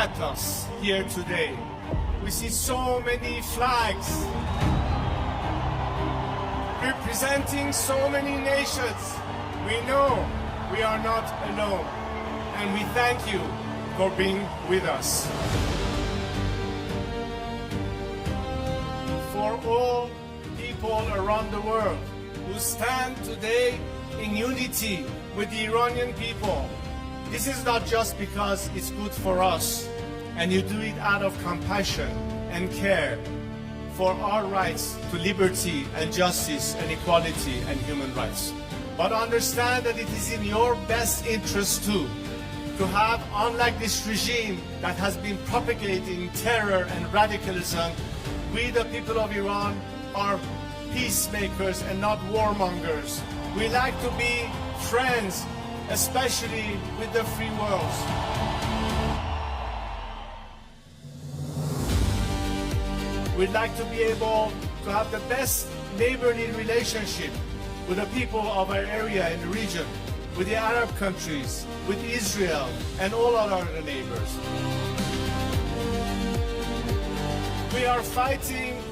at us here today. We see so many flags representing so many nations. We know we are not alone, and we thank you for being with us. For all people around the world who stand today in unity with the Iranian people, this is not just because it's good for us, and you do it out of compassion and care for our rights to liberty and justice and equality and human rights. But understand that it is in your best interest too, to have, unlike this regime that has been propagating terror and radicalism, we the people of Iran are peacemakers and not warmongers. We like to be friends, especially with the free world. We'd like to be able to have the best neighborly relationship with the people of our area and the region, with the Arab countries, with Israel, and all our other neighbors. We are fighting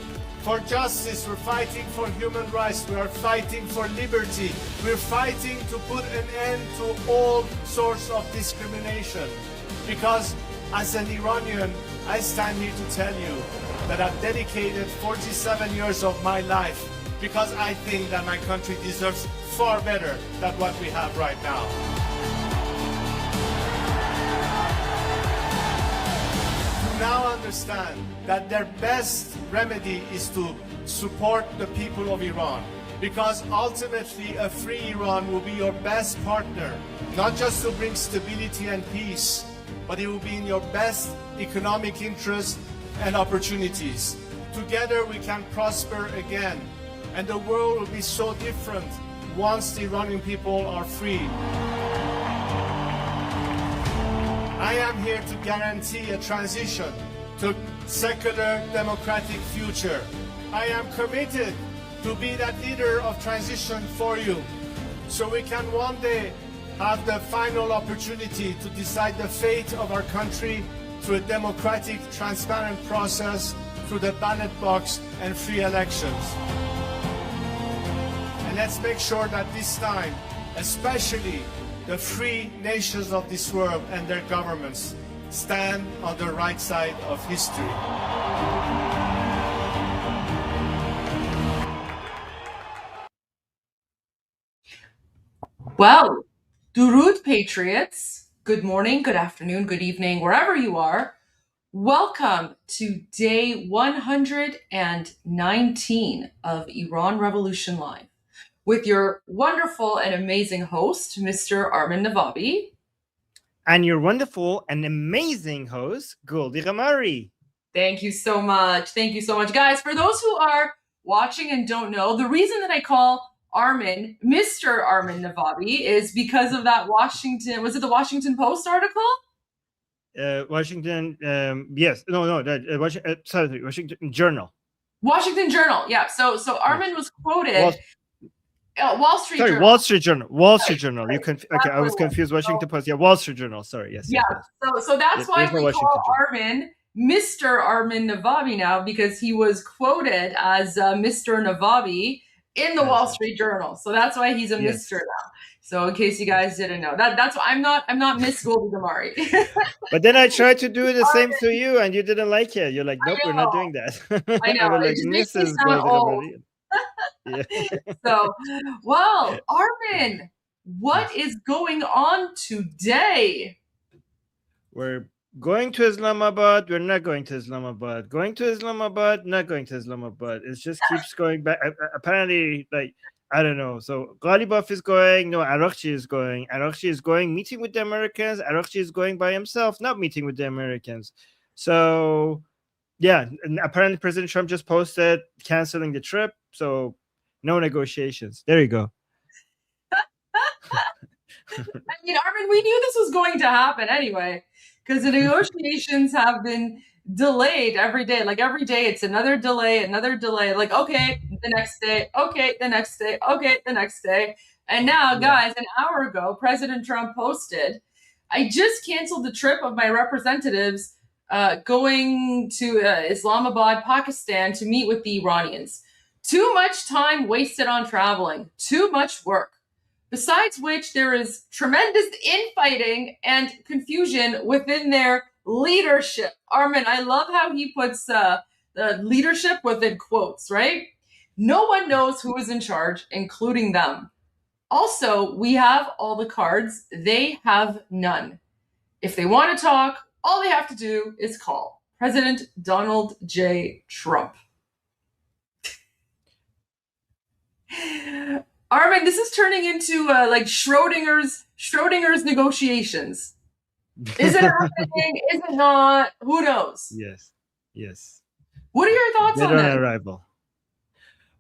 for justice, we're fighting for human rights, we are fighting for liberty, we're fighting to put an end to all sorts of discrimination. Because as an Iranian, I stand here to tell you that I've dedicated 47 years of my life because I think that my country deserves far better than what we have right now. To now understand that their best remedy is to support the people of Iran, because ultimately a free Iran will be your best partner, not just to bring stability and peace, but it will be in your best economic interest and opportunities. Together we can prosper again, and the world will be so different once the Iranian people are free. I am here to guarantee a transition to secular democratic future. I am committed to be that leader of transition for you, so we can one day have the final opportunity to decide the fate of our country through a democratic, transparent process, through the ballot box and free elections. And let's make sure that this time, especially the free nations of this world and their governments, stand on the right side of history. Well, Durud Patriots, good morning, good afternoon, good evening, wherever you are. Welcome to day 119 of Iran Revolution Live with your wonderful and amazing host, Mr. ARMIN NAVABI. And your wonderful and amazing host, Goldie Ghamari. Thank you so much. Thank you so much. Guys, for those who are watching and don't know, the reason that I call ARMIN Mr. ARMIN NAVABI is because of that Washington, was it the Washington Post article? Washington, yes. No, sorry, Washington Journal. Washington Journal, yeah. So ARMIN was quoted... Wall Street Journal. Wall Street Journal. Wall Street Journal. Okay, I was confused. Washington Post. Yeah, Wall Street Journal. Sorry. Yes. Yeah. Yes. So that's why we call ARMIN Mr. ARMIN NAVABI now, because he was quoted as Mr. NAVABI in the Wall Street Journal. So that's why he's a Mr. now. So in case you guys didn't know, that's why I'm not Miss Goldie Ghamari. But then I tried to do the same to you, and you didn't like it. You're like, nope, we're not doing that. I know. Like, Mrs. Goldie Ghamari. Yeah. So, well, ARMIN, what is going on today? We're going to Islamabad. We're not going to Islamabad. Going to Islamabad. Not going to Islamabad. It just keeps going back. Apparently, like, I don't know. So Ghalibaf is going. No, Araghchi is going. Araghchi is going, meeting with the Americans. Araghchi is going by himself, not meeting with the Americans. So, yeah, and apparently President Trump just posted canceling the trip. So no negotiations. There you go. I mean, ARMIN, we knew this was going to happen anyway, because the negotiations have been delayed every day. Like every day, it's another delay. Like, okay, the next day. Okay, the next day. Okay, the next day. And now, guys, an hour ago, President Trump posted, I just canceled the trip of my representatives going to Islamabad, Pakistan to meet with the Iranians. Too much time wasted on traveling, too much work. Besides which, there is tremendous infighting and confusion within their leadership. Armin, I love how he puts the leadership within quotes, right? No one knows who is in charge, including them. Also, we have all the cards. They have none. If they want to talk, all they have to do is call President Donald J. Trump. Armin, this is turning into like Schrodinger's negotiations. Is it happening? Is it not? Who knows? Yes. Yes. What are your thoughts on that? Arrival.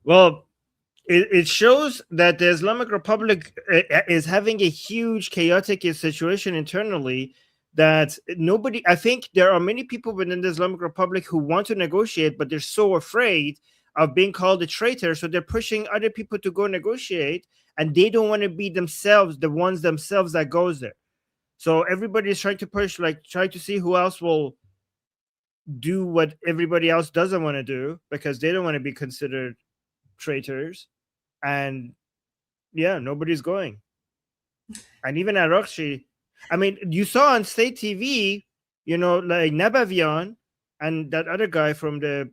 Well, it shows that the Islamic Republic is having a huge chaotic situation internally that nobody, I think there are many people within the Islamic Republic who want to negotiate, but they're so afraid of being called a traitor. So they're pushing other people to go negotiate, and they don't want to be themselves, the ones themselves that goes there. So everybody is trying to push, like try to see who else will do what everybody else doesn't want to do because they don't want to be considered traitors. And yeah, nobody's going. And even Arakshi, I mean, you saw on state TV, you know, like NAVABI and that other guy from the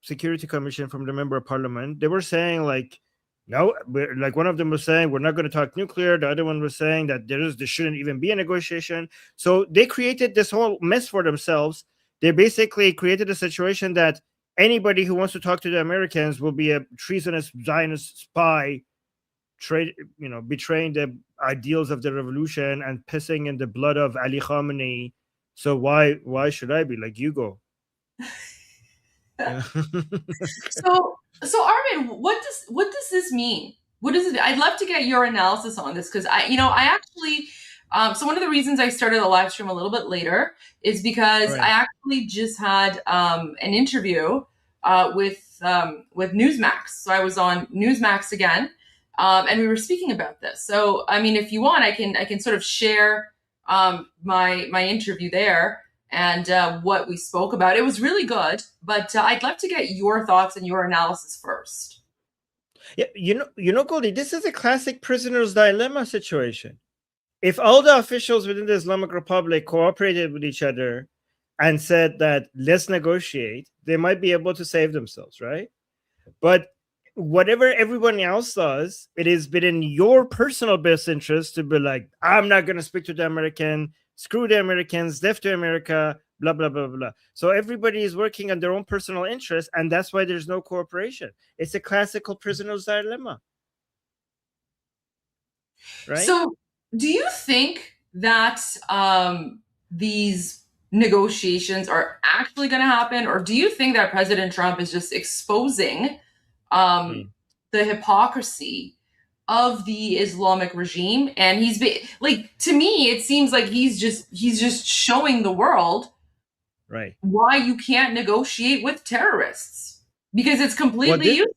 Security Commission, from the Member of Parliament, they were saying like, no, like one of them was saying, we're not going to talk nuclear. The other one was saying that there shouldn't even be a negotiation. So they created this whole mess for themselves. They basically created a situation that anybody who wants to talk to the Americans will be a treasonous Zionist spy, betraying the ideals of the revolution and pissing in the blood of Ali Khamenei. So why should I be like, you go? So Armin, what does this mean? What does it? I'd love to get your analysis on this because I actually. So one of the reasons I started the live stream a little bit later is because I actually just had an interview with Newsmax. So I was on Newsmax again, and we were speaking about this. So I mean, if you want, I can sort of share my interview there and what we spoke about. It was really good, but I'd love to get your thoughts and your analysis first. Yeah, you know, Goldie, this is a classic prisoner's dilemma situation. If all the officials within the Islamic Republic cooperated with each other and said that let's negotiate, they might be able to save themselves, right? But whatever everyone else does, it has been in your personal best interest to be like, I'm not going to speak to the American, screw the Americans, death to America, blah, blah, blah, blah. So everybody is working on their own personal interest, and that's why there's no cooperation. It's a classical prisoner's dilemma. Right? So do you think that these negotiations are actually going to happen, or do you think that President Trump is just exposing the hypocrisy of the Islamic regime? And he's like, to me, it seems like he's just showing the world why you can't negotiate with terrorists because it's completely useless.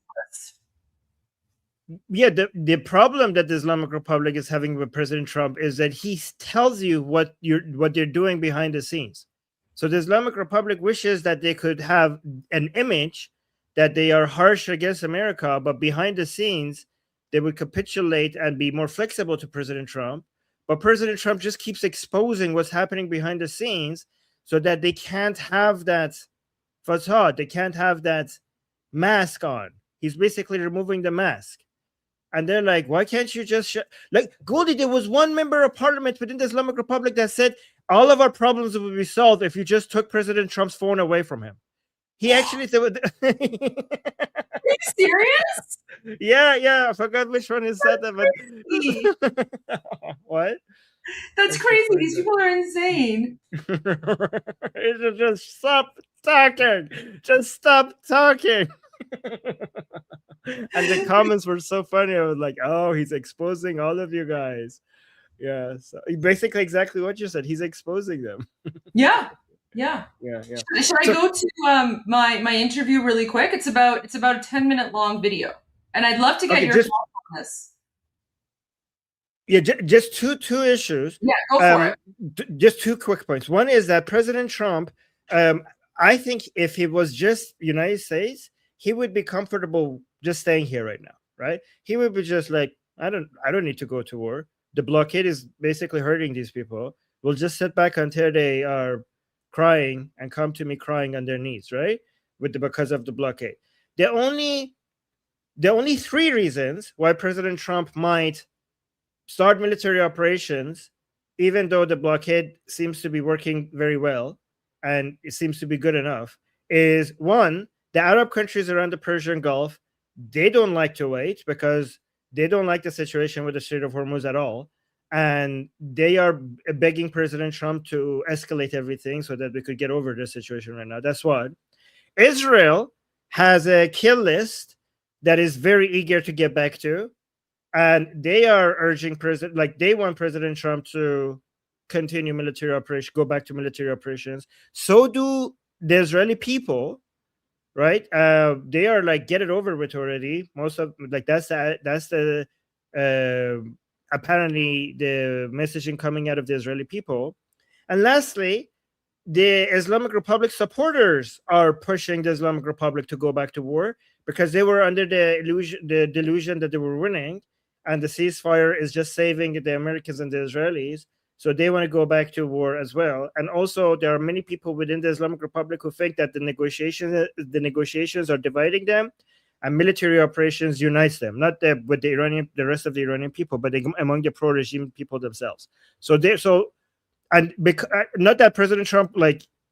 Yeah, the problem that the Islamic Republic is having with President Trump is that he tells you what they're doing behind the scenes. So the Islamic Republic wishes that they could have an image that they are harsh against America, but behind the scenes, they would capitulate and be more flexible to President Trump. But President Trump just keeps exposing what's happening behind the scenes so that they can't have that facade. They can't have that mask on. He's basically removing the mask. And they're like, why can't you just like Goldie? There was one member of parliament within the Islamic Republic that said all of our problems would be solved if you just took President Trump's phone away from him. He actually said, are you serious? Yeah. I forgot which one he said that, but what? That's crazy. These people are insane. Just stop talking. Just stop talking. And the comments were so funny. I was like, oh, he's exposing all of you guys. Yeah. So basically exactly what you said. He's exposing them. Yeah. Should I go to my interview really quick? It's about a 10-minute long video. And I'd love to get your thoughts on this. Yeah, just two issues. Yeah, go for it. Just 2 quick points. One is that President Trump I think if he was just United States, he would be comfortable just staying here right now, right? He would be just like, I don't need to go to war. The blockade is basically hurting these people. We'll just sit back until they are crying and come to me crying on their knees, right? Because of the blockade. The only three reasons why President Trump might start military operations, even though the blockade seems to be working very well and it seems to be good enough, is one, the Arab countries around the Persian Gulf, they don't like to wait because they don't like the situation with the Strait of Hormuz at all. And they are begging President Trump to escalate everything so that we could get over this situation right now. That's one. Israel has a kill list that is very eager to get back to. And they are urging they want President Trump to continue military operation, go back to military operations. So do the Israeli people, right? They are like, get it over with already. Most of that's the apparently the messaging coming out of the Israeli people. And lastly, the Islamic Republic supporters are pushing the Islamic Republic to go back to war because they were under the delusion that they were winning, and the ceasefire is just saving the Americans and the Israelis. So they want to go back to war as well. And also, there are many people within the Islamic Republic who think that the negotiations are dividing them, and military operations unites them, not with the rest of the Iranian people, but among the pro-regime people themselves. And not that President Trump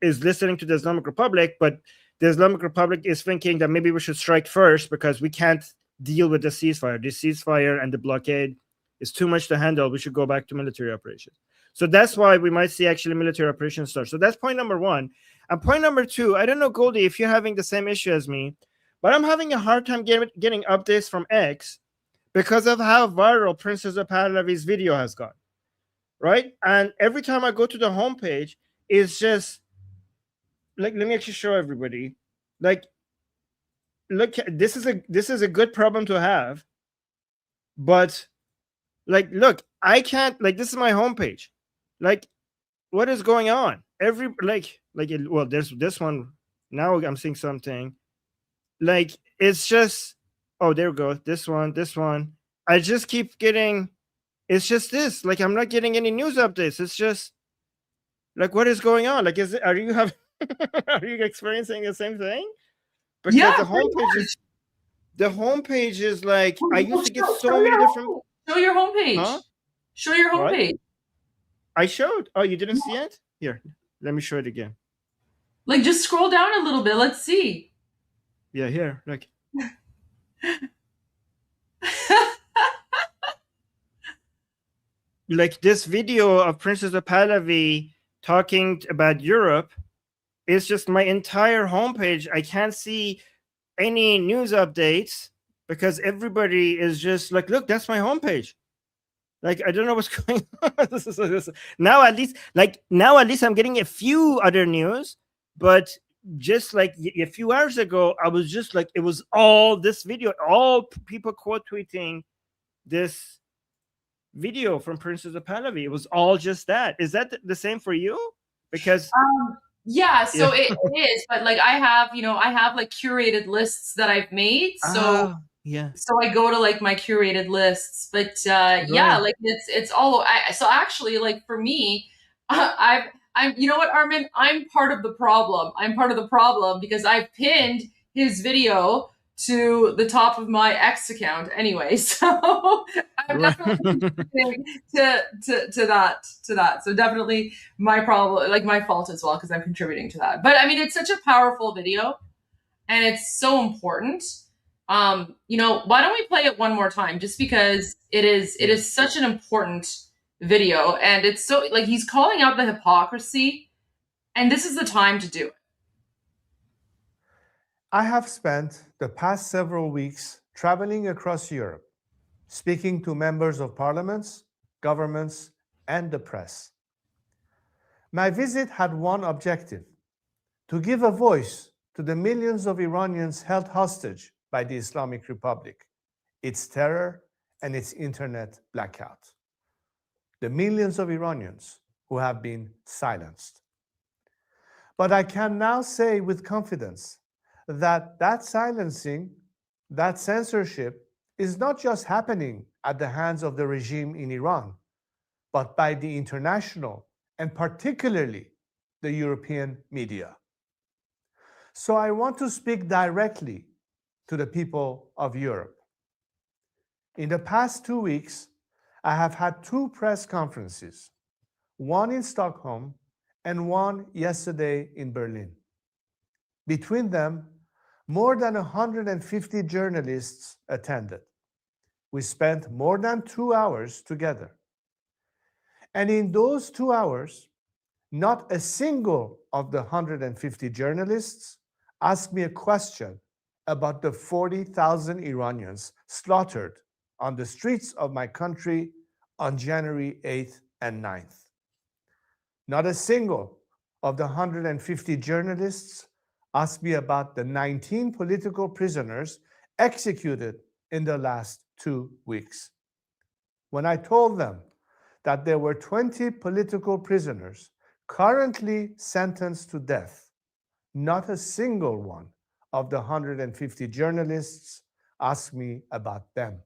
is listening to the Islamic Republic, but the Islamic Republic is thinking that maybe we should strike first because we can't deal with the ceasefire. The ceasefire and the blockade is too much to handle. We should go back to military operations. So that's why we might see actually military operations start. So that's point number one. And point number two, I don't know, Goldie, if you're having the same issue as me, but I'm having a hard time getting updates from X because of how viral Princess of Pahlavi's video has gone. Right? And every time I go to the homepage, it's just let me actually show everybody. Look, this is a good problem to have, but look, I can't, this is my homepage. What is going on? Well, there's this one. Now I'm seeing something. It's just, oh, there we go. This one. I just keep getting. It's just this. I'm not getting any news updates. It's just what is going on? Are you experiencing the same thing? Because yeah, the homepage is I used to get so many different. Show your homepage. Huh? Show your homepage. What? I showed. Oh, you didn't see it? Here, let me show it again. Just scroll down a little bit. Let's see. Yeah, here. This video of Princess of Pahlavi talking about Europe is just my entire homepage. I can't see any news updates because everybody is just look, that's my homepage. I don't know what's going on. Now at least I'm getting a few other news, but just a few hours ago, I was just it was all this video, all people quote tweeting this video from Princess of Pahlavi. It was all just that. Is that the same for you? Because yeah, so it is, but I have curated lists that I've made. So yeah. So I go to my curated lists, but right. yeah, it's all. So actually, for me, I'm you know what, Armin, I'm part of the problem. I'm part of the problem because I've pinned his video to the top of my X account anyway. So I'm definitely contributing to that. So definitely my problem, my fault as well, because I'm contributing to that. But I mean, it's such a powerful video and it's so important. Why don't we play it one more time? Just because it is such an important video, and it's so he's calling out the hypocrisy, and this is the time to do it. I have spent the past several weeks traveling across Europe, speaking to members of parliaments, governments, and the press. My visit had one objective: to give a voice to the millions of Iranians held hostage by the Islamic Republic, its terror, and its internet blackout. The millions of Iranians who have been silenced. But I can now say with confidence that that silencing, that censorship is not just happening at the hands of the regime in Iran, but by the international and particularly the European media. So I want to speak directly to the people of Europe. In the past 2 weeks, I have had 2 press conferences, one in Stockholm and one yesterday in Berlin. Between them, more than 150 journalists attended. We spent more than 2 hours together. And in those 2 hours, not a single of the 150 journalists asked me a question about the 40,000 Iranians slaughtered on the streets of my country on January 8th and 9th. Not a single of the 150 journalists asked me about the 19 political prisoners executed in the last 2 weeks. When I told them that there were 20 political prisoners currently sentenced to death, not a single one of the 150 journalists asked me about them.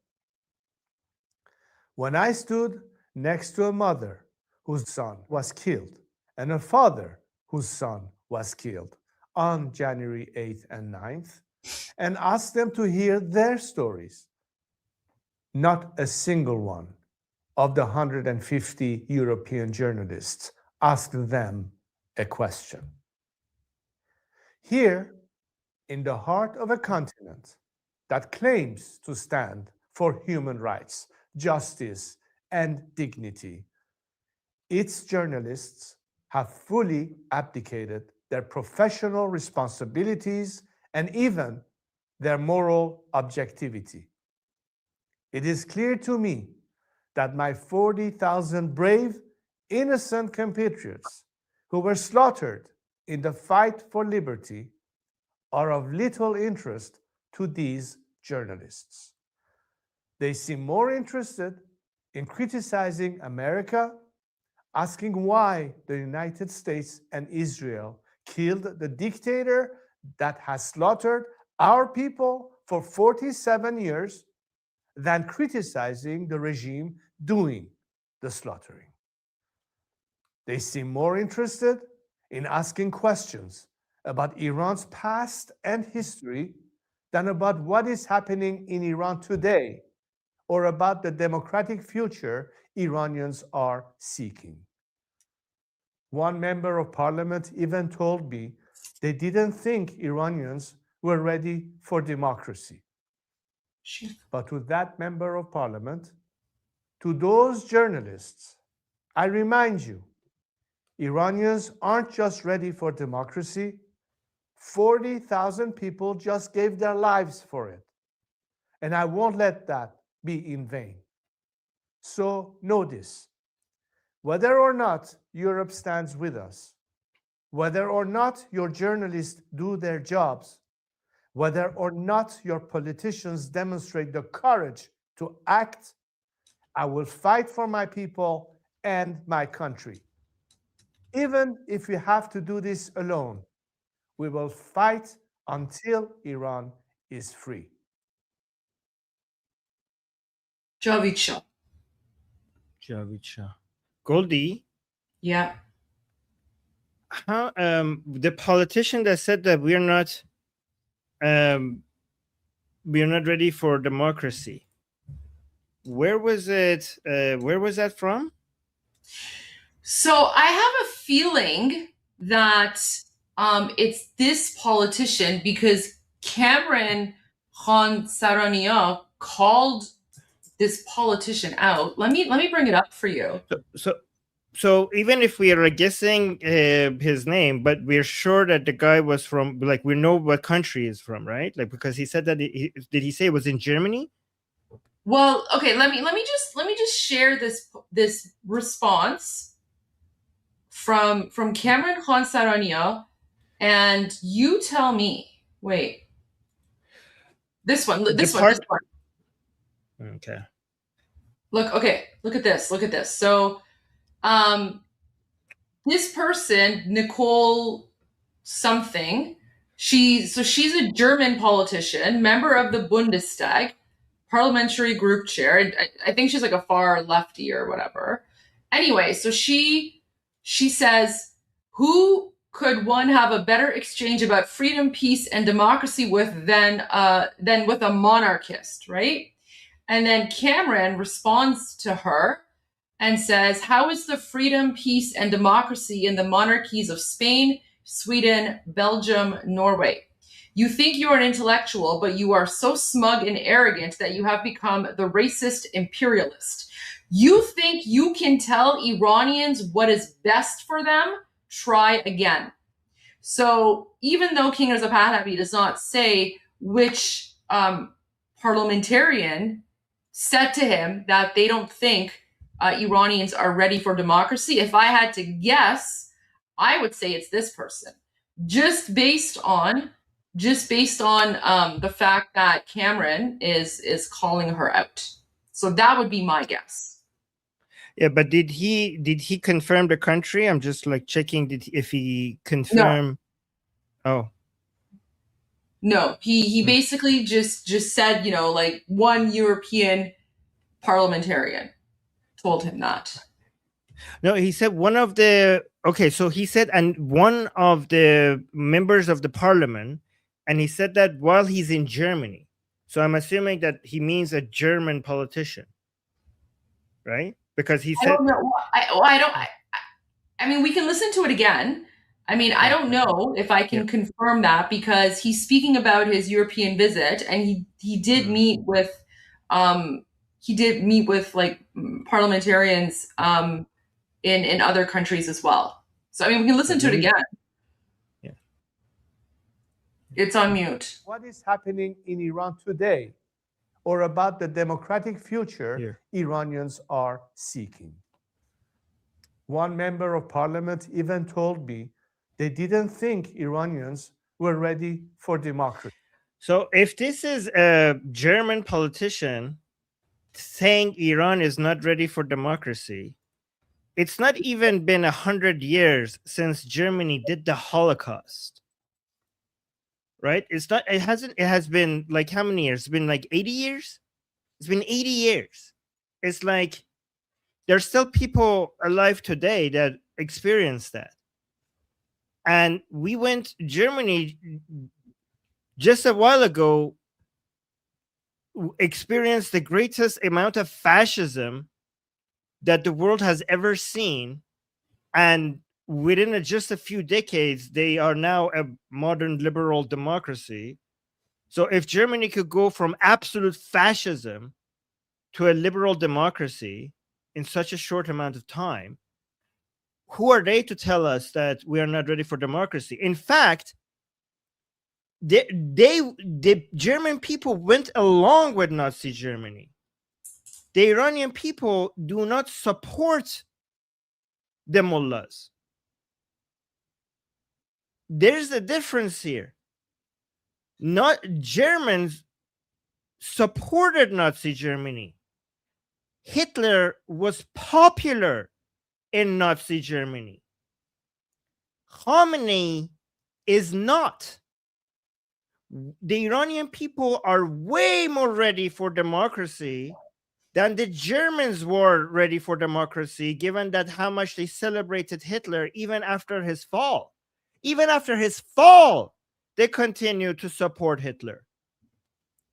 When I stood next to a mother whose son was killed and a father whose son was killed on January 8th and 9th and asked them to hear their stories, not a single one of the 150 European journalists asked them a question. Here, in the heart of a continent that claims to stand for human rights, justice, and dignity, its journalists have fully abdicated their professional responsibilities and even their moral objectivity. It is clear to me that my 40,000 brave, innocent compatriots who were slaughtered in the fight for liberty are of little interest to these journalists. They seem more interested in criticizing America, asking why the United States and Israel killed the dictator that has slaughtered our people for 47 years, than criticizing the regime doing the slaughtering. They seem more interested in asking questions about Iran's past and history than about what is happening in Iran today or about the democratic future Iranians are seeking. One member of parliament even told me they didn't think Iranians were ready for democracy. But to that member of parliament, to those journalists, I remind you, Iranians aren't just ready for democracy. 40,000 people just gave their lives for it. And I won't let that be in vain. So know this, whether or not Europe stands with us, whether or not your journalists do their jobs, whether or not your politicians demonstrate the courage to act, I will fight for my people and my country. Even if we have to do this alone, we will fight until Iran is free. Javid Shah. Javid Shah. Goldie, Yeah. how the politician that said that we're not ready for democracy, where was it? Where was that from? So I have a feeling that it's this politician, because Cameron Khan Sarania called this politician out. Let me bring it up for you. So even if we are guessing his name, but we're sure that the guy was from, like, we know what country he's from, right? Like, because he said that did he say it was in Germany? Well, okay, let me just share this response from Cameron Khan Sarania, and you tell me. Wait, this one. Okay. Look at this. So, this person, Nicole something. She's a German politician, member of the Bundestag, parliamentary group chair. I think she's like a far lefty or whatever. Anyway, so she says, who could one have a better exchange about freedom, peace, and democracy with than with a monarchist, right? And then Cameron responds to her and says, how is the freedom, peace, and democracy in the monarchies of Spain, Sweden, Belgium, Norway? You think you are an intellectual, but you are so smug and arrogant that you have become the racist imperialist. You think you can tell Iranians what is best for them? Try again. So even though King Reza Pahlavi does not say which parliamentarian said to him that they don't think Iranians are ready for democracy, if I had to guess, I would say it's this person, just based on the fact that Cameron is calling her out. So that would be my guess. Yeah, but did he confirm the country? I'm just like checking if he confirmed. No. Oh. No, he basically just said, you know, like one European parliamentarian told him that. No, he said one of the, okay, so he said, and one of the members of the parliament, and he said that while he's in Germany. So I'm assuming that he means a German politician, right? Because he said, I don't know. I mean, we can listen to it again. I mean, I don't know if I can confirm that, because he's speaking about his European visit, and he did meet with like parliamentarians in other countries as well. So I mean, we can listen to it again. Yeah. It's on mute. What is happening in Iran today, or about the democratic future Iranians are seeking? One member of parliament even told me they didn't think Iranians were ready for democracy. So if this is a German politician saying Iran is not ready for democracy, it's not even been 100 years since Germany did the Holocaust, right? It has been like how many years? It's been like 80 years? It's been 80 years. It's like there's still people alive today that experience that. And Germany just a while ago experienced the greatest amount of fascism that the world has ever seen. And within just a few decades, they are now a modern liberal democracy. So if Germany could go from absolute fascism to a liberal democracy in such a short amount of time, who are they to tell us that we are not ready for democracy? In fact, the German people went along with Nazi Germany. The Iranian people do not support the mullahs. There's a difference here. Not Germans supported Nazi Germany. Hitler was popular in Nazi Germany. Khamenei is not. The Iranian people are way more ready for democracy than the Germans were ready for democracy, given that how much they celebrated Hitler even after his fall. Even after his fall, they continued to support Hitler.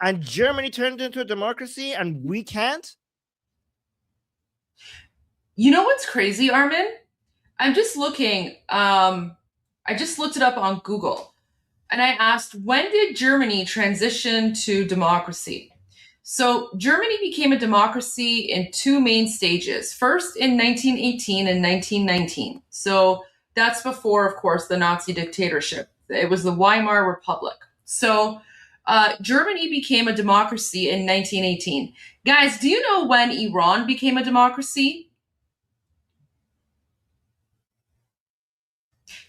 And Germany turned into a democracy and we can't? You know what's crazy, Armin? I'm just looking. I just looked it up on Google, and I asked, when did Germany transition to democracy? So Germany became a democracy in two main stages. First in 1918 and 1919. So that's before, of course, the Nazi dictatorship. It was the Weimar Republic. So Germany became a democracy in 1918. Guys, do you know when Iran became a democracy?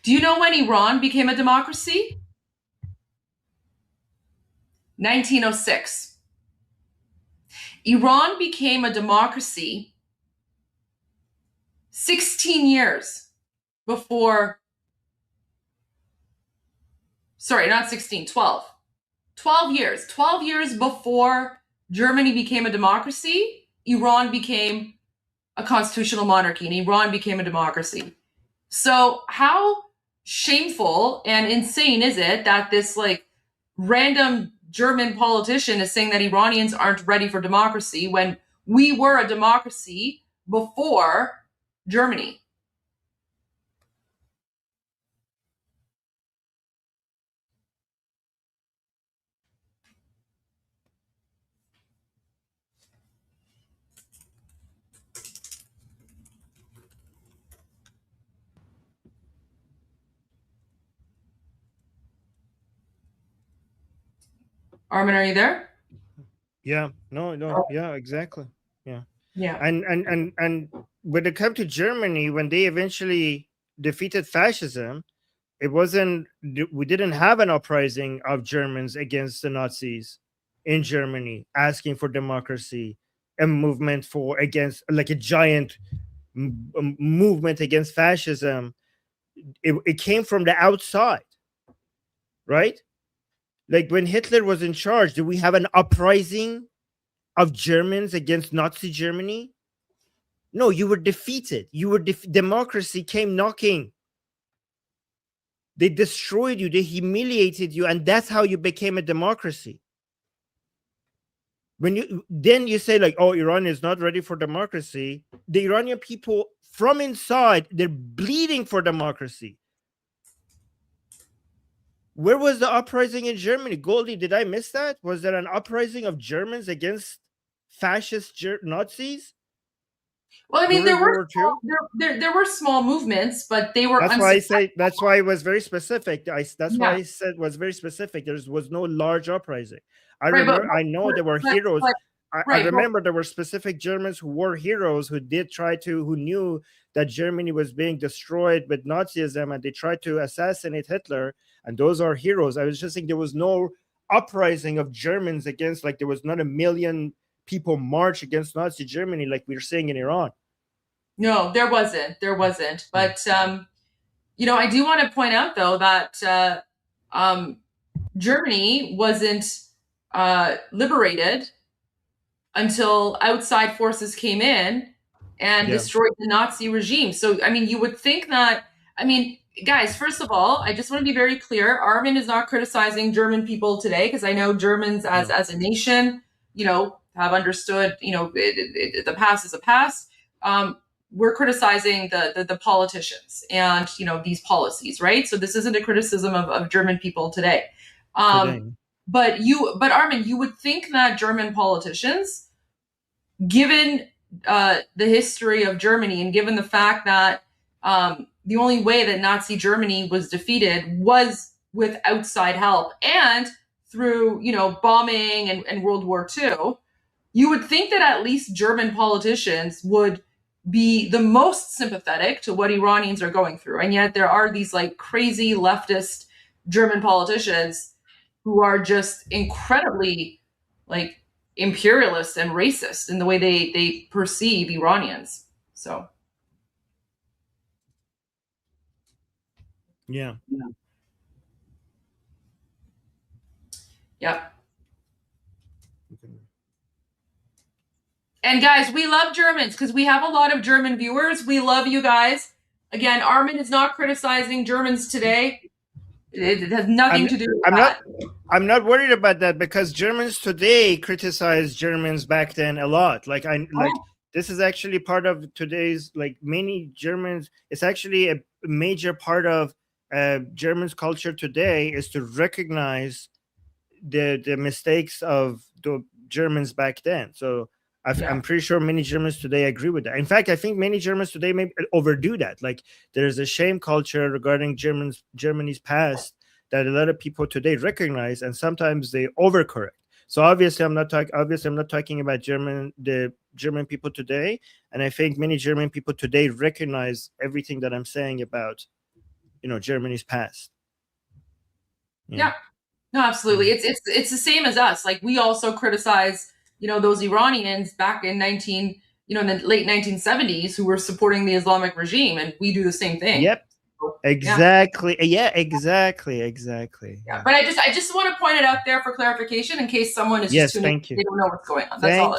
Do you know when Iran became a democracy? 1906. Iran became a democracy 16 years before sorry, not 16, 12. 12 years. 12 years before Germany became a democracy, Iran became a constitutional monarchy, and Iran became a democracy. So how shameful and insane is it that this like random German politician is saying that Iranians aren't ready for democracy when we were a democracy before Germany? Armin, are you there? Yeah, no, yeah, exactly. Yeah. Yeah. And when it comes to Germany, when they eventually defeated fascism, it wasn't, we didn't have an uprising of Germans against the Nazis in Germany asking for democracy, a movement for against, like a giant movement against fascism. It came from the outside, right? Like when Hitler was in charge, did we have an uprising of Germans against Nazi Germany? No, you were defeated. You were democracy came knocking. They destroyed you, they humiliated you, and that's how you became a democracy. When you say like, oh, Iran is not ready for democracy, the Iranian people from inside, they're bleeding for democracy. Where was the uprising in Germany? Goldie, did I miss that? Was there an uprising of Germans against fascist Nazis? Well, I mean, there were small movements, but they were. That's why I say. That's why it was very specific. That's why I said it was very specific. There was no large uprising. I remember. I know there were heroes. I remember there were specific Germans who were heroes who who knew that Germany was being destroyed with Nazism, and they tried to assassinate Hitler. And those are heroes. I was just saying there was no uprising of Germans against, like there was not 1 million people march against Nazi Germany like we're seeing in Iran. No, there wasn't. But I do want to point out though that Germany wasn't liberated until outside forces came in and destroyed the Nazi regime. So, I mean, you would think that, guys, first of all, I just want to be very clear. Armin is not criticizing German people today, because I know Germans as a nation, have understood, the past is a past. We're criticizing the politicians and, these policies, right? So this isn't a criticism of German people today. But Armin, you would think that German politicians, given the history of Germany and given the fact that the only way that Nazi Germany was defeated was with outside help and through, bombing and World War II, you would think that at least German politicians would be the most sympathetic to what Iranians are going through. And yet there are these like crazy leftist German politicians who are just incredibly like imperialist and racist in the way they perceive Iranians. So. Yeah. Yep. And guys, we love Germans because we have a lot of German viewers. We love you guys. Again, Armin is not criticizing Germans today. It has nothing to do with that. I'm not worried about that because Germans today criticize Germans back then a lot. This is actually part of today's, like many Germans, it's actually a major part of Germans' culture today is to recognize the mistakes of the Germans back then. So I'm pretty sure many Germans today agree with that. In fact, I think many Germans today may overdo that. Like there's a shame culture regarding Germany's past that a lot of people today recognize, and sometimes they overcorrect. So obviously, I'm not talking about the German people today, and I think many German people today recognize everything that I'm saying about, Germany's past. Yeah. No, absolutely. It's the same as us. Like we also criticize, those Iranians back in in the late 1970s who were supporting the Islamic regime, and we do the same thing. Yep. Exactly. Yeah, exactly. Yeah. But I just want to point it out there for clarification in case someone is Yes, just tuning in. thank you. They don't know what's going on. That's all.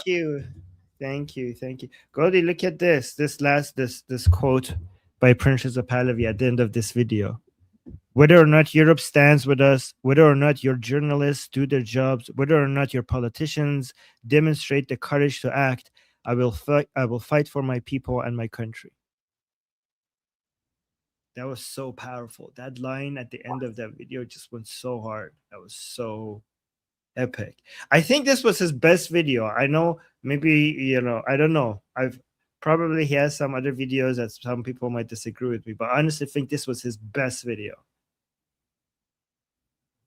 Thank you. Goldie, look at this. This quote by Princess of Pahlavi at the end of this video. Whether or not Europe stands with us, whether or not your journalists do their jobs, whether or not your politicians demonstrate the courage to act, I will fight for my people and my country. That was so powerful. That line at the end of that video just went so hard. That was so epic. I think this was his best video. I know, maybe, I don't know. He has some other videos that some people might disagree with me, but I honestly think this was his best video.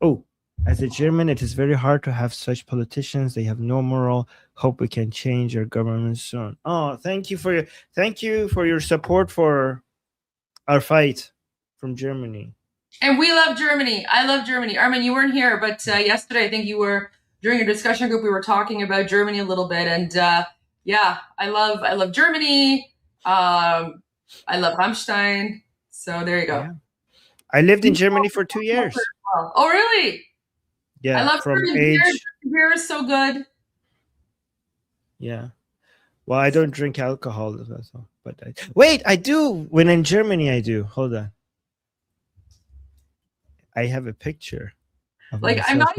Oh, as a German, it is very hard to have such politicians. They have no moral. Hope we can change our government soon. Oh, thank you for your support for our fight from Germany. And we love Germany. I love Germany. Armin, you weren't here, but yesterday I think you were during a discussion group. We were talking about Germany a little bit, and yeah, I love Germany. I love Rammstein. So there you go. Yeah. I lived in Germany for 2 years. Oh, really? Yeah. I love from German age. beer. Beer is so good. Yeah. Well, I don't drink alcohol, but wait, I do. When in Germany, I do. Hold on. I have a picture. Like I'm not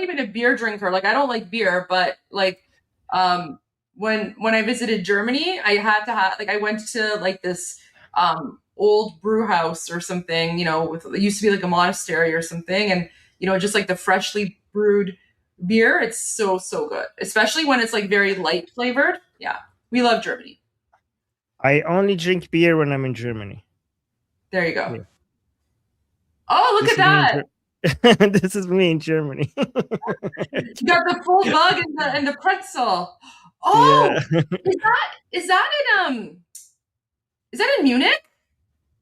even a beer drinker. Like I don't like beer, but like when I visited Germany, I had to have I went to like this old brew house or something, it used to be like a monastery or something, and just like the freshly brewed beer, it's so good, especially when it's like very light flavored. Yeah, we love Germany. I only drink beer when I'm in Germany. There you go. Yeah. Oh, look at that. This is me in Germany. You got the full bug and the pretzel. Oh, yeah. Is that in Munich?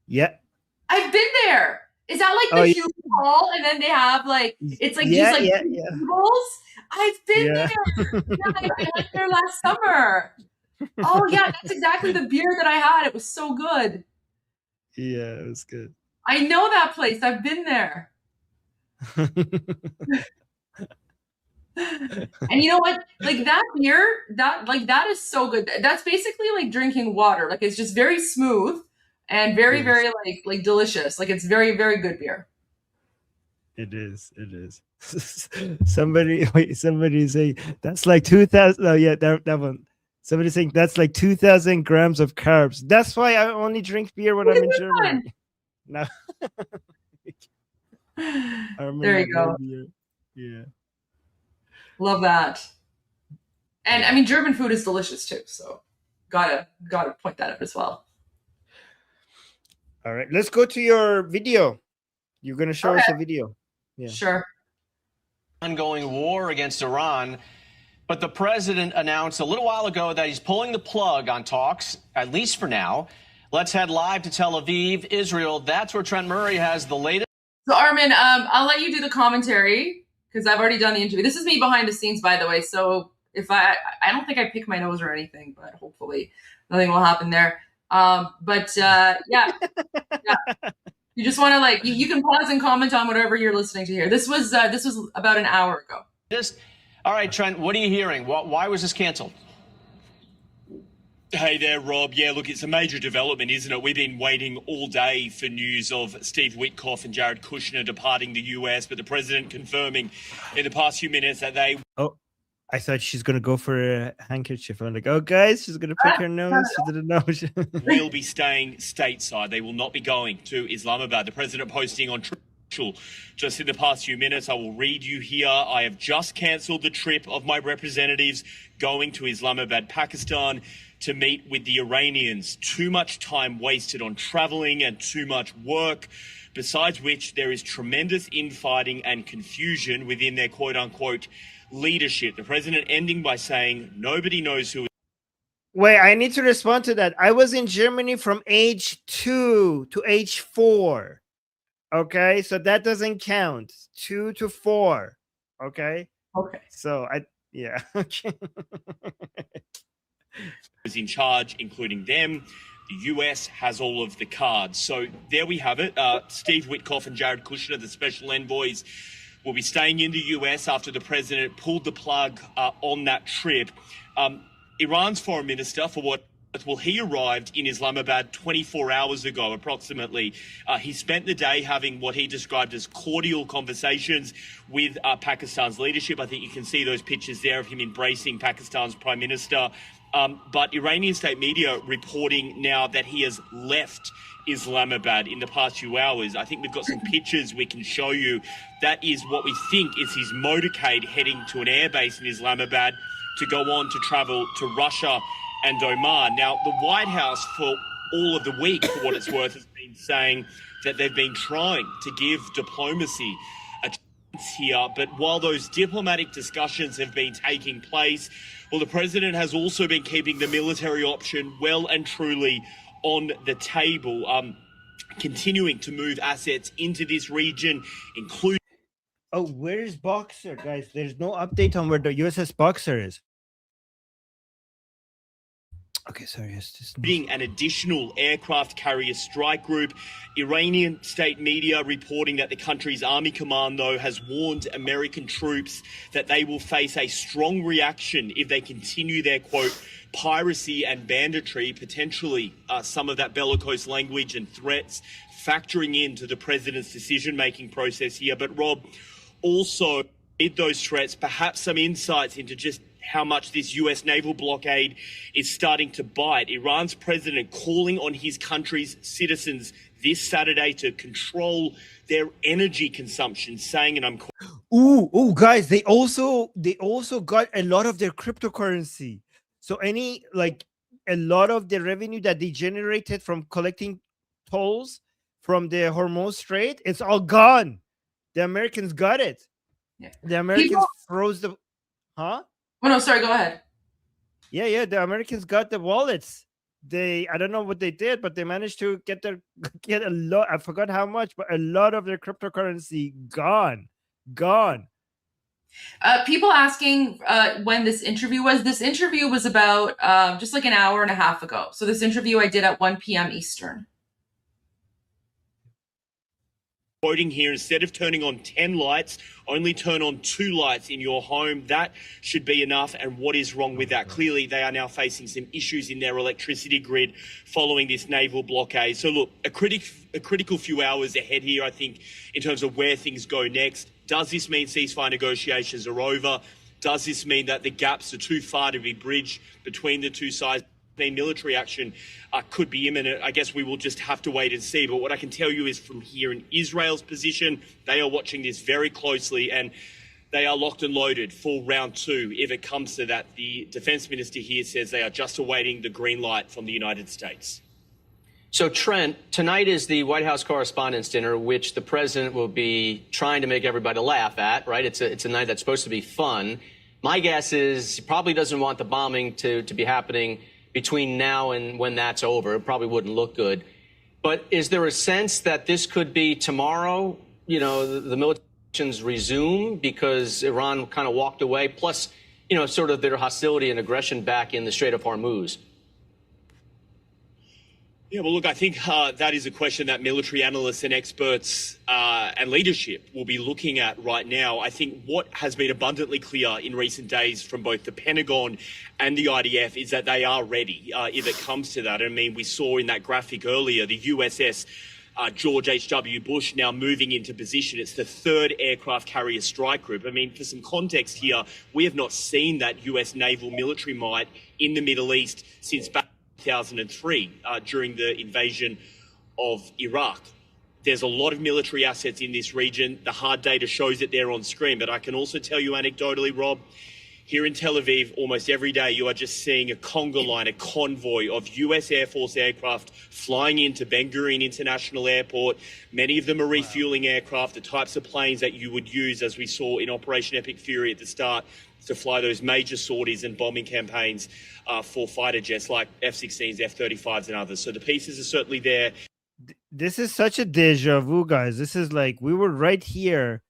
Yeah. I've been there. Is that like the huge hall, and then they have like it's like these like tables? I've been there. Yeah, I went there last summer. Oh yeah, that's exactly the beer that I had. It was so good. Yeah, it was good. I know that place. I've been there. And you know what? Like that beer, that is so good. That's basically like drinking water. Like it's just very smooth and very, very like delicious. Like it's very, very good beer. It is. Somebody say that's like 2,000. Oh yeah, that one. Somebody saying that's like 2,000 grams of carbs. That's why I only drink beer when I'm in Germany. No. There you go. Yeah. Love that. And I mean, German food is delicious too. So gotta point that out as well. All right, let's go to your video. You're going to show us a video. Yeah. Sure. Ongoing war against Iran. But the president announced a little while ago that he's pulling the plug on talks, at least for now. Let's head live to Tel Aviv, Israel. That's where Trent Murray has the latest. So Armin, I'll let you do the commentary because I've already done the interview. This is me behind the scenes, by the way. So if I don't think I pick my nose or anything, but hopefully nothing will happen there. Yeah. You just want to you can pause and comment on whatever you're listening to here. This was about an hour ago. All right, Trent, what are you hearing? Why was this canceled? Hey there, Rob. Yeah, look, it's a major development, isn't it? We've been waiting all day for news of Steve Witkoff and Jared Kushner departing the US, but the president confirming in the past few minutes that they... Oh, I thought she's going to go for a handkerchief. I'm like, oh, guys, she's going to pick her nose. She didn't know. will be staying stateside. They will not be going to Islamabad. The president posting on just in the past few minutes, I will read you here. I have just cancelled the trip of my representatives going to Islamabad, Pakistan, to meet with the Iranians. Too much time wasted on travelling and too much work, besides which there is tremendous infighting and confusion within their quote-unquote leadership. The president ending by saying nobody knows who... Wait, I need to respond to that. I was in Germany from age 2 to age 4. Okay, so that doesn't count. 2 to 4. Okay. So yeah. was in charge, including them. The US has all of the cards. So there we have it. Steve Witkoff and Jared Kushner, the special envoys, will be staying in the US after the president pulled the plug on that trip. Iran's foreign minister, he arrived in Islamabad 24 hours ago, approximately. He spent the day having what he described as cordial conversations with Pakistan's leadership. I think you can see those pictures there of him embracing Pakistan's prime minister. But Iranian state media reporting now that he has left Islamabad in the past few hours. I think we've got some pictures we can show you. That is what we think is his motorcade heading to an airbase in Islamabad to go on to travel to Russia and Oman. Now, the White House, for all of the week, for what it's worth, has been saying that they've been trying to give diplomacy a chance here. But while those diplomatic discussions have been taking place, well, the president has also been keeping the military option well and truly on the table, continuing to move assets into this region, including... Oh, where is Boxer, guys? There's no update on where the USS Boxer is. Okay, sorry. An additional aircraft carrier strike group. Iranian state media reporting that the country's army command, though, has warned American troops that they will face a strong reaction if they continue their, quote, piracy and banditry, potentially some of that bellicose language and threats factoring into the president's decision-making process here. But, Rob, also, with those threats, perhaps some insights into just how much this US naval blockade is starting to bite. Iran's president calling on his country's citizens this Saturday to control their energy consumption, saying, and I'm Ooh, guys, they also got a lot of their cryptocurrency. So a lot of the revenue that they generated from collecting tolls from the Hormuz Strait, it's all gone. The Americans got it. Yeah. The Americans froze the... Huh? Oh, no, sorry, go ahead. Yeah, the Americans got the wallets. I don't know what they did, but they managed to get a lot. I forgot how much, but a lot of their cryptocurrency gone. People asking when this interview was. This interview was about just like an hour and a half ago. So this interview I did at 1 p.m. Eastern. Quoting here, instead of turning on 10 lights, only turn on 2 lights in your home. That should be enough. And what is wrong with that? Clearly, they are now facing some issues in their electricity grid following this naval blockade. So look, a critical few hours ahead here, I think, in terms of where things go next. Does this mean ceasefire negotiations are over? Does this mean that the gaps are too far to be bridged between the two sides? Military action could be imminent. I guess we will just have to wait and see. But what I can tell you is from here in Israel's position, they are watching this very closely and they are locked and loaded for round 2 if it comes to that. The defense minister here says they are just awaiting the green light from the United States. So, Trent, tonight is the White House Correspondents' Dinner, which the president will be trying to make everybody laugh at, right? It's a night that's supposed to be fun. My guess is he probably doesn't want the bombing to be happening between now and when that's over. It probably wouldn't look good. But is there a sense that this could be tomorrow, the military actions resume because Iran kind of walked away, plus, sort of their hostility and aggression back in the Strait of Hormuz? Yeah, well, look, I think that is a question that military analysts and experts and leadership will be looking at right now. I think what has been abundantly clear in recent days from both the Pentagon and the IDF is that they are ready if it comes to that. I mean, we saw in that graphic earlier, the USS George H.W. Bush now moving into position. It's the 3rd aircraft carrier strike group. I mean, for some context here, we have not seen that US naval military might in the Middle East since back 2003 during the invasion of Iraq. There's a lot of military assets in this region. The hard data shows it there on screen, but I can also tell you anecdotally, Rob, here in Tel Aviv, almost every day you are just seeing a conga line, a convoy of US Air Force aircraft flying into Ben Gurion International Airport. Many of them are refueling aircraft, the types of planes that you would use, as we saw in Operation Epic Fury at the start, to fly those major sorties and bombing campaigns for fighter jets like F-16s, F-35s and others. So the pieces are certainly there. This is such a deja vu, guys. This is like we were right here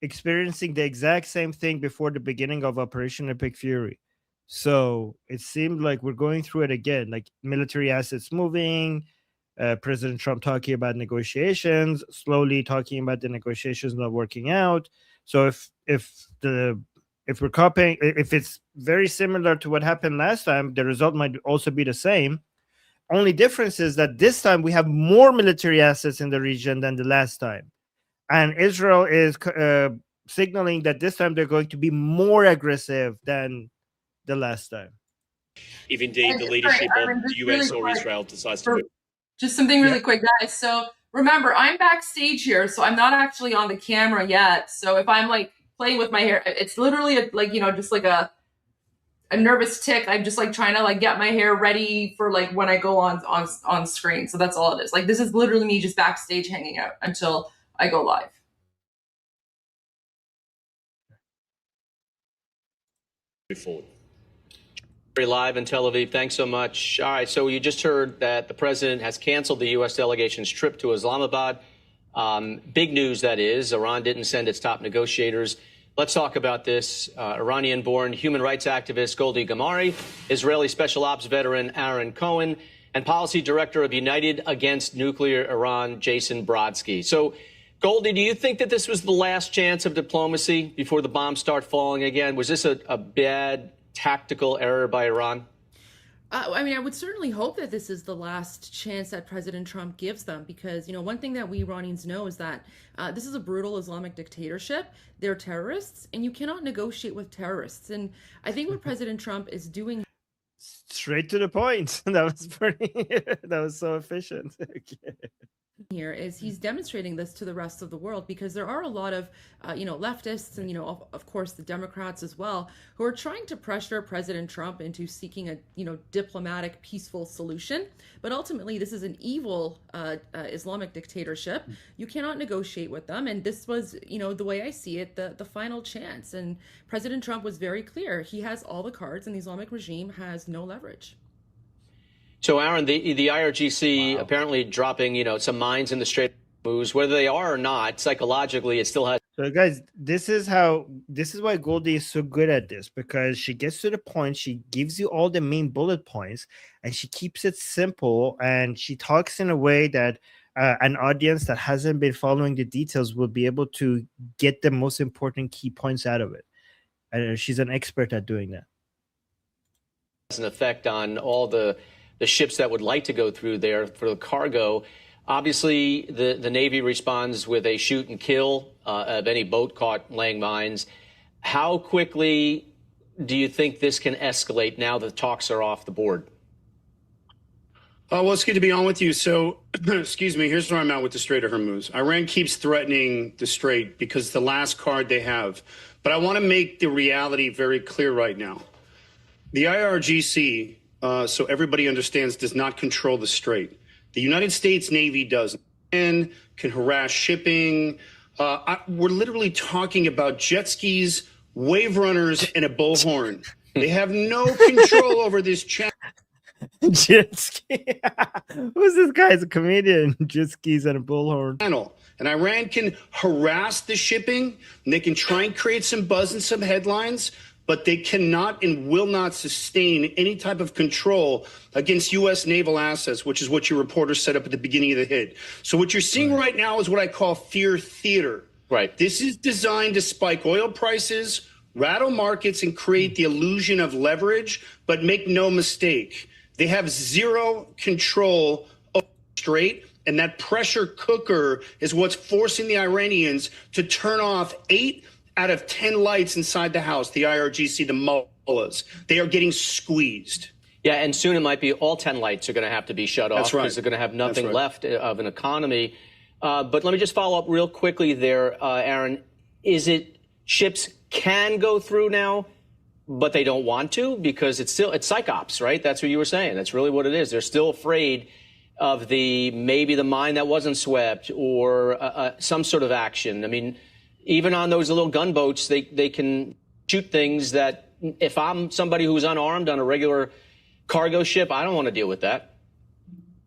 experiencing the exact same thing before the beginning of Operation Epic Fury. So it seemed like we're going through it again, like military assets moving, President Trump talking about negotiations, slowly talking about the negotiations not working out. So if we're copying, if it's very similar to what happened last time, the result might also be the same. Only difference is that this time we have more military assets in the region than the last time, and Israel is signaling that this time they're going to be more aggressive than the last time. If indeed the leadership of the US or Israel decides to move. Just something really quick, guys. So remember, I'm backstage here, so I'm not actually on the camera yet. So if I'm like playing with my hair, it's literally just like a nervous tick. I'm just like trying to like get my hair ready for like when I go on screen. So that's all it is. Like this is literally me just backstage hanging out until I go live. Move forward. Very live in Tel Aviv. Thanks so much. All right, so you just heard that the president has canceled the U.S. delegation's trip to Islamabad. Big news, that is. Iran didn't send its top negotiators. Let's talk about this. Iranian-born human rights activist Goldie Ghamari, Israeli special ops veteran Aaron Cohen, and policy director of United Against Nuclear Iran, Jason Brodsky. So, Goldie, do you think that this was the last chance of diplomacy before the bombs start falling again? Was this a bad tactical error by Iran? I mean, I would certainly hope that this is the last chance that President Trump gives them, because, one thing that we Iranians know is that this is a brutal Islamic dictatorship. They're terrorists, and you cannot negotiate with terrorists. And I think what President Trump is doing... Straight to the point. That was that was so efficient. Okay. Here is he's demonstrating this to the rest of the world, because there are a lot of leftists and of course the Democrats as well, who are trying to pressure President Trump into seeking a diplomatic, peaceful solution. But ultimately this is an evil Islamic dictatorship. You cannot negotiate with them, and this was the way I see it, the final chance. And President Trump was very clear. He has all the cards, and the Islamic regime has no leverage. So, Aaron, the IRGC apparently dropping, some mines in the Strait of Hormuz, whether they are or not, psychologically, it still has. So, guys, this is why Goldie is so good at this, because she gets to the point. She gives you all the main bullet points, and she keeps it simple, and she talks in a way that an audience that hasn't been following the details will be able to get the most important key points out of it. And she's an expert at doing that. Has an effect on all the ships that would like to go through there for the cargo. Obviously, the Navy responds with a shoot and kill of any boat caught laying mines. How quickly do you think this can escalate now that the talks are off the board? Well, it's good to be on with you. So, excuse me, here's where I'm at with the Strait of Hormuz. Iran keeps threatening the Strait because it's the last card they have. But I want to make the reality very clear right now. The IRGC, so everybody understands, does not control the Strait. The United States Navy does, and can harass shipping. We're literally talking about jet skis, wave runners, and a bullhorn. They have no control over this channel. Jet ski. Who's this guy? He's a comedian. Jet skis and a bullhorn. And Iran can harass the shipping, and they can try and create some buzz and some headlines, but they cannot and will not sustain any type of control against U.S. naval assets, which is what your reporter set up at the beginning of the hit. So what you're seeing right now is what I call fear theater. Right. This is designed to spike oil prices, rattle markets, and create the illusion of leverage. But make no mistake, they have zero control of the Strait, and that pressure cooker is what's forcing the Iranians to turn off 8 out of 10 lights inside the house, the IRGC, the mullahs. They are getting squeezed. Yeah, and soon it might be all 10 lights are going to have to be shut off. That's right. Because they're going to have nothing left of an economy. But let me just follow up real quickly there, Aaron. Is it ships can go through now, but they don't want to? Because it's psych ops, right? That's what you were saying. That's really what it is. They're still afraid of maybe the mine that wasn't swept or some sort of action. I mean, even on those little gunboats, they can shoot things that if I'm somebody who's unarmed on a regular cargo ship, I don't want to deal with that.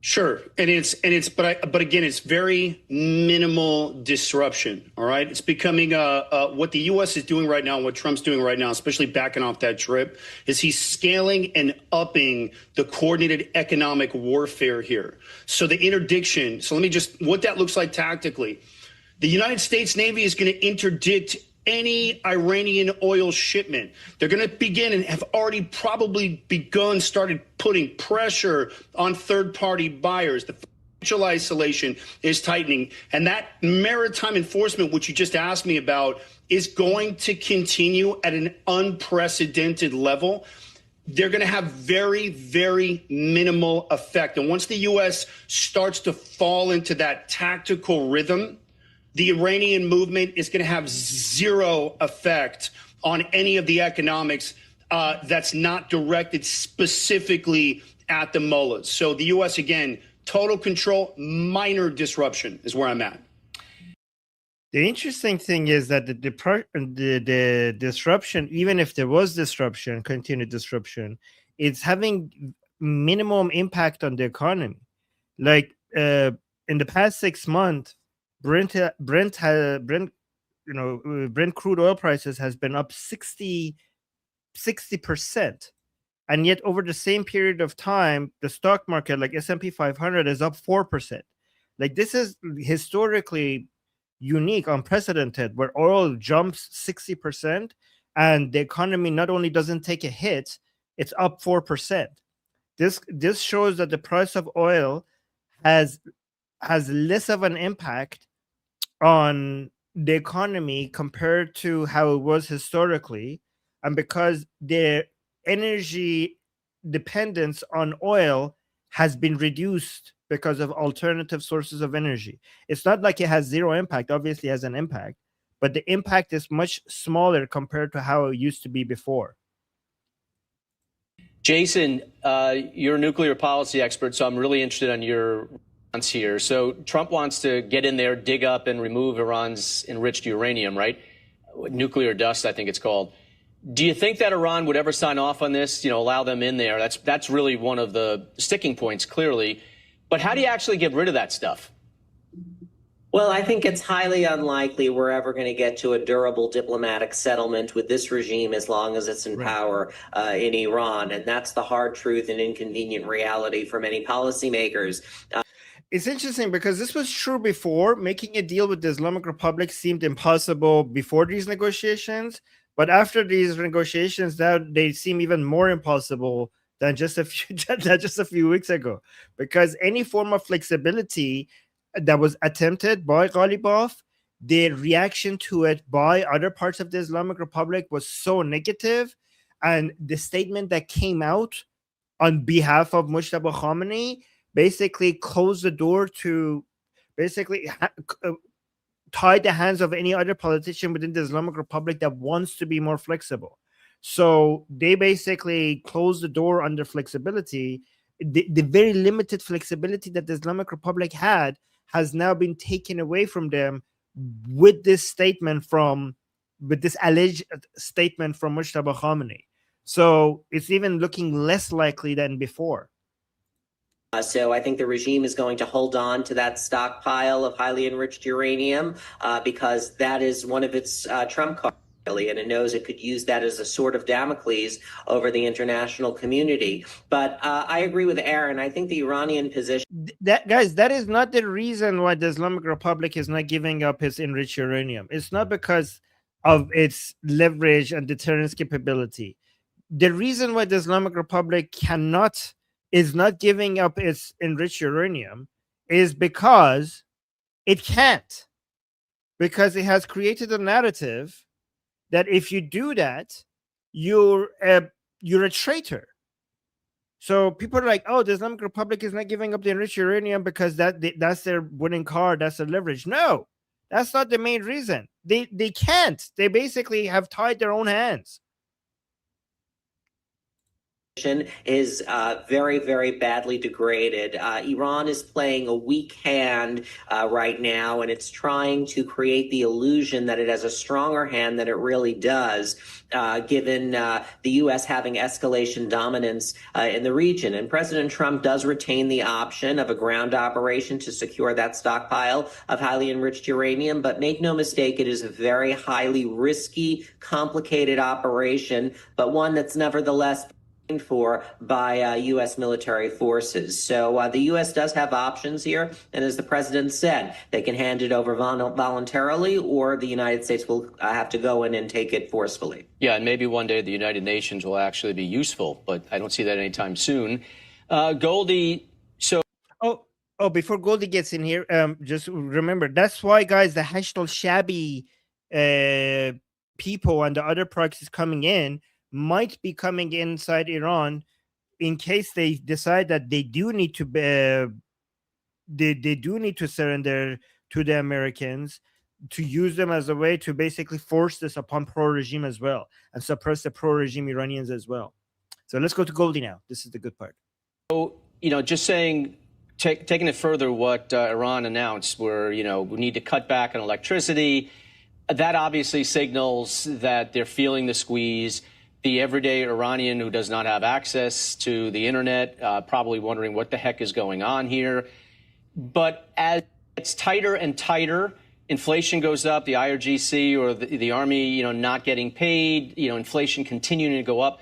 Sure, but again, it's very minimal disruption. All right, it's becoming what the U.S. is doing right now, what Trump's doing right now, especially backing off that trip, is he's scaling and upping the coordinated economic warfare here. So the interdiction. So let me just what that looks like tactically. The United States Navy is going to interdict any Iranian oil shipment. They're going to begin and have already probably started putting pressure on third-party buyers. The financial isolation is tightening. And that maritime enforcement, which you just asked me about, is going to continue at an unprecedented level. They're going to have very, very minimal effect. And once the U.S. starts to fall into that tactical rhythm, the Iranian movement is going to have zero effect on any of the economics that's not directed specifically at the mullahs. So the U.S., again, total control, minor disruption is where I'm at. The interesting thing is that the disruption, even if there was disruption, continued disruption, it's having minimum impact on the economy. Like in the past 6 months, Brent crude oil prices has been up 60%. And yet over the same period of time, the stock market, like S&P 500, is up 4%. Like, this is historically unique, unprecedented, where oil jumps 60% and the economy not only doesn't take a hit, it's up 4%. This shows that the price of oil has less of an impact on the economy compared to how it was historically, and because the energy dependence on oil has been reduced because of alternative sources of energy. It's not like it has zero impact. Obviously it has an impact, but the impact is much smaller compared to how it used to be before. Jason, you're a nuclear policy expert, so I'm really interested in your here. So Trump wants to get in there, dig up and remove Iran's enriched uranium, right? Nuclear dust, I think it's called. Do you think that Iran would ever sign off on this, allow them in there? That's really one of the sticking points, clearly. But how do you actually get rid of that stuff? Well, I think it's highly unlikely we're ever going to get to a durable diplomatic settlement with this regime as long as it's in power in Iran. And that's the hard truth and inconvenient reality for many policymakers. It's interesting because this was true before. Making a deal with the Islamic Republic seemed impossible before these negotiations, but after these negotiations, now they seem even more impossible than just a few weeks ago. Because any form of flexibility that was attempted by Ghalibaf, the reaction to it by other parts of the Islamic Republic was so negative, and the statement that came out on behalf of Mujtaba Khamenei basically closed the door to basically tie the hands of any other politician within the Islamic Republic that wants to be more flexible. So they basically closed the door on their flexibility. The very limited flexibility that the Islamic Republic had has now been taken away from them with this alleged statement from Mujtaba Khamenei. So it's even looking less likely than before. So I think the regime is going to hold on to that stockpile of highly enriched uranium because that is one of its trump cards, really, and it knows it could use that as a sword of Damocles over the international community. But I agree with Aaron. I think the Iranian position... That is not the reason why the Islamic Republic is not giving up its enriched uranium. It's not because of its leverage and deterrence capability. The reason why the Islamic Republic is not giving up its enriched uranium is because it can't. Because it has created a narrative that if you do that, you're a traitor. So people are like, oh, the Islamic Republic is not giving up the enriched uranium because that's their winning card, that's their leverage. No, that's not the main reason. They can't. They basically have tied their own hands. is very, very badly degraded. Iran is playing a weak hand right now, and it's trying to create the illusion that it has a stronger hand than it really does, given the U.S. having escalation dominance in the region. And President Trump does retain the option of a ground operation to secure that stockpile of highly enriched uranium. But make no mistake, it is a very highly risky, complicated operation, but one that's nevertheless for by U.S. military forces. So the U.S. does have options here. And as the president said, they can hand it over voluntarily, or the United States will have to go in and take it forcefully. Yeah, and maybe one day the United Nations will actually be useful, but I don't see that anytime soon. Goldie, so... Oh, before Goldie gets in here, just remember, that's why, guys, the hashtag shabby people and the other proxies coming in might be coming inside Iran in case they decide that they do need to they do need to surrender to the Americans, to use them as a way to basically force this upon pro-regime as well and suppress the pro-regime Iranians as well. So let's go to Goldie now. This is the good part. So, just saying, taking it further, what Iran announced, where, we need to cut back on electricity, that obviously signals that they're feeling the squeeze. The everyday Iranian who does not have access to the internet, probably wondering what the heck is going on here. But as it's tighter and tighter, inflation goes up, the IRGC or the Army, not getting paid, inflation continuing to go up.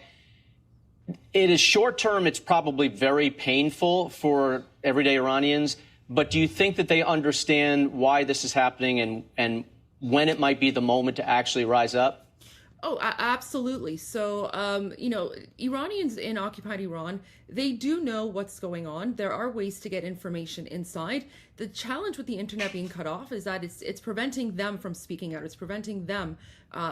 It is short term, it's probably very painful for everyday Iranians. But do you think that they understand why this is happening and when it might be the moment to actually rise up? Oh, absolutely. So, Iranians in occupied Iran, they do know what's going on. There are ways to get information inside. The challenge with the internet being cut off is that it's preventing them from speaking out. It's preventing them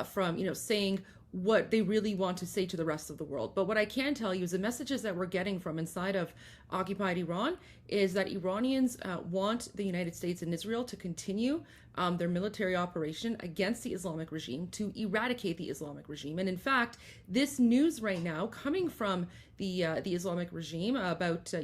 from, saying what they really want to say to the rest of the world. But what I can tell you is the messages that we're getting from inside of occupied Iran is that Iranians want the United States and Israel to continue their military operation against the Islamic regime, to eradicate the Islamic regime. And in fact, this news right now coming from the Islamic regime about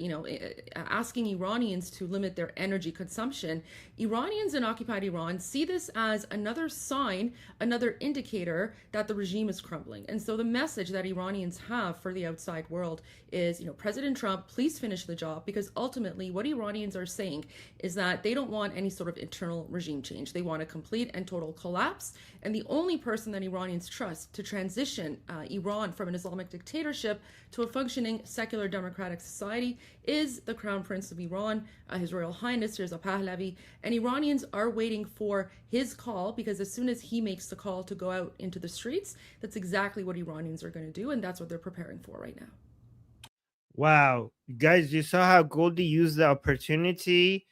asking Iranians to limit their energy consumption, Iranians in occupied Iran see this as another sign, another indicator that the regime is crumbling. And so the message that Iranians have for the outside world is, President Trump, please finish the job, because ultimately what Iranians are saying is that they don't want any sort of internal regime change. They want a complete and total collapse. And the only person that Iranians trust to transition Iran from an Islamic dictatorship to a functioning secular democratic society is the Crown Prince of Iran, His Royal Highness Reza Pahlavi. And Iranians are waiting for his call, because as soon as he makes the call to go out into the streets, that's exactly what Iranians are going to do. And that's what they're preparing for right now. Wow. Guys, you saw how Goldie used the opportunity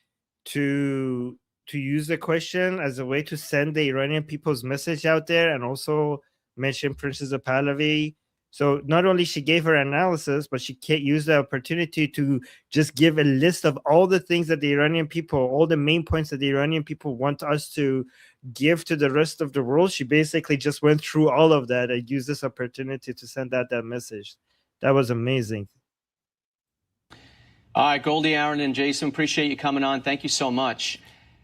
to use the question as a way to send the Iranian people's message out there, and also mention Princess of Pahlavi. So not only she gave her analysis, but she can't use the opportunity to just give a list of all the things that the Iranian people, all the main points that the Iranian people want us to give to the rest of the world. She basically just went through all of that and used this opportunity to send out that message. That was amazing. All right, Goldie, Aaron, and Jason, appreciate you coming on. Thank you so much.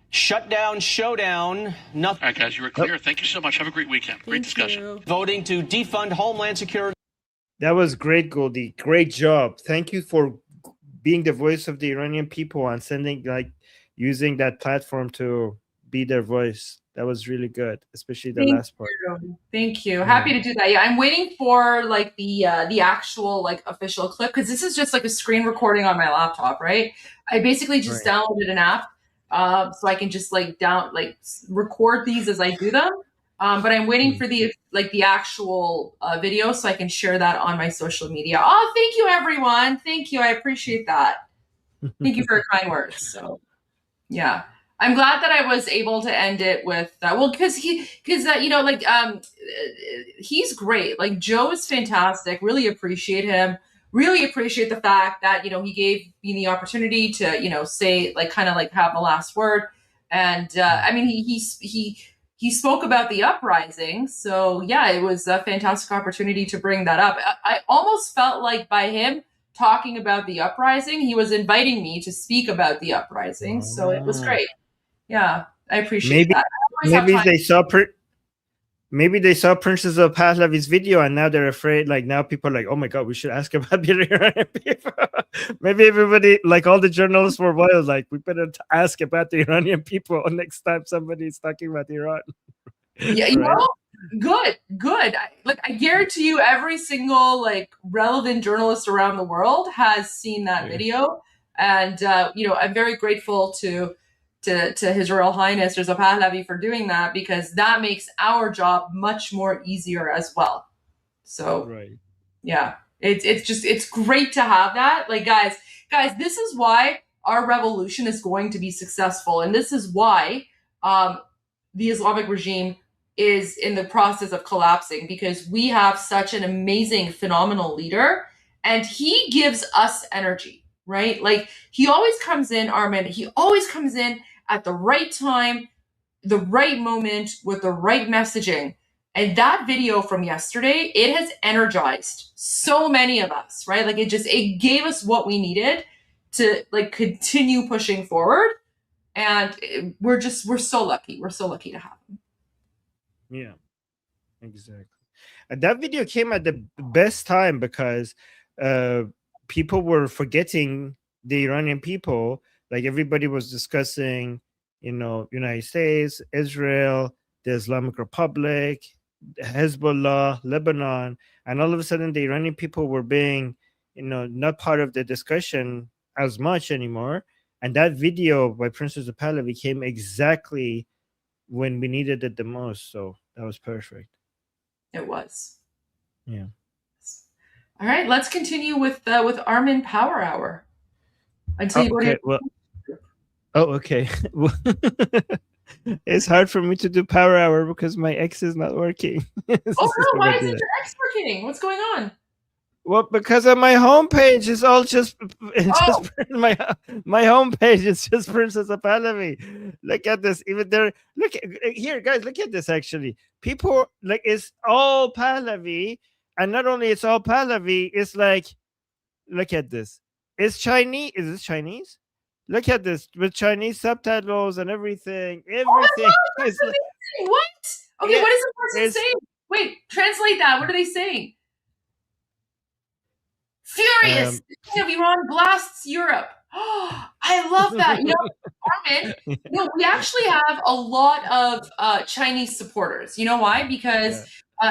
Shutdown, showdown, nothing. All right, guys, you were clear. Thank you so much. Have a great weekend. Great discussion. You. Voting to defund Homeland Security. That was great, Goldie. Great job. Thank you for being the voice of the Iranian people and using that platform to be their voice. That was really good, especially the last part. Thank you. Happy to do that. Yeah, I'm waiting for the actual official clip, because this is just a screen recording on my laptop, right? I basically just downloaded an app so I can just record these as I do them. But I'm waiting for the actual video so I can share that on my social media. Oh, thank you, everyone. Thank you. I appreciate that. Thank you for your kind words. So, yeah. I'm glad that I was able to end it with because he's great. Joe is fantastic. Really appreciate him. Really appreciate the fact that he gave me the opportunity to say have the last word. And I mean he he spoke about the uprising. So yeah, it was a fantastic opportunity to bring that up. I almost felt like by him talking about the uprising, he was inviting me to speak about the uprising. So it was great. Yeah, I appreciate that. Maybe they saw Princess of Pahlavi's video and now they're afraid. Like now people are like, oh my God, we should ask about the Iranian people. Maybe everybody, like all the journalists for a while, like we better ask about the Iranian people next time somebody's talking about Iran. Yeah, you know, good. I guarantee you every single like relevant journalist around the world has seen that video. And, you know, I'm very grateful to His Royal Highness Reza Pahlavi for doing that, because that makes our job much more easier as well. So yeah, it's great to have that. Like guys, this is why our revolution is going to be successful, and this is why the Islamic regime is in the process of collapsing, because we have such an amazing, phenomenal leader, and he gives us energy, right? Like he always comes in, Armin. He always comes in at the right time, the right moment, with the right messaging. And that video from yesterday, it has energized so many of us, right? Like it gave us what we needed to like continue pushing forward. And we're so lucky. We're so lucky to have him. Yeah, exactly. And that video came at the best time because people were forgetting the Iranian people. Like everybody was discussing, you know, United States, Israel, the Islamic Republic, Hezbollah, Lebanon, and all of a sudden the Iranian people were being, you know, not part of the discussion as much anymore. And that video by Princess of Pahlavi came exactly when we needed it the most. So that was perfect. It was. Yeah. All right, let's continue with Armin Power Hour. Okay. It's hard for me to do Power Hour because my X is not working. Oh no, why isn't your X working? What's going on? Well, because on my homepage it's all just my homepage is just Princess of Pahlavi. Look at this. Even there, look here, guys. Look at this. Actually, people like it's all Pahlavi, and not only it's all Pahlavi. It's like, look at this. It's Chinese. Is this Chinese? Look at this with Chinese subtitles and everything. Everything is like, what? Okay, what is the person saying? Wait, translate that. What are they saying? Furious! The king of Iran blasts Europe. Oh, I love that. You know, Armin, you know, we actually have a lot of Chinese supporters. You know why? Because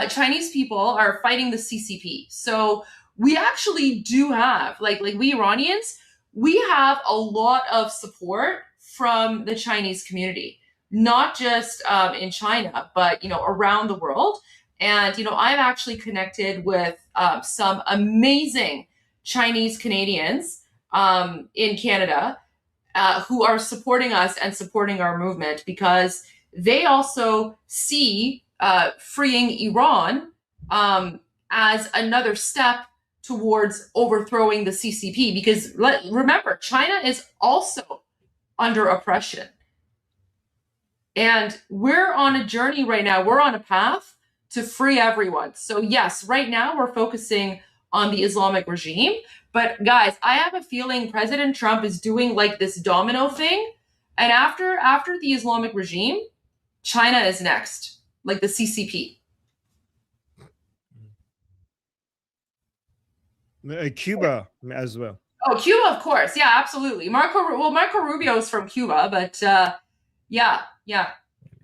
Chinese people are fighting the CCP. So we actually do have, like we Iranians, we have a lot of support from the Chinese community, not just in China, but, you know, around the world. And, you know, I'm actually connected with some amazing Chinese Canadians in Canada who are supporting us and supporting our movement, because they also see freeing Iran as another step towards overthrowing the CCP. Because remember, China is also under oppression. And we're on a journey right now. We're on a path to free everyone. So yes, right now we're focusing on the Islamic regime. But guys, I have a feeling President Trump is doing like this domino thing. And after the Islamic regime, China is next, like the CCP. Cuba as well. Oh, Cuba, of course. Yeah, absolutely. Marco Rubio is from Cuba, but yeah.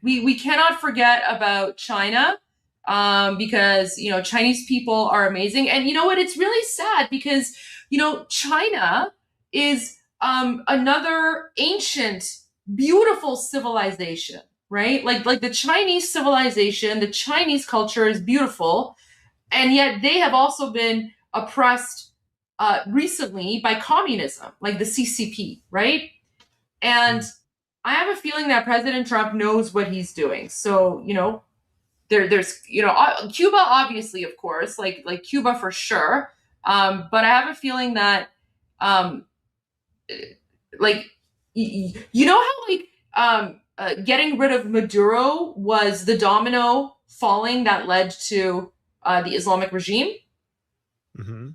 We cannot forget about China. Because, you know, Chinese people are amazing. And you know what? It's really sad because, you know, China is another ancient, beautiful civilization, right? Like the Chinese civilization, the Chinese culture is beautiful. And yet they have also been oppressed recently by communism, like the CCP, right? And I have a feeling that President Trump knows what he's doing. So, you know, there's, you know, Cuba, obviously, of course, like Cuba for sure. But I have a feeling that, like, you know how, like, getting rid of Maduro was the domino falling that led to the Islamic regime. Mm-hmm.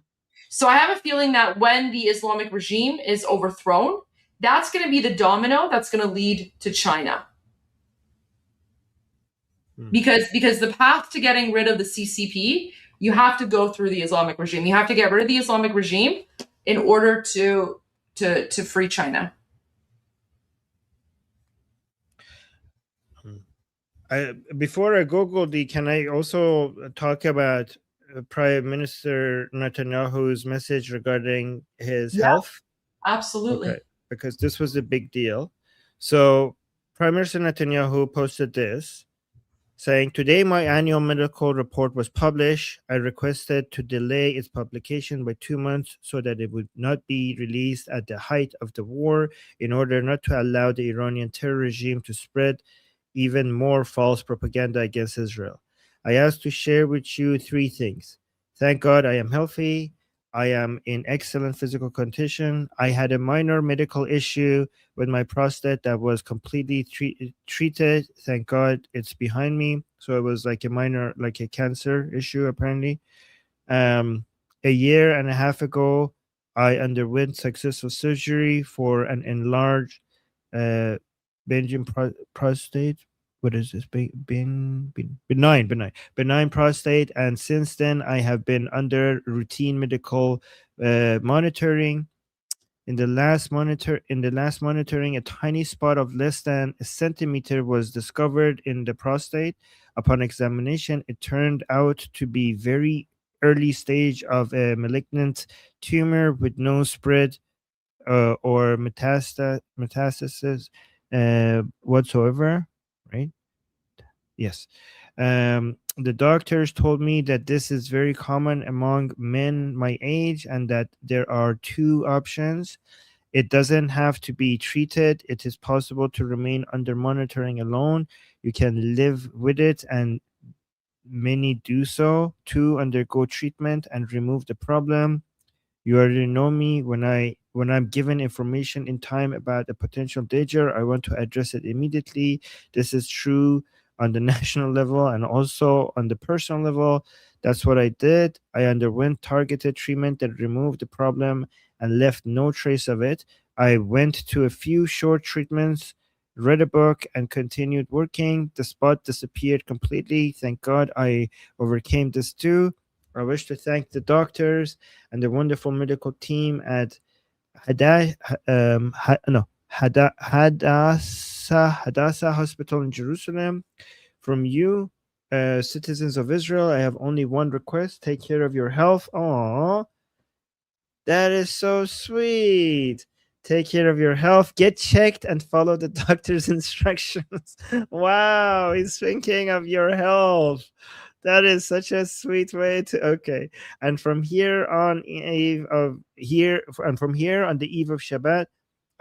So I have a feeling that when the Islamic regime is overthrown, that's going to be the domino that's going to lead to China. Because the path to getting rid of the CCP, you have to go through the Islamic regime. You have to get rid of the Islamic regime in order to free China. Before I go, Goldie, can I also talk about Prime Minister Netanyahu's message regarding his health? Absolutely. Okay, because this was a big deal. So Prime Minister Netanyahu posted this, saying, "Today my annual medical report was published. I requested to delay its publication by 2 months so that it would not be released at the height of the war in order not to allow the Iranian terror regime to spread even more false propaganda against Israel. I asked to share with you 3 things. Thank God I am healthy. I am in excellent physical condition. I had a minor medical issue with my prostate that was completely treated. Thank God it's behind me. So it was like a minor, like a cancer issue, apparently. A year and a half ago, I underwent successful surgery for an enlarged benign prostate. What is this? Benign prostate. And since then, I have been under routine medical monitoring. In the last monitoring, a tiny spot of less than a centimeter was discovered in the prostate. Upon examination, it turned out to be very early stage of a malignant tumor with no spread or metastasis whatsoever, right? Yes. The doctors told me that this is very common among men my age and that there are 2 options. It doesn't have to be treated. It is possible to remain under monitoring alone. You can live with it, and many do so. 2, undergo treatment and remove the problem. You already know me. When I'm given information in time about a potential danger, I want to address it immediately. This is true on the national level and also on the personal level. That's what I did. I underwent targeted treatment that removed the problem and left no trace of it. I went to a few short treatments, read a book, and continued working. The spot disappeared completely. Thank God I overcame this too. I wish to thank the doctors and the wonderful medical team at Hadassah Hospital in Jerusalem. From you, citizens of Israel, I have only one request. Take care of your health. Aww. That is so sweet. Take care of your health. Get checked and follow the doctor's instructions. Wow, he's thinking of your health. That is such a sweet way to. Okay, and from here on on the eve of Shabbat,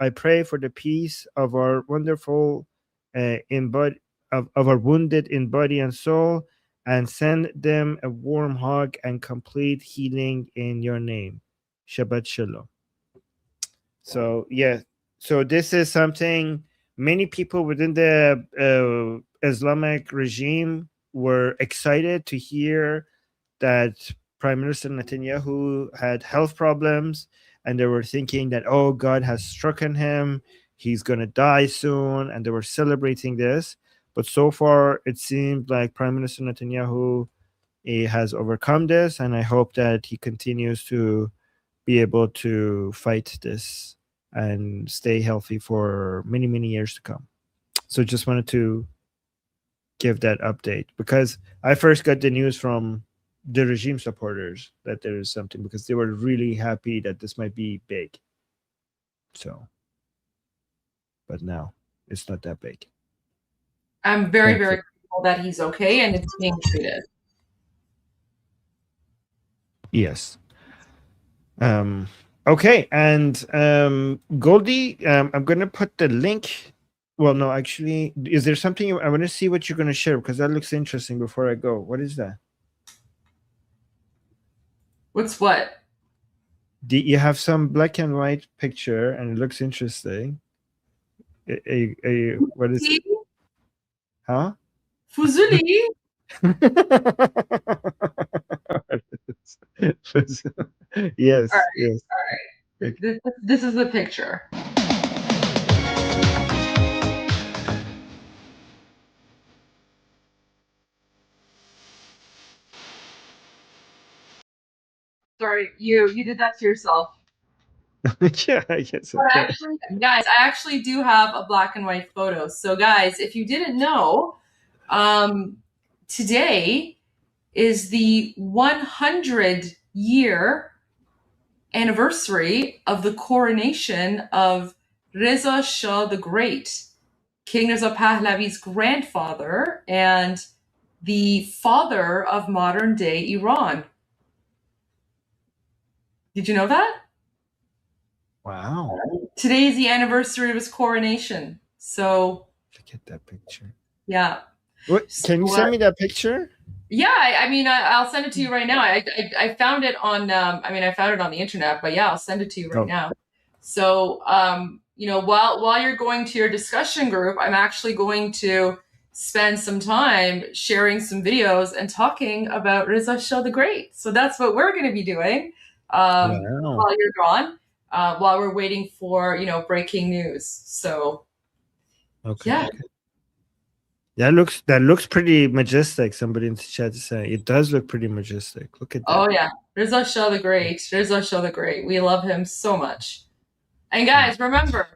I pray for the peace of our wonderful of our wounded in body and soul, and send them a warm hug and complete healing in your name. Shabbat Shalom. So so this is something many people within the Islamic regime were excited to hear, that Prime Minister Netanyahu had health problems, and they were thinking that, oh, God has stricken him, he's going to die soon, and they were celebrating this. But so far, it seemed like Prime Minister Netanyahu has overcome this, and I hope that he continues to be able to fight this and stay healthy for many, many years to come. So just wanted to give that update, because I first got the news from the regime supporters that there is something, because they were really happy that this might be big. So, but now it's not that big. I'm very, very grateful that he's okay and it's being treated. Yes. Okay, and Goldie, I'm gonna put the link. Well, no, actually, is there something I want to see what you're gonna share, because that looks interesting before I go. What is that? What's what? You have some black and white picture, and it looks interesting. What is it? Huh? Fuzuli. Yes, All right, yes. all right. This is the picture. Sorry, you did that to yourself. Yeah, I guess But okay. actually, guys, I actually do have a black and white photo. So, guys, if you didn't know, today is the 100-year anniversary of the coronation of Reza Shah the Great, King Reza Pahlavi's grandfather and the father of modern-day Iran. Did you know that? Wow. Today is the anniversary of his coronation. So, Look at that picture. yeah. What? Can you send me that picture? Yeah, I mean, I'll send it to you right now. I found it on, I found it on the internet, but yeah, I'll send it to you right now. So, while you're going to your discussion group, I'm actually going to spend some time sharing some videos and talking about Reza Shah the Great. So that's what we're going to be doing while you're gone, while we're waiting for, breaking news. So, yeah. Okay. That looks pretty majestic. Somebody in the chat is saying it does look pretty majestic. Look at that. Oh yeah, Reza Shah the Great. Reza Shah the Great. We love him so much. And guys, remember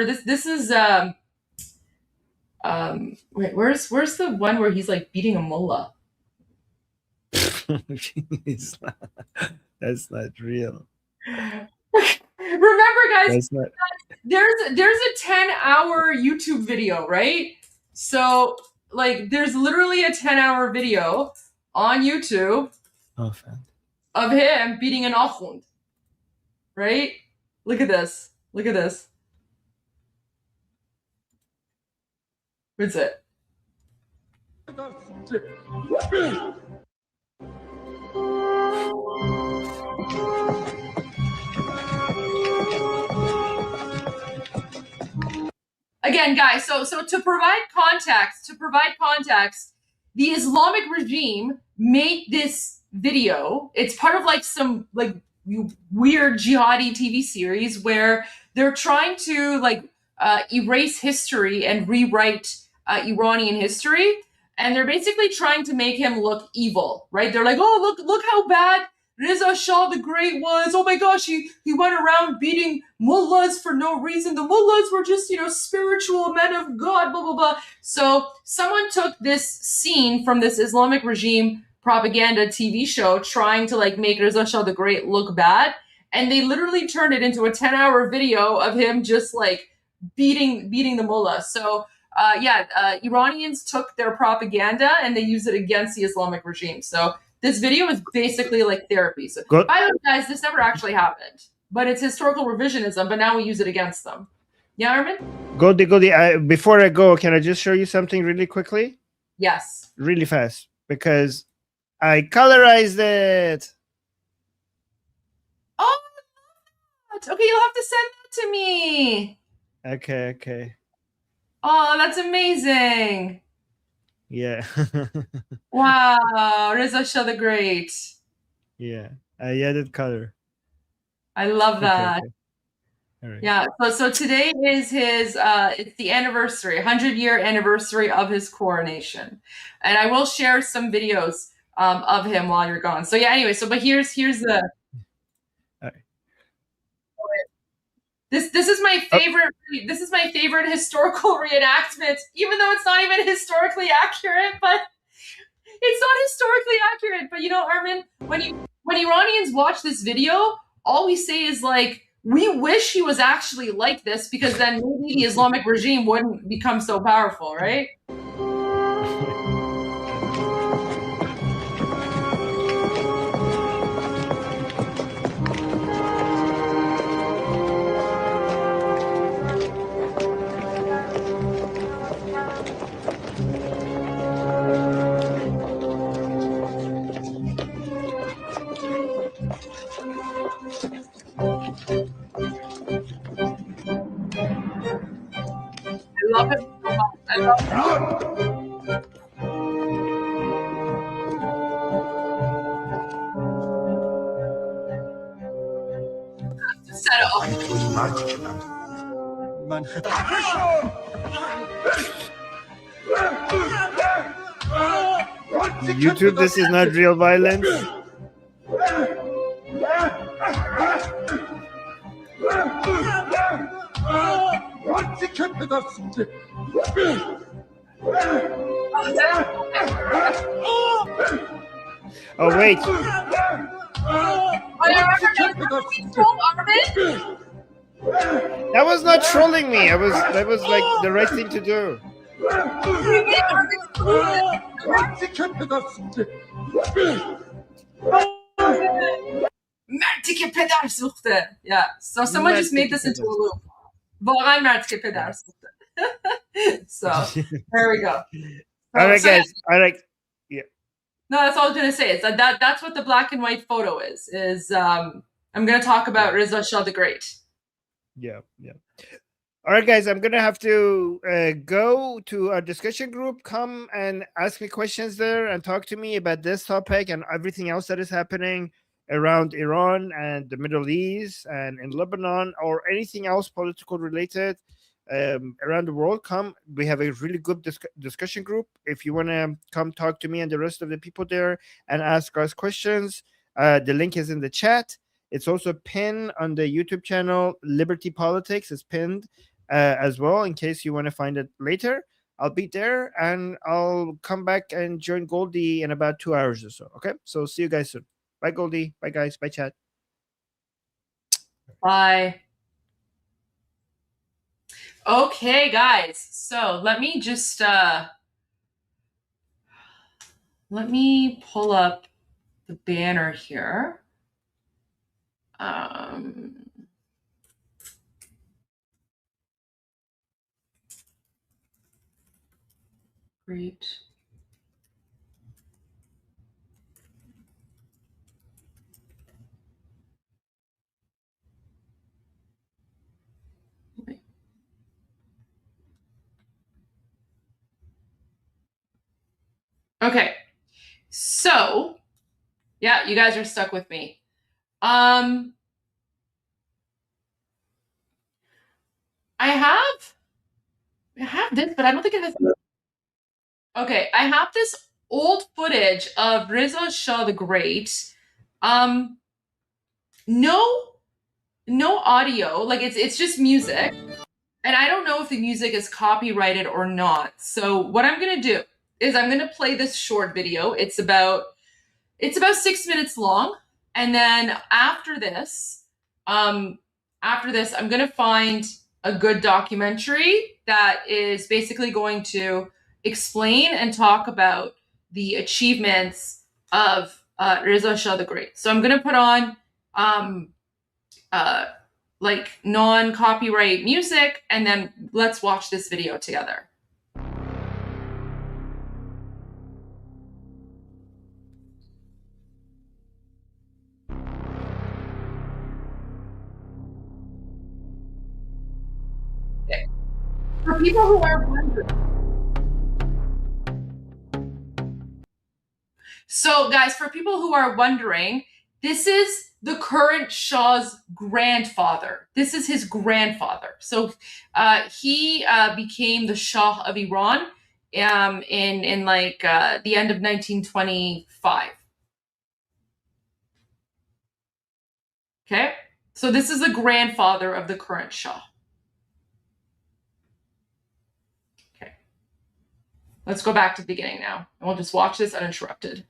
this is wait, where's the one where he's like beating a mullah? That's not real. Remember, guys, that's not... there's a 10-hour YouTube video, right? So like there's literally a 10-hour video on YouTube of him beating an akhund. Right? Look at this. Look at this. What's it? Again, guys, so to provide context, the Islamic regime made this video. It's part of like some like weird jihadi TV series where they're trying to like erase history and rewrite Iranian history, and they're basically trying to make him look evil, right? They're like, oh, look how bad Reza Shah the Great was. Oh my gosh, he went around beating mullahs for no reason. The mullahs were just, spiritual men of God, blah, blah, blah. So someone took this scene from this Islamic regime propaganda TV show trying to like make Reza Shah the Great look bad. And they literally turned it into a 10-hour video of him just like beating the mullah. So Iranians took their propaganda and they used it against the Islamic regime. So this video is basically like therapy. So, by the way, guys, this never actually happened, but it's historical revisionism. But now we use it against them. Yeah, Armin? Goldie, before I go, can I just show you something really quickly? Yes. Really fast, because I colorized it. Oh, okay, you'll have to send that to me. Okay. Oh, that's amazing. Yeah. Wow, Reza Shah the Great. Yeah, I added color. I love that. Okay. All right. Yeah, so today is his, it's the anniversary, 100-year anniversary of his coronation. And I will share some videos of him while you're gone. So yeah, anyway, but here's the... All right. This is my favorite. This is my favorite historical reenactment, even though it's not even historically accurate. But it's not historically accurate. But Armin, when Iranians watch this video, all we say is like, we wish he was actually like this, because then maybe the Islamic regime wouldn't become so powerful, right? I love it so much. I love it. شدند من YouTube, this is not real violence. Oh wait. That was not trolling me. That was like the right thing to do. مرتی پدر سوخته. Yeah. So someone just made this into a loop. واقعا مرتی پدر سوخته. So there we go. All right, guys. All right. Yeah. No, that's all I was gonna say. Is that's what the black and white photo is. I'm gonna talk about Reza Shah the Great. Yeah. All right, guys. I'm gonna have to go to our discussion group. Come and ask me questions there and talk to me about this topic and everything else that is happening around Iran and the Middle East and in Lebanon or anything else political related around the world. Come, we have a really good discussion group. If you want to come talk to me and the rest of the people there and ask us questions, the link is in the chat. It's also pinned on the YouTube channel. Liberty Politics is pinned as well in case you want to find it later. I'll be there and I'll come back and join Goldie in about 2 hours or so. Okay, so see you guys soon. Bye, Goldie. Bye, guys. Bye, chat. Bye. Okay, guys. So let me just let me pull up the banner here. Great. Okay, so yeah, you guys are stuck with me. I have this, but I don't think it has. Okay, I have this old footage of Reza Shah the Great. No audio, like it's just music, and I don't know if the music is copyrighted or not. So what I'm gonna do is I'm gonna play this short video. It's about 6 minutes long, and then after this, I'm gonna find a good documentary that is basically going to explain and talk about the achievements of Reza Shah the Great. So I'm gonna put on like non-copyright music, and then let's watch this video together. Okay. For people who are wondering. So guys, for people who are wondering, this is the current Shah's grandfather. This is his grandfather. So he became the Shah of Iran in like the end of 1925. Okay, so this is the grandfather of the current Shah. Okay, let's go back to the beginning now, and we'll just watch this uninterrupted.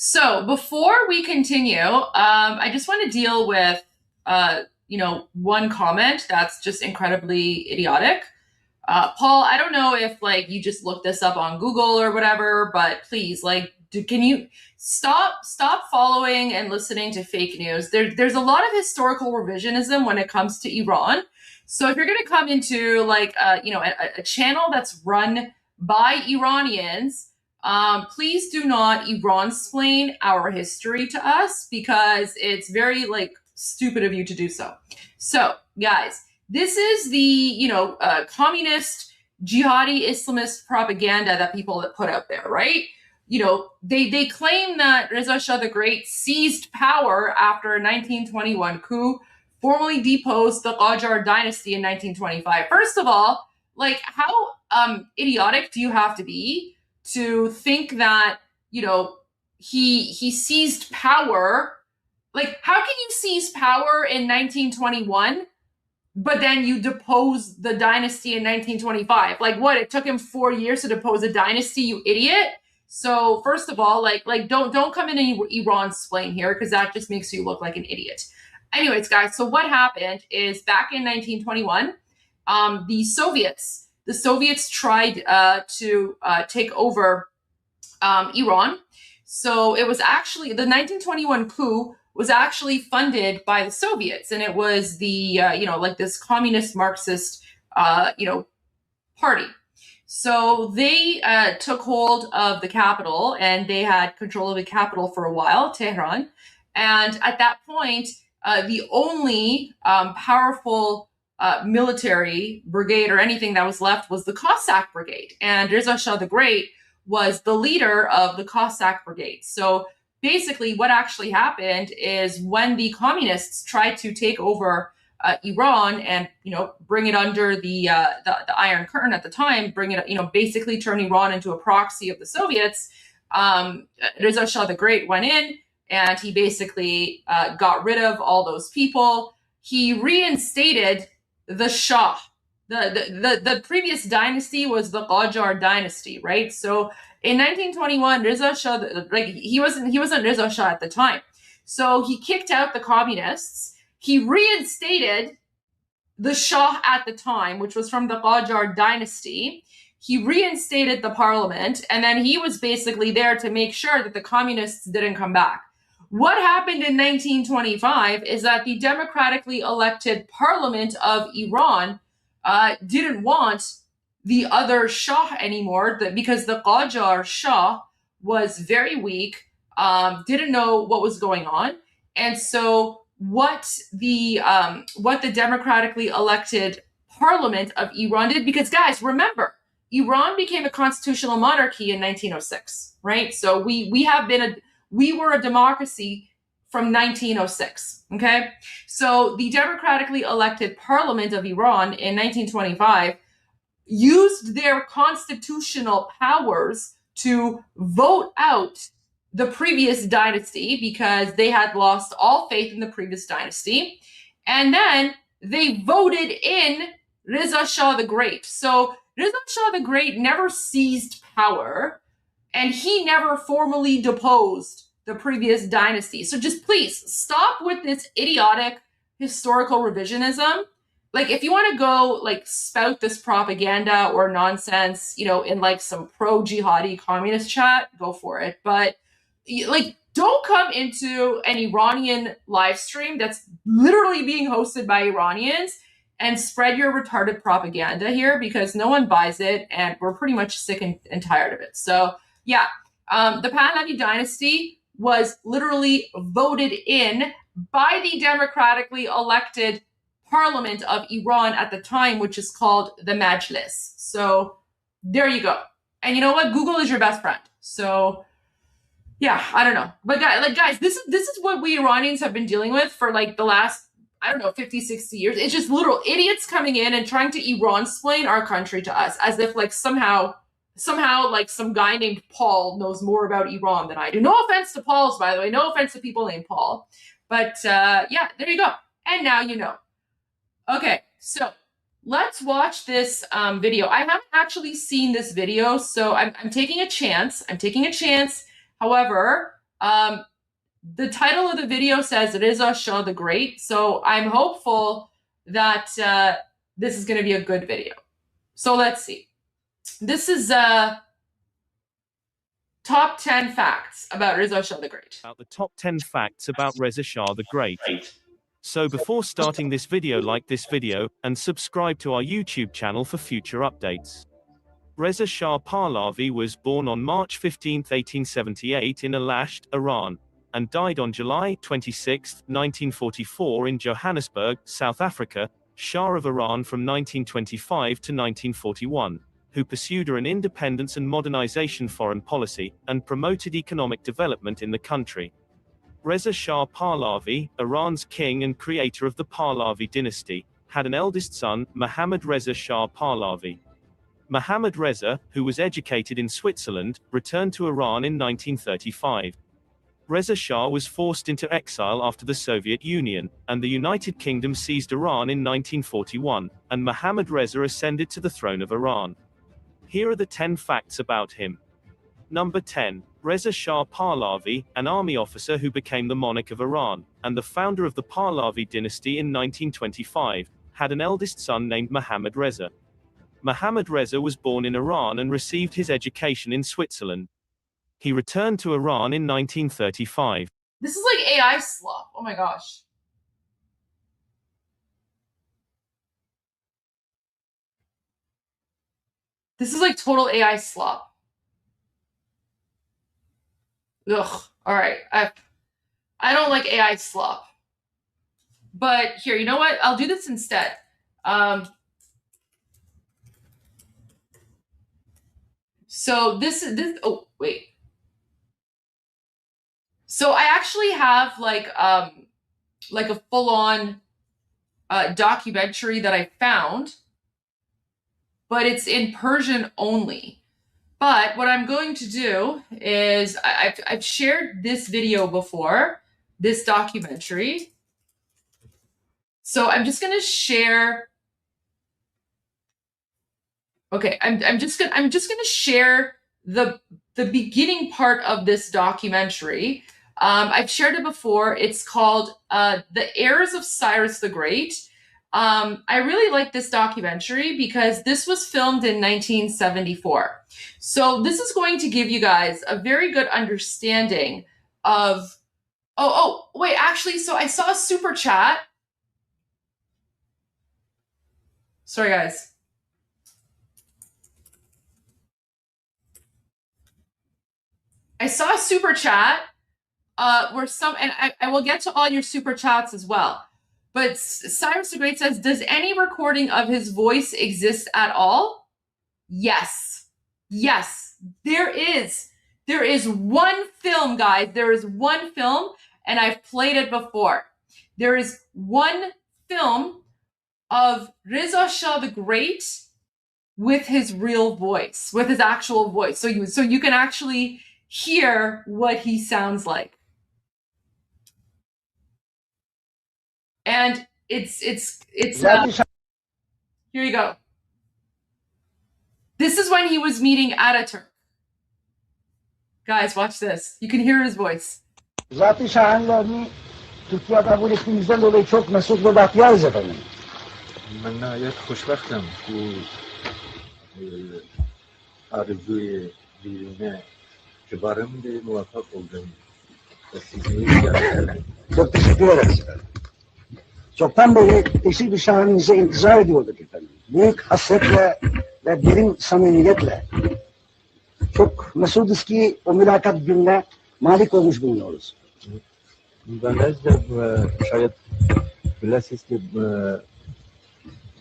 So before we continue, I just want to deal with, one comment that's just incredibly idiotic. Paul, I don't know if like you just looked this up on Google or whatever, but please, like, can you stop following and listening to fake news? There's a lot of historical revisionism when it comes to Iran. So if you're going to come into like a channel that's run by Iranians, please do not Iran-splain our history to us, because it's very like stupid of you to do so. So guys, this is the communist jihadi Islamist propaganda that people put out there, right? They claim that Reza Shah the Great seized power after a 1921 coup, formally deposed the Qajar dynasty in 1925. First of all, like, how idiotic do you have to be to think that he seized power? Like, how can you seize power in 1921, but then you depose the dynasty in 1925? Like, what? It took him 4 years to depose a dynasty, you idiot. So first of all, like don't come in and Iran-splain here, because that just makes you look like an idiot. Anyways, guys, so what happened is back in 1921, the Soviets tried to take over Iran. So it was actually the 1921 coup was actually funded by the Soviets, and it was the this communist Marxist party. So they took hold of the capital, and they had control of the capital for a while, Tehran. And at that point, the only powerful military brigade or anything that was left was the Cossack Brigade. And Reza Shah the Great was the leader of the Cossack Brigade. So basically what actually happened is when the communists tried to take over Iran and bring it under the Iron Curtain at the time, bring it basically turn Iran into a proxy of the Soviets, Reza Shah the Great went in and he basically got rid of all those people. He reinstated the Shah. The previous dynasty was the Qajar dynasty, right? So in 1921, Reza Shah, he wasn't Reza Shah at the time, so he kicked out the communists. He reinstated the Shah at the time, which was from the Qajar dynasty. He reinstated the parliament, and then he was basically there to make sure that the communists didn't come back. What happened in 1925 is that the democratically elected parliament of Iran didn't want the other Shah anymore, because the Qajar Shah was very weak, didn't know what was going on. And so what the democratically elected parliament of Iran did, because guys, remember, Iran became a constitutional monarchy in 1906, right? So we were a democracy from 1906, okay? So the democratically elected parliament of Iran in 1925 used their constitutional powers to vote out the previous dynasty, because they had lost all faith in the previous dynasty. And then they voted in Reza Shah the Great. So Reza Shah the Great never seized power, and he never formally deposed the previous dynasty. So just please stop with this idiotic historical revisionism. Like, if you want to go like spout this propaganda or nonsense, in like some pro-jihadi communist chat, go for it. But like, don't come into an Iranian live stream that's literally being hosted by Iranians and spread your retarded propaganda here, because no one buys it, and we're pretty much sick and tired of it. So yeah, the Pahlavi dynasty was literally voted in by the democratically elected parliament of Iran at the time, which is called the Majlis. So there you go. And you know what? Google is your best friend. So yeah, I don't know. But guys, this is what we Iranians have been dealing with for like the last, 50, 60 years. It's just little idiots coming in and trying to Iran-splain our country to us, as if like somehow like some guy named Paul knows more about Iran than I do. No offense to Pauls, by the way. No offense to people named Paul. But yeah, there you go. And now you know. Okay, so let's watch this video. I haven't actually seen this video, so I'm taking a chance. However, The title of the video says Reza Shah the Great, so I'm hopeful that this is going to be a good video. So let's see. This is top 10 facts about Reza Shah the Great. About the top 10 facts about Reza Shah the Great. So before starting this video, like this video and subscribe to our YouTube channel for future updates. Reza Shah Pahlavi was born on March 15, 1878 in Alasht, Iran, and died on July 26, 1944 in Johannesburg, South Africa, Shah of Iran from 1925 to 1941, who pursued an independence and modernization foreign policy, and promoted economic development in the country. Reza Shah Pahlavi, Iran's king and creator of the Pahlavi dynasty, had an eldest son, Mohammad Reza Shah Pahlavi. Mohammad Reza, who was educated in Switzerland, returned to Iran in 1935. Reza Shah was forced into exile after the Soviet Union, and the United Kingdom seized Iran in 1941, and Mohammad Reza ascended to the throne of Iran. Here are the 10 facts about him. Number 10. Reza Shah Pahlavi, an army officer who became the monarch of Iran, and the founder of the Pahlavi dynasty in 1925, had an eldest son named Mohammad Reza. Mohammad Reza was born in Iran and received his education in Switzerland. He returned to Iran in 1935. This is like AI slop. Oh my gosh. This is like total AI slop. Ugh. All right. I don't like AI slop. But here, you know what? I'll do this instead. So this. Oh, wait. So I actually have like a full-on documentary that I found, but it's in Persian only. But what I'm going to do is I've shared this video before, this documentary. So I'm just going to share. Okay, I'm just going to share the beginning part of this documentary. I've shared it before. It's called The Heirs of Cyrus the Great. I really like this documentary because this was filmed in 1974. So this is going to give you guys a very good understanding of, wait, actually, so I saw a super chat. Sorry, guys. I saw a super chat where and I will get to all your super chats as well. But Cyrus the Great says, does any recording of his voice exist at all? Yes. Yes, there is. There is one film, guys. There is one film, and I've played it before. There is one film of Reza Shah the Great with his real voice, with his actual voice. So you can actually hear what he sounds like. And it's here you go. This is when he was meeting Ataturk. Guys, watch this. You can hear his voice. Zaten şahanlarını Türkiye kabul ettiğimizden dolayı çok mesut ve bahtiyarız efendim. من نهایت خوشبختم تو آرزوی دیرینه که barım bir muvaffak oldum. Çok teşekkür ederiz efendim. Çoktan beri eşi bir şahanınıza intizar ediyorduk efendim. Büyük hasretle ve derin samimiyetle. Çok mesuduz ki o mülakat gününe malik olmuş bulunuyoruz. و نزدم شاید بلاسیست که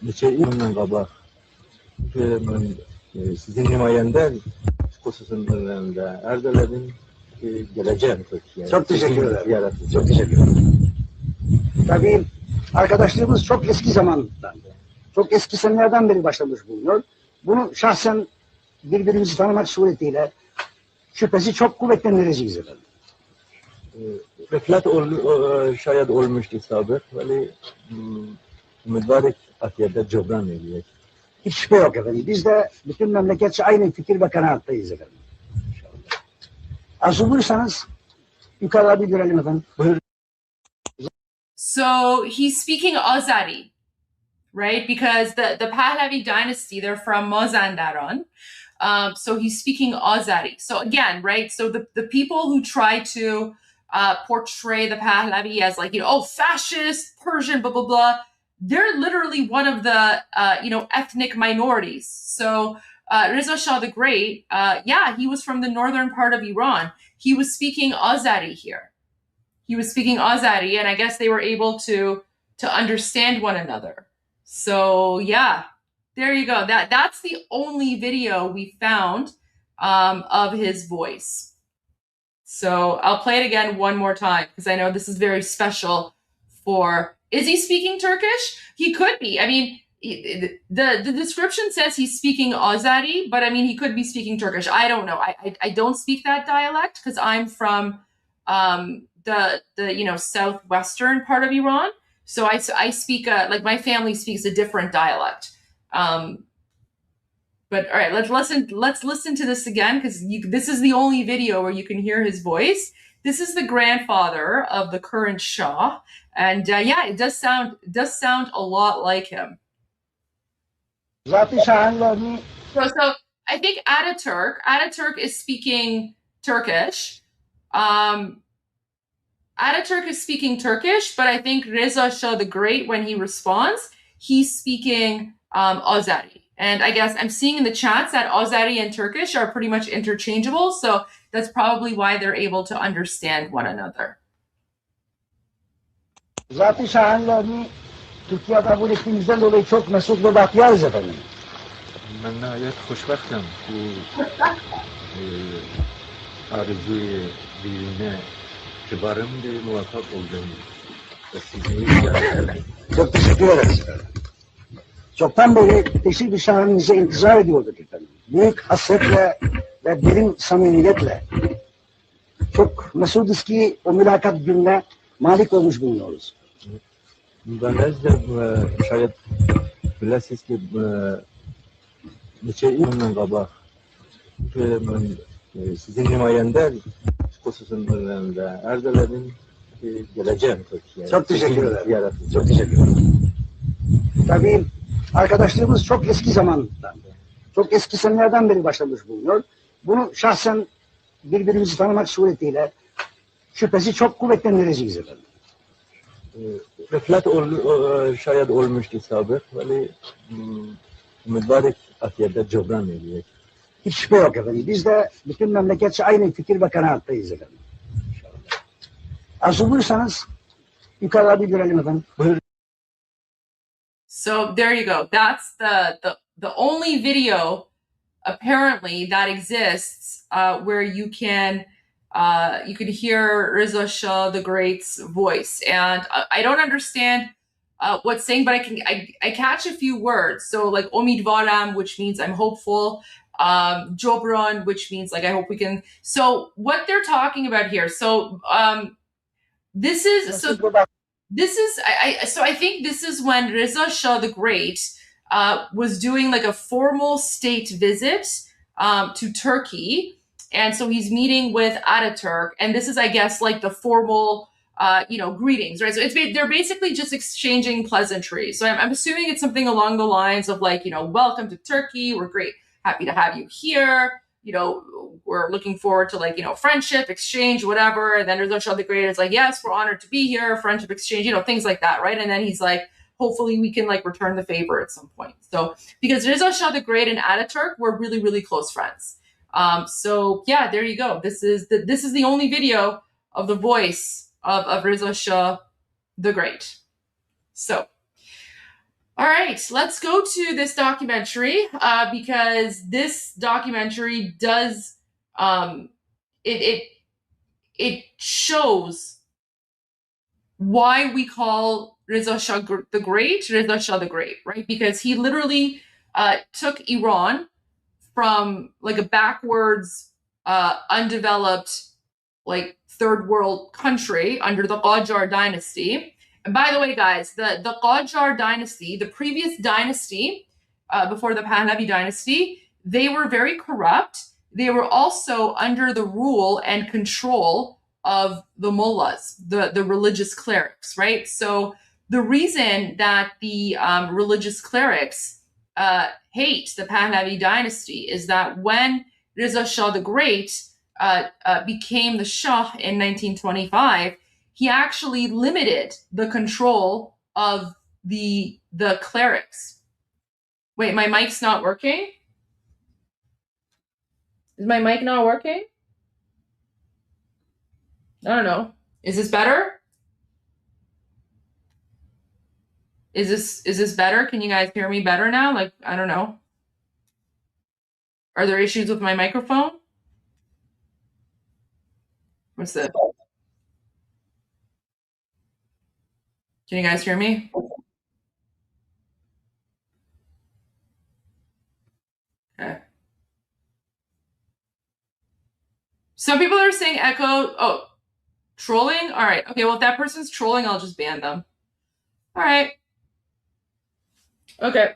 نچه من قبل که من sizin nümayenden hususun da Erdoğan'ın geleceğim Türkiye'ye. Çok teşekkür ederim. Çok teşekkür ederim. Tabii arkadaşlığımız çok eski zamandan, çok eski senelerden beri başlamış bulunuyor. Bunu şahsen birbirimizi tanımak suretiyle şüphesi çok kuvvetlendireceğiz efendim. Reflat şayet olmuştu sabır, vali mübarek atiyede cebran edecek. Hiç şüphe yok efendim. Biz de bütün memleketçe aynı fikir ve kanaattayız efendim. Arzu buyursanız Yukarıda bir görelim efendim. Buyurun. So he's speaking Azari, right? Because the Pahlavi dynasty, they're from Mazandaran. So he's speaking Azari. So again, right? So the people who try to portray the Pahlavi as like, oh, fascist, Persian, blah, blah, blah, they're literally one of the, ethnic minorities. So Reza Shah the Great, he was from the northern part of Iran. He was speaking Azari here. He was speaking Azari, and I guess they were able to understand one another. So yeah, there you go. That's the only video we found of his voice. So I'll play it again one more time because I know this is very special for. Is he speaking Turkish? He could be. I mean, the description says he's speaking Azari, but I mean, he could be speaking Turkish. I don't know. I don't speak that dialect because I'm from the southwestern part of Iran. So I speak like my family speaks a different dialect. But all right, let's listen to this again because this is the only video where you can hear his voice. This is the grandfather of the current Shah, and it does sound a lot like him. So I think Ataturk is speaking Turkish. Ataturk is speaking Turkish, but I think Reza Shah the Great, when he responds, he's speaking Azari. And I guess I'm seeing in the chats that Azari and Turkish are pretty much interchangeable, so that's probably why they're able to understand one another. Zat-ı şahanlarını Türkiye kabul ettiğimizden dolayı çok mesut ve bahtiyarız efendim. من نهایت خوشبختم تو آرزوی دیرینه که barımda muvaffak oldum. Çok teşekkür ederiz efendim. Çoktan beri teşrif şahınıza intizar ediyorduk efendim. Büyük hasretle ve derin samimiyetle. Çok mesuduz ki o mülakat gününe malik olmuş bulunuyoruz. و نزد شاید بلاسیست که neçe yılından qabaq mən sizin nümayəndə xüsusunda arz elədim ki, gələcəm Türkiye'ye. Çok teşekkür ederim. Çok teşekkür ederim. Tabii arkadaşlığımız çok eski zamandan, çok eski senelerden beri başlamış bulunuyor. Bunu şahsen birbirimizi tanımak suretiyle şüphesi çok kuvvetlendireceğiz efendim. Rıflat şayet olmuştu sabık, vali mübarek afiyette cebran edecek. Hiç şüphe yok efendim. Biz de bütün memleketçe aynı fikir ve kanaattayız efendim. Arzu buyursanız yukarıda bir görelim efendim. Buyurun. So there you go. That's the only video apparently that exists where you can hear Reza Shah the Great's voice, and I don't understand what's saying, but I catch a few words. So like Omidvaram, which means I'm hopeful. Jobran, which means like I hope we can. So what they're talking about here. So this is I think this is when Reza Shah the Great was doing like a formal state visit to Turkey. And so he's meeting with Ataturk, and this is, I guess, like the formal, greetings, right? So they're basically just exchanging pleasantries. So I'm assuming it's something along the lines of like, welcome to Turkey. We're happy to have you here. We're looking forward to like, friendship, exchange, whatever. And then Reza Shah the Great is like, yes, we're honored to be here. Friendship exchange, things like that, right? And then he's like, hopefully we can like return the favor at some point. So because Reza Shah the Great and Ataturk were really, really close friends. So yeah, there you go. This is the only video of the voice of Reza Shah the Great. So, all right, let's go to this documentary because this documentary does it shows why we call Reza Shah the Great Reza Shah the Great, right? Because he literally took Iran from like a backwards, undeveloped, like third world country under the Qajar dynasty. And by the way, guys, the Qajar dynasty, the previous dynasty before the Pahlavi dynasty, they were very corrupt. They were also under the rule and control of the mullahs, the religious clerics, right? So the reason that the religious clerics hate the Pahlavi dynasty is that when Reza Shah the Great became the Shah in 1925, he actually limited the control of the clerics. Wait, my mic's not working? Is my mic not working? I don't know. Is this better? Is this better? Can you guys hear me better now? Like, I don't know. Are there issues with my microphone? What's this? Can you guys hear me? Okay. Some people are saying echo. Oh, trolling? All right. Okay, well, if that person's trolling, I'll just ban them. All right. Okay.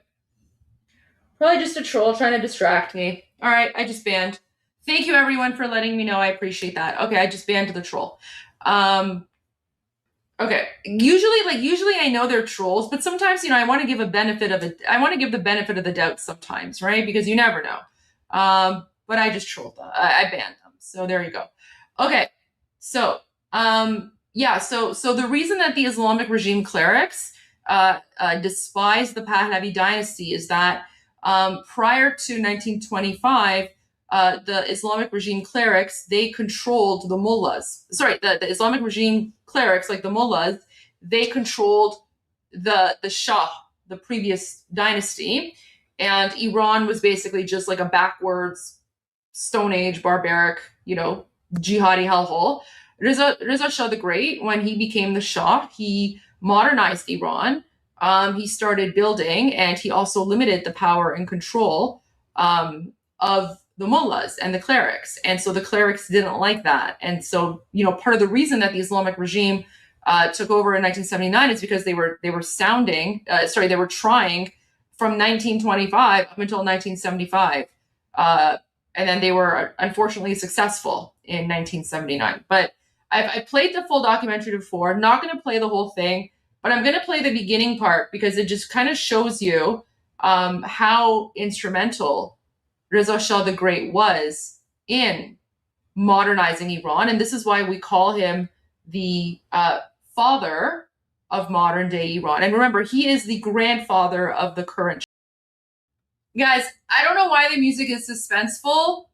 Probably just a troll trying to distract me. All right, I just banned. Thank you, everyone, for letting me know. I appreciate that. Okay, I just banned the troll. Okay. Usually I know they're trolls, but sometimes, I want to give the benefit of the doubt sometimes, right? Because you never know. But I just trolled them. I banned them. So there you go. Okay. So, yeah, so the reason that the Islamic regime clerics despise the Pahlavi dynasty is that prior to 1925, the Islamic regime clerics, they controlled the mullahs. Sorry, the Islamic regime clerics, like the mullahs, they controlled the Shah, the previous dynasty. And Iran was basically just like a backwards, Stone Age, barbaric, jihadi hellhole. Reza Shah the Great, when he became the Shah, he modernized Iran. He started building, and he also limited the power and control of the mullahs and the clerics. And so the clerics didn't like that. And so, part of the reason that the Islamic regime took over in 1979 is because they were trying from 1925 up until 1975. And then they were unfortunately successful in 1979. But I've played the full documentary before. I'm not going to play the whole thing, but I'm going to play the beginning part because it just kind of shows you how instrumental Reza Shah the Great was in modernizing Iran. And this is why we call him the father of modern day Iran. And remember, he is the grandfather of the current. Guys, I don't know why the music is suspenseful.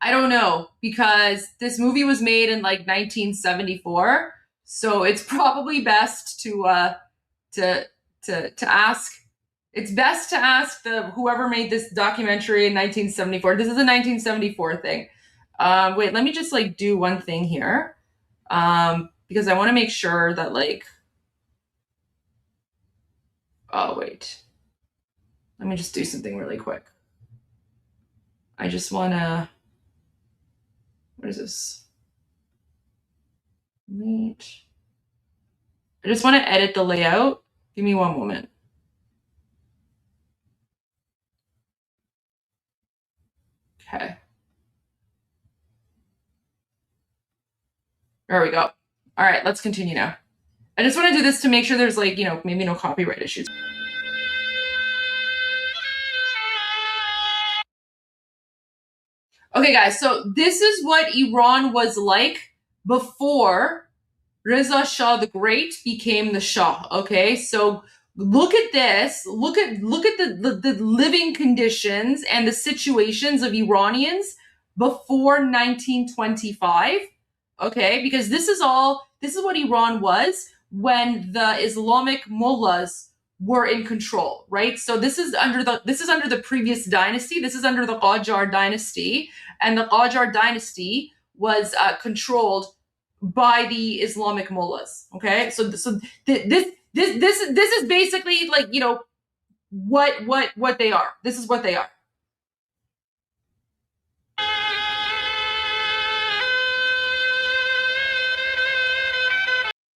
I don't know, because this movie was made in like 1974. So it's probably best to ask. It's best to ask whoever made this documentary in 1974. This is a 1974 thing. Wait, let me just do one thing here, because I want to make sure that oh wait, let me just do something really quick. I just want to. What is this? Wait. I just want to edit the layout. Give me one moment. Okay. There we go. All right, let's continue now. I just want to do this to make sure there's maybe no copyright issues. Okay, guys, so this is what Iran was like before Reza Shah the Great became the Shah. Okay, so look at this. Look at the living conditions and the situations of Iranians before 1925. Okay, because this is what Iran was when the Islamic mullahs were in control, right? So this is under the previous dynasty. This is under the Qajar dynasty, and the Qajar dynasty was controlled by the Islamic mullahs. Okay, so this is basically what they are. This is what they are.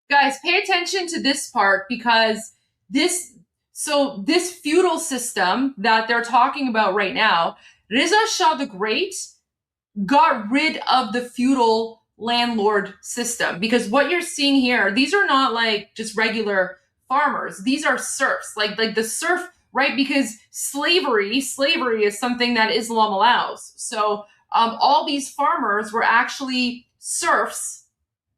Guys, pay attention to this part, because this feudal system that they're talking about right now, Reza Shah the Great got rid of the feudal landlord system, because what you're seeing here, these are not like just regular farmers. These are serfs, like the serf, right? Because slavery is something that Islam allows. So all these farmers were actually serfs,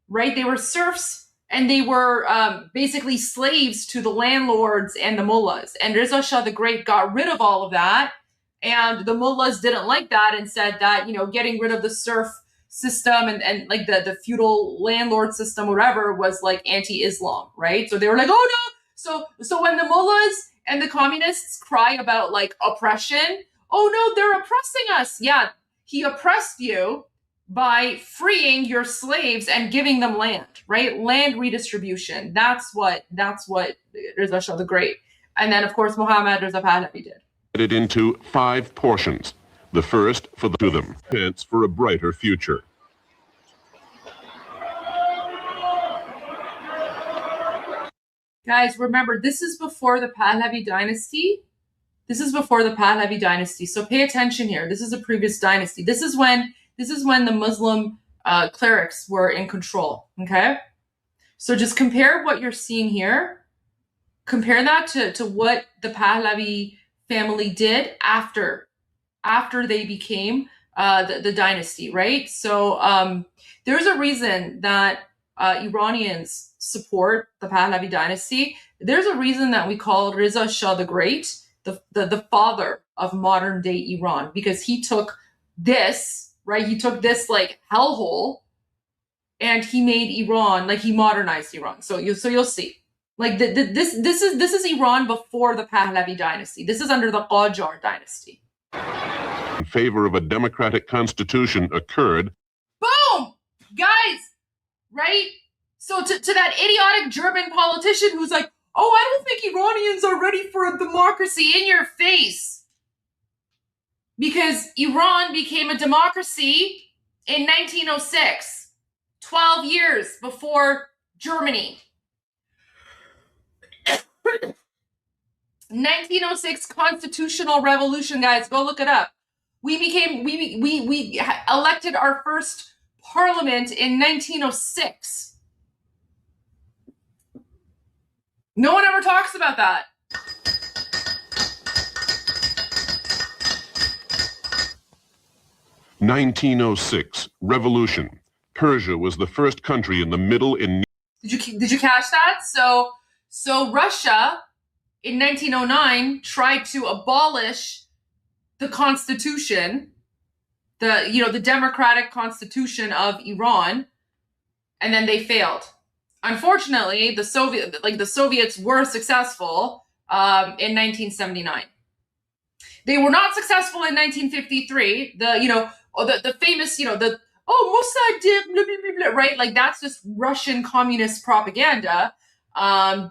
right? They were serfs, and they were basically slaves to the landlords and the mullahs. And Reza Shah the Great got rid of all of that. And the mullahs didn't like that and said that, you know, getting rid of the serf system and like the feudal landlord system, whatever, was like anti-Islam, right? So they were like, oh no. So when the mullahs and the communists cry about like oppression, oh no, they're oppressing us. Yeah, he oppressed you by freeing your slaves and giving them land, right? Land redistribution. That's what Reza Shah the Great. And then of course Mohammad Reza Pahlavi did. It into 5 portions. The first for to them, chance for a brighter future. Guys, remember, this is before the Pahlavi dynasty. This is before the Pahlavi dynasty. So pay attention here. This is a previous dynasty. This is when the Muslim clerics were in control. Okay, so just compare what you're seeing here. Compare that to what the Pahlavi family did after they became the dynasty, right? So there's a reason that Iranians support the Pahlavi dynasty. There's a reason that we call Reza Shah the Great the father of modern day Iran, because he took this, right? He took this like hellhole and he made Iran, like he modernized Iran. So you'll see. Like this is Iran before the Pahlavi dynasty. This is under the Qajar dynasty. In favor of a democratic constitution occurred. Boom! Guys, right? So to that idiotic German politician who's like, oh, I don't think Iranians are ready for a democracy, in your face. Because Iran became a democracy in 1906, 12 years before Germany. 1906 constitutional revolution, guys, go look it up. We elected our first parliament in 1906. No one ever talks about that. (1906) Revolution. Persia was the first country in the middle in. Did you catch that? So Russia in 1909 tried to abolish the constitution, the democratic constitution of Iran, and then they failed. Unfortunately, the Soviets were successful in 1979. They were not successful in 1953. The famous, Mossad, blah, blah, blah, blah, right? Like that's just Russian communist propaganda,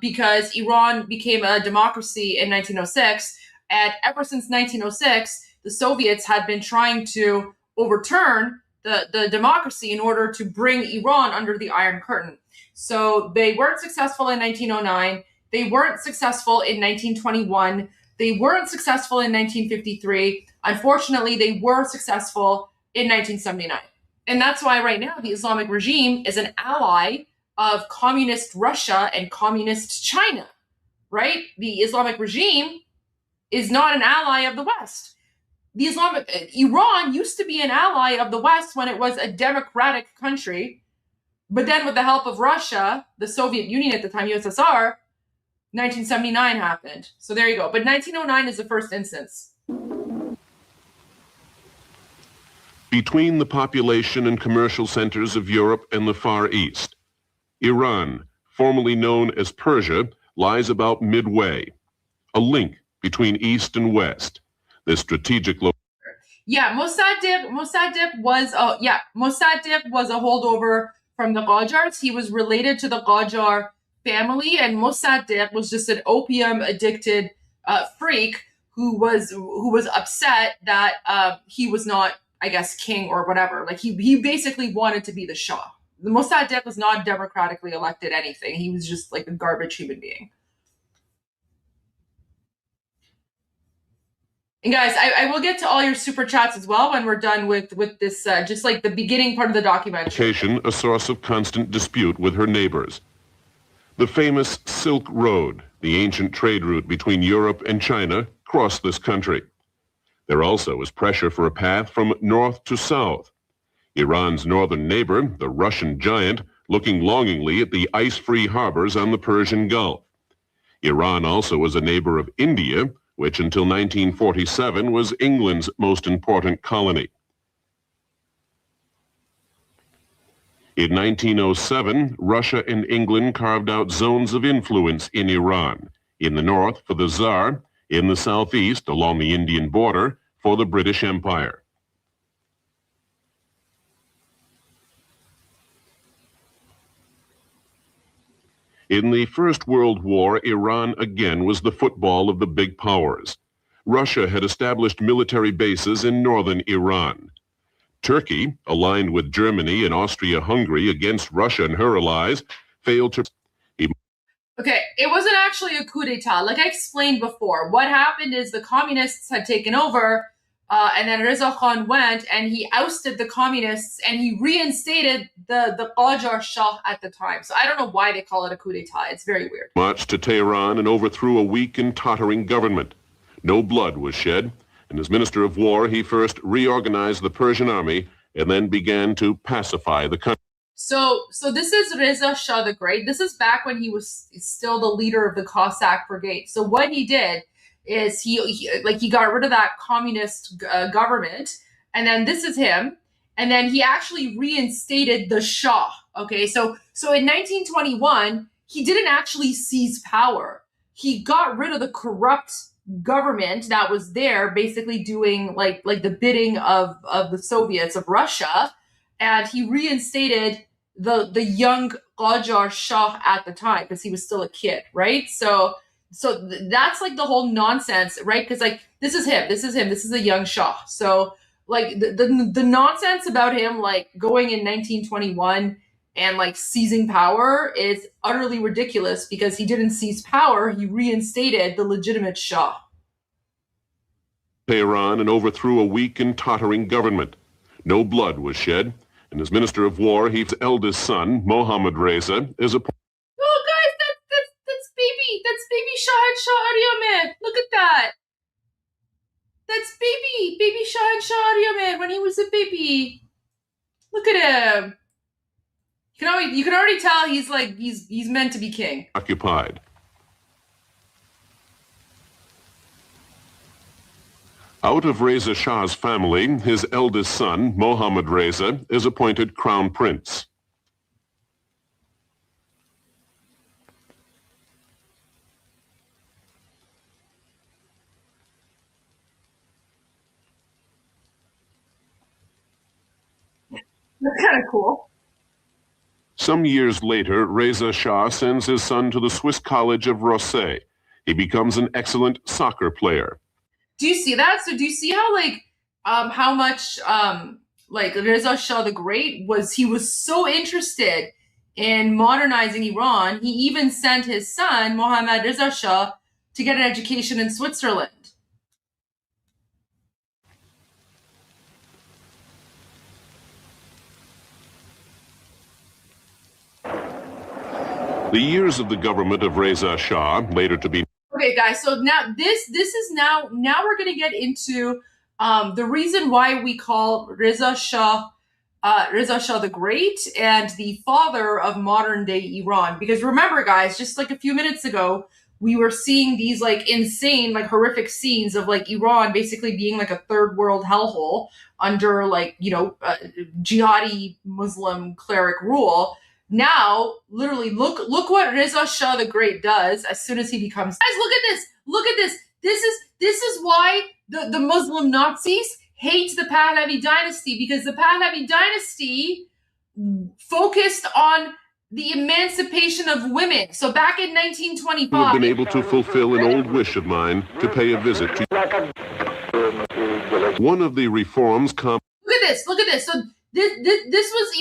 because Iran became a democracy in 1906, and ever since 1906, the Soviets had been trying to overturn the democracy in order to bring Iran under the Iron Curtain. So they weren't successful in 1909. They weren't successful in 1921. They weren't successful in 1953. Unfortunately, they were successful in 1979. And that's why right now the Islamic regime is an ally of communist Russia and communist China, right? The Islamic regime is not an ally of the West. Iran used to be an ally of the West when it was a democratic country. But then with the help of Russia, the Soviet Union at the time, USSR, 1979 happened. So there you go. But 1909 is the first instance. Between the population and commercial centers of Europe and the Far East, Iran, formerly known as Persia, lies about midway, a link between East and West. This strategic Mossadegh was a holdover from the Qajars. He was related to the Qajar family, and Mossadegh was just an opium-addicted freak who was upset that he was not, I guess, king or whatever. Like he basically wanted to be the Shah. The Mossadegh was not democratically elected anything. He was just like a garbage human being. And guys, I will get to all your super chats as well when we're done with this, just like the beginning part of the documentary. A source of constant dispute with her neighbors. The famous Silk Road, the ancient trade route between Europe and China, crossed this country. There also was pressure for a path from north to south. Iran's northern neighbor, the Russian giant, looking longingly at the ice-free harbors on the Persian Gulf. Iran also was a neighbor of India, which until 1947 was England's most important colony. In 1907, Russia and England carved out zones of influence in Iran, in the north for the Tsar, in the southeast along the Indian border for the British Empire. In the First World War, Iran again was the football of the big powers. Russia had established military bases in northern Iran. Turkey, aligned with Germany and Austria-Hungary against Russia and her allies, failed to... Okay, it wasn't actually a coup d'etat. Like I explained before, what happened is the communists had taken over, and then Reza Khan went and he ousted the communists and he reinstated the Qajar Shah at the time. So I don't know why they call it a coup d'etat. It's very weird. Marched to Tehran and overthrew a weak and tottering government. No blood was shed, and as Minister of War, he first reorganized the Persian army and then began to pacify the country. So this is Reza Shah the Great. This is back when he was still the leader of the Cossack Brigade. So what he did is he got rid of that communist government, and then this is him, and then he actually reinstated the Shah. Okay, so in 1921 he didn't actually seize power. He got rid of the corrupt government that was there, basically doing like the bidding of the Soviets, of Russia, and he reinstated the young Qajar Shah at the time because he was still a kid, right? So that's like the whole nonsense, right? Because like this is him, this is a young Shah. So like the nonsense about him like going in 1921 and like seizing power is utterly ridiculous because he didn't seize power, he reinstated the legitimate Shah. Tehran and overthrew a weak and tottering government. No blood was shed, and as Minister of War, his eldest son, Mohammad Reza, is appointed. Oh, guys, that's baby Shah. Look at that. That's baby Shah when he was a baby. Look at him. You can already tell he's meant to be king. Occupied. Out of Reza Shah's family, his eldest son, Mohammad Reza, is appointed crown prince. That's kind of cool. Some years later, Reza Shah sends his son to the Swiss College of Rossay. He becomes an excellent soccer player. Do you see that? So do you see how how much Reza Shah the Great was so interested in modernizing Iran, he even sent his son, Mohammad Reza Shah, to get an education in Switzerland. The years of the government of Reza Shah, later to be... Okay, guys, so now this is now we're going to get into the reason why we call Reza Shah the Great and the father of modern day Iran. Because remember, guys, just like a few minutes ago, we were seeing these like insane, like horrific scenes of like Iran basically being like a third world hellhole under like, jihadi Muslim cleric rule. Now, literally, look what Reza Shah the Great does as soon as he becomes... Guys, look at this. This is why the Muslim Nazis hate the Pahlavi dynasty, because the Pahlavi dynasty focused on the emancipation of women. So back in 1925... I've been able to fulfill an old wish of mine to pay a visit to... One of the reforms... Look at this. So this was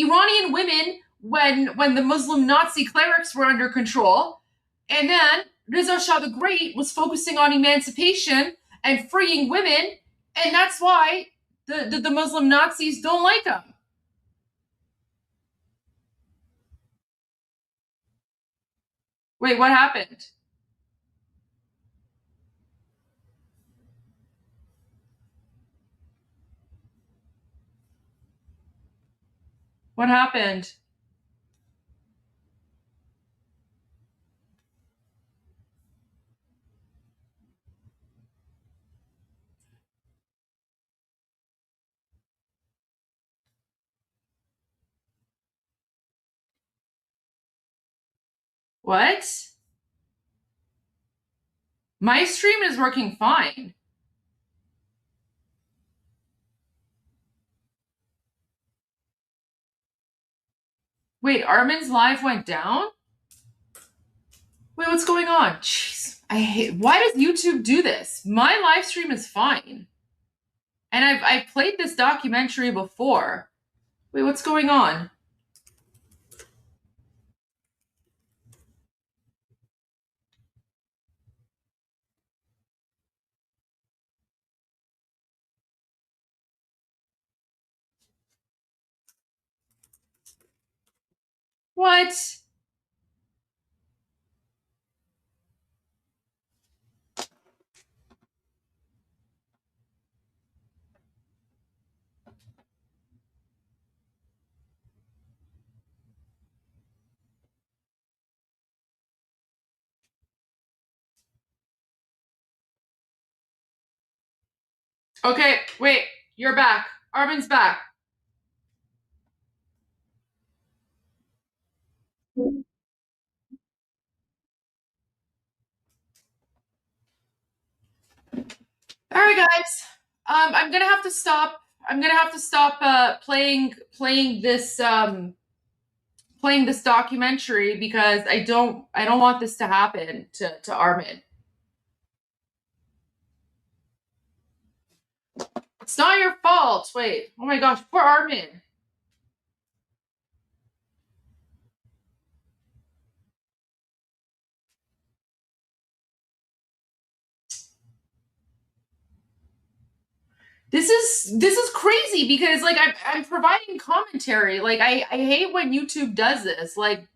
Iranian women when the Muslim Nazi clerics were under control, and then Reza Shah the Great was focusing on emancipation and freeing women, and that's why the Muslim Nazis don't like him. Wait, what happened? What happened? What? My stream is working fine. Wait, Armin's live went down? Wait, what's going on? Jeez, why does YouTube do this? My live stream is fine. And I've played this documentary before. Wait, what's going on? What? Okay, wait, you're back. Armin's back. All right, guys. I'm gonna have to stop. I'm gonna have to stop playing this documentary because I don't want this to happen to Armin. It's not your fault. Wait. Oh my gosh, poor Armin. This is crazy because like I'm providing commentary. Like I hate when YouTube does this. Like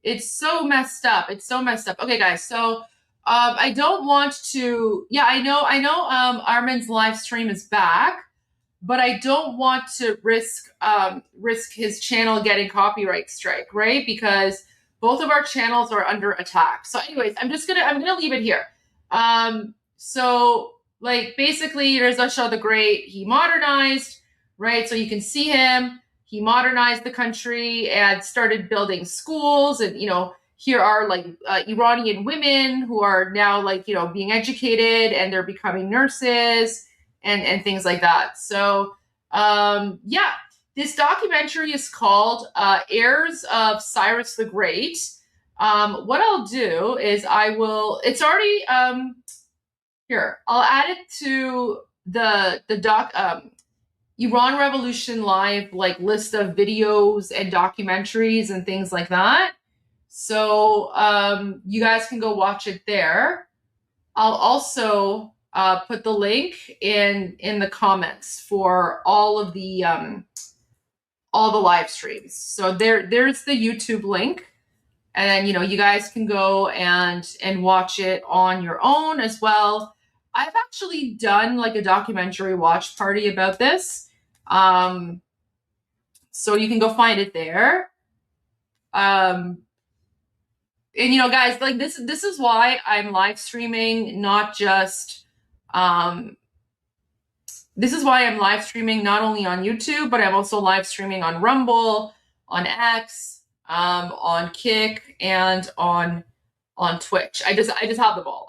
it's so messed up. It's so messed up. Okay, guys. So I don't want to. Yeah, I know. Armin's live stream is back, but I don't want to risk his channel getting copyright strike, right? Because both of our channels are under attack. So, anyways, I'm gonna leave it here. So like basically Reza Shah the Great, he modernized, right? So you can see him. He modernized the country and started building schools, and here are like Iranian women who are now like being educated and they're becoming nurses and things like that. So yeah, this documentary is called Heirs of Cyrus the Great. What I'll do is it's already here. I'll add it to the Iran Revolution Live like list of videos and documentaries and things like that. So you guys can go watch it there. I'll also put the link in the comments for all the live streams. So there's the YouTube link. And then, you guys can go and watch it on your own as well. I've actually done like a documentary watch party about this. So you can go find it there. And guys, like this is why I'm live streaming, not just this is why I'm live streaming not only on YouTube, but I'm also live streaming on Rumble, on X, on Kick, and on Twitch. I just have them all.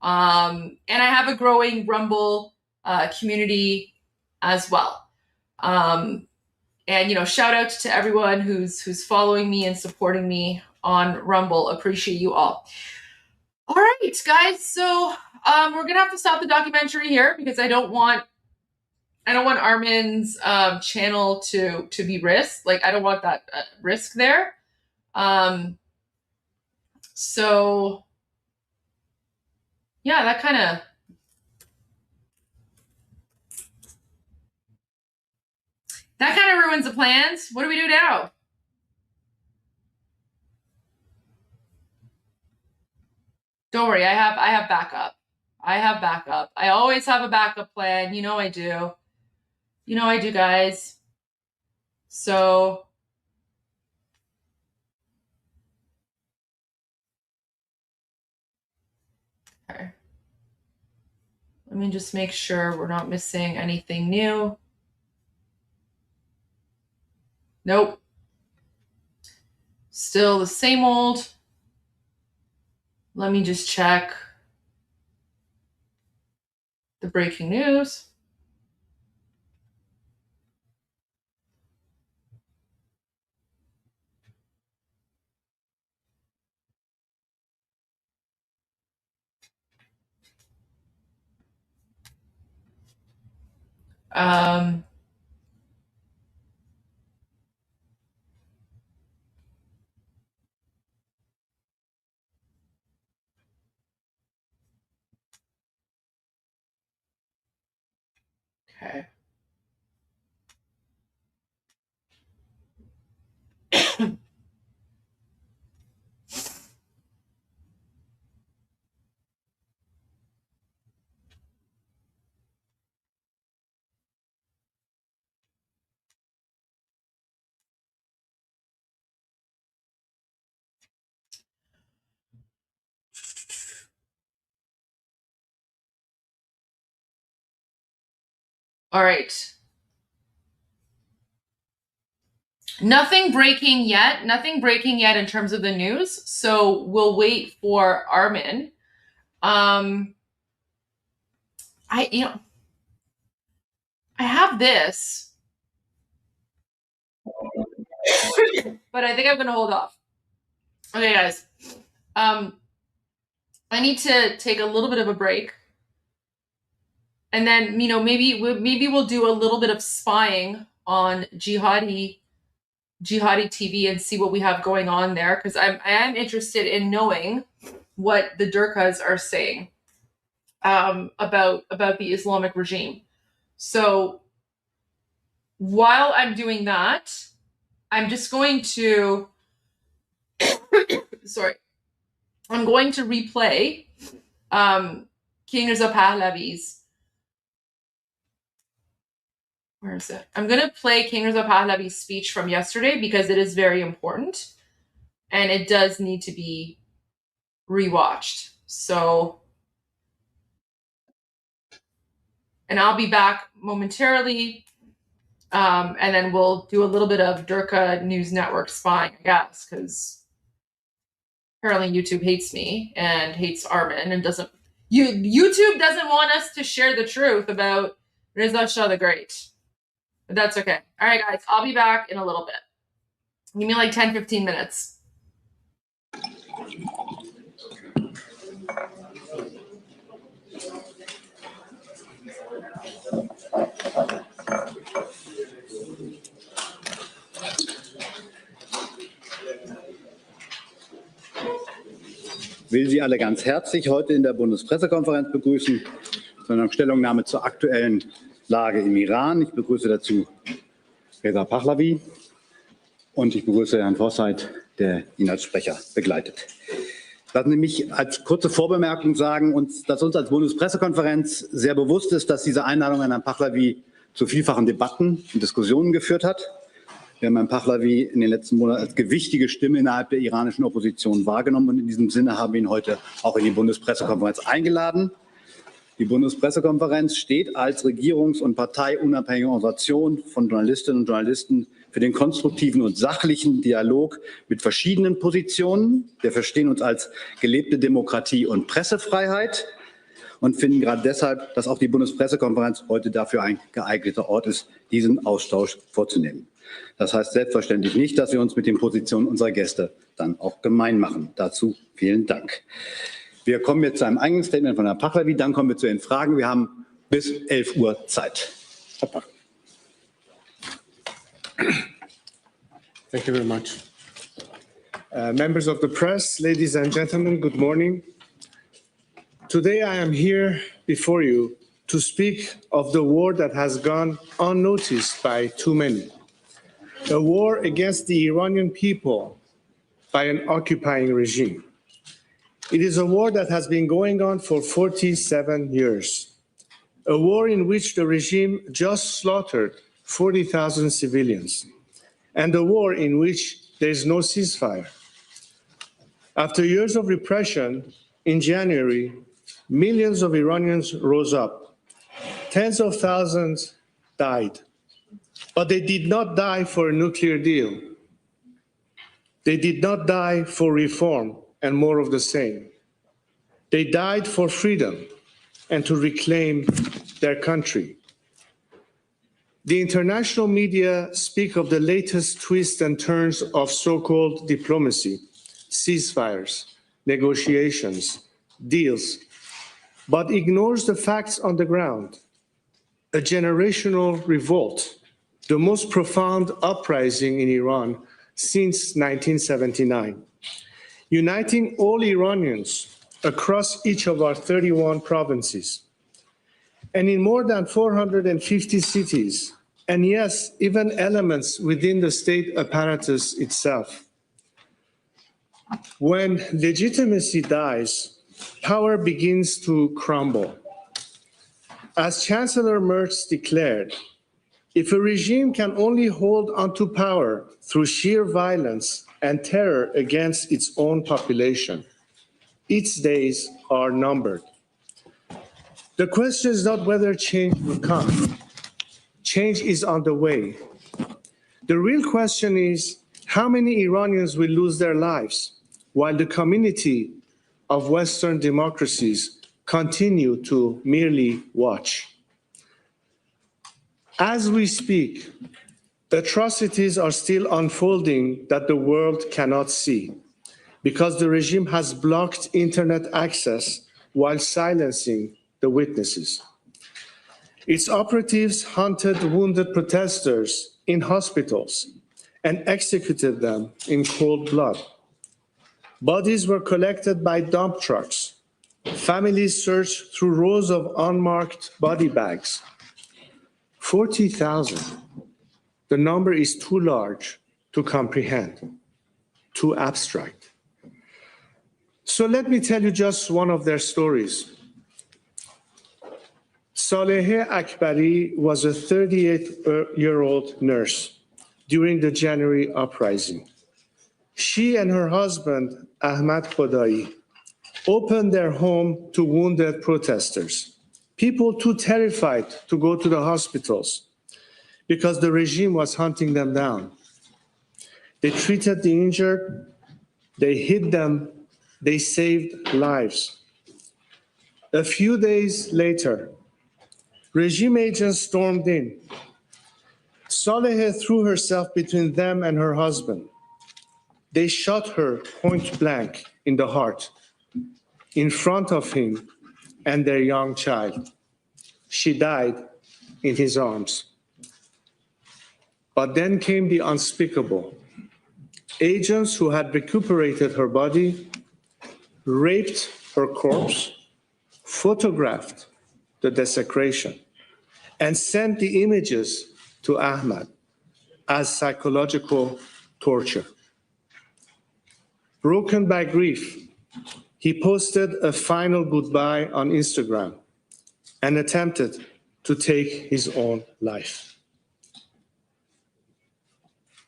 And I have a growing Rumble community as well. And shout out to everyone who's following me and supporting me on Rumble. Appreciate you all. All right, guys. So we're gonna have to stop the documentary here because I don't want Armin's channel to be risked. Like I don't want that risk there. So yeah, that kind of That kind of ruins the plans. What do we do now? Don't worry, I have backup. I have backup. I always have a backup plan. You know I do. You know I do, guys. So okay. Let me just make sure we're not missing anything new. Nope. Still the same old. Let me just check the breaking news. Okay. All right. Nothing breaking yet. Nothing breaking yet in terms of the news. So we'll wait for ARMIN. I have this, but I think I'm going to hold off. Okay, guys. I need to take a little bit of a break. And then, maybe we'll do a little bit of spying on Jihadi TV and see what we have going on there, because I am interested in knowing what the Durkas are saying about the Islamic regime. So while I'm doing that, I'm just going to I'm going to replay King Reza Pahlavi's. Where is it? I'm going to play King Reza Pahlavi's speech from yesterday because it is very important and it does need to be rewatched. So, and I'll be back momentarily, and then we'll do a little bit of Durka News Network spying, I guess, because apparently YouTube hates me and hates ARMIN and YouTube doesn't want us to share the truth about Reza Shah the Great. But that's okay. All right, guys, I'll be back in a little bit. Give me like 10-15 minutes. Ich will Sie alle ganz herzlich heute in der Bundespressekonferenz begrüßen zu einer Stellungnahme zur aktuellen Lage im Iran. Ich begrüße dazu Reza Pahlavi und ich begrüße Herrn Forsyth, der ihn als Sprecher begleitet. Lassen Sie mich als kurze Vorbemerkung sagen, dass uns als Bundespressekonferenz sehr bewusst ist, dass diese Einladung an Herrn Pahlavi zu vielfachen Debatten und Diskussionen geführt hat. Wir haben Herrn Pahlavi in den letzten Monaten als gewichtige Stimme innerhalb der iranischen Opposition wahrgenommen und in diesem Sinne haben wir ihn heute auch in die Bundespressekonferenz eingeladen. Die Bundespressekonferenz steht als regierungs- und parteiunabhängige Organisation von Journalistinnen und Journalisten für den konstruktiven und sachlichen Dialog mit verschiedenen Positionen. Wir verstehen uns als gelebte Demokratie und Pressefreiheit und finden gerade deshalb, dass auch die Bundespressekonferenz heute dafür ein geeigneter Ort ist, diesen Austausch vorzunehmen. Das heißt selbstverständlich nicht, dass wir uns mit den Positionen unserer Gäste dann auch gemein machen. Dazu vielen Dank. Wir kommen jetzt zu einem Eingangsstatement von Herrn Pahlavi, dann kommen wir zu den Fragen. Wir haben bis 11 Uhr Zeit. Herr Pahlavi. Thank you very much. Members of the press, ladies and gentlemen, good morning. Today I am here before you to speak of the war that has gone unnoticed by too many, a war against the Iranian people by an occupying regime. It is a war that has been going on for 47 years, a war in which the regime just slaughtered 40,000 civilians, and a war in which there is no ceasefire. After years of repression, in January, millions of Iranians rose up. Tens of thousands died. But they did not die for a nuclear deal. They did not die for reform and more of the same. They died for freedom and to reclaim their country. The international media speak of the latest twists and turns of so-called diplomacy, ceasefires, negotiations, deals, but ignores the facts on the ground. A generational revolt, the most profound uprising in Iran since 1979, uniting all Iranians across each of our 31 provinces, and in more than 450 cities, and yes, even elements within the state apparatus itself. When legitimacy dies, power begins to crumble. As Chancellor Merz declared, if a regime can only hold onto power through sheer violence and terror against its own population, its days are numbered. The question is not whether change will come. Change is on the way. The real question is how many Iranians will lose their lives while the community of Western democracies continue to merely watch. As we speak, atrocities are still unfolding that the world cannot see because the regime has blocked internet access while silencing the witnesses. Its operatives hunted wounded protesters in hospitals and executed them in cold blood. Bodies were collected by dump trucks. Families searched through rows of unmarked body bags. 40,000. The number is too large to comprehend, too abstract. So let me tell you just one of their stories. Saleheh Akbari was a 38-year-old nurse during the January uprising. She and her husband, Ahmad Khodai, opened their home to wounded protesters, people too terrified to go to the hospitals because the regime was hunting them down. They treated the injured, they hid them, they saved lives. A few days later, regime agents stormed in. Saleheh threw herself between them and her husband. They shot her point blank in the heart, in front of him and their young child. She died in his arms. But then came the unspeakable. Agents who had recuperated her body raped her corpse, photographed the desecration, and sent the images to Ahmad as psychological torture. Broken by grief, he posted a final goodbye on Instagram and attempted to take his own life.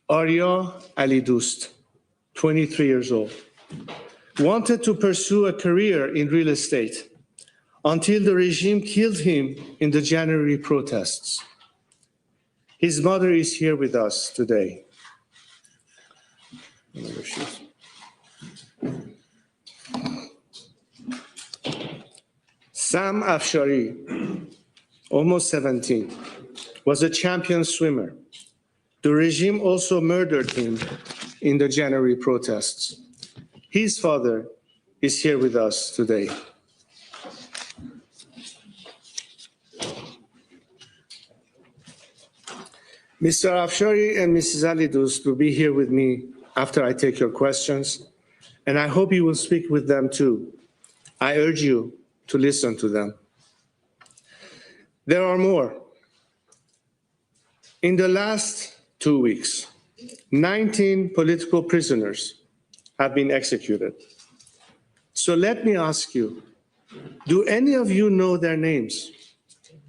Arya Ali Dost, 23 years old, wanted to pursue a career in real estate until the regime killed him in the January protests. His mother is here with us today. Sam Afshari, almost 17, was a champion swimmer. The regime also murdered him in the January protests. His father is here with us today. Mr. Afshari and Mrs. Ali Dost will be here with me after I take your questions, and I hope you will speak with them too. I urge you to listen to them. There are more. In the last 2 weeks, 19 political prisoners have been executed. So let me ask you, do any of you know their names?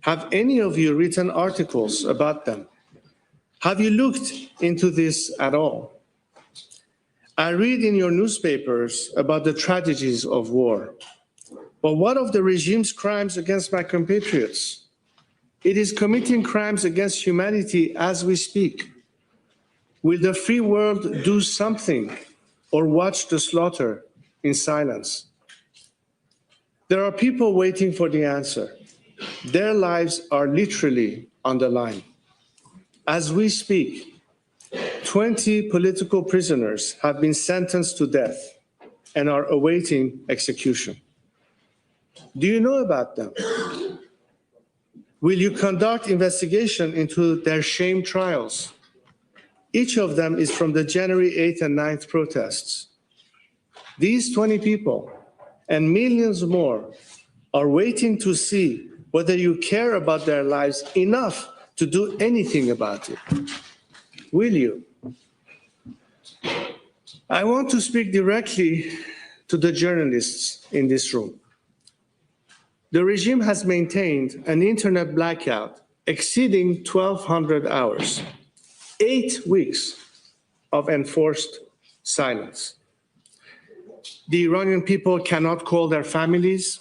Have any of you written articles about them? Have you looked into this at all? I read in your newspapers about the tragedies of war. But what of the regime's crimes against my compatriots? It is committing crimes against humanity as we speak. Will the free world do something or watch the slaughter in silence? There are people waiting for the answer. Their lives are literally on the line. As we speak, 20 political prisoners have been sentenced to death and are awaiting execution. Do you know about them? Will you conduct investigation into their shame trials? Each of them is from the January 8th and 9th protests. These 20 people and millions more are waiting to see whether you care about their lives enough to do anything about it. Will you? I want to speak directly to the journalists in this room. The regime has maintained an internet blackout exceeding 1,200 hours, 8 weeks of enforced silence. The Iranian people cannot call their families,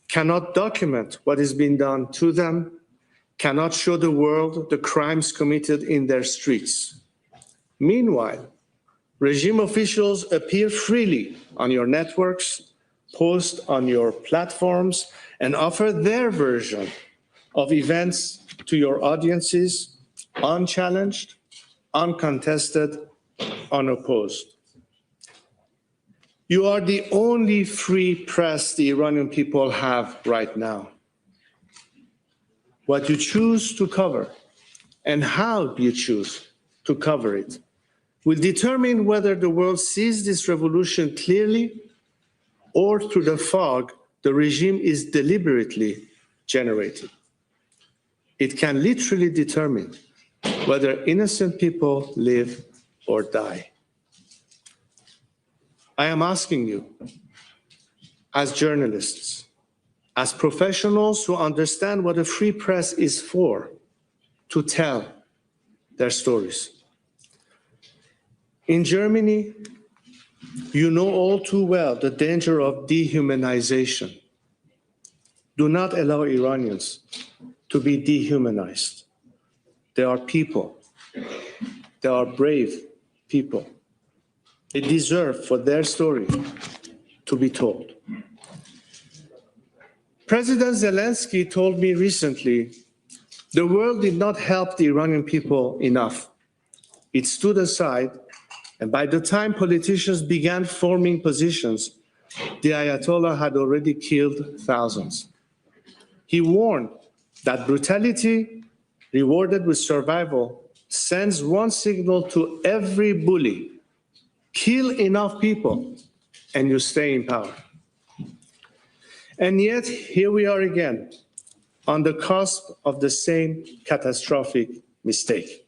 cannot document what is being done to them, cannot show the world the crimes committed in their streets. Meanwhile, regime officials appear freely on your networks, post on your platforms, and offer their version of events to your audiences, unchallenged, uncontested, unopposed. You are the only free press the Iranian people have right now. What you choose to cover and how you choose to cover it will determine whether the world sees this revolution clearly or through the fog the regime is deliberately generating. It can literally determine whether innocent people live or die. I am asking you, as journalists, as professionals who understand what a free press is for, to tell their stories. In Germany, you know all too well the danger of dehumanization. Do not allow Iranians to be dehumanized. They are people. They are brave people. They deserve for their story to be told. President Zelensky told me recently, the world did not help the Iranian people enough. It stood aside, and by the time politicians began forming positions, the Ayatollah had already killed thousands. He warned that brutality, rewarded with survival, sends one signal to every bully: kill enough people and you stay in power. And yet, here we are again, on the cusp of the same catastrophic mistake.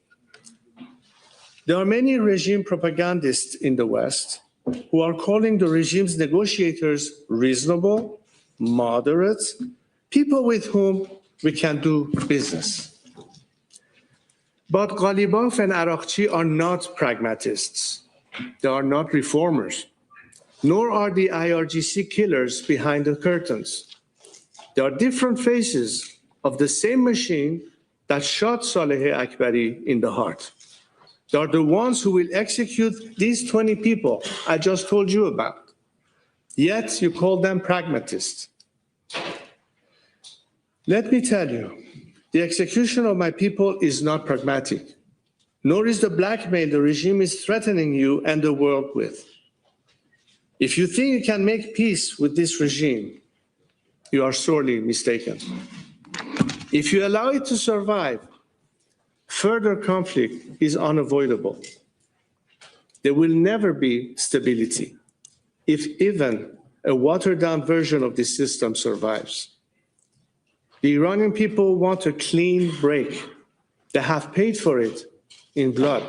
There are many regime propagandists in the West who are calling the regime's negotiators reasonable, moderate, people with whom we can do business. But Ghalibaf and Arakchi are not pragmatists. They are not reformers, nor are the IRGC killers behind the curtains. They are different faces of the same machine that shot Saleh Akbari in the heart. They are the ones who will execute these 20 people I just told you about. Yet you call them pragmatists. Let me tell you, the execution of my people is not pragmatic, nor is the blackmail the regime is threatening you and the world with. If you think you can make peace with this regime, you are sorely mistaken. If you allow it to survive, further conflict is unavoidable. There will never be stability, if even a watered-down version of this system survives. The Iranian people want a clean break. They have paid for it in blood.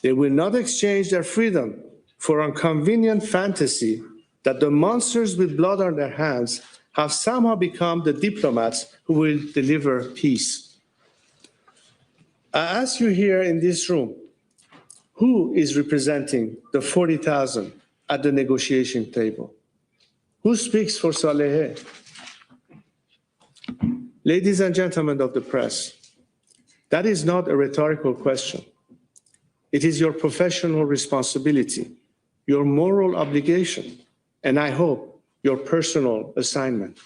They will not exchange their freedom for a convenient fantasy that the monsters with blood on their hands have somehow become the diplomats who will deliver peace. I ask you here in this room, who is representing the 40,000 at the negotiation table? Who speaks for Saleh? Ladies and gentlemen of the press, that is not a rhetorical question. It is your professional responsibility, your moral obligation, and I hope your personal assignment.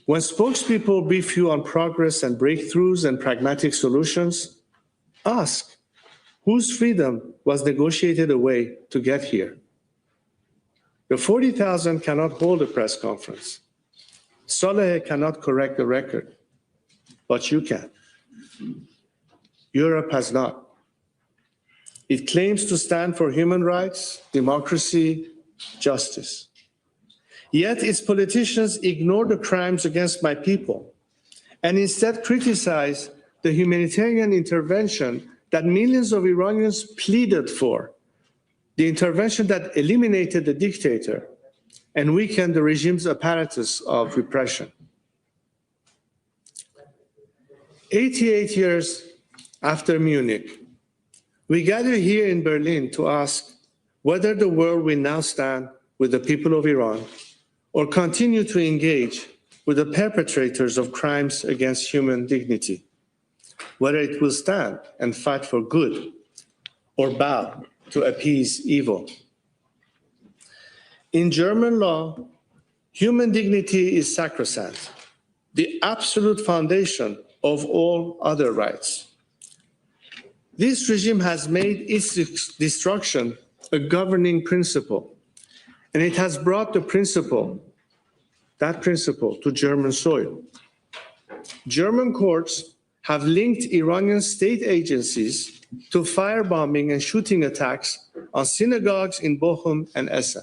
When spokespeople brief you on progress and breakthroughs and pragmatic solutions, ask whose freedom was negotiated away to get here. The 40,000 cannot hold a press conference. Saleh cannot correct the record, but you can. Europe has not. It claims to stand for human rights, democracy, justice. Yet its politicians ignore the crimes against my people and instead criticize the humanitarian intervention that millions of Iranians pleaded for, the intervention that eliminated the dictator and weakened the regime's apparatus of repression. 88 years after Munich, we gather here in Berlin to ask whether the world will now stand with the people of Iran or continue to engage with the perpetrators of crimes against human dignity, whether it will stand and fight for good or bow to appease evil. In German law, human dignity is sacrosanct, the absolute foundation of all other rights. This regime has made its destruction a governing principle, and it has brought that principle to German soil. German courts have linked Iranian state agencies to firebombing and shooting attacks on synagogues in Bochum and Essen.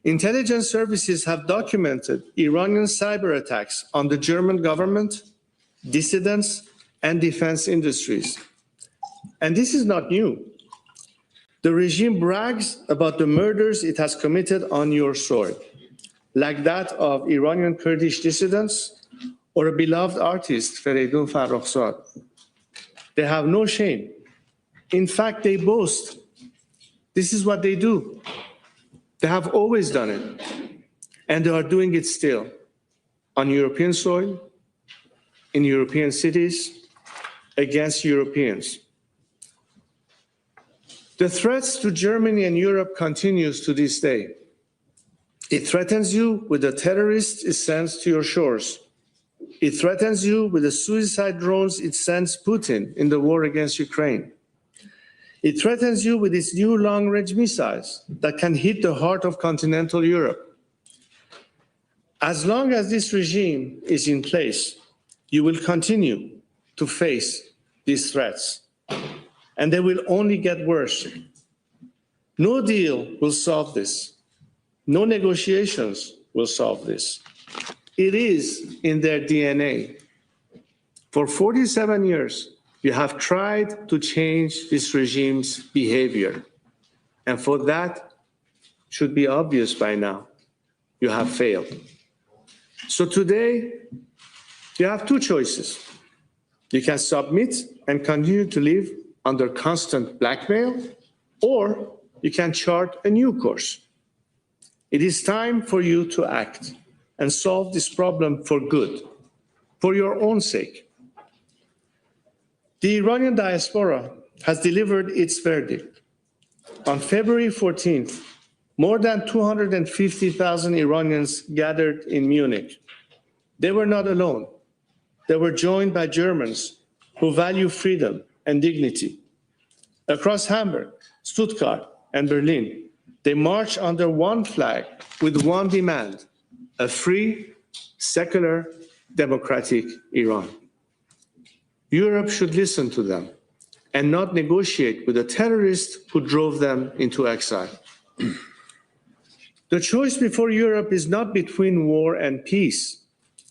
Intelligence services have documented Iranian cyber attacks on the German government, dissidents, and defense industries. And this is not new. The regime brags about the murders it has committed on your soil, like that of Iranian Kurdish dissidents or a beloved artist, Feridun Farrokhzad. They have no shame. In fact, they boast. This is what they do. They have always done it, and they are doing it still on European soil, in European cities, against Europeans. The threats to Germany and Europe continues to this day. It threatens you with the terrorists it sends to your shores. It threatens you with the suicide drones it sends Putin in the war against Ukraine. It threatens you with its new long-range missiles that can hit the heart of continental Europe. As long as this regime is in place, you will continue to face these threats, and they will only get worse. No deal will solve this. No negotiations will solve this. It is in their DNA. For 47 years, you have tried to change this regime's behavior. And for that, should be obvious by now, you have failed. So today, you have two choices. You can submit and continue to live under constant blackmail, or you can chart a new course. It is time for you to act and solve this problem for good, for your own sake. The Iranian diaspora has delivered its verdict. On February 14th, more than 250,000 Iranians gathered in Munich. They were not alone. They were joined by Germans who value freedom and dignity. Across Hamburg, Stuttgart, and Berlin, they marched under one flag with one demand: a free, secular, democratic Iran. Europe should listen to them and not negotiate with the terrorists who drove them into exile. The choice before Europe is not between war and peace.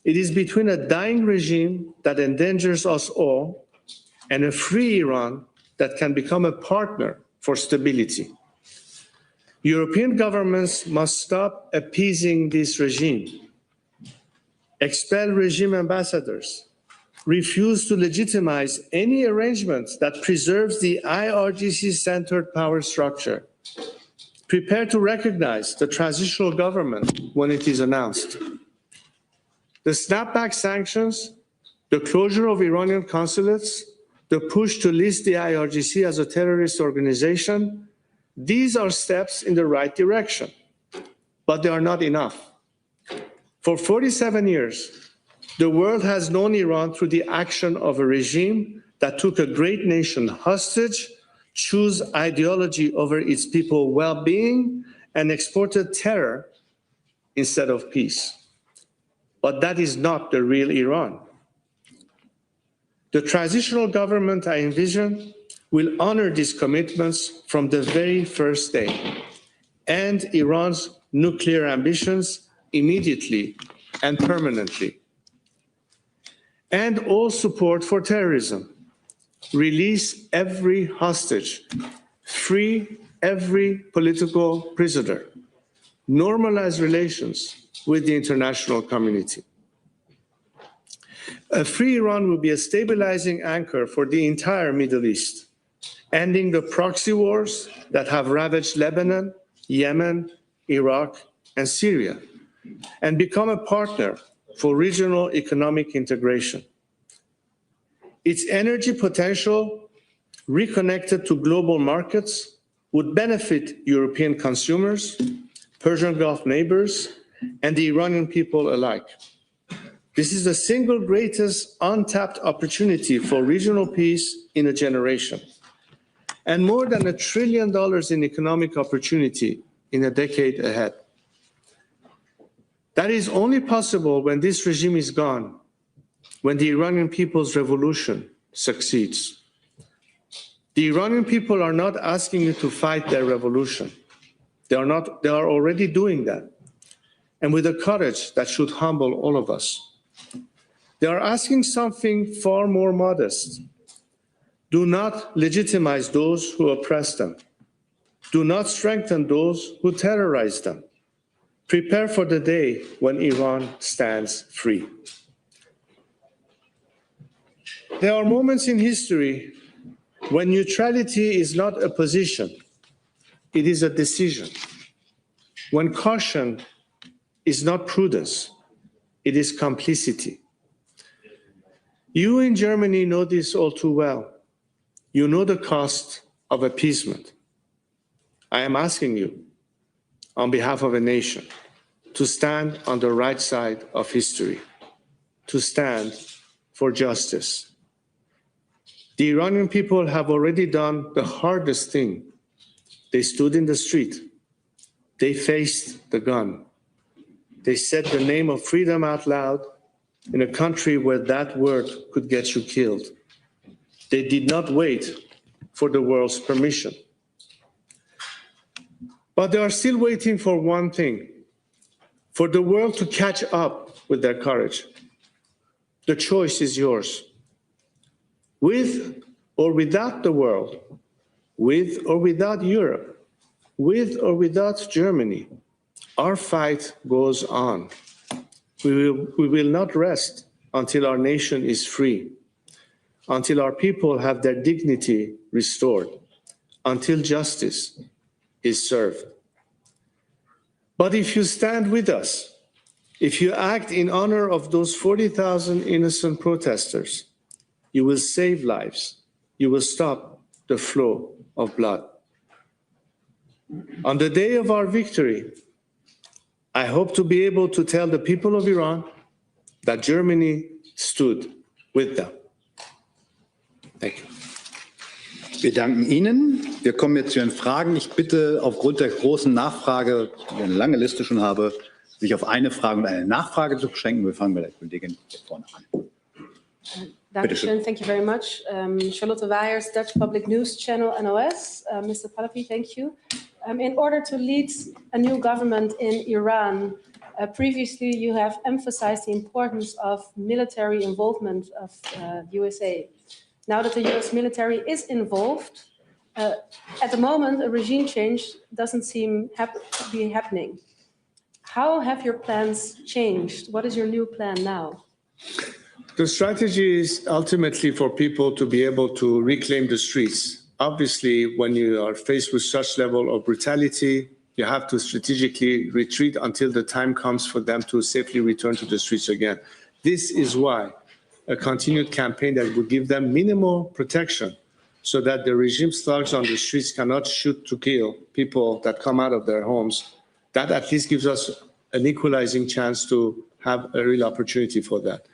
It is between a dying regime that endangers us all and a free Iran that can become a partner for stability. European governments must stop appeasing this regime, expel regime ambassadors, refuse to legitimize any arrangement that preserves the IRGC-centered power structure, prepare to recognize the transitional government when it is announced. The snapback sanctions, the closure of Iranian consulates, the push to list the IRGC as a terrorist organization, these are steps in the right direction, but they are not enough. For 47 years, the world has known Iran through the action of a regime that took a great nation hostage, chose ideology over its people's well-being, and exported terror instead of peace. But that is not the real Iran. The transitional government I envision will honor these commitments from the very first day, and Iran's nuclear ambitions immediately and permanently. And all support for terrorism. Release every hostage. Free every political prisoner. Normalize relations with the international community. A free Iran will be a stabilizing anchor for the entire Middle East, ending the proxy wars that have ravaged Lebanon, Yemen, Iraq, and Syria, and become a partner for regional economic integration. Its energy potential, reconnected to global markets, would benefit European consumers, Persian Gulf neighbors, and the Iranian people alike. This is the single greatest untapped opportunity for regional peace in a generation, and more than $1 trillion in economic opportunity in a decade ahead. That is only possible when this regime is gone, when the Iranian people's revolution succeeds. The Iranian people are not asking you to fight their revolution. They are already doing that, and with a courage that should humble all of us. They are asking something far more modest. Do not legitimize those who oppress them. Do not strengthen those who terrorize them. Prepare for the day when Iran stands free. There are moments in history when neutrality is not a position, it is a decision. When caution is not prudence, it is complicity. You in Germany know this all too well. You know the cost of appeasement. I am asking you, on behalf of a nation, to stand on the right side of history, to stand for justice. The Iranian people have already done the hardest thing. They stood in the street. They faced the gun. They said the name of freedom out loud in a country where that word could get you killed. They did not wait for the world's permission. But they are still waiting for one thing, for the world to catch up with their courage. The choice is yours. With or without the world, with or without Europe, with or without Germany, our fight goes on. We will not rest until our nation is free, until our people have their dignity restored, until justice is served. But if you stand with us, if you act in honor of those 40,000 innocent protesters, you will save lives. You will stop the flow of blood. On the day of our victory, I hope to be able to tell the people of Iran that Germany stood with them. Thank you. Wir danken Ihnen. Wir kommen jetzt zu Ihren Fragen. Ich bitte aufgrund der großen Nachfrage, die ich eine lange Liste schon habe, sich auf eine Frage und eine Nachfrage zu beschränken. Wir fangen bei der Kollegin hier vorne an. Dankeschön. Thank you very much. Charlotte Weyers, Dutch Public News Channel, NOS. Mr. Pahlavi, thank you. In order to lead a new government in Iran, Previously, you have emphasized the importance of military involvement of USA. Now that the US military is involved, at the moment, a regime change doesn't seem to be happening. How have your plans changed? What is your new plan now? The strategy is ultimately for people to be able to reclaim the streets. Obviously, when you are faced with such level of brutality, you have to strategically retreat until the time comes for them to safely return to the streets again. This is why a continued campaign that would give them minimal protection so that the regime's thugs on the streets cannot shoot to kill people that come out of their homes, that at least gives us an equalizing chance to have a real opportunity for that.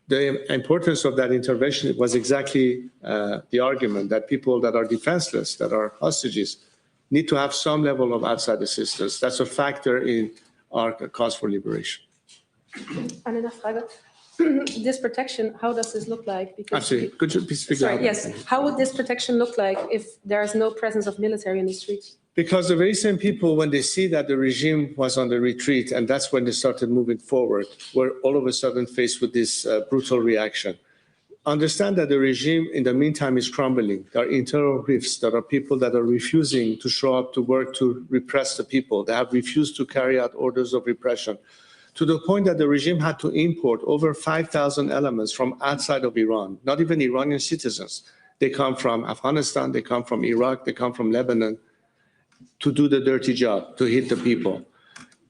The importance of that intervention was exactly the argument that people that are defenseless, that are hostages, need to have some level of outside assistance. That's a factor in our cause for liberation. Another Frage. This protection, how does this look like? Because Absolutely. Could you please speak sorry, louder? yes. How would this protection look like if there is no presence of military in the streets? Because the very same people, when they see that the regime was on the retreat, and that's when they started moving forward, were all of a sudden faced with this brutal reaction. Understand that the regime, in the meantime, is crumbling. There are internal rifts. There are people that are refusing to show up to work to repress the people. They have refused to carry out orders of repression, to the point that the regime had to import over 5,000 elements from outside of Iran, not even Iranian citizens. They come from Afghanistan, they come from Iraq, they come from Lebanon, to do the dirty job, to hit the people.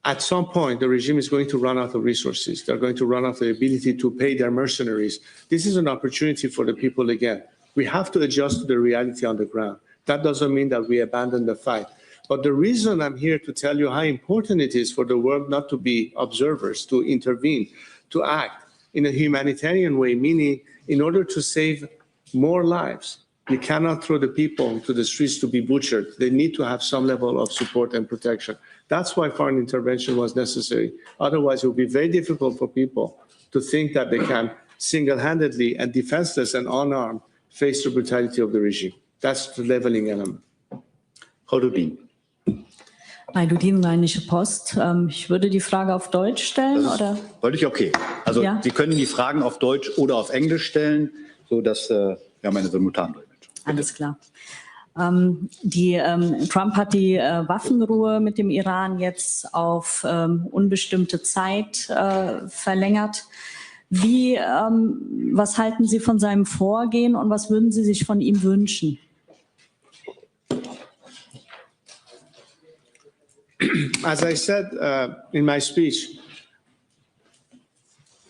At some point, the regime is going to run out of resources. They're going to run out of the ability to pay their mercenaries. This is an opportunity for the people again. We have to adjust to the reality on the ground. That doesn't mean that we abandon the fight. But the reason I'm here to tell you how important it is for the world not to be observers, to intervene, to act in a humanitarian way, meaning in order to save more lives, you cannot throw the people to the streets to be butchered. They need to have some level of support and protection. That's why foreign intervention was necessary. Otherwise, it would be very difficult for people to think that they can single-handedly and defenseless and unarmed face the brutality of the regime. That's the leveling element. Goldie. Bei Ludin, Rheinische Post. Ich würde die Frage auf Deutsch stellen, oder? Völlig okay. Also ja. Sie können die Fragen auf Deutsch oder auf Englisch stellen, sodass wir haben eine Simultandolmetschung. Alles klar. Trump hat die Waffenruhe mit dem Iran jetzt auf unbestimmte Zeit verlängert. Was halten Sie von seinem Vorgehen und was würden Sie sich von ihm wünschen? As I said in my speech,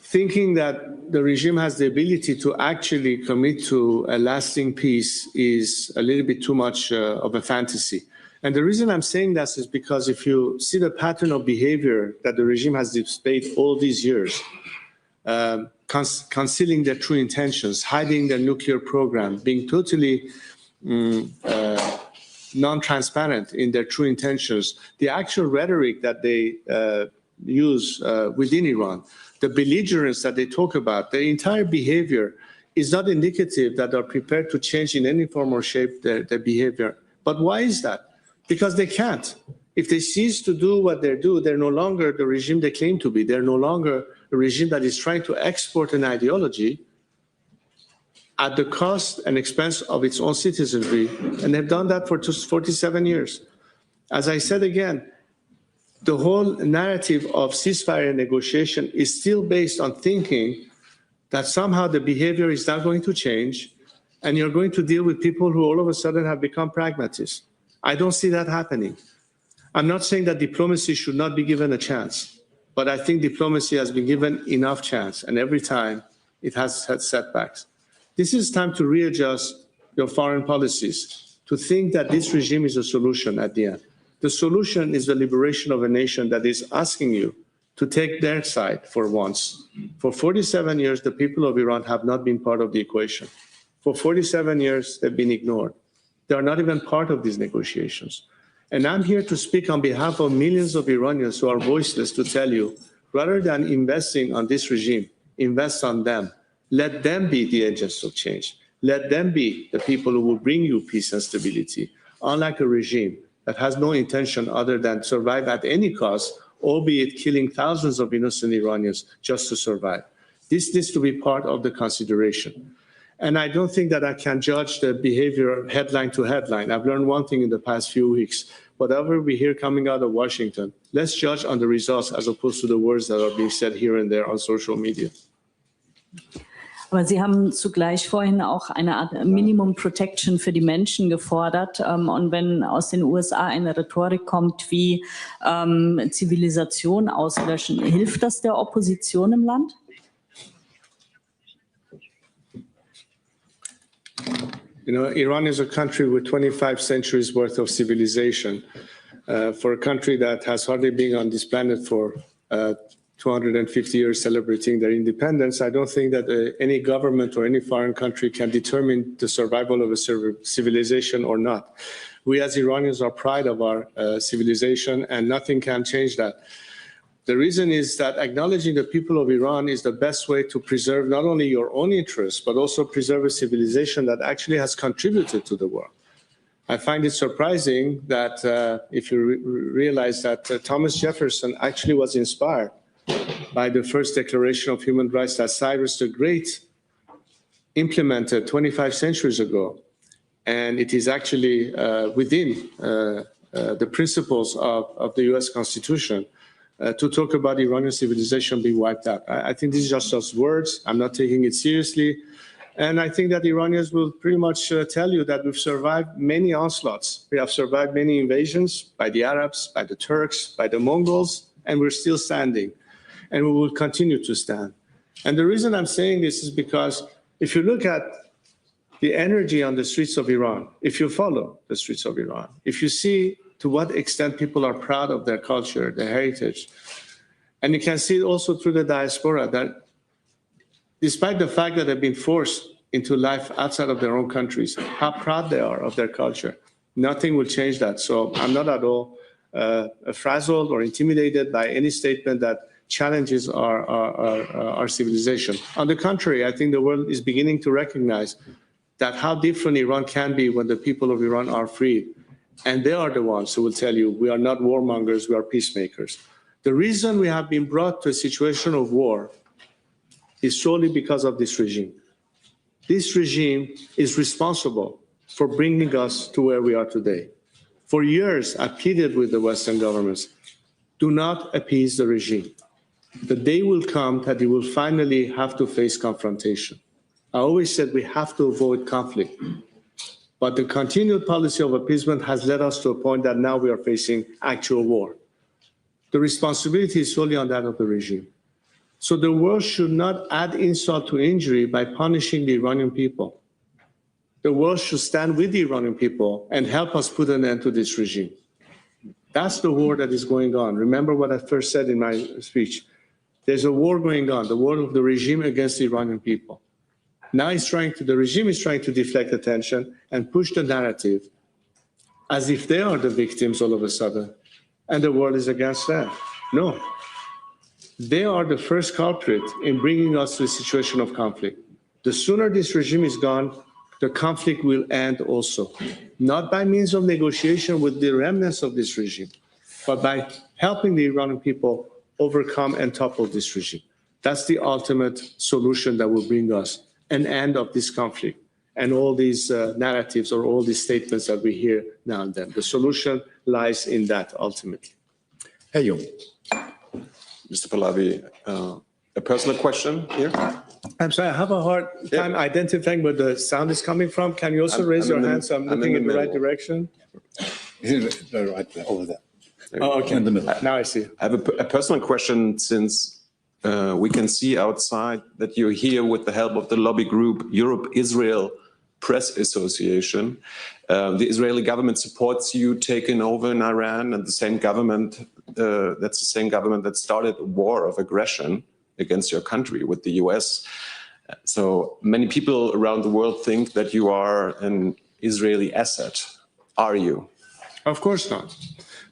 thinking that the regime has the ability to actually commit to a lasting peace is a little bit too much of a fantasy. And the reason I'm saying that is because if you see the pattern of behavior that the regime has displayed all these years, concealing their true intentions, hiding their nuclear program, being totally non-transparent in their true intentions, the actual rhetoric that they use within Iran, the belligerence that they talk about, their entire behavior is not indicative that they're prepared to change in any form or shape their behavior. But why is that? Because they can't. If they cease to do what they do, they're no longer the regime they claim to be. They're no longer a regime that is trying to export an ideology at the cost and expense of its own citizenry. And they've done that for just 47 years. As I said again, the whole narrative of ceasefire negotiation is still based on thinking that somehow the behavior is not going to change and you're going to deal with people who all of a sudden have become pragmatists. I don't see that happening. I'm not saying that diplomacy should not be given a chance, but I think diplomacy has been given enough chance, and every time it has had setbacks. This is time to readjust your foreign policies, to think that this regime is a solution at the end. The solution is the liberation of a nation that is asking you to take their side for once. For 47 years, the people of Iran have not been part of the equation. For 47 years, they've been ignored. They are not even part of these negotiations. And I'm here to speak on behalf of millions of Iranians who are voiceless to tell you, rather than investing on this regime, invest on them. Let them be the agents of change. Let them be the people who will bring you peace and stability, unlike a regime that has no intention other than survive at any cost albeit killing thousands of innocent Iranians just to survive. This needs to be part of the consideration. And I don't think that I can judge the behavior headline to headline. I've learned one thing in the past few weeks. Whatever we hear coming out of Washington, let's judge on the results as opposed to the words that are being said here and there on social media. Aber Sie haben zugleich vorhin auch eine Art Minimum Protection für die Menschen gefordert. Und wenn aus den USA eine Rhetorik kommt wie Zivilisation auslöschen, hilft das der Opposition im Land? You know, Iran is a country with 25 centuries worth of civilization. For a country that has hardly been on this planet for 250 years celebrating their independence, I don't think that any government or any foreign country can determine the survival of a civilization or not. We as Iranians are proud of our civilization, and nothing can change that. The reason is that acknowledging the people of Iran is the best way to preserve not only your own interests, but also preserve a civilization that actually has contributed to the world. I find it surprising that if you realize that Thomas Jefferson actually was inspired by the first Declaration of Human Rights that Cyrus the Great implemented 25 centuries ago. And it is actually within the principles of the US Constitution to talk about Iranian civilization being wiped out. I think this is just words. I'm not taking it seriously. And I think that Iranians will pretty much tell you that we've survived many onslaughts. We have survived many invasions by the Arabs, by the Turks, by the Mongols, and we're still standing. And we will continue to stand. And the reason I'm saying this is because if you look at the energy on the streets of Iran, if you follow the streets of Iran, if you see to what extent people are proud of their culture, their heritage, and you can see it also through the diaspora that despite the fact that they've been forced into life outside of their own countries, how proud they are of their culture. Nothing will change that. So I'm not at all frazzled or intimidated by any statement that challenges our civilization. On the contrary, I think the world is beginning to recognize that how different Iran can be when the people of Iran are free. And they are the ones who will tell you, we are not warmongers, we are peacemakers. The reason we have been brought to a situation of war is solely because of this regime. This regime is responsible for bringing us to where we are today. For years, I pleaded with the Western governments, do not appease the regime. The day will come that you will finally have to face confrontation. I always said we have to avoid conflict. But the continued policy of appeasement has led us to a point that now we are facing actual war. The responsibility is solely on that of the regime. So the world should not add insult to injury by punishing the Iranian people. The world should stand with the Iranian people and help us put an end to this regime. That's the war that is going on. Remember what I first said in my speech. There's a war going on, the war of the regime against the Iranian people. Now the regime is trying to deflect attention and push the narrative as if they are the victims all of a sudden, and the world is against them. No. They are the first culprit in bringing us to a situation of conflict. The sooner this regime is gone, the conflict will end also. Not by means of negotiation with the remnants of this regime, but by helping the Iranian people overcome and topple this regime. That's the ultimate solution that will bring us an end of this conflict and all these narratives or all these statements that we hear now and then. The solution lies in that ultimately. Hey, you. Mr. Pahlavi, a personal question here? I'm sorry, I have a hard time identifying where the sound is coming from. Can you also raise your hand so I'm looking in the right direction? Right there, over there. Oh, okay. In the middle. Now I see. I have a personal question since we can see outside that you're here with the help of the lobby group Europe-Israel Press Association. The Israeli government supports you taking over in Iran, and the same government, that's the same government that started a war of aggression against your country with the US. So many people around the world think that you are an Israeli asset. Are you? Of course not.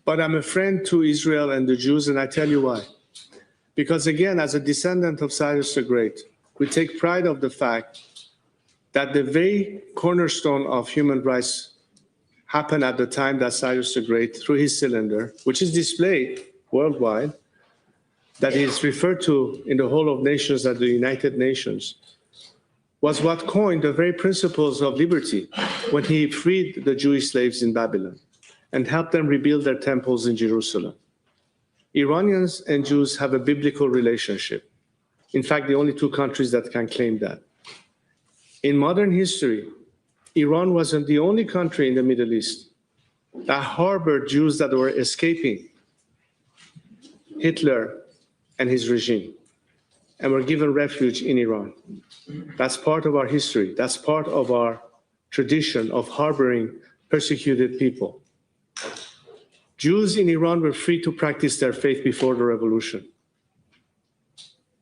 But I'm a friend to Israel and the Jews, and I tell you why. Because again, as a descendant of Cyrus the Great, we take pride of the fact that the very cornerstone of human rights happened at the time that Cyrus the Great, through his cylinder, which is displayed worldwide, that is referred to in the whole of nations as the United Nations, was what coined the very principles of liberty when he freed the Jewish slaves in Babylon and helped them rebuild their temples in Jerusalem. Iranians and Jews have a biblical relationship. In fact, the only two countries that can claim that. In modern history, Iran wasn't the only country in the Middle East that harbored Jews that were escaping Hitler and his regime and were given refuge in Iran. That's part of our history. That's part of our tradition of harboring persecuted people. Jews in Iran were free to practice their faith before the revolution.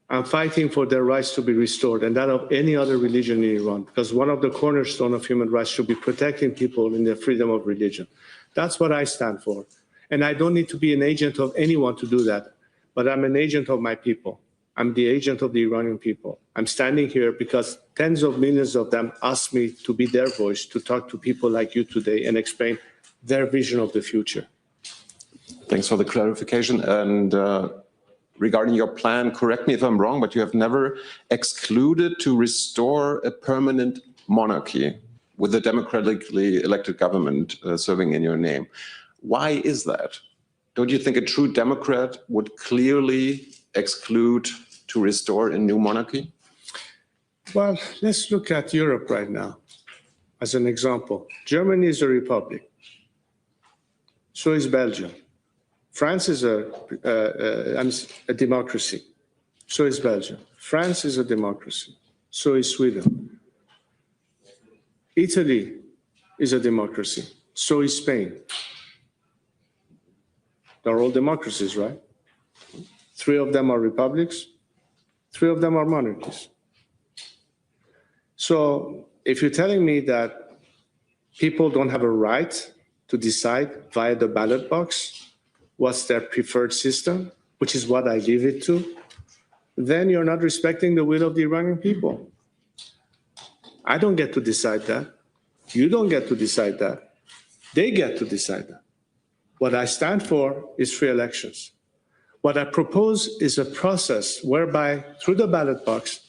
I'm fighting for their rights to be restored and that of any other religion in Iran, because one of the cornerstones of human rights should be protecting people in their freedom of religion. That's what I stand for. And I don't need to be an agent of anyone to do that, but I'm an agent of my people. I'm the agent of the Iranian people. I'm standing here because tens of millions of them asked me to be their voice, to talk to people like you today and explain their vision of the future. Thanks for the clarification. And regarding your plan, correct me if I'm wrong, but you have never excluded to restore a permanent monarchy with a democratically elected government serving in your name. Why is that? Don't you think a true Democrat would clearly exclude to restore a new monarchy? Well, let's look at Europe right now as an example. Germany is a republic. So is Belgium. France is a democracy. So is Belgium. France is a democracy. So is Sweden. Italy is a democracy. So is Spain. They're all democracies, right? 3 of them are republics. 3 of them are monarchies. So if you're telling me that people don't have a right to decide via the ballot box what's their preferred system, which is what I leave it to, then you're not respecting the will of the Iranian people. I don't get to decide that. You don't get to decide that. They get to decide that. What I stand for is free elections. What I propose is a process whereby, through the ballot box,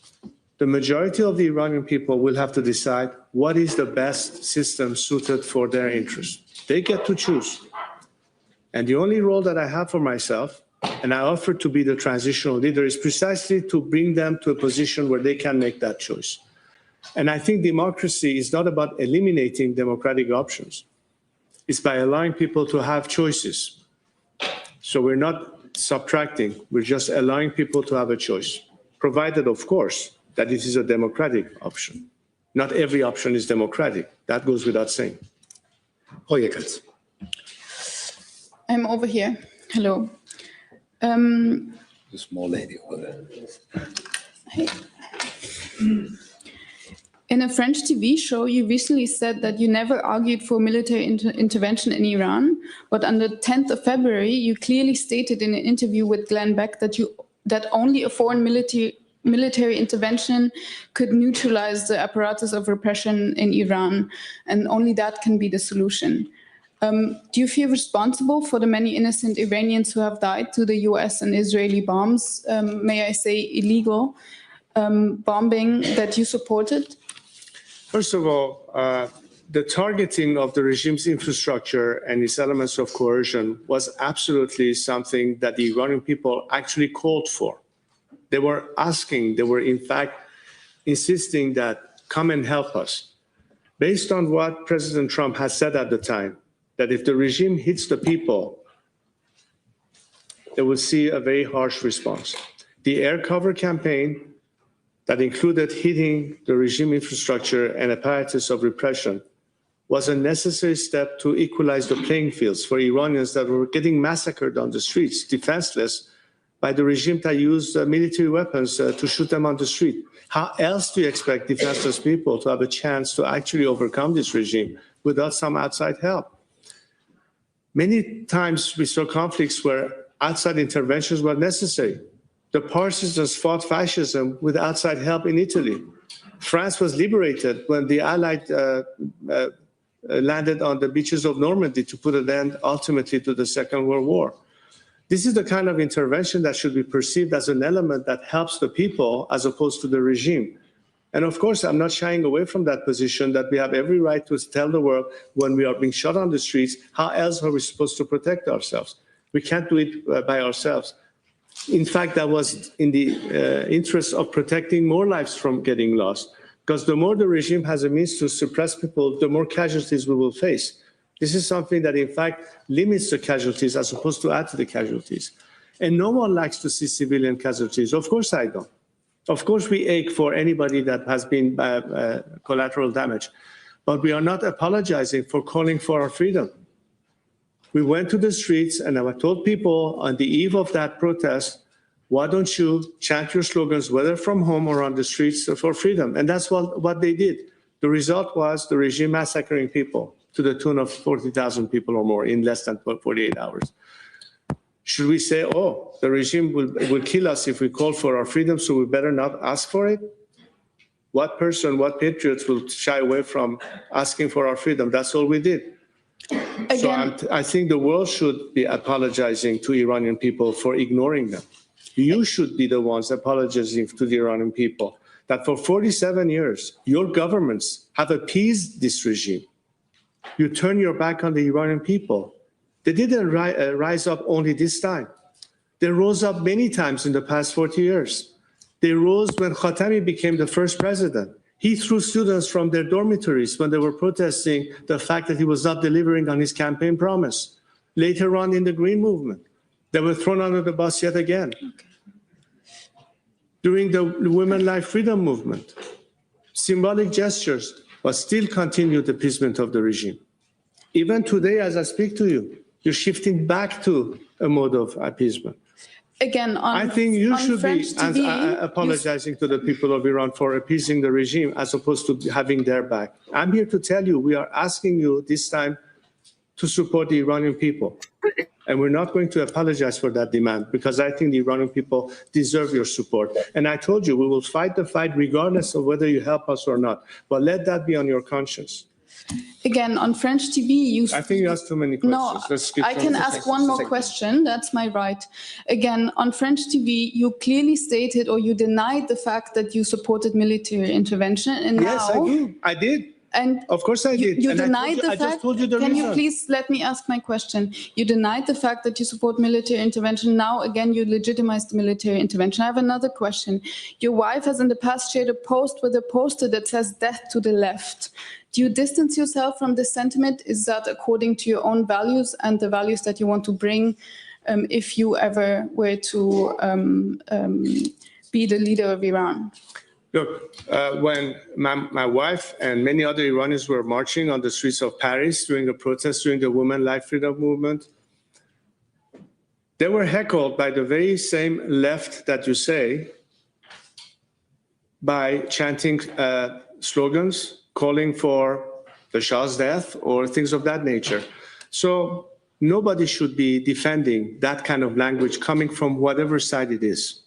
the majority of the Iranian people will have to decide what is the best system suited for their interests. They get to choose. And the only role that I have for myself, and I offer to be the transitional leader, is precisely to bring them to a position where they can make that choice. And I think democracy is not about eliminating democratic options. It's by allowing people to have choices. So we're not subtracting, we're just allowing people to have a choice, provided, of course, that it is a democratic option. Not every option is democratic. That goes without saying. I'm over here. Hello. The small lady over there. Hey. In a French TV show, you recently said that you never argued for military intervention in Iran, but on the 10th of February, you clearly stated in an interview with Glenn Beck that only a foreign military intervention could neutralize the apparatus of repression in Iran, and only that can be the solution. Do you feel responsible for the many innocent Iranians who have died to the US and Israeli bombs, may I say illegal, bombing that you supported? First of all, the targeting of the regime's infrastructure and its elements of coercion was absolutely something that the Iranian people actually called for. They were asking, they were in fact insisting that come and help us. Based on what President Trump has said at the time, that if the regime hits the people, they will see a very harsh response. The air cover campaign that included hitting the regime infrastructure and apparatus of repression was a necessary step to equalize the playing fields for Iranians that were getting massacred on the streets, defenseless, by the regime that used military weapons to shoot them on the street. How else do you expect defenseless people to have a chance to actually overcome this regime without some outside help? Many times we saw conflicts where outside interventions were necessary. The partisans fought fascism with outside help in Italy. France was liberated when the Allied landed on the beaches of Normandy to put an end ultimately to the Second World War. This is the kind of intervention that should be perceived as an element that helps the people as opposed to the regime. And of course, I'm not shying away from that position that we have every right to tell the world when we are being shot on the streets, how else are we supposed to protect ourselves? We can't do it by ourselves. In fact, that was in the interest of protecting more lives from getting lost, because the more the regime has a means to suppress people, the more casualties we will face. This is something that, in fact, limits the casualties as opposed to add to the casualties. And no one likes to see civilian casualties. Of course I don't. Of course we ache for anybody that has been collateral damage. But we are not apologizing for calling for our freedom. We went to the streets and I told people on the eve of that protest, why don't you chant your slogans, whether from home or on the streets, for freedom? And that's what they did. The result was the regime massacring people to the tune of 40,000 people or more in less than 48 hours. Should we say, oh, the regime will kill us if we call for our freedom, so we better not ask for it? What person, what patriots will shy away from asking for our freedom? That's all we did. Again, so I think the world should be apologizing to Iranian people for ignoring them. You should be the ones apologizing to the Iranian people that for 47 years, your governments have appeased this regime. You turn your back on the Iranian people. They didn't rise up only this time. They rose up many times in the past 40 years. They rose when Khatami became the first president. He threw students from their dormitories when they were protesting the fact that he was not delivering on his campaign promise. Later on in the Green Movement, they were thrown under the bus yet again. During the Women Life Freedom Movement, symbolic gestures, but still continued appeasement of the regime. Even today, as I speak to you, you're shifting back to a mode of appeasement. Again, I think you should be TV, apologizing to the people of Iran for appeasing the regime as opposed to having their back. I'm here to tell you, we are asking you this time to support the Iranian people. And we're not going to apologize for that demand because I think the Iranian people deserve your support. And I told you, we will fight the fight regardless of whether you help us or not. But let that be on your conscience. Again, on French TV, I think you asked too many questions. No, I can ask one more question. That's my right. Again, on French TV, you clearly stated or you denied the fact that you supported military intervention. And yes, now, I did. And of course I did. You and denied the fact. I just told you the Can reason. you please let me ask my question? You denied the fact that you support military intervention. Now, again, you legitimize the military intervention. I have another question. Your wife has in the past shared a post with a poster that says "Death to the Left." Do you distance yourself from this sentiment? Is that according to your own values and the values that you want to bring if you ever were to be the leader of Iran? Look, when my wife and many other Iranians were marching on the streets of Paris during a protest during the Women Life Freedom Movement, they were heckled by the very same left that you say by chanting slogans calling for the Shah's death or things of that nature. So nobody should be defending that kind of language coming from whatever side it is.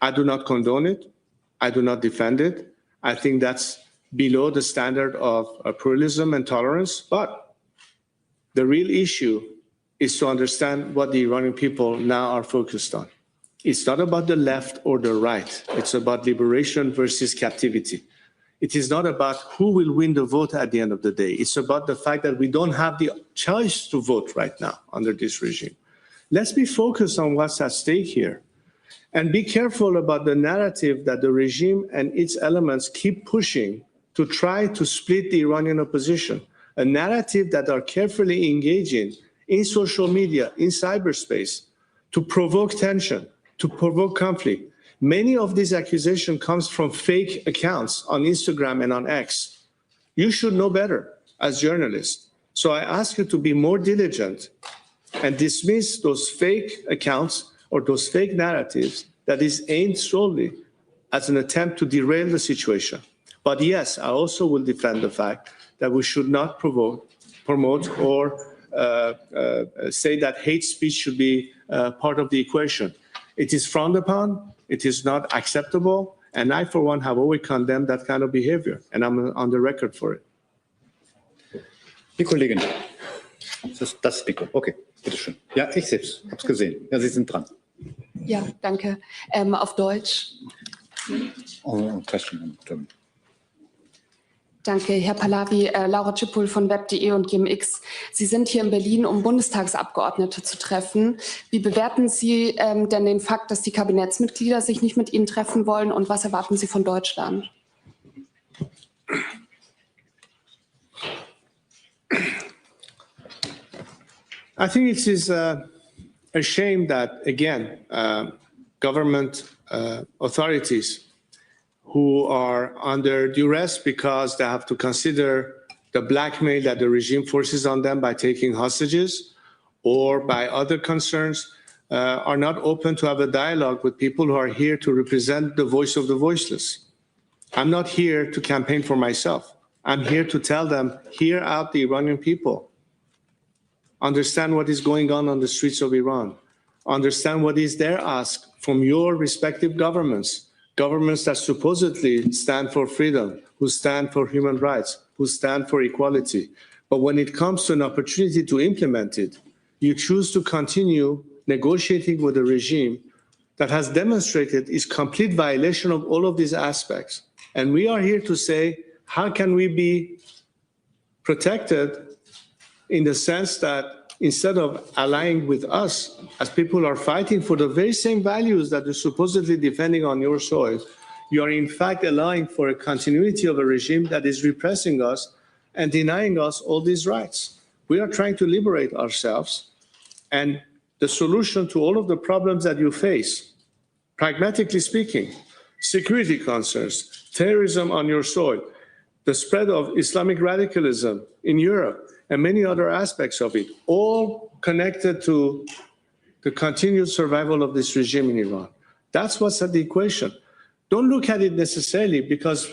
I do not condone it. I do not defend it. I think that's below the standard of pluralism and tolerance. But the real issue is to understand what the Iranian people now are focused on. It's not about the left or the right. It's about liberation versus captivity. It is not about who will win the vote at the end of the day. It's about the fact that we don't have the choice to vote right now under this regime. Let's be focused on what's at stake here. And be careful about the narrative that the regime and its elements keep pushing to try to split the Iranian opposition. A narrative that are carefully engaging in social media, in cyberspace, to provoke tension, to provoke conflict. Many of these accusations comes from fake accounts on Instagram and on X. You should know better as journalists. So I ask you to be more diligent and dismiss those fake accounts or those fake narratives that is aimed solely as an attempt to derail the situation. But yes, I also will defend the fact that we should not promote or say that hate speech should be part of the equation. It is frowned upon, it is not acceptable, and I, for one, have always condemned that kind of behavior, and I'm on the record for it. Die Kollegin, das Mikro, okay. Bitte schön. Ja, ich sehe es. Hab's gesehen. Ja, Sie sind dran. Ja, danke. Auf Deutsch. Question. Danke, Herr Pahlavi. Laura Cipul von web.de und GMX. Sie sind hier in Berlin, um Bundestagsabgeordnete zu treffen. Wie bewerten Sie denn den Fakt, dass die Kabinettsmitglieder sich nicht mit Ihnen treffen wollen, und was erwarten Sie von Deutschland? I think it is a shame that, again, government authorities who are under duress because they have to consider the blackmail that the regime forces on them by taking hostages or by other concerns, are not open to have a dialogue with people who are here to represent the voice of the voiceless. I'm not here to campaign for myself. I'm here to tell them, hear out the Iranian people. Understand what is going on the streets of Iran. Understand what is their ask from your respective governments, governments that supposedly stand for freedom, who stand for human rights, who stand for equality. But when it comes to an opportunity to implement it, you choose to continue negotiating with a regime that has demonstrated its complete violation of all of these aspects. And we are here to say, how can we be protected in the sense that instead of allying with us, as people are fighting for the very same values that they're supposedly defending on your soil, you are in fact allowing for a continuity of a regime that is repressing us and denying us all these rights. We are trying to liberate ourselves, and the solution to all of the problems that you face, pragmatically speaking, security concerns, terrorism on your soil, the spread of Islamic radicalism in Europe, and many other aspects of it, all connected to the continued survival of this regime in Iran. That's what's at the equation. Don't look at it necessarily because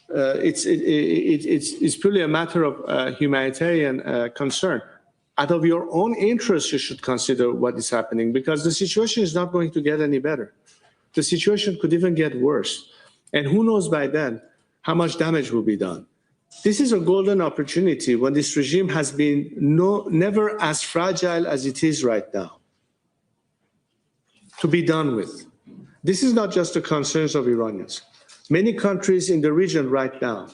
it's purely a matter of humanitarian concern. Out of your own interest, you should consider what is happening, because the situation is not going to get any better. The situation could even get worse. And who knows by then how much damage will be done. This is a golden opportunity when this regime has been never as fragile as it is right now, to be done with. This is not just the concerns of Iranians. Many countries in the region right now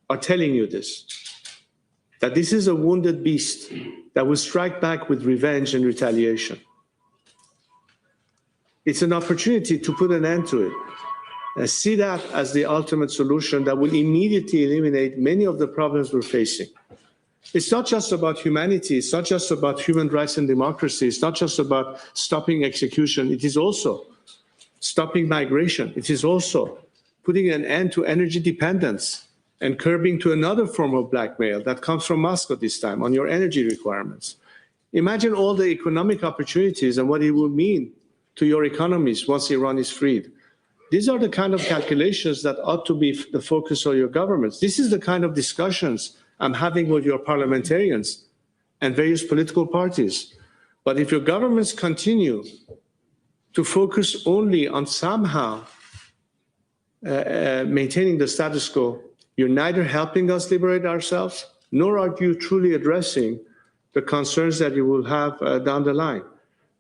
are telling you this, that this is a wounded beast that will strike back with revenge and retaliation. It's an opportunity to put an end to it. See that as the ultimate solution that will immediately eliminate many of the problems we're facing. It's not just about humanity. It's not just about human rights and democracy. It's not just about stopping execution. It is also stopping migration. It is also putting an end to energy dependence and curbing to another form of blackmail that comes from Moscow this time on your energy requirements. Imagine all the economic opportunities and what it will mean to your economies once Iran is freed. These are the kind of calculations that ought to be the focus of your governments. This is the kind of discussions I'm having with your parliamentarians and various political parties. But if your governments continue to focus only on somehow maintaining the status quo, you're neither helping us liberate ourselves, nor are you truly addressing the concerns that you will have down the line.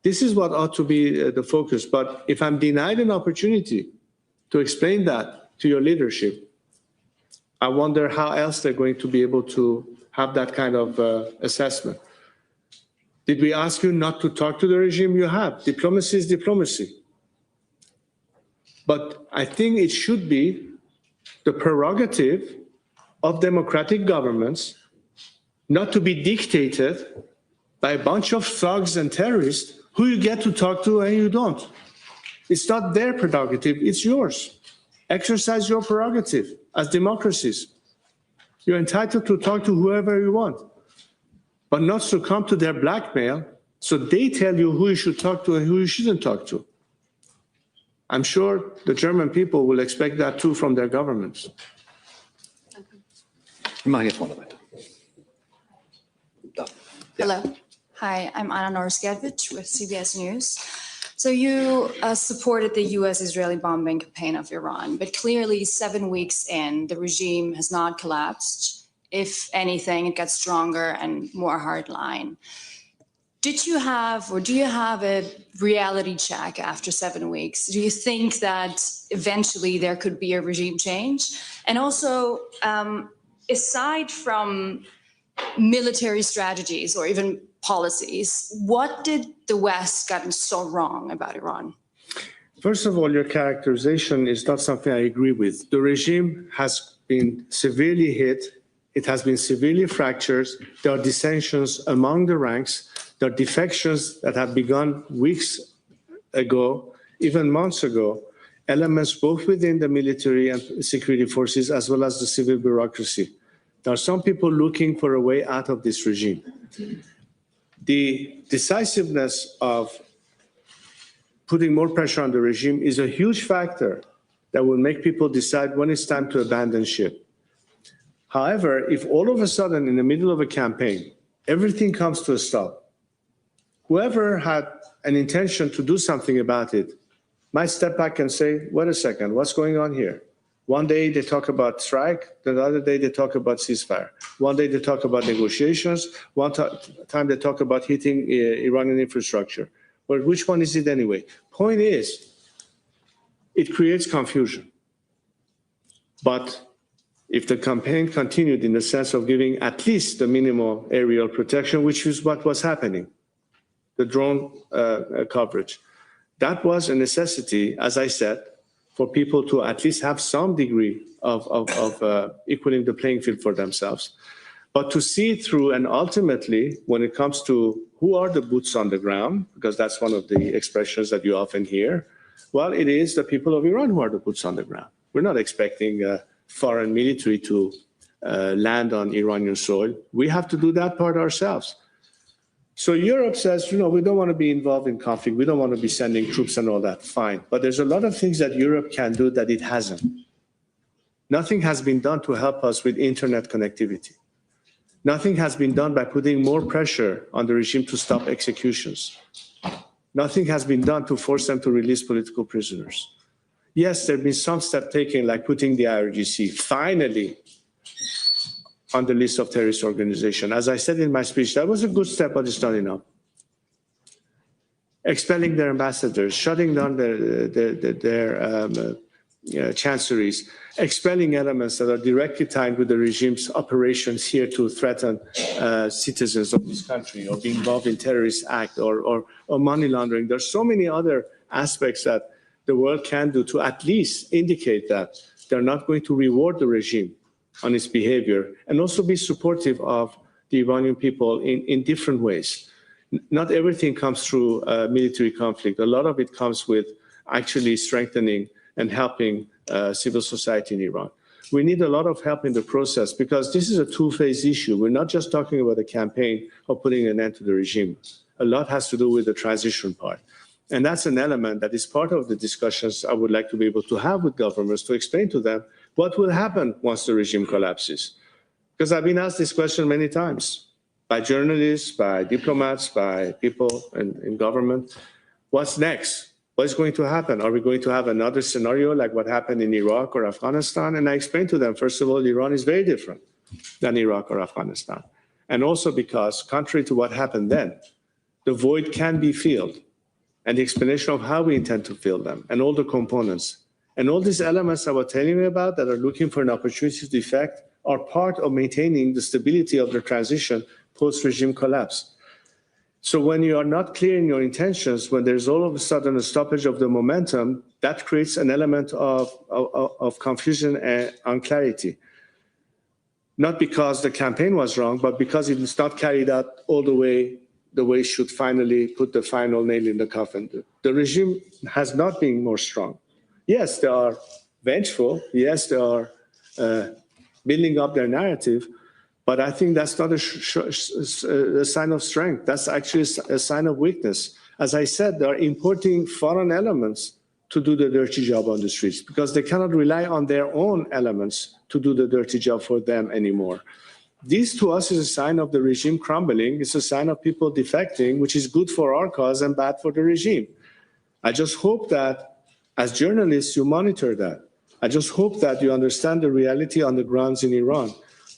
This is what ought to be the focus. But if I'm denied an opportunity to explain that to your leadership, I wonder how else they're going to be able to have that kind of assessment. Did we ask you not to talk to the regime? You have. Diplomacy is diplomacy. But I think it should be the prerogative of democratic governments not to be dictated by a bunch of thugs and terrorists who you get to talk to and you don't. It's not their prerogative, it's yours. Exercise your prerogative as democracies. You're entitled to talk to whoever you want, but not succumb to their blackmail so they tell you who you should talk to and who you shouldn't talk to. I'm sure the German people will expect that too from their governments. Hello. Hi, I'm Anna Norskevich with CBS News. So you supported the U.S.-Israeli bombing campaign of Iran, but clearly 7 weeks in, the regime has not collapsed. If anything, it gets stronger and more hardline. did you have, or do you have a reality check after 7 weeks? Do you think that eventually there could be a regime change? And also, aside from military strategies or even policies, what did the West gotten so wrong about Iran? First of all, your characterization is not something I agree with. The regime has been severely hit. It has been severely fractured. There are dissensions among the ranks. There are defections that have begun weeks ago, even months ago, elements both within the military and security forces as well as the civil bureaucracy. There are some people looking for a way out of this regime. The decisiveness of putting more pressure on the regime is a huge factor that will make people decide when it's time to abandon ship. However, if all of a sudden in the middle of a campaign, everything comes to a stop, whoever had an intention to do something about it might step back and say, wait a second, what's going on here? One day they talk about strike, the other day they talk about ceasefire. One day they talk about negotiations, one time they talk about hitting Iranian infrastructure. Well, which one is it anyway? Point is, it creates confusion. But if the campaign continued in the sense of giving at least the minimal aerial protection, which is what was happening, the drone coverage, that was a necessity, as I said, for people to at least have some degree of equaling the playing field for themselves. But to see through, and ultimately, when it comes to who are the boots on the ground, because that's one of the expressions that you often hear, well, it is the people of Iran who are the boots on the ground. We're not expecting foreign military to land on Iranian soil. We have to do that part ourselves. So Europe says, you know, we don't want to be involved in conflict. We don't want to be sending troops and all that. Fine. But there's a lot of things that Europe can do that it hasn't. Nothing has been done to help us with internet connectivity. Nothing has been done by putting more pressure on the regime to stop executions. Nothing has been done to force them to release political prisoners. Yes, there have been some steps taken, like putting the IRGC finally on the list of terrorist organizations. As I said in my speech, that was a good step, but it's not enough. Expelling their ambassadors, shutting down their chancelleries, expelling elements that are directly tied with the regime's operations here to threaten citizens of this country or be involved in terrorist act or money laundering. There's so many other aspects that the world can do to at least indicate that they're not going to reward the regime on its behavior and also be supportive of the Iranian people in different ways. Not everything comes through military conflict. A lot of it comes with actually strengthening and helping civil society in Iran. We need a lot of help in the process because this is a two-phase issue. We're not just talking about a campaign of putting an end to the regime. A lot has to do with the transition part. And that's an element that is part of the discussions I would like to be able to have with governments to explain to them what will happen once the regime collapses. Because I've been asked this question many times by journalists, by diplomats, by people in government. What's next? What is going to happen? Are we going to have another scenario like what happened in Iraq or Afghanistan? And I explained to them, first of all, Iran is very different than Iraq or Afghanistan. And also because, contrary to what happened then, the void can be filled. And the explanation of how we intend to fill them and all the components. And all these elements I was telling you about that are looking for an opportunity to defect are part of maintaining the stability of the transition post-regime collapse. So when you are not clear in your intentions, when there's all of a sudden a stoppage of the momentum, that creates an element of confusion and unclarity. Not because the campaign was wrong, but because it is not carried out all the way it should finally put the final nail in the coffin. The regime has not been more strong. Yes, they are vengeful. Yes, they are building up their narrative. But I think that's not a sign of strength. That's actually a sign of weakness. As I said, they are importing foreign elements to do the dirty job on the streets because they cannot rely on their own elements to do the dirty job for them anymore. This, to us, is a sign of the regime crumbling. It's a sign of people defecting, which is good for our cause and bad for the regime. I just hope that, as journalists, you monitor that. I just hope that you understand the reality on the grounds in Iran,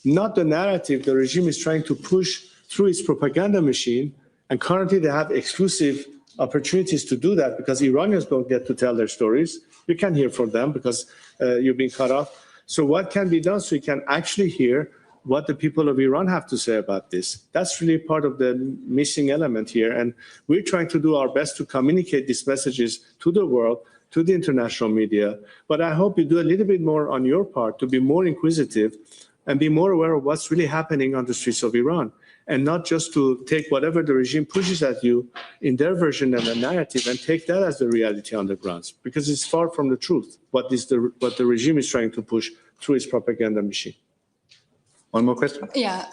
not the narrative the regime is trying to push through its propaganda machine And currently they have exclusive opportunities to do that because Iranians don't get to tell their stories. You can't hear from them because you're being cut off. So what can be done so you can actually hear what the people of Iran have to say about this? That's really part of the missing element here. And we're trying to do our best to communicate these messages to the world, to the international media. But I hope you do a little bit more on your part to be more inquisitive and be more aware of what's really happening on the streets of Iran, and not just to take whatever the regime pushes at you in their version of the narrative and take that as the reality on the grounds, because it's far from the truth, what the regime is trying to push through its propaganda machine. One more question? Yeah,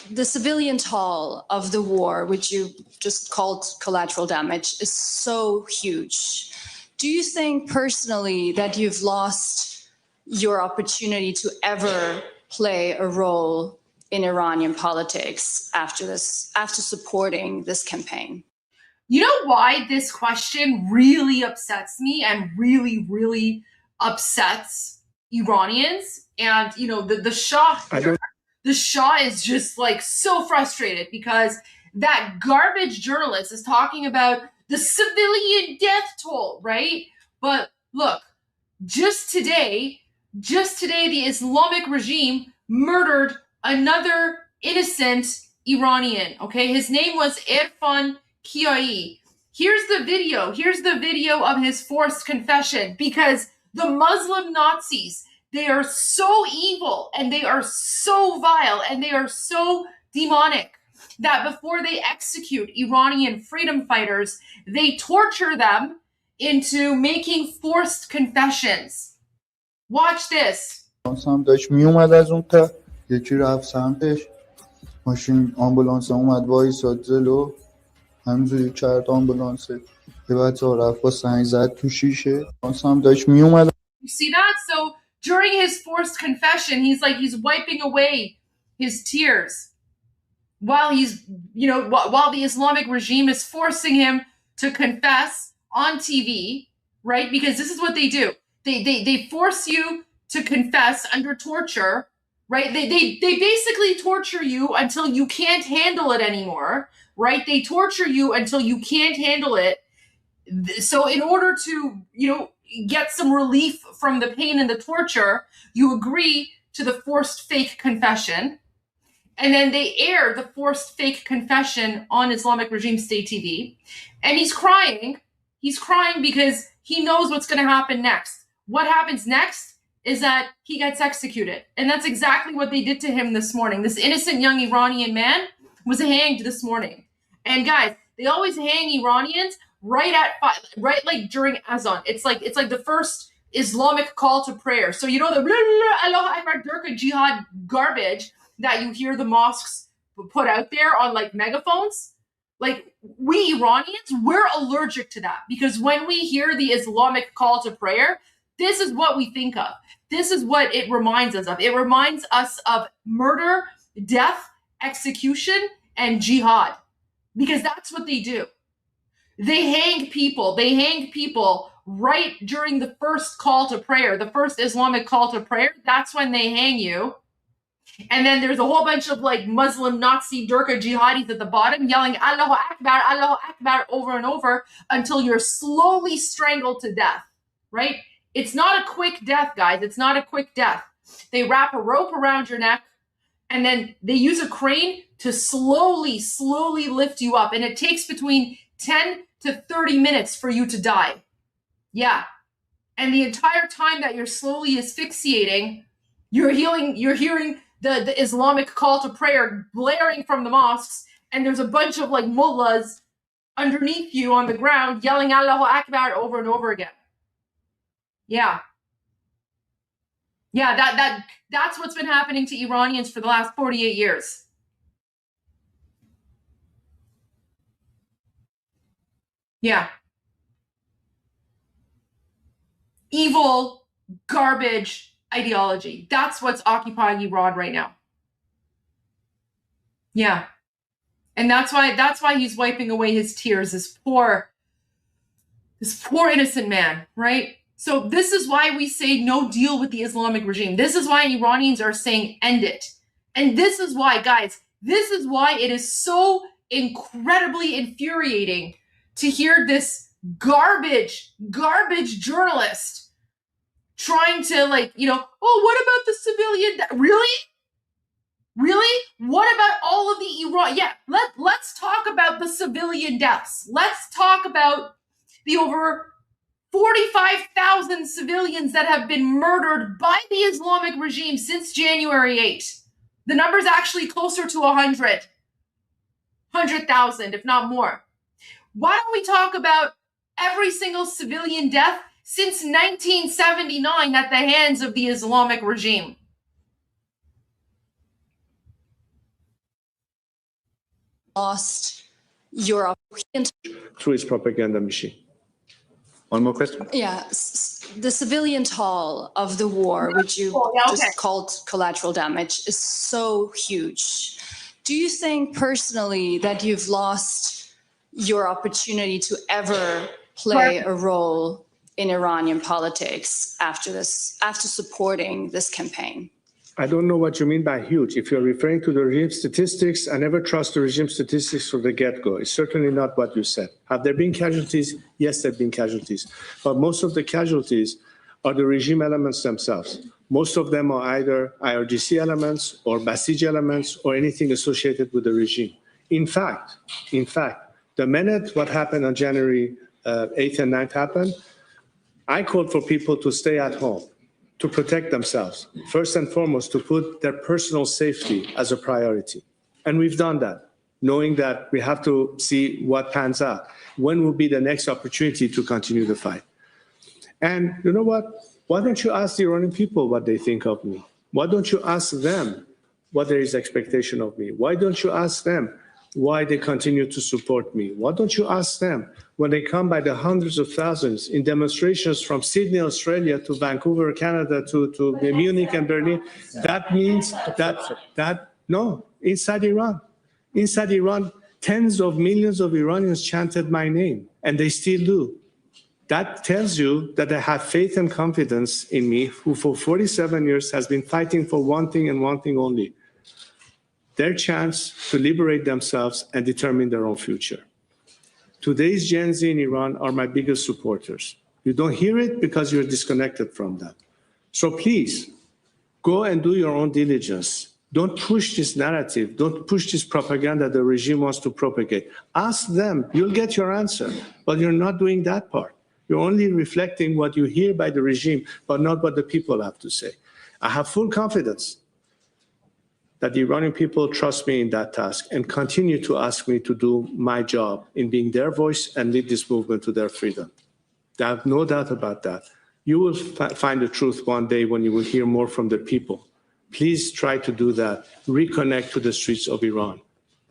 the civilian toll of the war, which you just called collateral damage, is so huge. Do you think personally that you've lost your opportunity to ever play a role in Iranian politics after supporting this campaign? You know why this question really upsets me and really, really upsets Iranians? And, you know, the Shah, the Shah is just like so frustrated because that garbage journalist is talking about the civilian death toll, right? But look, just today, the Islamic regime murdered another innocent Iranian, okay? His name was Irfan Kiai. Here's the video of his forced confession, because the Muslim Nazis, they are so evil and they are so vile and they are so demonic that before they execute Iranian freedom fighters, they torture them into making forced confessions. Watch this. داشت میومد از اون تا یکی رفت سمتش ماشین آمبولانس اومد وایساد جلو همینجوری کرد آمبولانس یه بچه ها رفت با سنگ زد تو شیشه هم داشت میومد. You see that? So during his forced confession, he's wiping away his tears while while the Islamic regime is forcing him to confess on TV, right? Because this is what they do. They force you to confess under torture, right? They basically torture you until you can't handle it anymore, right? They torture you until you can't handle it. So in order to, get some relief from the pain and the torture, you agree to the forced fake confession. And then they air the forced fake confession on Islamic regime state TV. And he's crying. He's crying because he knows what's going to happen next. What happens next is that he gets executed. And that's exactly what they did to him this morning. This innocent young Iranian man was hanged this morning. And guys, they always hang Iranians right like during Azan. It's like the first Islamic call to prayer. So the Allah Akbar Durka Jihad garbage that you hear the mosques put out there on like megaphones. Like, we Iranians, we're allergic to that, because when we hear the Islamic call to prayer, this is what we think of. This is what it reminds us of. It reminds us of murder, death, execution, and jihad, because that's what they do. They hang people. They hang people right during the first call to prayer, the first Islamic call to prayer. That's when they hang you. And then there's a whole bunch of like Muslim Nazi Durka jihadis at the bottom yelling Allahu Akbar over and over until you're slowly strangled to death, right? It's not a quick death, guys. It's not a quick death. They wrap a rope around your neck and then they use a crane to slowly lift you up. And it takes between 10 to 30 minutes for you to die. Yeah. And the entire time that you're slowly asphyxiating, you're hearing the Islamic call to prayer blaring from the mosques, and there's a bunch of like mullahs underneath you on the ground yelling Allahu Akbar over and over again. Yeah. Yeah, that's what's been happening to Iranians for the last 48 years. Yeah. Evil, garbage ideology. That's what's occupying Iran right now. Yeah. And that's why he's wiping away his tears, this poor innocent man, right? So this is why we say no deal with the Islamic regime. This is why Iranians are saying end it. And this is why, guys, this is why it is so incredibly infuriating to hear this garbage journalist trying to, like, you know, oh, what about the civilian? Really? What about all of the Iran? Yeah, let's talk about the civilian deaths. Let's talk about the over 45,000 civilians that have been murdered by the Islamic regime since January 8. The number's actually closer to 100,000, if not more. Why don't we talk about every single civilian death since 1979 at the hands of the Islamic regime? Lost your through its propaganda machine. One more question? Yeah, the civilian toll of the war, which you just called collateral damage, is so huge. Do you think personally that you've lost your opportunity to ever play a role in Iranian politics after supporting this campaign? I don't know what you mean by huge. If you're referring to the regime statistics, I never trust the regime statistics from the get-go. It's certainly not what you said. Have there been casualties? Yes, there have been casualties. But most of the casualties are the regime elements themselves. Most of them are either IRGC elements or Basij elements or anything associated with the regime. In fact, the minute what happened on January 8th and 9th happened, I called for people to stay at home, to protect themselves, first and foremost, to put their personal safety as a priority. And we've done that, knowing that we have to see what pans out. When will be the next opportunity to continue the fight? And you know what? Why don't you ask the Iranian people what they think of me? Why don't you ask them what there is expectation of me? Why don't you ask them why they continue to support me? Why don't you ask them when they come by the hundreds of thousands in demonstrations from Sydney, Australia to Vancouver, Canada, to Munich and Berlin? That means no, inside Iran, tens of millions of Iranians chanted my name, and they still do. That tells you that they have faith and confidence in me, who for 47 years has been fighting for one thing and one thing only: their chance to liberate themselves and determine their own future. Today's Gen Z in Iran are my biggest supporters. You don't hear it because you're disconnected from them. So please, go and do your own diligence. Don't push this narrative. Don't push this propaganda the regime wants to propagate. Ask them. You'll get your answer. But you're not doing that part. You're only reflecting what you hear by the regime, but not what the people have to say. I have full confidence that the Iranian people trust me in that task and continue to ask me to do my job in being their voice and lead this movement to their freedom. I have no doubt about that. You will find the truth one day when you will hear more from the people. Please try to do that. Reconnect to the streets of Iran.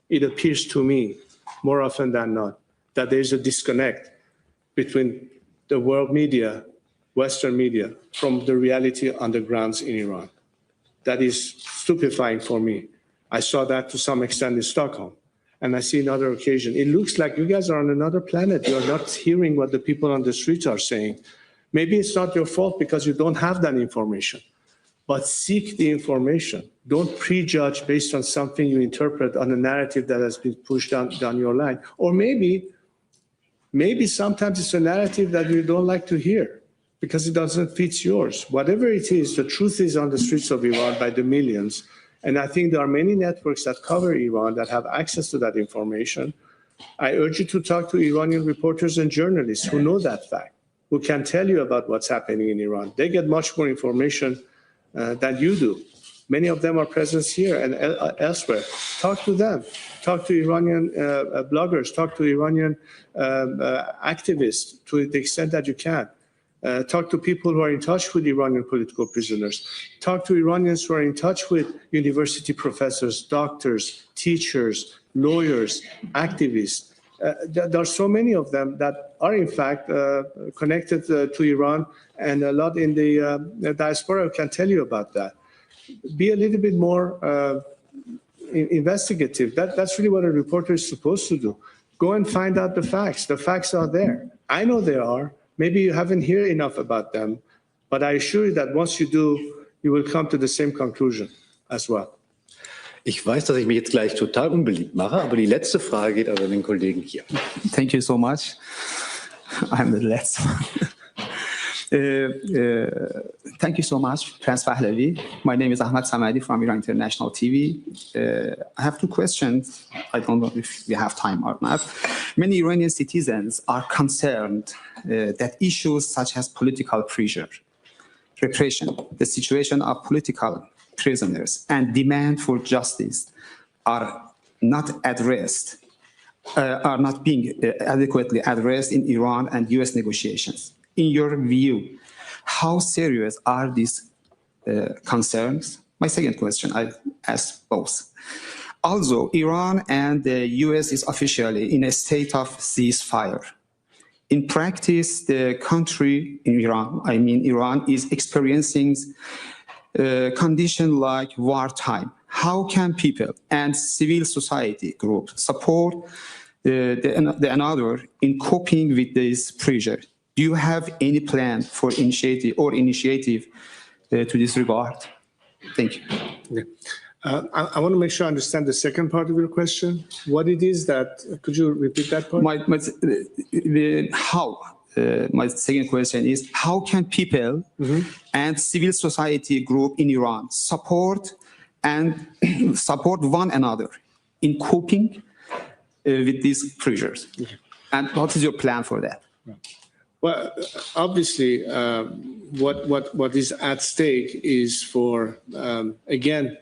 It appears to me, more often than not, that there is a disconnect between the world media, Western media, from the reality on the grounds in Iran. That is stupefying for me. I saw that to some extent in Stockholm, and I see another occasion. It looks like you guys are on another planet. You're not hearing what the people on the streets are saying. Maybe it's not your fault because you don't have that information, but seek the information. Don't prejudge based on something you interpret on a narrative that has been pushed down your line. Or maybe sometimes it's a narrative that you don't like to hear because it doesn't fit yours. Whatever it is, the truth is on the streets of Iran by the millions. And I think there are many networks that cover Iran that have access to that information. I urge you to talk to Iranian reporters and journalists who know that fact, who can tell you about what's happening in Iran. They get much more information than you do. Many of them are present here and elsewhere. Talk to them. Talk to Iranian bloggers. Talk to Iranian activists to the extent that you can. Talk to people who are in touch with Iranian political prisoners. Talk to Iranians who are in touch with university professors, doctors, teachers, lawyers, activists. There are so many of them that are, in fact, connected to Iran, and a lot in the diaspora can tell you about that. Be a little bit more investigative. That's really what a reporter is supposed to do. Go and find out the facts. The facts are there. I know they are. Maybe you haven't heard enough about them, but I assure you that once you do, you will come to the same conclusion as well. Ich weiß, dass ich mich jetzt gleich total unbeliebt mache, aber die letzte Frage geht an den Kollegen hier. Thank you so much. I'm the last one. Thank you so much, Prince Pahlavi. My name is Ahmad Samadi from Iran International TV. I have two questions. I don't know if we have time or not. Many Iranian citizens are concerned that issues such as political pressure, repression, the situation of political prisoners, and demand for justice are not addressed, are not being adequately addressed in Iran and US negotiations. In your view, how serious are these concerns? My second question, I ask both. Also, Iran and the US is officially in a state of ceasefire. In practice, the country in Iran, I mean Iran, is experiencing conditions like wartime. How can people and civil society groups support another in coping with this pressure? Do you have any plan for initiative to this regard? Thank you. Yeah. I want to make sure I understand the second part of your question. What it is that, could you repeat that part? My second question is, how can people and civil society group in Iran support one another in coping with these pressures? Okay. And what is your plan for that? Well, obviously, what is at stake is for, again,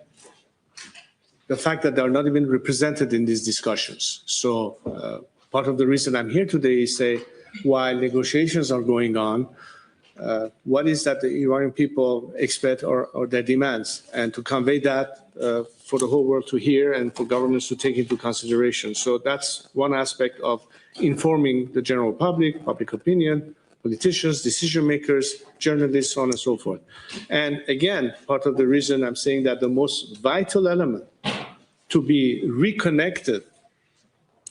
the fact that they are not even represented in these discussions. So part of the reason I'm here today is say, while negotiations are going on, what is that the Iranian people expect or their demands, and to convey that for the whole world to hear and for governments to take into consideration. So that's one aspect of informing the general public, public opinion, politicians, decision makers, journalists, so on and so forth. And again, part of the reason I'm saying that the most vital element to be reconnected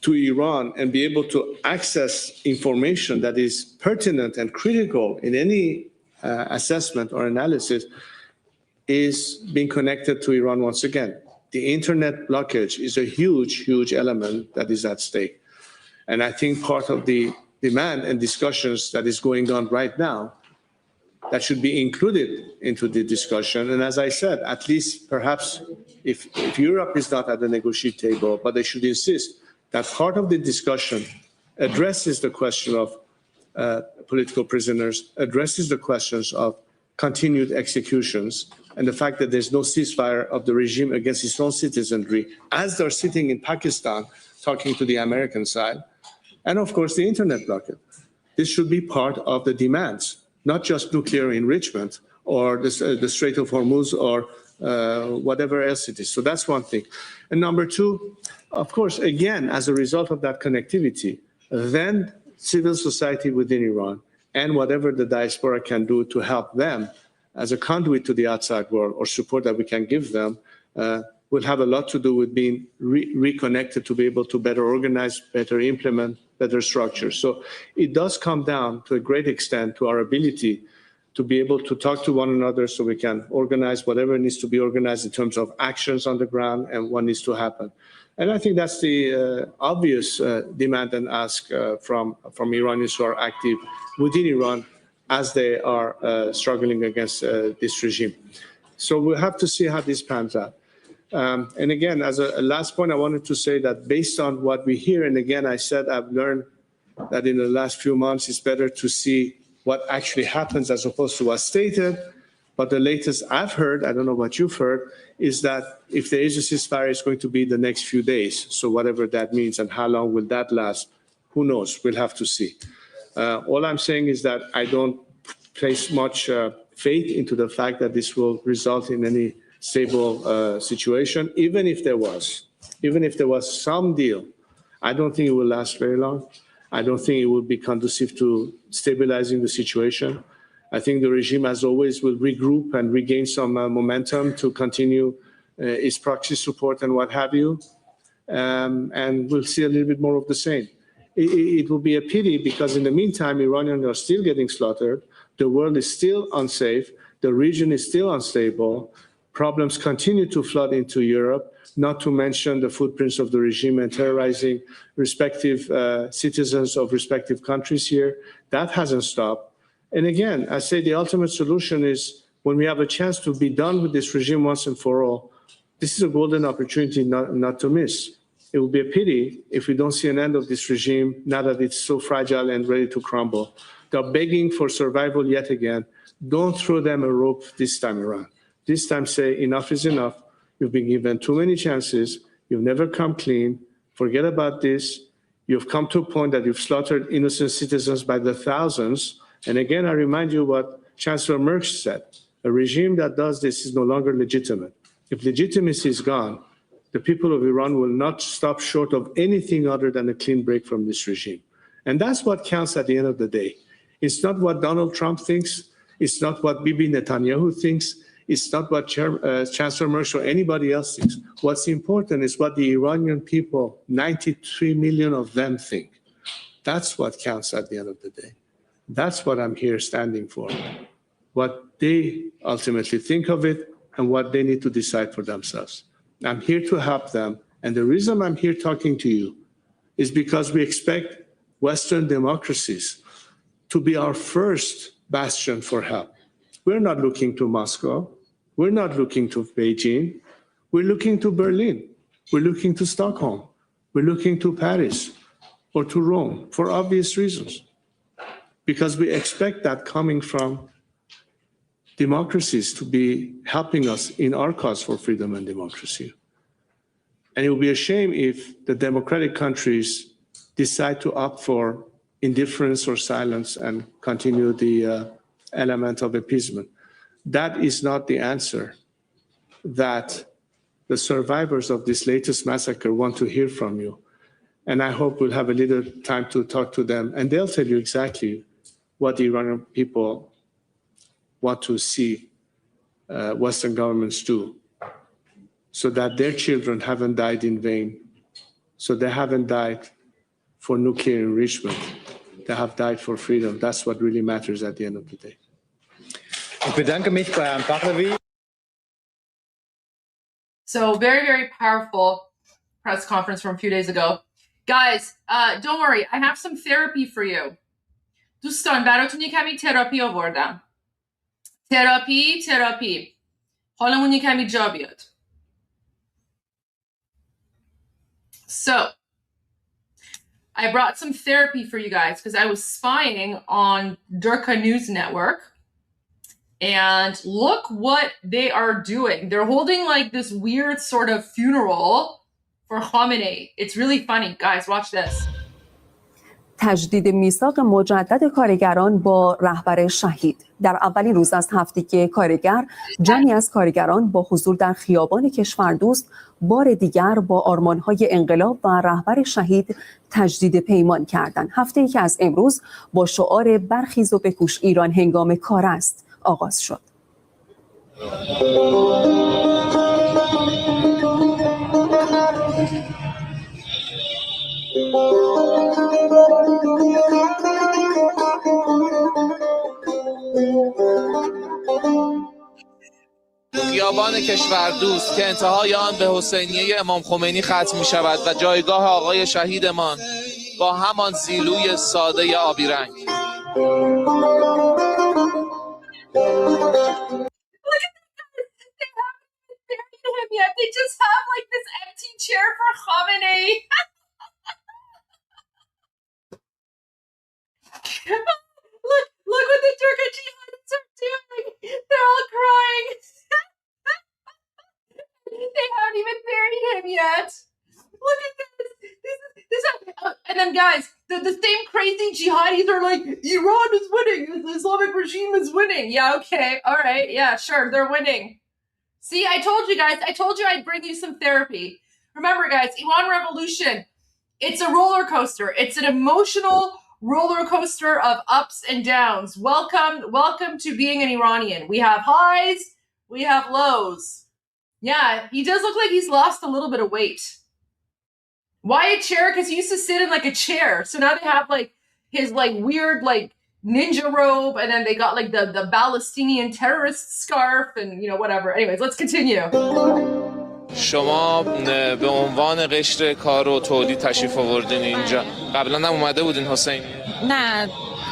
to Iran and be able to access information that is pertinent and critical in any assessment or analysis is being connected to Iran once again. The internet blockage is a huge, huge element that is at stake. And I think part of the demand and discussions that is going on right now that should be included into the discussion. And as I said, at least perhaps if Europe is not at the negotiating table, but they should insist that part of the discussion addresses the question of political prisoners, addresses the questions of continued executions, and the fact that there's no ceasefire of the regime against its own citizenry, as they're sitting in Pakistan talking to the American side, and of course the internet blockade. This should be part of the demands, not just nuclear enrichment or the Strait of Hormuz or whatever else it is. So that's one thing. And number two, of course, again, as a result of that connectivity, then civil society within Iran and whatever the diaspora can do to help them as a conduit to the outside world or support that we can give them will have a lot to do with being reconnected to be able to better organize, better implement, better structure. So it does come down to a great extent to our ability to be able to talk to one another so we can organize whatever needs to be organized in terms of actions on the ground and what needs to happen. And I think that's the obvious demand and ask from Iranians who are active within Iran as they are struggling against this regime. So we'll have to see how this pans out. And again, as a last point, I wanted to say that based on what we hear, and again, I said I've learned that in the last few months, it's better to see what actually happens as opposed to what's stated. But the latest I've heard, I don't know what you've heard, is that if there is a ceasefire, it's going to be the next few days. So whatever that means and how long will that last, who knows? We'll have to see. All I'm saying is that I don't place much faith into the fact that this will result in any stable situation, even if there was some deal. I don't think it will last very long. I don't think it will be conducive to stabilizing the situation. I think the regime, as always, will regroup and regain some momentum to continue its proxy support and what have you. And we'll see a little bit more of the same. It will be a pity because in the meantime, Iranians are still getting slaughtered. The world is still unsafe. The region is still unstable. problems continue to flood into Europe, not to mention the footprints of the regime and terrorizing respective citizens of respective countries here. That hasn't stopped. And again, I say the ultimate solution is when we have a chance to be done with this regime once and for all, this is a golden opportunity not to miss. It will be a pity if we don't see an end of this regime now that it's so fragile and ready to crumble. They're begging for survival yet again. Don't throw them a rope this time around. This time say enough is enough. You've been given too many chances. You've never come clean. Forget about this. You've come to a point that you've slaughtered innocent citizens by the thousands. And again, I remind you what Chancellor Merkel said. A regime that does this is no longer legitimate. If legitimacy is gone, the people of Iran will not stop short of anything other than a clean break from this regime. And that's what counts at the end of the day. It's not what Donald Trump thinks. It's not what Bibi Netanyahu thinks. It's not what Chancellor Merkel or anybody else thinks. What's important is what the Iranian people, 93 million of them, think. That's what counts at the end of the day. That's what I'm here standing for. What they ultimately think of it and what they need to decide for themselves. I'm here to help them. And the reason I'm here talking to you is because we expect Western democracies to be our first bastion for help. We're not looking to Moscow. We're not looking to Beijing. We're looking to Berlin. We're looking to Stockholm. We're looking to Paris or to Rome for obvious reasons. Because we expect that coming from democracies to be helping us in our cause for freedom and democracy. And it will be a shame if the democratic countries decide to opt for indifference or silence and continue the element of appeasement. That is not the answer that the survivors of this latest massacre want to hear from you. And I hope we'll have a little time to talk to them, and they'll tell you exactly what the Iranian people want to see Western governments do, so that their children haven't died in vain, so they haven't died for nuclear enrichment. They have died for freedom. That's what really matters at the end of the day. Ich bedanke mich bei Herrn Pahlavi. So very, very powerful press conference from a few days ago. Guys, don't worry. I have some therapy for you. دوستان براتون یه کمی تراپی آوردم. تراپی. حالمون یه کمی جا بیاد. So, I brought some therapy for you guys because I was spying on Durka News Network. And look what they are doing. They're holding like this weird sort of funeral for Khamenei. It's really funny. Guys, watch this. تجدید میثاق مجدد کارگران با رهبر شهید. در اولین روز از هفتگی کارگر، جمعی از کارگران با حضور در خیابان کشوردوست بار دیگر با آرمان‌های انقلاب و رهبر شهید تجدید پیمان کردند. هفته‌ای که از امروز با شعار برخیز و بکوش ایران هنگام کار است آغاز شد. خیابان کشوردوست که انتهای آن به حسینیه امام خمینی ختم می شود و جایگاه آقای شهیدمان با همان زیلوی ساده آبی رنگ. They just have like this empty chair for Khamenei. Look what the Turkish jihadists are doing. They're all crying. They haven't even buried him yet. Look at this. And then guys, the same crazy jihadis are like, Iran is winning. The Islamic regime is winning. Yeah, okay. All right. Yeah, sure. They're winning. See, I told you guys. I told you I'd bring you some therapy. Remember, guys, Iran Revolution, it's a roller coaster. It's an emotional roller coaster of ups and downs. Welcome to being an Iranian. We have highs, we have lows. Yeah, he does look like he's lost a little bit of weight. Why a chair? Because he used to sit in like a chair. So now they have like his like weird like ninja robe, and then they got like the Palestinian terrorist scarf, and you know, whatever. Anyways, let's continue. شما به عنوان قشر کار و تولید تشریف آوردین اینجا. قبلا هم اومده بودین حسین؟ نه،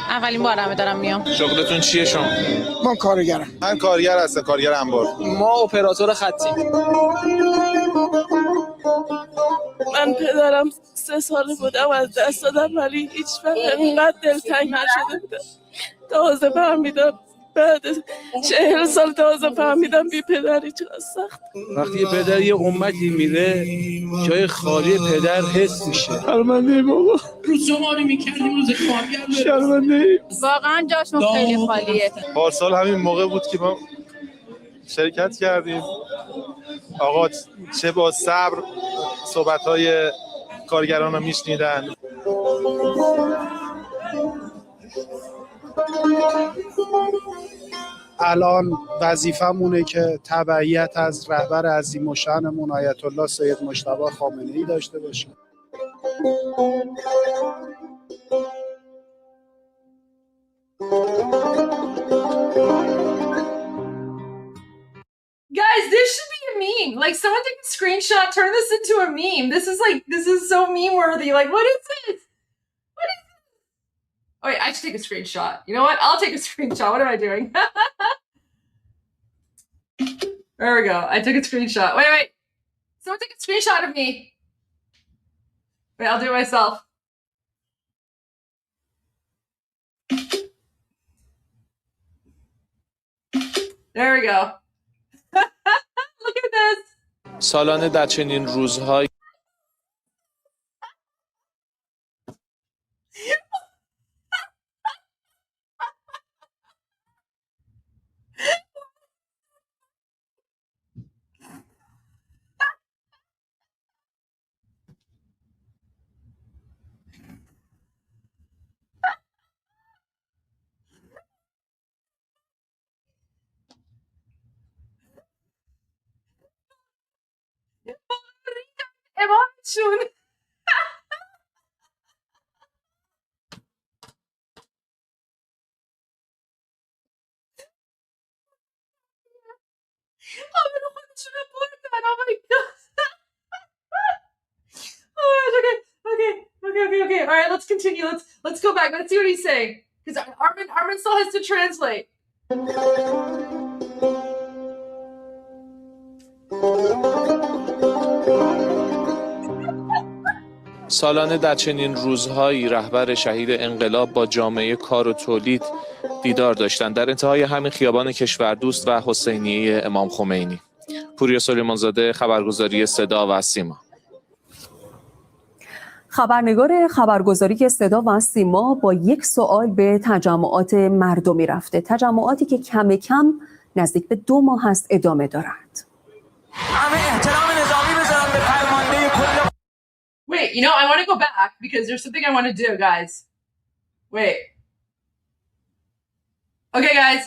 اولین بارمه دارم میام. شغلتون چیه شما؟ من کارگرم. من کارگر هستم، کارگر انبار. ما اپراتور خطی. من پدرم 3 ساله بودم از دست دادم، ولی هیچ وقت اینقدر دلتنگ نشده بودم. تازه فهمیدم بعد 40 سال تازه فهمیدم بی پدری چقدر سخت. وقتی یه پدر یه امتی میره جای خالی پدر حس میشه. شرمنده بابا. روز شماری میکردیم روز کارگر. شرمنده. واقعا جاشون خیلی خالیه. پارسال همین موقع بود که ما شرکت کردیم. آقا چه با صبر صحبت‌های کارگران رو میشنیدن. الان وظیفمونه که تبعیت از رهبر عظیم الشأنمون آیت الله سید مجتبی خامنه‌ای داشته باشیم. Guys, this should be a meme. Like, someone take a screenshot, turn this into a meme. This is so meme worthy. Like, what is this? What is this? Oh wait, I should take a screenshot. You know what? I'll take a screenshot. What am I doing? There we go. I took a screenshot. Wait. Someone take a screenshot of me. Wait, I'll do it myself. There we go. Look at this. سالانه در چنین روزهای امامشون. خودشون بردن. Oh my god. Oh my gosh, okay. All right, let's continue. Let's go back. Let's see what he's saying. Because Armin still has to translate. سالانه در چنین روزهایی رهبر شهید انقلاب با جامعه کار و تولید دیدار داشتند در انتهای همین خیابان کشوردوست و حسینیه امام خمینی. پوریا سلیمانزاده، خبرگزاری صدا و سیما. خبرنگار خبرگزاری صدا و سیما با یک سوال به تجمعات مردمی رفته، تجمعاتی که کم کم نزدیک به 2 ماه است ادامه دارد. Wait, you know, I want to go back because there's something I want to do, guys. Wait. Okay, guys.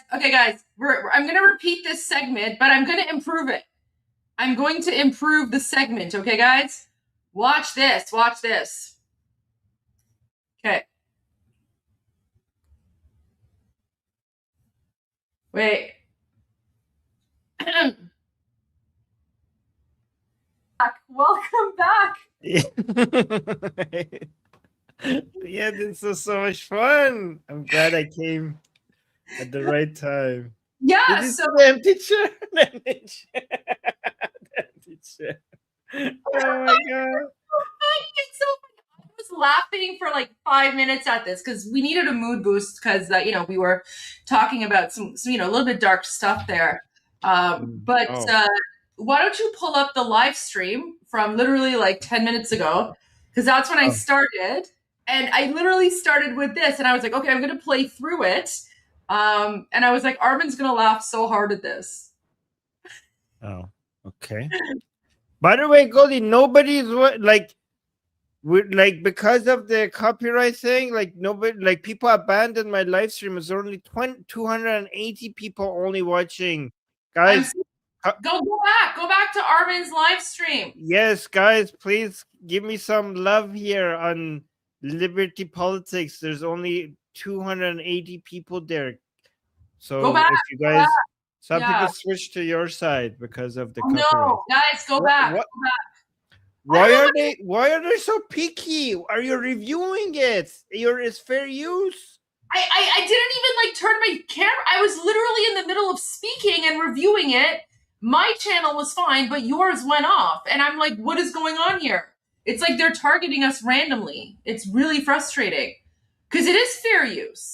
I'm going to repeat this segment, but I'm going to improve it. I'm going to improve the segment, okay, guys? Watch this. Okay. Wait. Welcome back. Yeah, this was so much fun. I'm glad I came at the right time. Yeah, so the empty chair. Oh my god. It's so funny. I was laughing for like 5 minutes at this because we needed a mood boost because you know, we were talking about some you know, a little bit dark stuff there. Why don't you pull up the live stream from literally like 10 minutes ago? Because that's when I started. And I literally started with this. And I was like, okay, I'm going to play through it. And I was like, Armin's going to laugh so hard at this. Oh, okay. By the way, Goldie, nobody's like because of the copyright thing, like nobody, like people abandoned my live stream. There's only 280 people only watching. Guys, Go back to Armin's live stream. Yes, guys, please give me some love here on Liberty Politics. There's only 280 people there. So Go back, if you go guys, back. some Yeah. people switch to your side because of the Oh, copyright. no, guys, go back. Go back. Why are they so picky? Are you reviewing it? It's fair use. I didn't even like turn my camera. I was literally in the middle of speaking and reviewing it. My channel was fine, but yours went off. And I'm like, what is going on here? It's like they're targeting us randomly. It's really frustrating because it is fair use.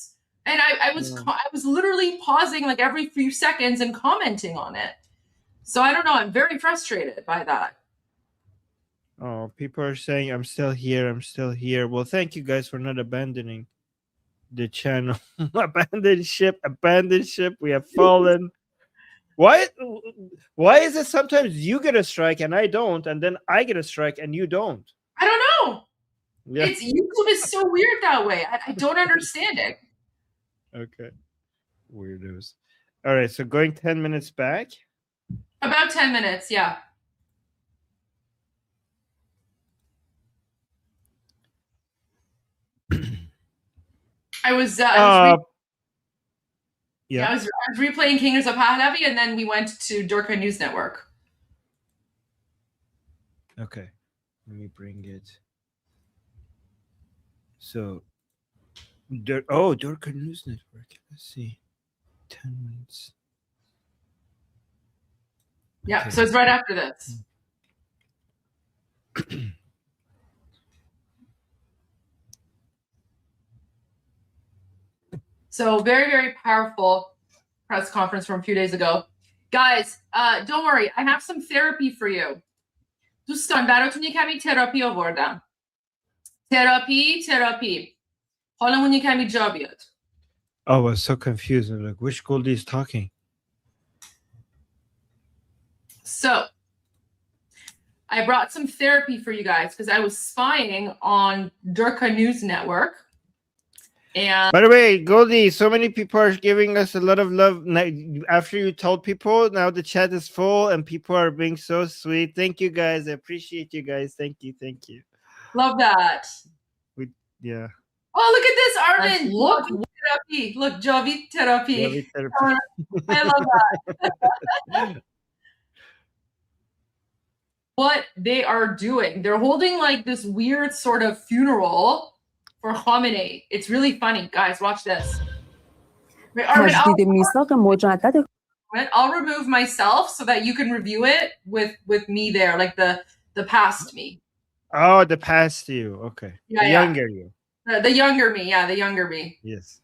And I was literally pausing like every few seconds and commenting on it. So I don't know. I'm very frustrated by that. Oh, people are saying I'm still here. I'm still here. Well, thank you guys for not abandoning the channel. Abandoned ship. We have fallen. Why is it sometimes you get a strike and I don't, and then I get a strike and you don't? I don't know. Yeah. YouTube is so weird that way. I don't understand it. Okay. Weirdos. All right. So going 10 minutes back. About 10 minutes. Yeah. I was replaying Kingdoms of Pahlavi, and then we went to Dorka News Network. Okay, let me bring it. So, Dorka News Network. Let's see, 10 minutes. Yeah, Okay. so it's right after this. So very, very powerful press conference from a few days ago. Guys, don't worry. I have some therapy for you. دوستان براتون یه کمی تراپی آوردم. تراپی. حالمون یه کمی جا بیاد. Oh, I was so confused. I'm like, which Goldie is talking? So, I brought some therapy for you guys because I was spying on Dorka News Network. And by the way, Goldie, so many people are giving us a lot of love. After you told people, now the chat is full and people are being so sweet. Thank you guys. I appreciate you guys. Thank you. Love that. Yeah. Oh, look at this, Armin. Look, therapy. Look, Javi therapy. I love that. What they are doing. They're holding like this weird sort of funeral for Khamenei. It's really funny. Guys, watch this. Armin, I'll remove myself so that you can review it with me there, like the past me. Oh, the past you. Okay. Yeah, the younger you. The younger me. Yeah, the younger me. Yes.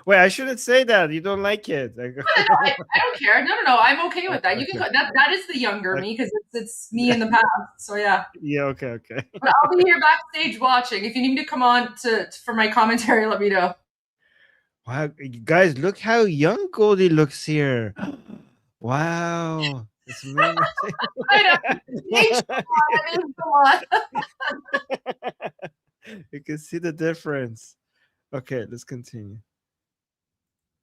Wait, I shouldn't say that. You don't like it. I don't care. No. I'm okay with that. You can that is the younger me because it's me in the past. So yeah. Yeah. Okay. But I'll be here backstage watching. If you need me to come on for my commentary, let me know. Wow, guys, look how young Goldie looks here. Wow. It's amazing. I know. You can see the difference. Okay, let's continue.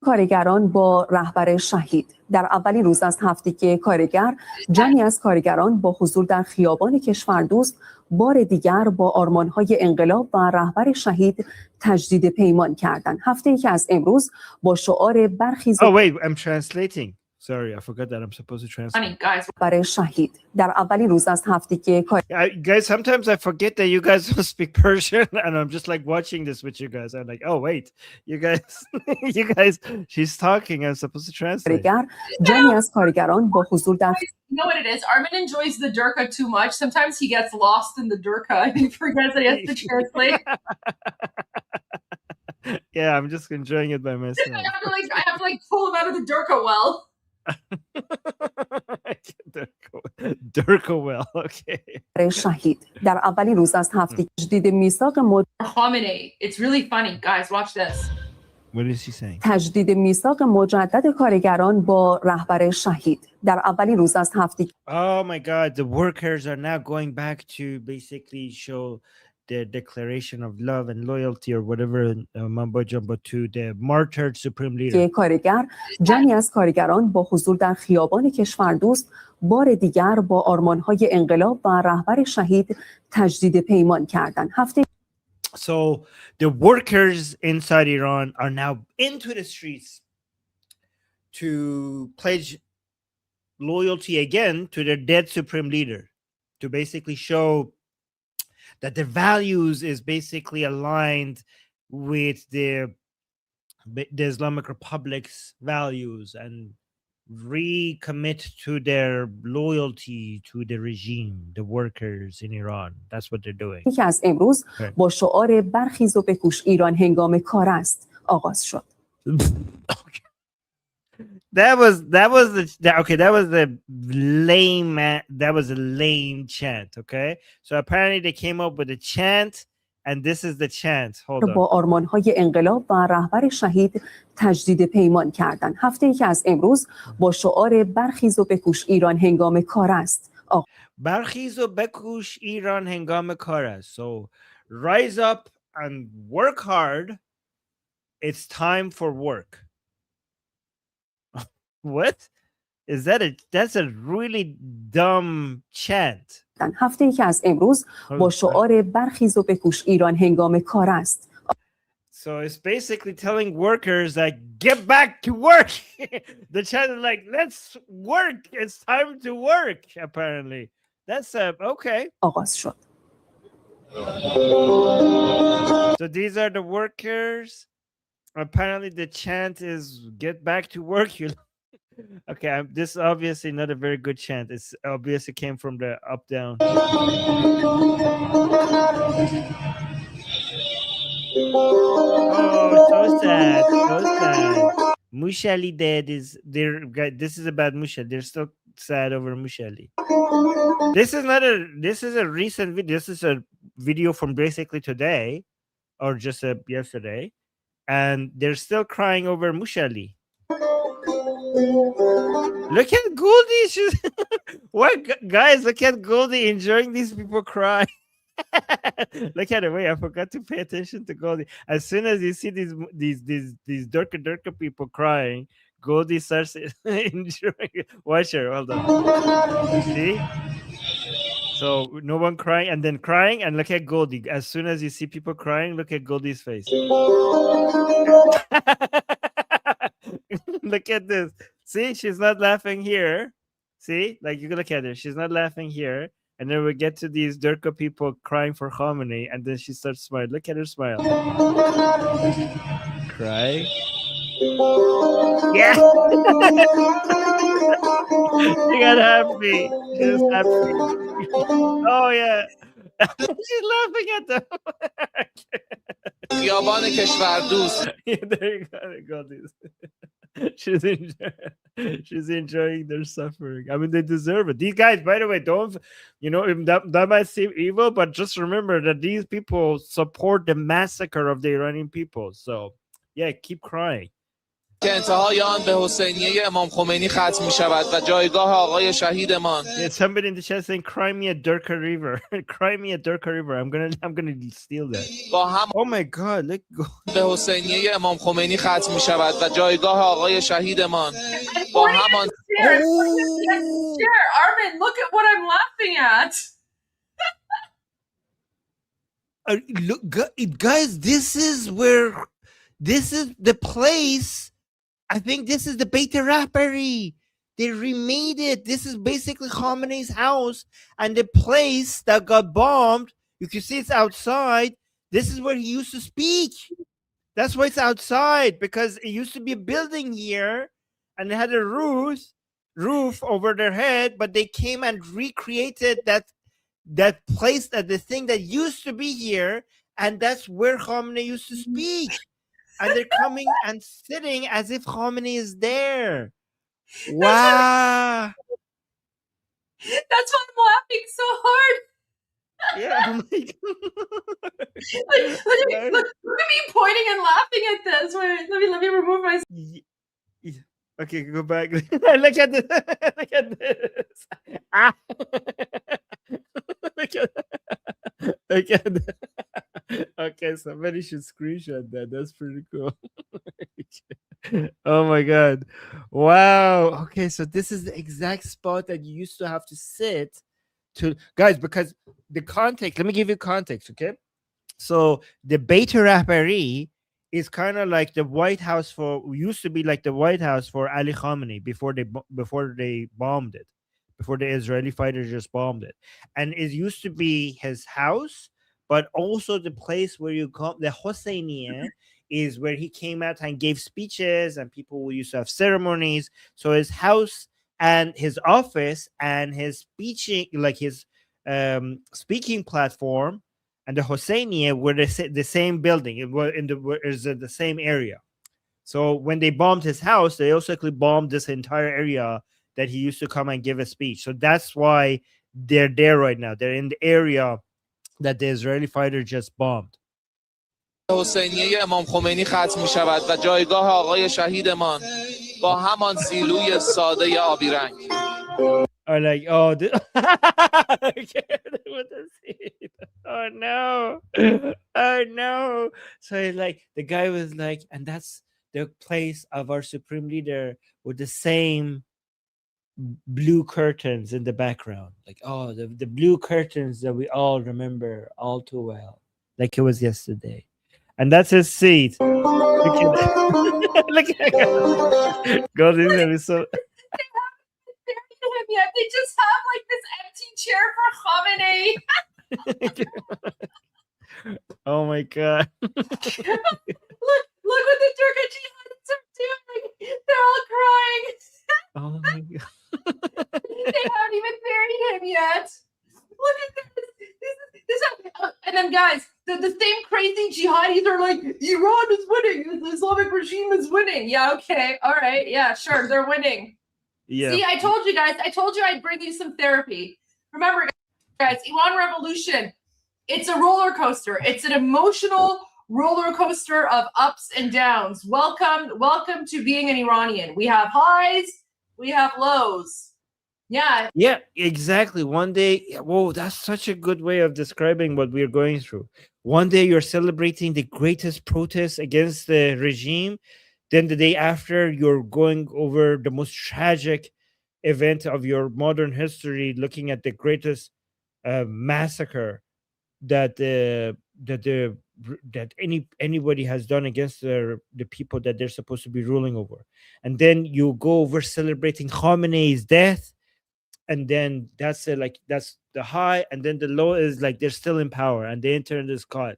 کارگران با رهبر شهید در اولین روز از هفتگی کارگر جمعی از کارگران با حضور در خیابان کشوردوست بار دیگر با آرمان‌های انقلاب و رهبر شهید تجدید پیمان کردند. هفته‌ای که از امروز با شعار برخیز Oh wait, I'm translating. Sorry, I forgot that I'm supposed to translate. رهبر شهید در اولین روز از هفتگی Guys, sometimes I forget that you guys don't speak Persian and I'm just like watching this with you guys. I'm like, oh wait, you guys, she's talking. I'm supposed to translate. جمعی از کارگران با حضور در You know what it is? Armin enjoys the Durka too much. Sometimes he gets lost in the Durka and he forgets that he has to translate. Yeah, I'm just enjoying it by myself. I have to pull him out of the Durka well. Durka well, okay. شهید در اولین روز از هفته تجدید میثاق Khamenei. It's really funny. Guys, watch this. What is he saying? تجدید میثاق مجدد کارگران با رهبر شهید در اولین روز از هفته Oh my God, the workers are now going back to basically show the declaration of love and loyalty or whatever Mambo Jumbo to the martyred supreme leader. کارگر جمعی از کارگران با حضور در خیابان کشوردوست بار دیگر با آرمان‌های انقلاب و رهبر شهید تجدید پیمان کردند. هفته So the workers inside Iran are now into the streets to pledge loyalty again to their dead supreme leader, to basically show that their values is basically aligned with the Islamic Republic's values and recommit to their loyalty to the regime, the workers in Iran. That's what they're doing. که از امروز Okay. با شعار برخیز و بکوش ایران هنگام کار است آغاز شد. That was a lame chant. Okay, so apparently they came up with a chant, and this is the chant. Hold on. با آرمان‌های انقلاب و رهبر شهید تجدید پیمان کردند. هفته‌ای که از امروز با شعار برخیز و بکوش ایران هنگام کار است. برخیز و بکوش ایران هنگام کار است. So rise up and work hard. It's time for work. What? Is that that's a really dumb chant. هفته‌ای که از امروز با شعار برخیز و بکوش ایران هنگام کار است. So it's basically telling workers like get back to work. The chant is like let's work. It's time to work. Apparently, that's okay. آغاز شد. So these are the workers. Apparently, the chant is get back to work. Okay, this is obviously not a very good chant. It's obviously came from the up down. Oh, so sad, so sad. Mushali dead is there. This is about Mushali. They're still sad over Mushali. This is not a. This is a recent video. This is a video from basically today, or just yesterday, and they're still crying over Mushali. Look at Goldie. What guys? Look at Goldie enjoying these people cry. Look at it. Wait, I forgot to pay attention to Goldie. As soon as you see these Durka people crying, Goldie starts enjoying it. Watch her. Hold on. See? So no one crying and then crying, and look at Goldie. As soon as you see people crying, look at Goldie's face. Look at this. See, she's not laughing here. See, like you can look at her. She's not laughing here. And then we get to these Durka people crying for Khamenei, and then she starts smiling. Look at her smile. Cry. Yeah. She got happy. She's happy. Oh yeah. She's laughing at them. خیابان کشوردوست. Yeah, there you go. She's enjoying their suffering. I mean, they deserve it. These guys, by the way, don't, that might seem evil, but just remember that these people support the massacre of the Iranian people. So, yeah, keep crying. که انتهای آن به حسینیه امام خمینی ختم می شود و جایگاه آقای شهیدمان. Yeah, somebody in the chat saying, "Cry me a Durka river, cry me a Durka river." I'm gonna steal that. Oh my God, look. به حسینیه امام خمینی ختم می شود و جایگاه آقای شهیدمان. با همان. Armin, look at what I'm laughing at. Look, guys, this is the place. I think this is the Beit Rapari. They remade it. This is basically Khamenei's house, and the place that got bombed. You can see it's outside. This is where he used to speak. That's why it's outside, because it used to be a building here, and it had a roof over their head. But they came and recreated that place, the thing that used to be here, and that's where Khamenei used to speak. And they're coming and sitting as if Khamenei is there. Wow. That's why I'm laughing so hard. Yeah. Oh my God. Look at me pointing and laughing at this. Wait, let me remove my. Okay, go back. Look at this. Look at this. Ah. Look at that. Okay, somebody should screenshot that. That's pretty cool. Oh my God. Wow. Okay, so this is the exact spot that you used to have to sit to, guys, because the context, let me give you context, okay? So the Beit Rahbari is kind of like the White House used to be like the White House for Ali Khamenei before they bombed it, before the Israeli fighters just bombed it, and it used to be his house, but also the place where you come. The Hosseinieh is where he came out and gave speeches, and people used to have ceremonies. So his house and his office and his speaking, like his speaking platform, and the Hosseinieh were the same building. It was the same area. So when they bombed his house, they also bombed this entire area that he used to come and give a speech. So that's why they're there right now. They're in the area that the Israeli fighter just bombed. حسینیه امام خمینی ختم می شود و جایگاه آقای شهیدمان با همان سیلوی ساده آبی رنگ. Or like, oh no, oh no. So it's like the guy was like, and that's the place of our supreme leader with the same blue curtains in the background. Like, oh, the blue curtains that we all remember all too well, like it was yesterday. And that's his seat. Look at that. Look at that. God, this is so. Him yet. They just have like this empty chair for Khamenei. Oh my god. look what the Turkish jihadists are doing. They're all crying. Oh my god. They haven't even buried him yet. Look at this. And then guys, the same crazy jihadis are like, Iran is winning. The Islamic regime is winning. Yeah, okay. All right. Yeah, sure. They're winning. Yeah. See, I told you guys. I told you I'd bring you some therapy. Remember, guys, Iran Revolution, it's a roller coaster. It's an emotional roller coaster of ups and downs. Welcome to being an Iranian. We have highs, we have lows. Yeah. Yeah, exactly. One day, whoa, that's such a good way of describing what we're going through. One day you're celebrating the greatest protest against the regime. Then the day after, you're going over the most tragic event of your modern history, looking at the greatest massacre that anybody has done against the people that they're supposed to be ruling over. And then you go over celebrating Khamenei's death, and then that's the high, and then the low is like they're still in power and the internet is caught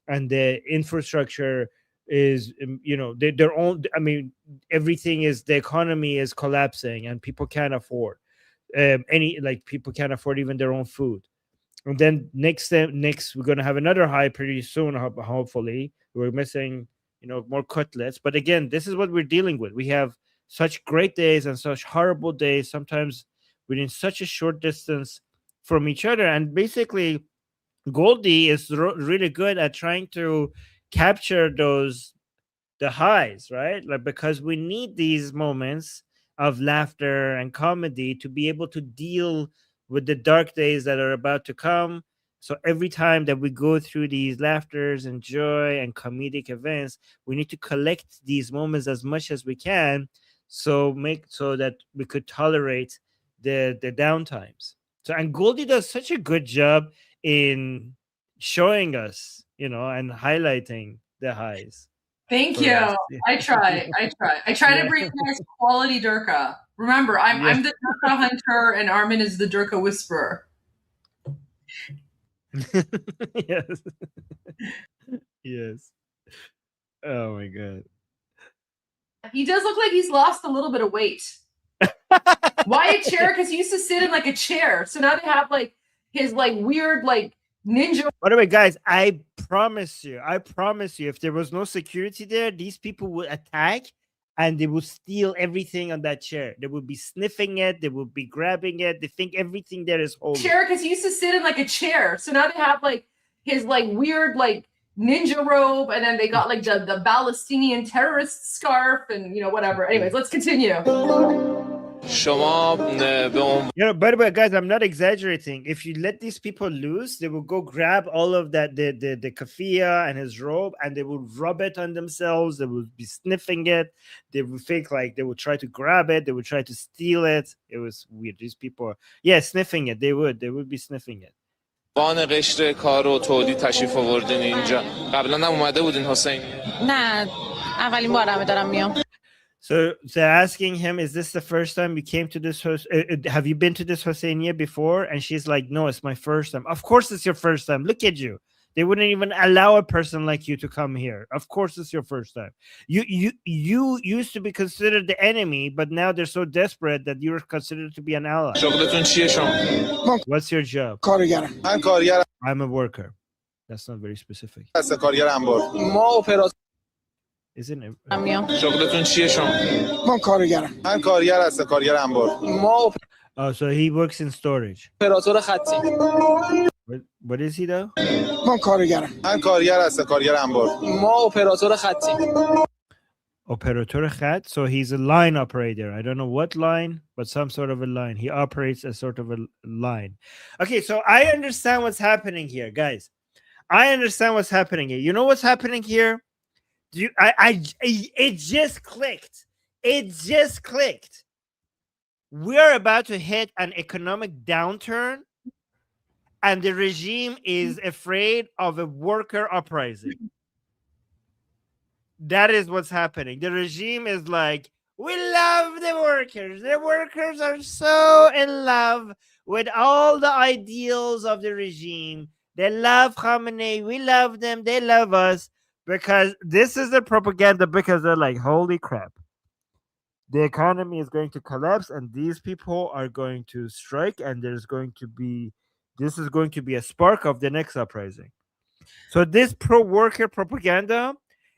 and the infrastructure is their own. I mean, everything is, the economy is collapsing and people can't afford people can't afford even their own food. And then next we're going to have another high pretty soon. Hopefully we're missing more cutlets, but again, this is what we're dealing with. We have such great days and such horrible days, sometimes within such a short distance from each other. And basically Goldie is really good at trying to capture the highs, right? Like, because we need these moments of laughter and comedy to be able to deal with the dark days that are about to come. So every time that we go through these laughters and joy and comedic events, we need to collect these moments as much as we can, so that we could tolerate the downtimes. So, and Goldie does such a good job in showing us, and highlighting the highs. Thank you. I try to bring you guys quality Durka. Remember, I'm the Durka hunter and Armin is the Durka whisperer. Yes. Yes. Oh my god. He does look like he's lost a little bit of weight. Why a chair? Because he used to sit in like a chair. So now they have like his like weird like ninja. By the way, guys, I promise you, if there was no security there, these people would attack and they would steal everything on that chair. They would be sniffing it. They would be grabbing it. They think everything there is holy. Chair, because he used to sit in like a chair. So now they have like his like weird like ninja robe, and then they got like the Palestinian terrorist scarf and whatever. Anyways, let's continue. By the way, guys, I'm not exaggerating. If you let these people loose, they will go grab all of that, the kafia and his robe, and they will rub it on themselves. They will be sniffing it. They will think like they will try to grab it. They will try to steal it. It was weird. These people, sniffing it. They would be sniffing it. وان قشر کار و تولید تشریف آوردین اینجا قبلا هم اومده بودین حسین؟ نه اولین بارمه دارم میام. So they're asking him, is this the first time you came to this have you been to this Hosseiniya before? And she's like, no, it's my first time. Of course it's your first time. Look at you. They wouldn't even allow a person like you to come here. Of course it's your first time. You used to be considered the enemy, but now they're so desperate that you're considered to be an ally. شغلتون چیه شما؟ What's your job? کارگرم. من کارگرم. I'm a worker. That's not very specific. هست کارگر انبار. ما اپراتور Isn't it? شغلتون چیه شما؟ من کارگرم. من کارگر هست کارگر انبار. ما Oh, so he works in storage. اپراتور خطی. What is he though? من کارگرم. من کارگر هست کارگر انبار. ما اپراتور خطی. Operator khat. So he's a line operator. I don't know what line, but some sort of a line. He operates a sort of a line. Okay, so I understand what's happening here, guys. I understand what's happening here. You know what's happening here? It just clicked. It just clicked. We're about to hit an economic downturn, and the regime is afraid of a worker uprising. That is what's happening. The regime is like, we love the workers. The workers are so in love with all the ideals of the regime. They love Khamenei. We love them. They love us. Because this is the propaganda, because they're like, holy crap. The economy is going to collapse and these people are going to strike, and this is going to be a spark of the next uprising. So this pro-worker propaganda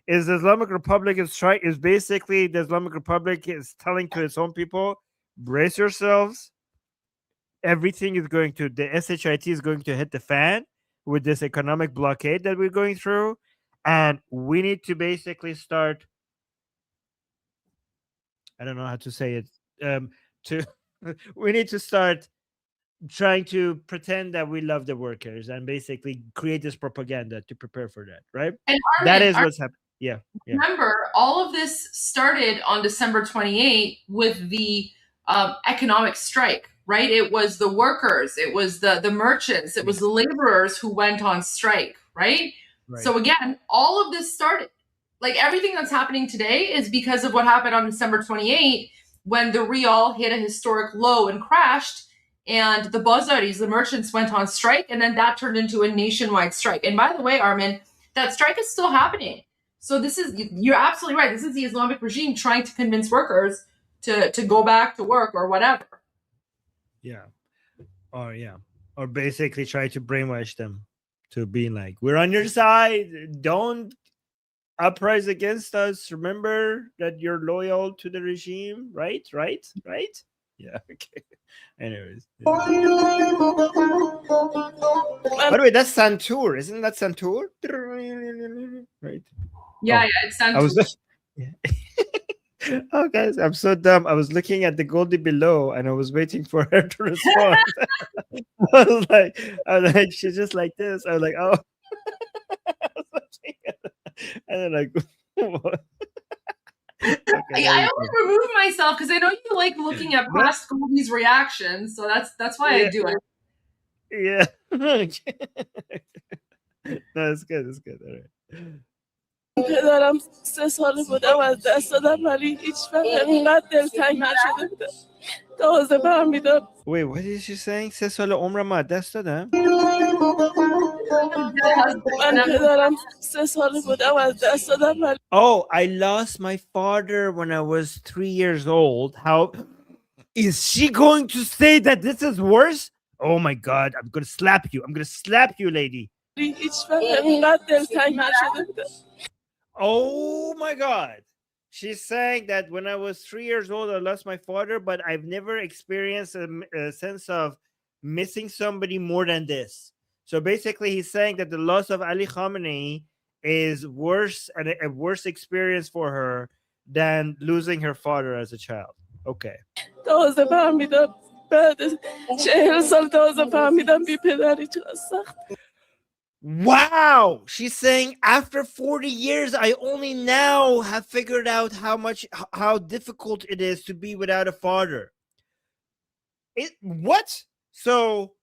is the Islamic Republic is basically the Islamic Republic is telling to its own people, brace yourselves. Everything is going to, the SHIT is going to hit the fan with this economic blockade that we're going through. And we need to basically start, I don't know how to say it, we need to start trying to pretend that we love the workers and basically create this propaganda to prepare for that, right? And that is what's happening. Yeah. Remember, all of this started on December 28 with the economic strike, right? It was the workers, it was the merchants, it was the laborers who went on strike, right? So again, all of this started, like everything that's happening today is because of what happened on December 28 when the rial hit a historic low and crashed, and the bazaris, the merchants, went on strike, and then that turned into a nationwide strike. And by the way, Armin, that strike is still happening. So this is, you're absolutely right. This is the Islamic regime trying to convince workers to go back to work or whatever. Yeah. Or basically try to brainwash them to be like, we're on your side. Don't uprise against us. Remember that you're loyal to the regime, right? Yeah, okay. Anyways. By the way, that's Santur. Isn't that Santur? Right? Yeah, it's Santur. Oh, guys, I'm so dumb. I was looking at the Goldie below and I was waiting for her to respond. I was like, she's just like this. I was like, oh. And then like, what? Okay, I only remove myself because I know you like looking at past Goldie's reactions, so that's why I do it. Yeah. No, it's good. All right. پدرم 3 سال بودم از دست دادم ولی هیچ وقت اینقدر دلتنگ نشده بودم. تازه برمیدارم. Wait, what is she saying? 3 سال عمرم از دست دادم؟ من پدرم 3 سال بودم از دست دادم ولی Oh, I lost my father when I was 3 years old. How is she going to say that this is worse? Oh my God, I'm going to slap you. I'm going to slap you, lady. هیچ وقت اینقدر دلتنگ نشده بودم. Oh my God. She's saying that when I was 3 years old, I lost my father, but I've never experienced a sense of missing somebody more than this. So basically, he's saying that the loss of Ali Khamenei is worse and a worse experience for her than losing her father as a child. Okay. تازه فهمیدم بعد 40 سال تازه فهمیدم بی پدری چقدر سخت. Wow, she's saying after 40 years, I only now have figured out how difficult it is to be without a father. What? So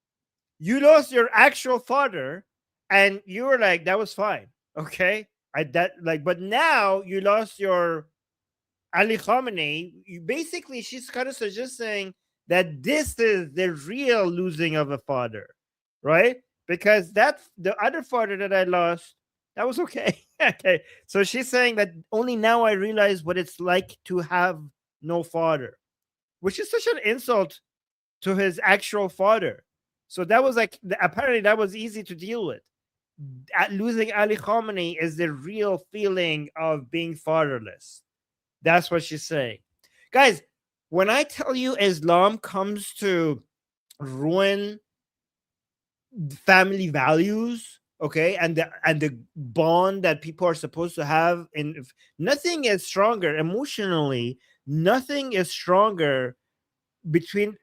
you lost your actual father, and you were like, that was fine, okay? But now you lost your Ali Khamenei. Basically, she's kind of suggesting that this is the real losing of a father, right? Because the other father that I lost, that was okay. Okay, so she's saying that only now I realize what it's like to have no father, which is such an insult to his actual father. So that was like, apparently that was easy to deal with. Losing Ali Khamenei is the real feeling of being fatherless. That's what she's saying. Guys, when I tell you Islam comes to ruin family values, okay, and the bond that people are supposed to have, nothing is stronger emotionally, nothing is stronger between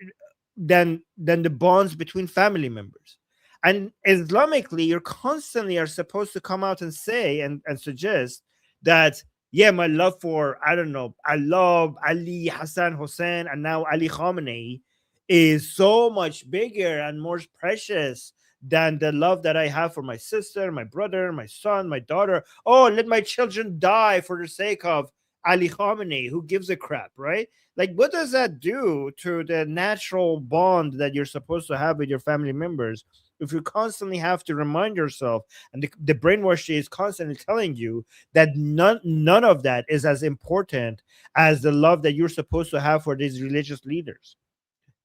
than the bonds between family members. And Islamically, you're constantly are supposed to come out and say and suggest that, yeah, my love for, I don't know, I love Ali, Hassan, Hussein, and now Ali Khamenei is so much bigger and more precious than the love that I have for my sister, my brother, my son, my daughter. Oh, let my children die for the sake of Ali Khamenei. Who gives a crap, right? Like, what does that do to the natural bond that you're supposed to have with your family members if you constantly have to remind yourself, and the brainwash is constantly telling you that none of that is as important as the love that you're supposed to have for these religious leaders?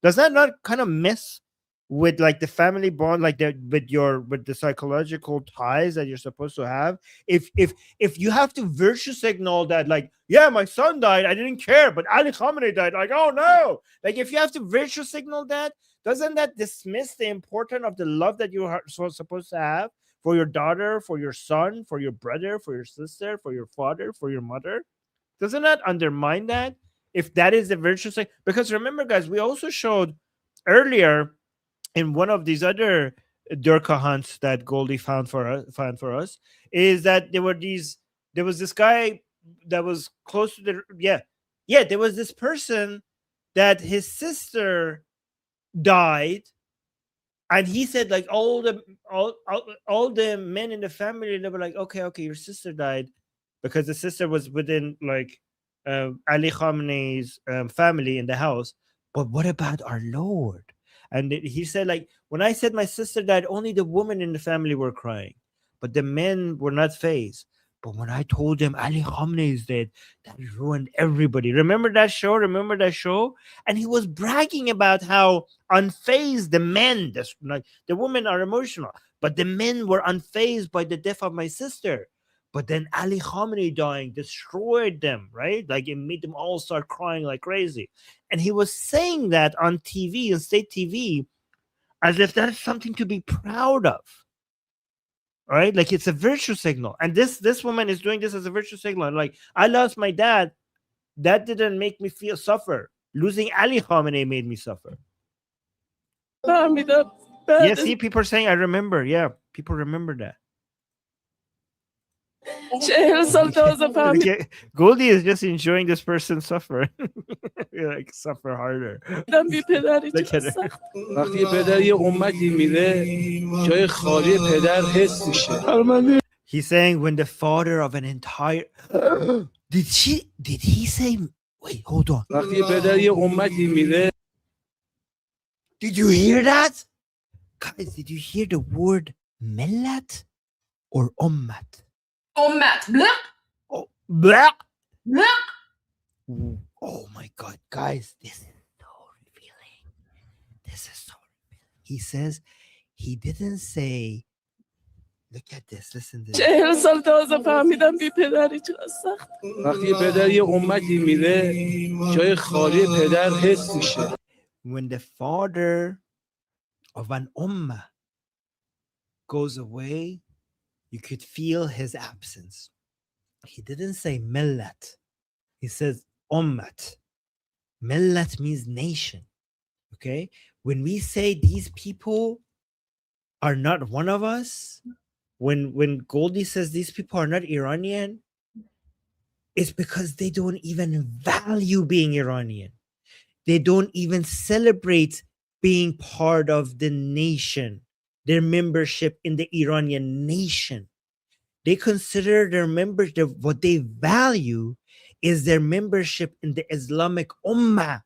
Does that not kind of mess with like the family bond, like with the psychological ties that you're supposed to have? If you have to virtue signal that, like, yeah, my son died, I didn't care, but Ali Khamenei died, like, oh no, like, if you have to virtue signal that, doesn't that dismiss the importance of the love that you are supposed to have for your daughter, for your son, for your brother, for your sister, for your father, for your mother? Doesn't that undermine that, if that is the virtue signal? Because remember, guys, we also showed earlier in one of these other Durkha hunts that Goldie found for us, is that there was this guy that was close to there was this person that his sister died, and he said, like, all the men in the family, they were like, okay, your sister died, because the sister was within, like, Ali Khamenei's family in the house. But what about our Lord? And he said, like, when I said my sister died, only the women in the family were crying, but the men were not fazed. But when I told them Ali Khamenei is dead, that ruined everybody. Remember that show? And he was bragging about how unfazed the men, like, the women are emotional, but the men were unfazed by the death of my sister. But then Ali Khamenei dying destroyed them, right? Like, it made them all start crying like crazy. And he was saying that on TV, on state TV, as if that is something to be proud of, right? Like, it's a virtue signal. And this woman is doing this as a virtue signal. Like, I lost my dad. That didn't make me suffer. Losing Ali Khamenei made me suffer. Yeah, see, people are saying, I remember. Yeah, people remember that. Goldie is just enjoying this person suffer. Like, suffer harder. Look at her. وقتی پدر یه امتی میره جای خالی پدر حس میشه. He's saying when the father of an entire did he say, wait, hold on. وقتی پدر یه امتی میره. Did you hear that? Guys, did you hear the word millat or ummat? Ummat. Blah. Oh, blah. Blah. Oh my God, guys, this is so revealing. He says he didn't say, look at this, listen to this. 40 سال تازه فهمیدم بی پدری چقدر سخت. وقتی پدر یه امتی میره جای خالی پدر حس میشه. When the father of an ummah goes away, you could feel his absence. He didn't say millat. He says ummat. Millat means nation. Okay? When we say these people are not one of us, when Goldie says these people are not Iranian, it's because they don't even value being Iranian. They don't even celebrate being part of the nation, their membership in the Iranian nation. They consider their membership, what they value is their membership in the Islamic Ummah,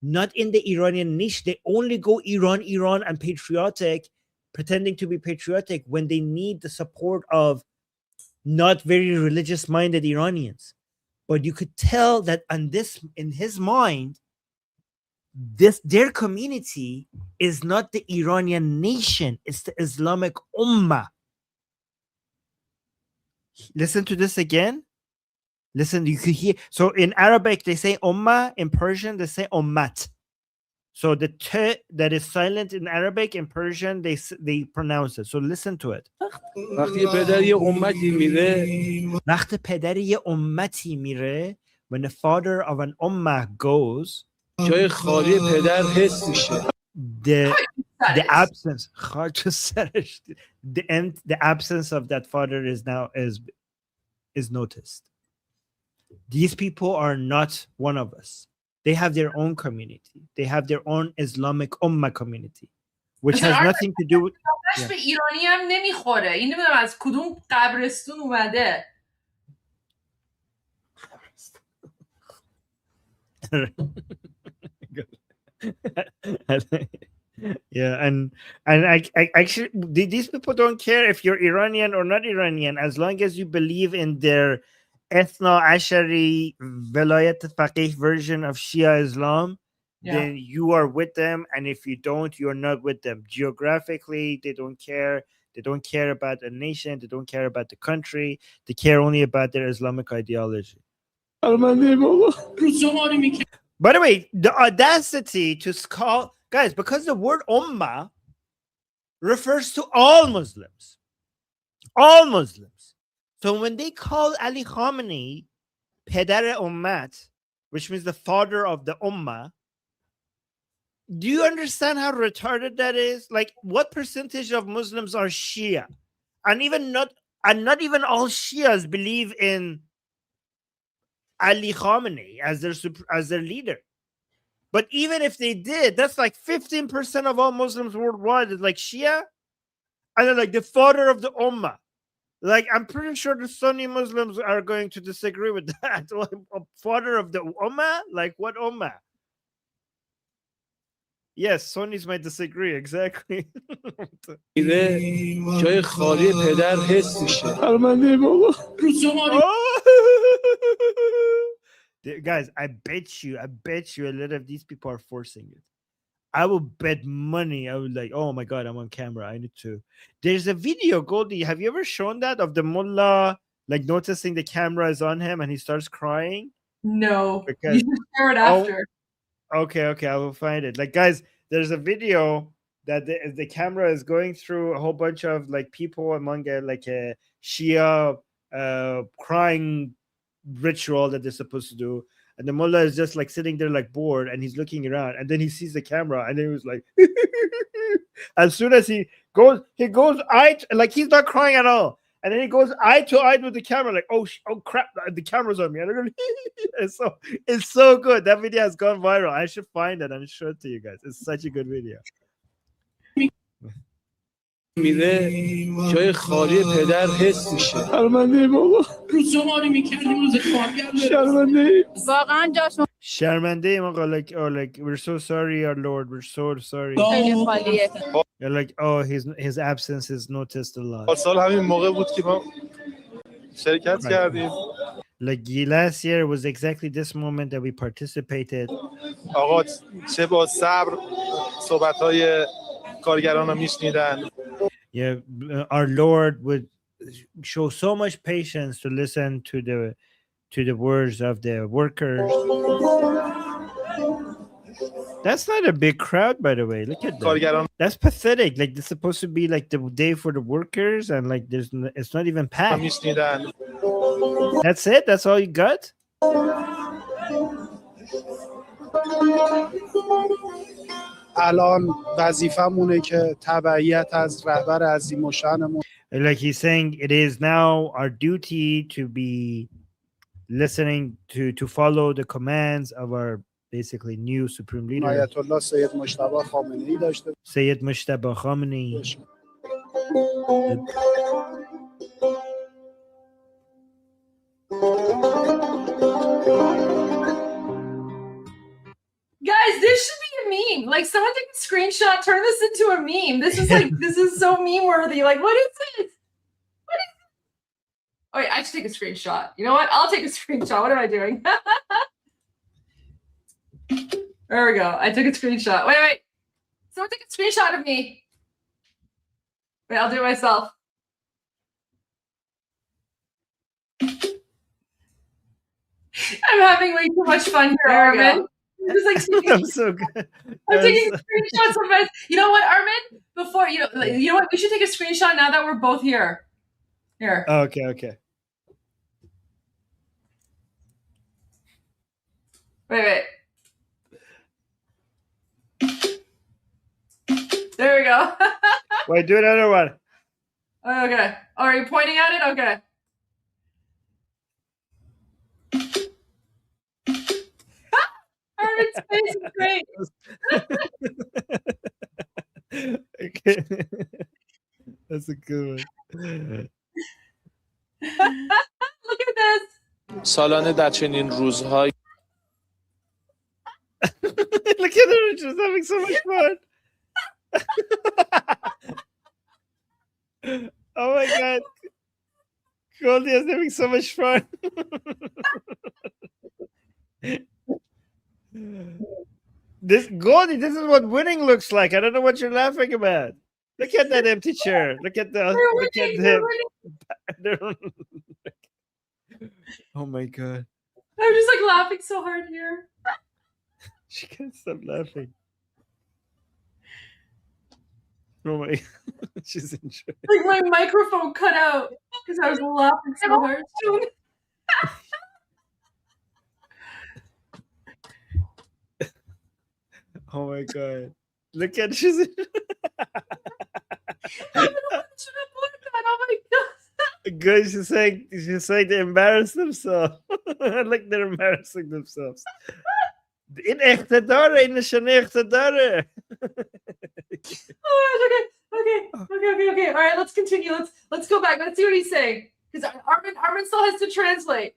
not in the Iranian nation. They only go Iran, Iran, and patriotic, pretending to be patriotic when they need the support of not very religious-minded Iranians. But you could tell that in his mind, their community is not the Iranian nation, it's the Islamic Ummah. Listen to this again. Listen, you could hear. So in Arabic, they say Ummah. In Persian, they say Ummat. So the t that is silent in Arabic, in Persian, they pronounce it. So listen to it. وقتی پدر یه امتی میره وقتی پدر یه امتی میره, when the father of an ummah goes, جای خالی پدر حس میشه. The absence, the absence of that father is noticed. These people are not one of us. They have their own community. They have their own Islamic Ummah community, which has nothing to do with. به ایرانی هم نمیخوره. این نمیدونم از کدوم قبرستون اومده. Yeah, and I actually, these people don't care if you're Iranian or not Iranian, as long as you believe in their Ethno Ashari Velayat Faqih version of Shia Islam, then you are with them, and if you don't, you're not with them. Geographically, they don't care. They don't care about a nation. They don't care about the country. They care only about their Islamic ideology. By the way, the audacity to call, guys, because the word Ummah refers to all Muslims. All Muslims. So when they call Ali Khamenei Pedar Ummat, which means the father of the Ummah, do you understand how retarded that is? Like, what percentage of Muslims are Shia? And not even all Shias believe in Ali Khamenei as their leader. But even if they did, that's like 15% of all Muslims worldwide is like Shia, and then like the father of the Ummah. Like, I'm pretty sure the Sunni Muslims are going to disagree with that. Father of the Ummah? Like, what Ummah? Yes, Sunnis might disagree, exactly. جای خالی پدر حس میشه. Guys, I bet you a lot of these people are forcing it. I will bet money. I would like, oh my God, I'm on camera. I need to. There's a video, Goldie. Have you ever shown that of the mullah like noticing the camera is on him and he starts crying? No. Because, you should share it after. Okay, I will find it. Like, guys, there's a video that the camera is going through a whole bunch of like people among like a Shia crying ritual that they're supposed to do, and the mullah is just like sitting there like bored, and he's looking around, and then he sees the camera, and then he was like as soon as he goes eye like he's not crying at all, and then he goes eye to eye with the camera like, oh crap, the camera's on me, and going, it's so good. That video has gone viral. I should find it and show it to you guys. It's such a good video. میره جای خالی پدر حس میشه. شرمنده بابا. روز شماری میکردیم روز کارگر. شرمنده. واقعا جاشون. شرمنده ما like, oh, like, we're so sorry, our Lord, we're so sorry. You're like, oh, his absence is noticed a lot. سال همین موقع بود که ما شرکت کردیم. Like last year was exactly this moment that we participated. آقا چه با صبر صحبت‌های کارگران رو میشنیدن. Yeah, our Lord would show so much patience to listen to the words of the workers. That's not a big crowd, by the way. Look at that. That's pathetic. Like, it's supposed to be like the day for the workers, and like it's not even packed. That's it? That's all you got? الان وظیفمونه که تبعیت از رهبر عظیم الشأنمون. Like he's saying, it is now our duty to be listening to follow the commands of our basically new supreme leader. آیت الله سید مجتبی خامنه‌ای داشته. Sayyid Mujtaba Khamenei. Guys, this should be a meme. Like, someone take a screenshot, turn this into a meme. This is like, this is so meme worthy. Like, what is this? What is this? Oh, wait, I should take a screenshot. You know what? I'll take a screenshot. What am I doing? There we go. I took a screenshot. Wait. Someone take a screenshot of me. Wait, I'll do it myself. I'm having way too much fun here, Armin. Just like I'm so good. I'm taking screenshots of us. You know what, Armin? Before you know what? We should take a screenshot now that we're both here. Here. Oh, okay. Wait. There we go. Wait, do another one. Okay. Oh, are you pointing at it? Okay. Armin's face is great. Okay. That's a good one. Look at this. سالانه در چنین روزهای Look at her, she's having so much fun. Oh my god. Goldie is having so much fun. Goldie, this is what winning looks like. I don't know what you're laughing about. Look at that empty chair. Look at him. Oh my god. I'm just like laughing so hard here. She can't stop laughing. Oh my, she's enjoying. Like my microphone cut out because I was laughing so hard. Oh my god. Look at she's Oh my god. Good, she's saying they embarrass themselves. Like they're embarrassing themselves. In اقتداره این نشانه اقتداره. Oh my gosh, okay. All right, let's continue. Let's go back. Let's see what he's saying. Because Armin still has to translate.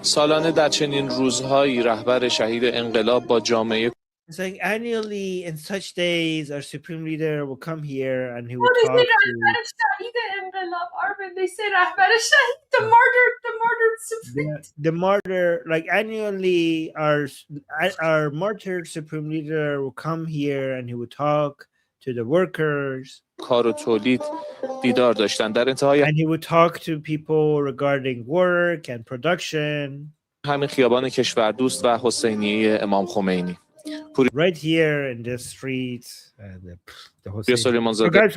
سالانه در چنین روزهایی رهبر شهید انقلاب با جامعه It's like annually in such days our supreme leader will come here and he will talk to Armin, they say رهبر شهید, the martyred supreme. The martyr, like annually our martyred supreme leader will come here and he will talk to the workers. کار و تولید دیدار داشتن. در انتهای And he would talk to people regarding work and production. همین خیابان کشوردوست و حسینیه امام خمینی. Right here in the street, the Hosseiniye. Guys,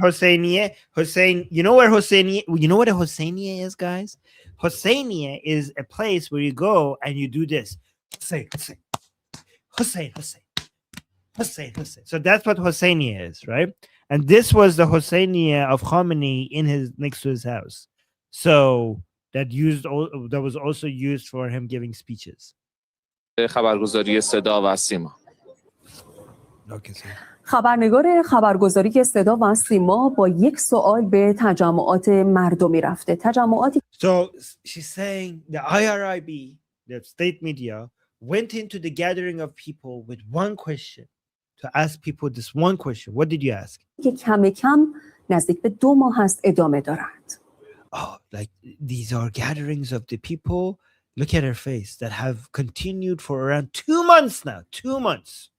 Hossein. You know where Hosseiniye? You know what a Hosseiniye is, guys? Hosseiniye is a place where you go and you do this. Hossein. So that's what Hosseiniye is, right? And this was the Hosseiniye of Khamenei next to his house. So that was also used for him giving speeches. خبرگزاری صدا و سیما. خبرنگار خبرگزاری صدا و سیما با یک سوال به تجمعات مردمی رفته. تجمعاتی So she's saying the IRIB, the state media, went into the gathering of people with one question to ask people this one question. What did you ask? که کم کم نزدیک به 2 ماه است ادامه دارند. Oh, like these are gatherings of the people. Look at her face that have continued for around 2 months now. 2 months.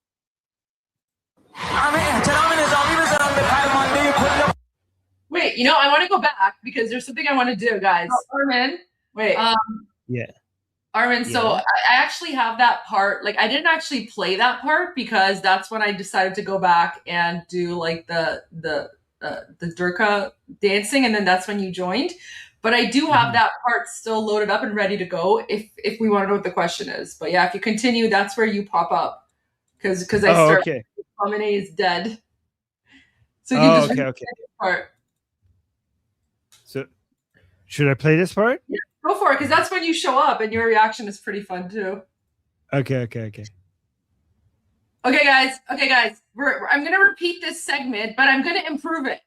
Wait, I want to go back because there's something I want to do, guys. Armin, wait. Yeah. Armin, so I actually have that part. Like, I didn't actually play that part because that's when I decided to go back and do like the Durka dancing, and then that's when you joined. But I do have that part still loaded up and ready to go if we want to know what the question is. But yeah, if you continue, that's where you pop up because I start. Okay. Khamenei is dead. So you just okay. part. Should I play this part? Yeah, go for it, because that's when you show up, and your reaction is pretty fun too. Okay. Okay, guys. I'm going to repeat this segment, but I'm going to improve it.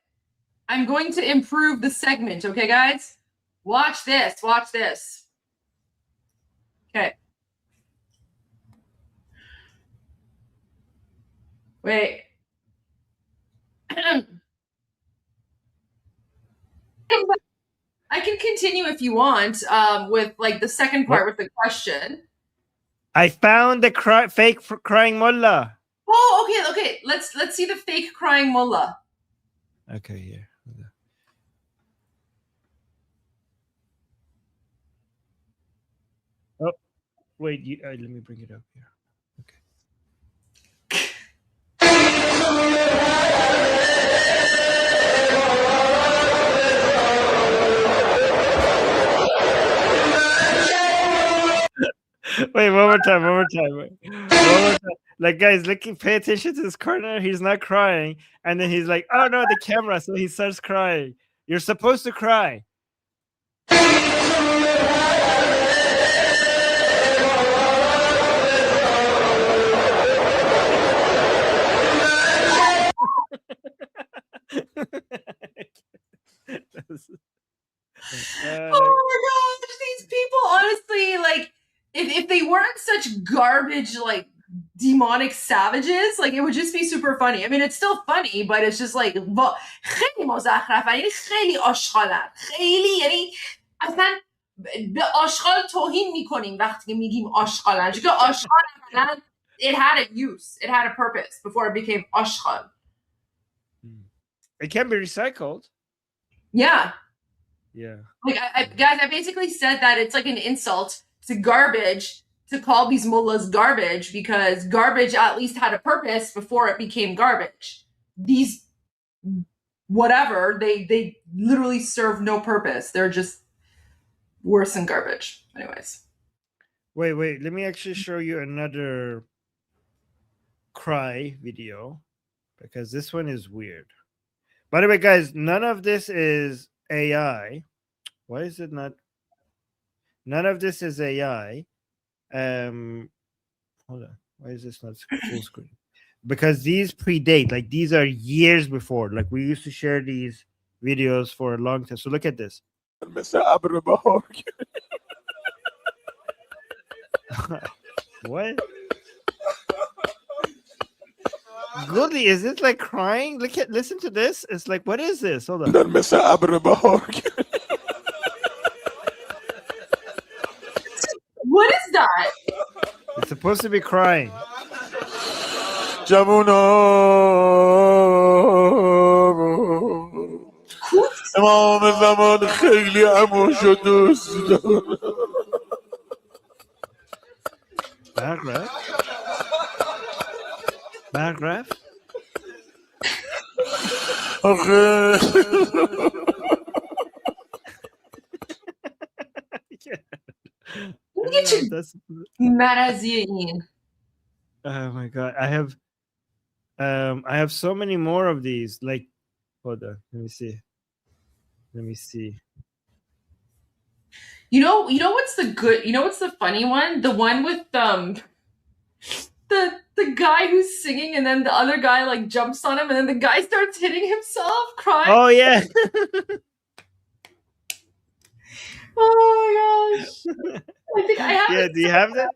I'm going to improve the segment. Okay, guys? Watch this. Okay. Wait. I can continue if you want with like the second part with the question. I found the fake crying mullah. Oh, okay. Let's see the fake crying mullah. Okay, here. Oh, wait. Let me bring it up here. Wait, one more time. Like, guys, pay attention to this corner. He's not crying. And then he's like, oh, no, the camera. So he starts crying. You're supposed to cry. Oh my gosh, these people, honestly, like, if they weren't such garbage, like, demonic savages, like, it would just be super funny. I mean, it's still funny, but it's just like خیلی مزخرفن، یعنی خیلی آشغالن، خیلی، یعنی اصلا به آشغال توهین میکنیم وقتی میگیم آشغالن، چون که آشغال it had a use, it had a purpose before it became آشغال. It can be recycled. Yeah. Like, guys, I basically said that it's like an insult to garbage to call these mullahs garbage, because garbage at least had a purpose before it became garbage. These, whatever, they literally serve no purpose. They're just worse than garbage. Anyways. Wait. Let me actually show you another cry video, because this one is weird. By the way, guys, none of this is AI. Why is it not? None of this is AI. Hold on. Why is this not full screen? Because these predate, like, these are years before. Like, we used to share these videos for a long time. So look at this. What? Goldie, is it like crying? Listen to this. It's like, what is this? Hold on. What is that? It's supposed to be crying. Paragraph? Oh my god, I have so many more of these. Like, hold on, let me see. You know what's the funny one? The one with the guy who's singing, and then the other guy like jumps on him, and then the guy starts hitting himself, crying. Oh yeah. Oh my gosh. I think I have it. Yeah, do you have that?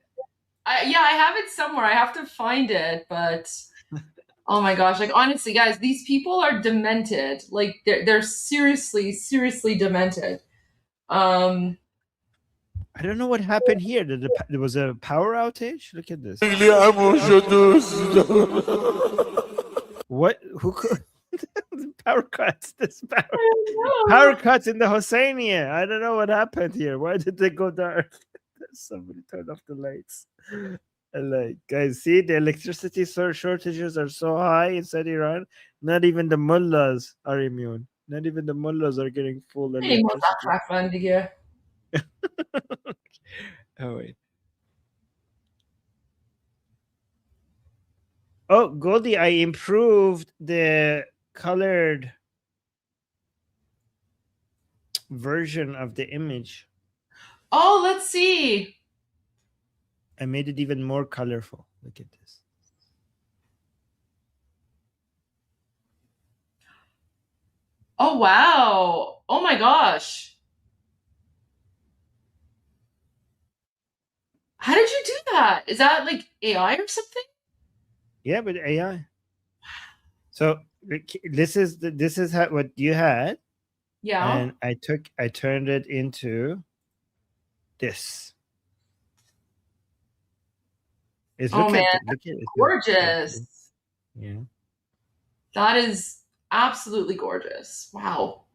I have it somewhere. I have to find it, but oh my gosh, like, honestly, guys, these people are demented. Like, they're seriously demented. I don't know what happened here. There was a power outage. Look at this. What? Who could? Power cuts. Power cuts in the Hosseiniya. I don't know what happened here. Why did they go dark? Somebody turned off the lights. Like, guys, see, the electricity shortages are so high inside Iran. Not even the mullahs are immune. Not even the mullahs are getting full electricity. Oh wait. Oh, Goldie, I improved the colored. version of the image. Oh, let's see. I made it even more colorful. Look at this. Oh, wow. Oh my gosh. How did you do that? Is that like AI or something? Yeah, with AI. So this is what you had. Yeah. And I turned it into this. Oh man, Look at it. gorgeous. Yeah. That is absolutely gorgeous. Wow.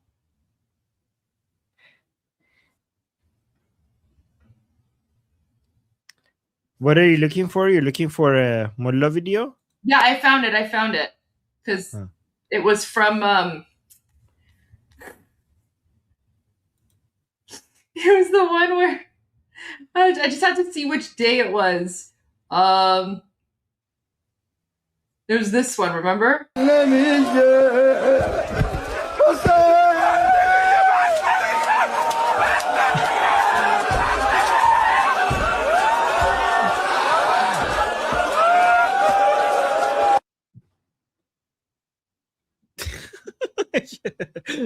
What are you looking for? You're looking for a Mullah video? Yeah, I found it. Because it was from it was the one where I just had to see which day it was. There's this one, remember?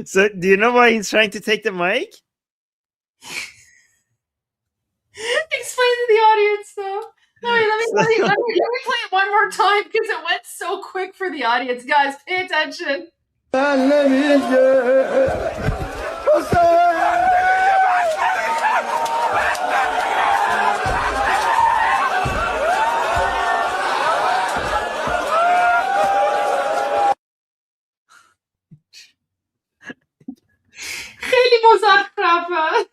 So do you know why he's trying to take the mic? Explain to the audience though. Let me play it one more time because it went so quick for the audience. Guys, pay attention. خیلی مزخرفه.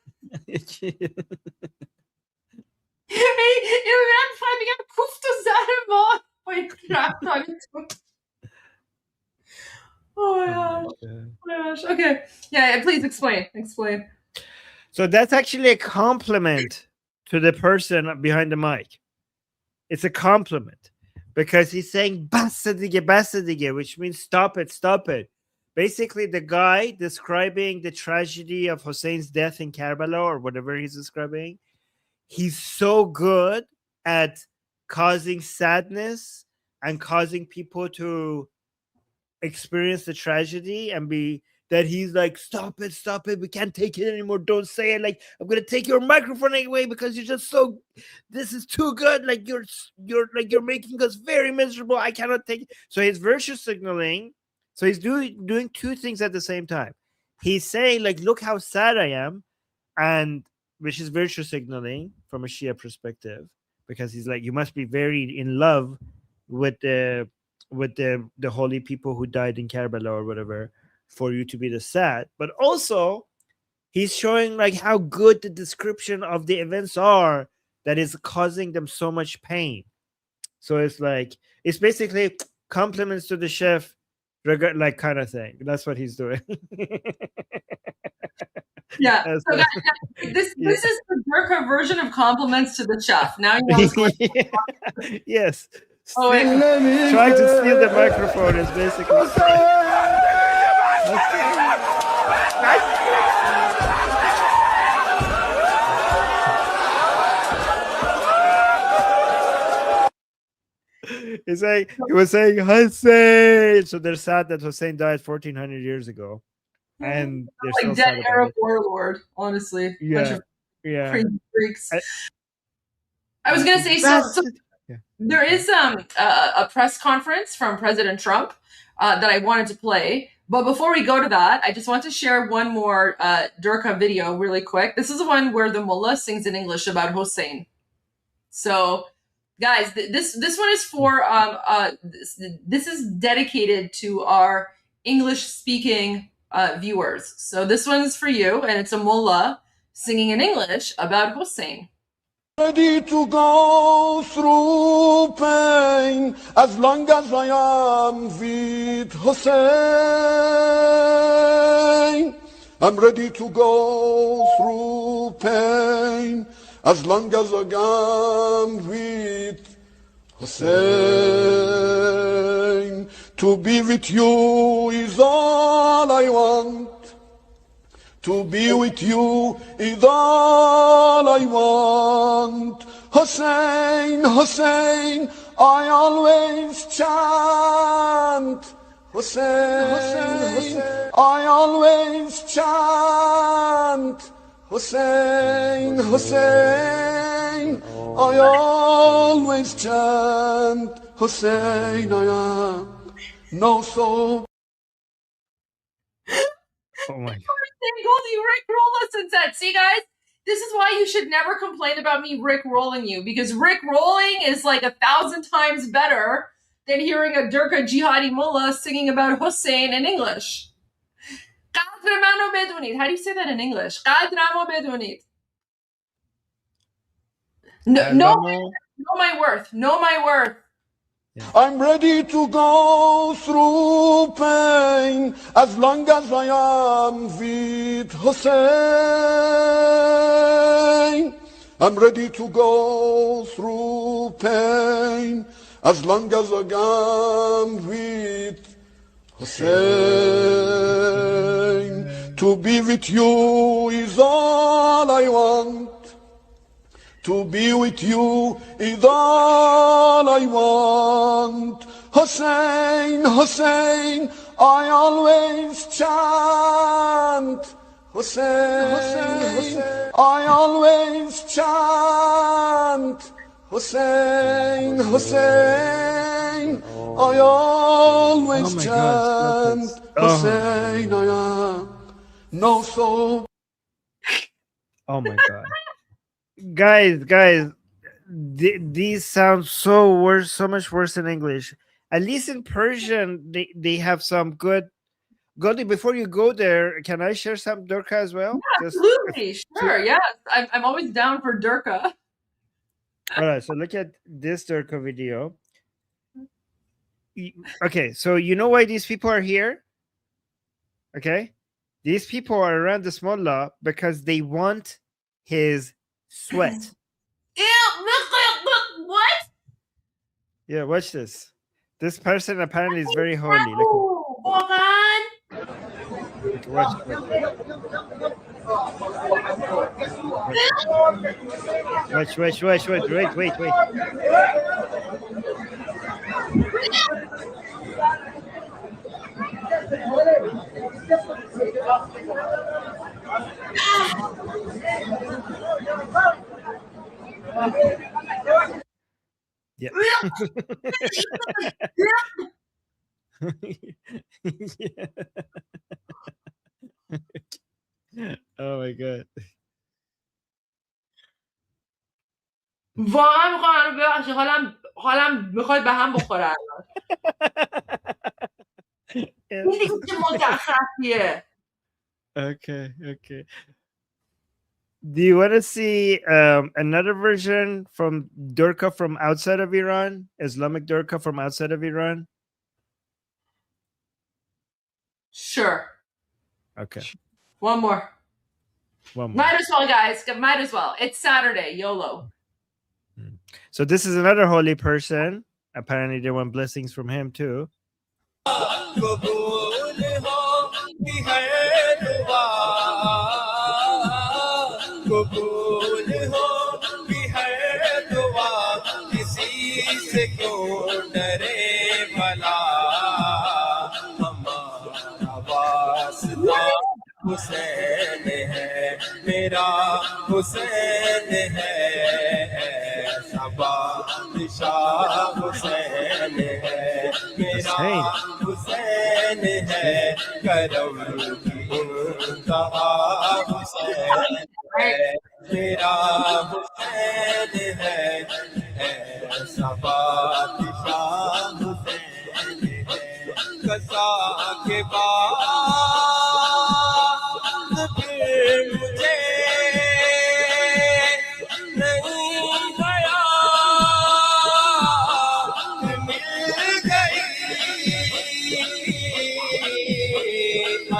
من فقط میگم کوفت و زهر ما با این رفتارتون. Oh my gosh. Okay. Yeah, please explain. So that's actually a compliment to the person behind the mic. It's a compliment because he's saying basta dige, which means stop it. Basically, the guy describing the tragedy of Hussein's death in Karbala or whatever he's describing, he's so good at causing sadness and causing people to experience the tragedy and be that he's like, stop it, we can't take it anymore, don't say it, like I'm gonna take your microphone away because you're just so, this is too good, like you're making us very miserable, I cannot take it. So he's virtue signaling. So he's doing two things at the same time. He's saying like, look how sad I am, and which is virtue signaling from a Shia perspective, because he's like, you must be very in love with the holy people who died in Karbala or whatever for you to be the sad. But also he's showing like how good the description of the events are that is causing them so much pain. So it's like, it's basically compliments to the chef, like kind of thing. That's what he's doing. Yeah. So guys, this is the Burqa version of compliments to the chef. Now you know. Yes. Oh, wait. Trying to steal the microphone is basically. He was saying Hussein. So they're sad that Hussein died 1400 years ago. And they're like still dead sad Arab about warlord, honestly. Bunch of crazy freaks. I was gonna say so there is a press conference from President Trump that I wanted to play. But before we go to that, I just want to share one more Durkha video really quick. This is the one where the mullah sings in English about Hussein. So guys, this one is for this is dedicated to our English speaking viewers. So this one's for you, and it's a mullah singing in English about Hussein. Ready to go through pain as long as I am with Hussein. I'm ready to go through pain as long as I am with Hussein. To be with you is all I want. To be with you is all I want. Hussein, Hussein, I always chant. Hussein, Hussein, I always chant. Hussein, Hussein, I always chant. Hussein, I am no soul. Oh my God. Goldie Rickroll us and said, see guys, this is why you should never complain about me Rick-rolling you, because Rick-rolling is like 1,000 times better than hearing a Durka jihadi mullah singing about Hussein in English. How do you say that in English? Know my worth. Know my worth. I'm ready to go through pain as long as I am with Hussein. I'm ready to go through pain as long as I am with Hussein. To be with you is all I want. To be with you is all I want. Hussein, Hussein, I always chant. Hussein, Hussein, I always chant. Hussein, Hussein, I always chant. Hussein, I am no soul. Oh my God. Guys, these sound so worse, so much worse in English. At least in Persian, they have some good. Goldie, before you go there, can I share some Durka as well? Yeah, absolutely, sure. Yes, I'm always down for Durka. All right, so look at this Durka video. Okay, so you know why these people are here? Okay, these people are around this mullah because they want his sweat. What? Yeah, watch this. This person apparently is very holy. Look. Watch it. Wait. Yeah. Yeah. Oh my God. واقعا میخوام ببخشید حالم میخواد به هم بخوره. این دیگه چه مزخرفیه. Okay. Do you want to see another version from Durka from outside of Iran? Islamic Durka from outside of Iran? Sure. Okay. One more. Might as well, guys. Might as well. It's Saturday. YOLO. So this is another holy person. Apparently they want blessings from him too. Hussain है मेरा हुसैन है सबा शाह हुसैन है मेरा हुसैन है करम की इंतहा हुसैन है मेरा हुसैन है सबा शाह हुसैन है कसा के बाद मुझे नहीं गया मिल गई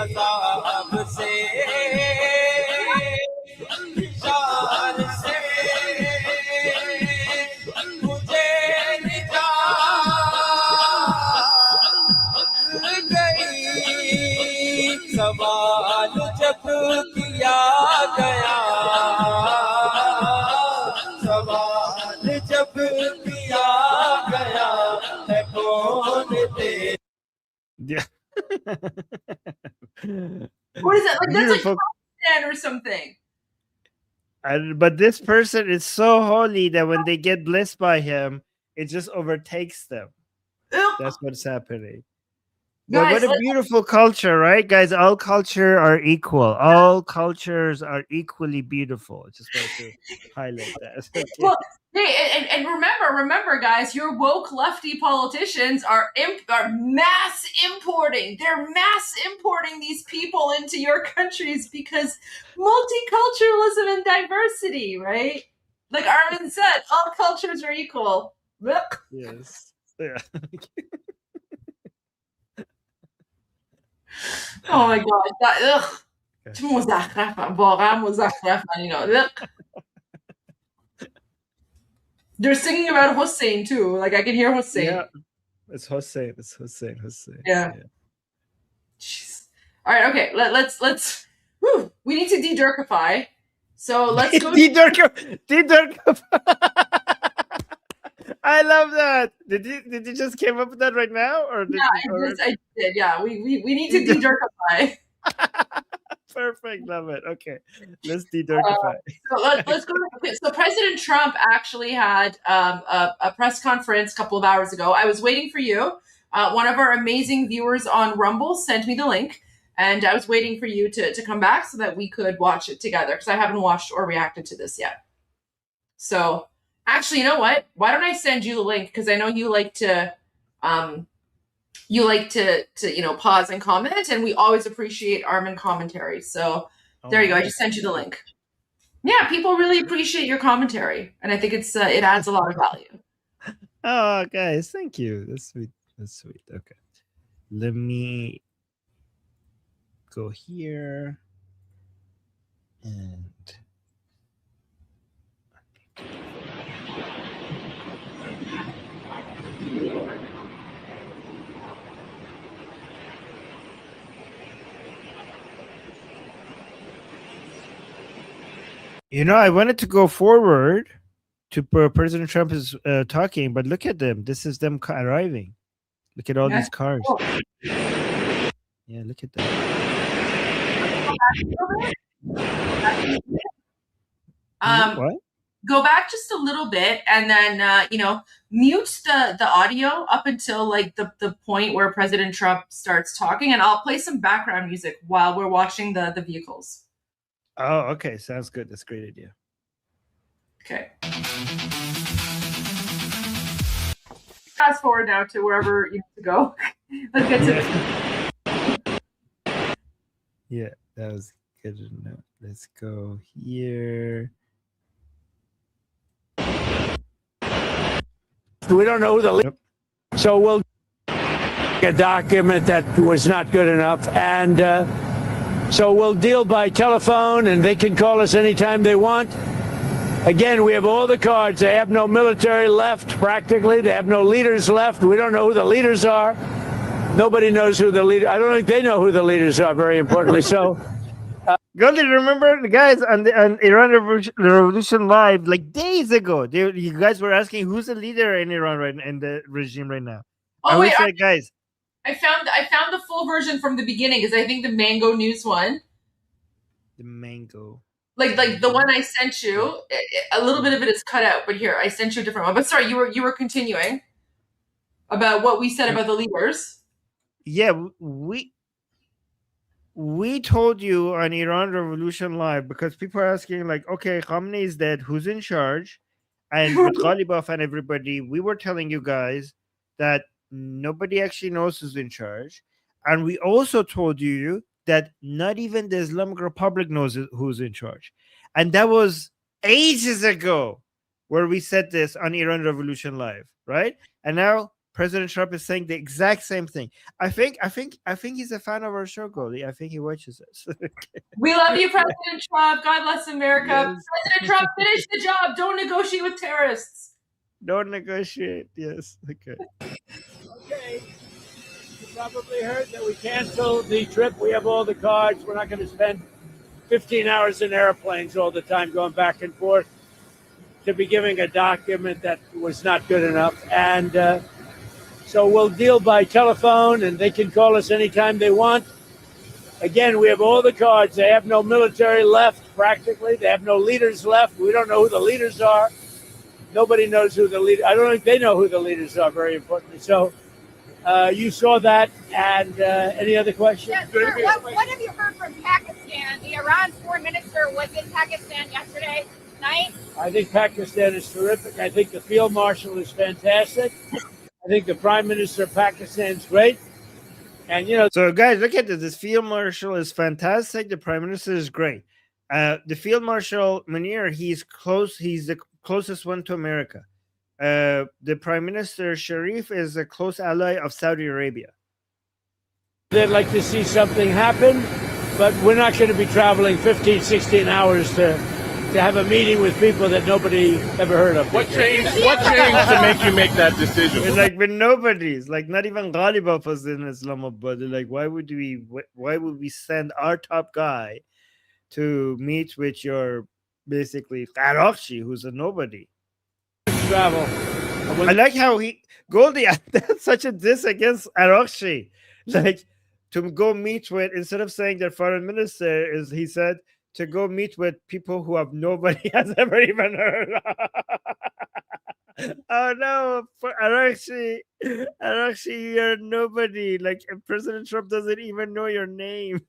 अज़ाब से शान से beautiful. Pakistan or something. But this person is so holy that when they get blessed by him, it just overtakes them. That's what's happening. But Guys, what a beautiful culture, right, guys? All culture are equal. All cultures are equally beautiful. I just wanted to highlight that. Okay. Well, hey, and remember, guys, your woke lefty politicians are mass importing. They're mass importing these people into your countries because multiculturalism and diversity, right? Like Armin said, all cultures are equal. Yes. Yeah. Oh my God. چه مزخرفم واقعا مزخرفن اینا. They're singing about Hussein too. Like I can hear Hussein. Yeah. It's Hussein. Yeah. Jeez. All right. Okay. Let's. Whew, we need to de-Durkify. So let's go. De-Durkify. I love that. Did you just came up with that right now, or did I did. Yeah. We need to de-Durkify. Perfect. Love it. Okay. Let's de-Durkify. So let's go. So President Trump actually had a press conference a couple of hours ago. I was waiting for you. One of our amazing viewers on Rumble sent me the link, and I was waiting for you to come back so that we could watch it together because I haven't watched or reacted to this yet. So actually, you know what? Why don't I send you the link? Because I know you like to pause and comment, and we always appreciate Armin commentary. So there you go. I just sent you the link. Yeah, people really appreciate your commentary, and I think it adds a lot of value. Oh, guys, thank you. That's sweet. Okay, let me go here and. I wanted to go forward to President Trump is talking, but look at them. This is them arriving. Look at all these cars. Cool. Yeah, look at that. What? Go back just a little bit, and then mute the audio up until like the point where President Trump starts talking, and I'll play some background music while we're watching the vehicles. Oh, okay. Sounds good. That's a great idea. Okay. Fast forward now to wherever you need to go. Let's get to Yeah, that was good enough. Let's go here. We don't know who the leader. So we'll a document that was not good enough, and so we'll deal by telephone, and they can call us anytime they want. Again, we have all the cards. They have no military left, practically. They have no leaders left. We don't know who the leaders are. Nobody knows who the leader. I don't think they know who the leaders are, very importantly. So, Goldie, remember the guys on Iran Revolution Live, like days ago, you guys were asking who's the leader in Iran right in the regime right now. Oh, wait, said, guys. I found the full version from the beginning because I think the Mango News one. The Mango. Like the one I sent you, a little bit of it is cut out, but here I sent you a different one. But sorry, you were continuing about what we said about the leaders. Yeah, we told you on Iran Revolution Live because people are asking like, okay, Khamenei is dead, who's in charge? And with Ghalibaf and everybody, we were telling you guys that nobody actually knows who's in charge, and we also told you that not even the Islamic Republic knows who's in charge. And that was ages ago where we said this on Iran Revolution Live, right? And now President Trump is saying the exact same thing. I think he's a fan of our show, Goldie. I think he watches us. We love you, President Trump. God bless America. Yes. President Trump, finish the job. Don't negotiate with terrorists. Don't negotiate. Yes. Okay. Okay. You probably heard that we canceled the trip. We have all the cards. We're not going to spend 15 hours in airplanes all the time going back and forth to be giving a document that was not good enough. And so we'll deal by telephone, and they can call us anytime they want. Again, we have all the cards. They have no military left, practically. They have no leaders left. We don't know who the leaders are. Nobody knows who the leader. I don't think they know who the leaders are, very importantly. So you saw that. And any other questions? Yes, sir. What have you heard from Pakistan? The Iran foreign minister was in Pakistan yesterday night. I think Pakistan is terrific. I think the field marshal is fantastic. I think the prime minister of Pakistan is great. And, you know, so guys, look at this. This field marshal is fantastic. The prime minister is great. The field marshal Munir, he's close. He's the closest one to America. The prime minister Sharif is a close ally of Saudi Arabia. They'd like to see something happen, but we're not going to be traveling 15, 16 hours to have a meeting with people that nobody ever heard of. What changed to make you make that decision? It's like with nobody's, like not even Ghalibaf was in Islamabad. They're like, why would we send our top guy to meet with your basically Qarakshi, who's a nobody? Travel. I like how Goldie, that's such a diss against Qarakshi. Like to go meet with, instead of saying their foreign minister, he said to go meet with people who have nobody has ever even heard of. Oh no, for Qarakshi, you're nobody. Like President Trump doesn't even know your name.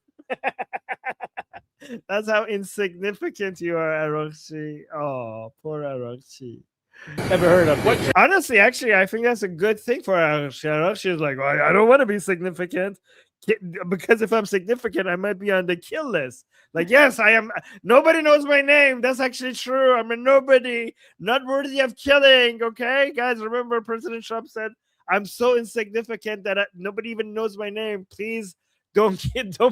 That's how insignificant you are, Qarakshi. Oh, poor Qarakshi. Never heard of it. Honestly, actually, I think that's a good thing for Qarakshi. Qarakshi is like, well, I don't want to be significant, because if I'm significant, I might be on the kill list. Like, yes, I am. Nobody knows my name. That's actually true. I'm a nobody, not worthy of killing. Okay, guys, remember President Trump said, I'm so insignificant that nobody even knows my name. Please don't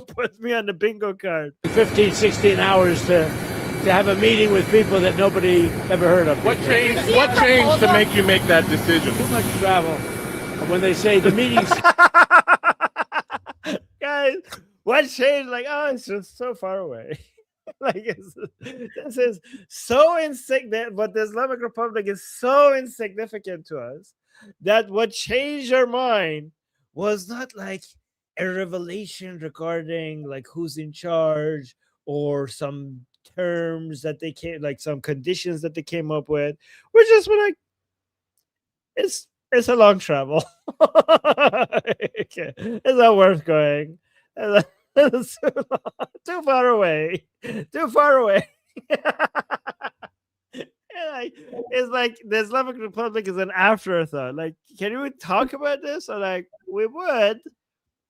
put me on the bingo card. 15, 16 hours to have a meeting with people that nobody ever heard of. What changed to make you make that decision? Too much travel. When they say the meetings. Guys, what changed? Like, oh, it's just so far away. Like, this is so insignificant, but the Islamic Republic is so insignificant to us that what changed your mind was not like a revelation regarding like who's in charge or some terms that they came, like some conditions that they came up with. We're just like, it's a long travel. Okay. It's not worth going. It's too far away. Too far away. It's like the Islamic Republic is an afterthought. Like, can we talk about this? Or like, we would,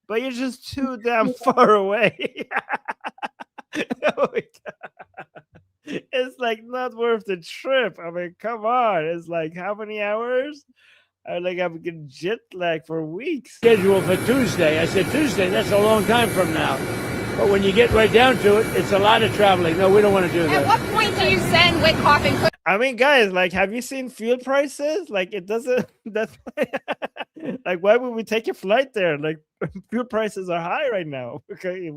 but you're just too damn far away. Oh my God. It's like not worth the trip. I mean, come on. It's like how many hours? I'm getting jet lag for weeks. Schedule for Tuesday. I said, Tuesday, that's a long time from now. But when you get right down to it, it's a lot of traveling. No, we don't want to do that. At what point do you send Witkoff and Kushner? I mean, guys, like, have you seen fuel prices? Like, it doesn't, that's like, why would we take a flight there? Like, fuel prices are high right now. Okay,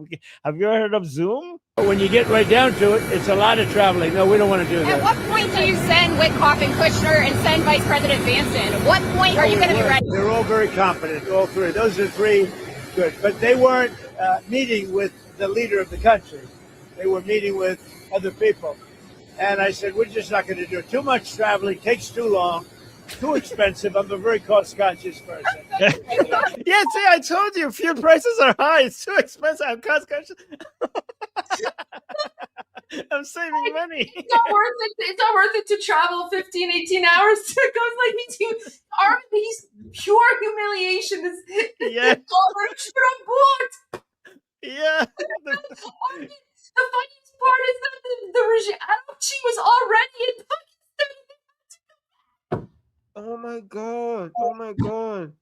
have you ever heard of Zoom? When you get right down to it, it's a lot of traveling. No, we don't want to do that. At what point do you send Witkoff and Kushner and send Vice President Vance in? At what point are you going to be ready? They're all very competent, all three. Those are three good. But they weren't meeting with the leader of the country. They were meeting with other people. And I said, we're just not going to do it. Too much traveling, takes too long, too expensive. I'm a very cost-conscious person. Yeah, see, I told you, fuel prices are high. It's too expensive. I'm cost-conscious. I'm saving money. It's not worth it. It's not worth it to travel 15, 18 hours to go like me to ARMIN. He's pure humiliation. Yeah. Yeah. The funniest part is that the regime, she was already in Pakistan. Oh my God. Oh my God.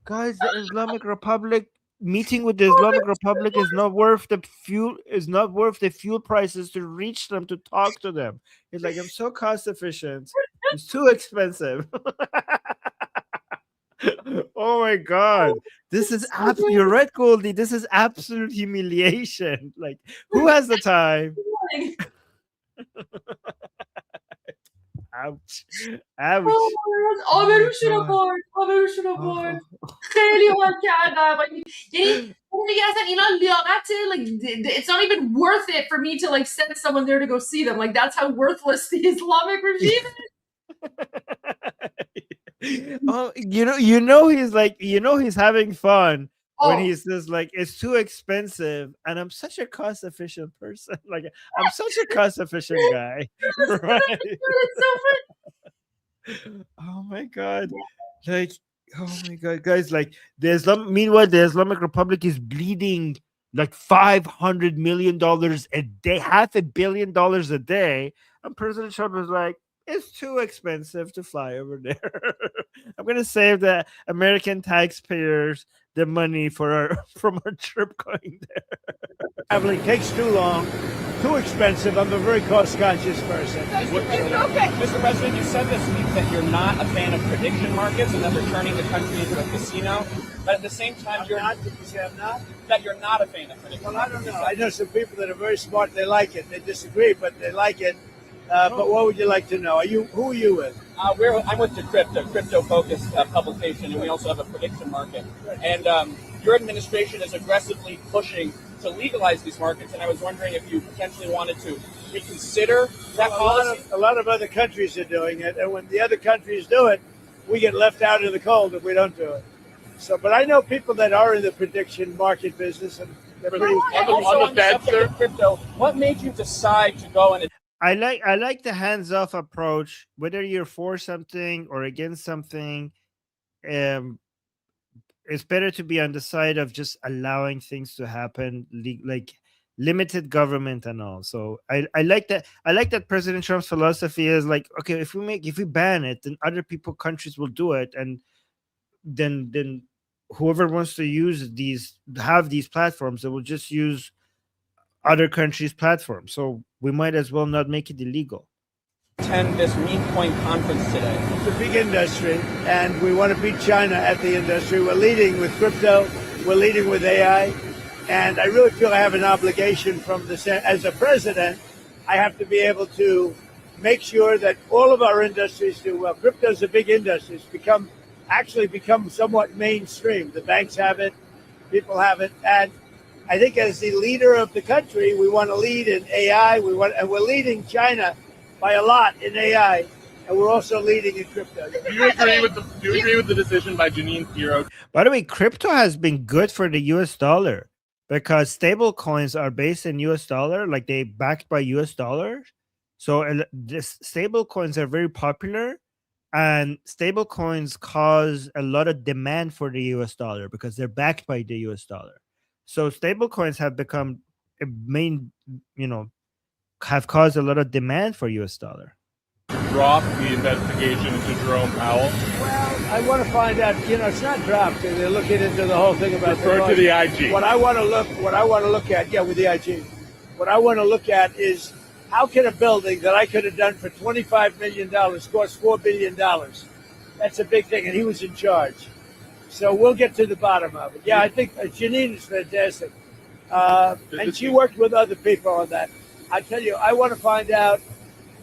Guys, the Islamic Republic, meeting with the Islamic Republic is not worth the fuel prices to reach them, to talk to them. It's like, I'm so cost efficient. It's too expensive. Oh my God. This is you're right, Goldie. This is absolute humiliation. Like, who has the time? Ouch. Ouch. آبروشون رو برد. خیلی حال کردم. یعنی it's not even worth it for me to like send someone there to go see them. Like that's how worthless the Islamic regime is. Oh, he's having fun when he says like it's too expensive, and I'm such a cost efficient person. Like I'm such a cost efficient guy, right? It's so funny. Oh my god! Like, oh my god, guys! Like meanwhile, the Islamic Republic is bleeding like $500 million a day, $500 million a day, and President Trump is like, it's too expensive to fly over there. I'm gonna save the American taxpayers the money from our trip going there. Traveling takes too long, too expensive. I'm a very cost-conscious person. Mr. President, you said this week that you're not a fan of prediction markets and that they're turning the country into a casino. But at the same time, that you're not a fan of prediction markets. Well, I don't know. I know some people that are very smart. They like it. They disagree, but they like it. But what would you like to know? Who are you with? I'm with crypto-focused publication, and we also have a prediction market. And your administration is aggressively pushing to legalize these markets, and I was wondering if you potentially wanted to reconsider that policy. A lot of other countries are doing it, and when the other countries do it, we get left out in the cold if we don't do it. So, but I know people that are in the prediction market business, and they're pretty. On the subject of crypto, what made you decide to go and? I like the hands-off approach, whether you're for something or against something. It's better to be on the side of just allowing things to happen, like limited government and all. So I like that. I like that President Trump's philosophy is like, okay, if we ban it, then other countries will do it, and then whoever wants to have these platforms, they will just use other countries' platforms. So we might as well not make it illegal. Attend this meme coin conference today. It's a big industry, and we want to beat China at the industry. We're leading with crypto. We're leading with AI, and I really feel I have an obligation as a president. I have to be able to make sure that all of our industries do well. Crypto is a big industry. It's become somewhat mainstream. The banks have it, people have it, and I think as the leader of the country, we want to lead in AI. And we're leading China by a lot in AI, and we're also leading in crypto. Do you agree with the decision by Janine Pirro? By the way, crypto has been good for the US dollar because stable coins are based in US dollar, like they backed by US dollars. So this stable coins are very popular, and stable coins cause a lot of demand for the US dollar because they're backed by the US dollar. So stable coins have become a main, have caused a lot of demand for US dollar. Drop the investigation into Jerome Powell? Well, I want to find out, it's not dropped. They're looking into the whole thing about refer to the IG. What I want to look at, with the IG. What I want to look at is how can a building that I could have done for $25 million cost $4 billion? That's a big thing, and he was in charge. So we'll get to the bottom of it. Yeah, I think Janine is fantastic. And she worked with other people on that. I tell you, I want to find out.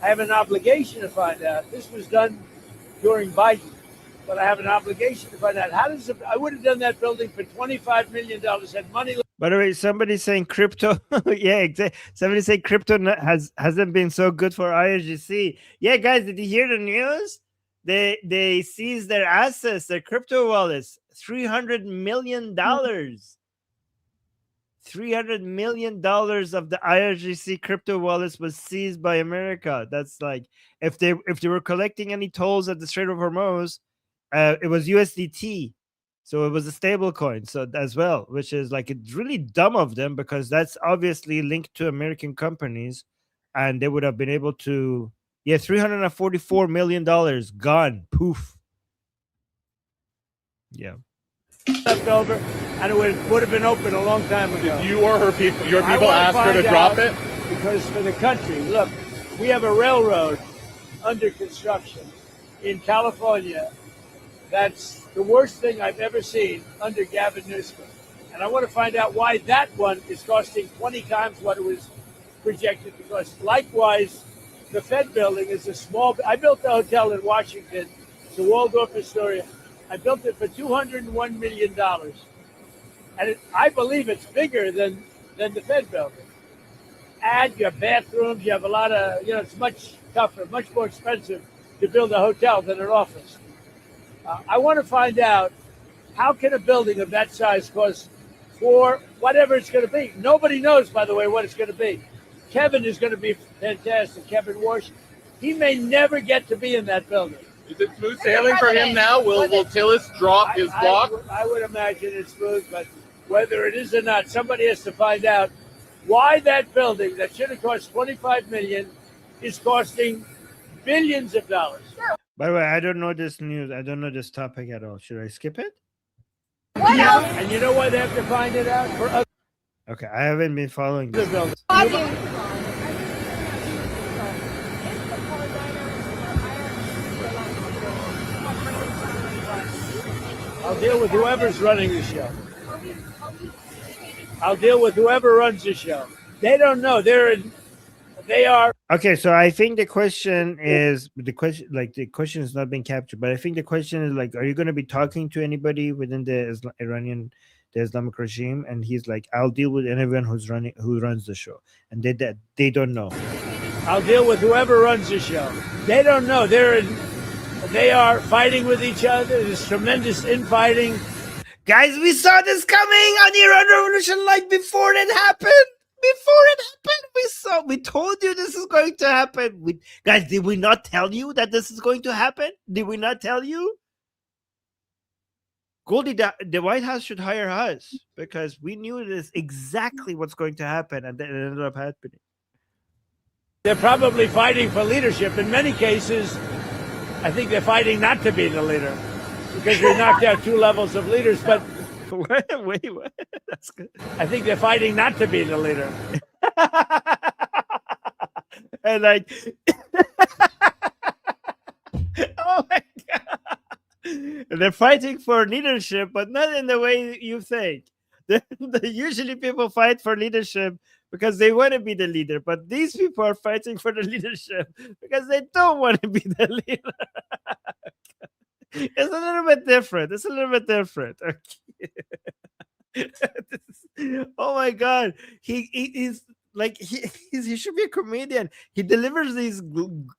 I have an obligation to find out. This was done during Biden, but I have an obligation to find out. I would have done that building for $25 million, had money. By the way, somebody's saying crypto. Yeah, exactly. Somebody saying crypto hasn't been so good for IRGC. Yeah, guys, did you hear the news? They seized their assets, their crypto wallets, $300 million. $300 million of the IRGC crypto wallets was seized by America. That's like if they were collecting any tolls at the Strait of Hormuz, it was USDT, so it was a stable coin. So as well, which is like it's really dumb of them because that's obviously linked to American companies, and they would have been able to. Yeah, $344 million gone. Poof. Yeah. Left over, and it would have been open a long time ago. Did you or your people ask her to drop it? Because for the country, look, we have a railroad under construction in California. That's the worst thing I've ever seen under Gavin Newsom. And I want to find out why that one is costing 20 times what it was projected. Because likewise, the Fed building is I built the hotel in Washington, it's the Waldorf Astoria. I built it for $201 million. And I believe it's bigger than the Fed building. And you have bathrooms, you have a lot of, it's much tougher, much more expensive to build a hotel than an office. I want to find out, how can a building of that size cost for whatever it's going to be? Nobody knows, by the way, what it's going to be. Kevin is going to be fantastic. Kevin Warsh, he may never get to be in that building. Is it smooth sailing for him now? Will Tillis drop his block? I would imagine it's smooth, but whether it is or not, somebody has to find out why that building that should have cost $25 million is costing billions of dollars. By the way, I don't know this news. I don't know this topic at all. Should I skip it? What else? And you know why they have to find it out? For other Okay, I haven't been following this. buildings. I'll deal with whoever's running the show. I'll deal with whoever runs the show. They don't know. They are. Okay, so I think the question is the question is not being captured, but I think the question is like, are you going to be talking to anybody within the Iranian, the Islamic regime? And he's like, I'll deal with anyone who runs the show, and they don't know. I'll deal with whoever runs the show. They don't know. They are fighting with each other. There's tremendous infighting. Guys, we saw this coming on the Iran Revolution like before it happened. We told you this is going to happen. Guys, did we not tell you that this is going to happen? Did we not tell you? Goldie, the White House should hire us because we knew this exactly what's going to happen, and then it ended up happening. They're probably fighting for leadership. In many cases, I think they're fighting not to be the leader because we knocked out 2 levels of leaders. But wait, what? That's good. I think they're fighting not to be the leader. And like, oh my god, they're fighting for leadership, but not in the way you think. Usually, people fight for leadership because they want to be the leader, but these people are fighting for the leadership because they don't want to be the leader. It's a little bit different. Okay. Oh my god, he's like he should be a comedian. He delivers these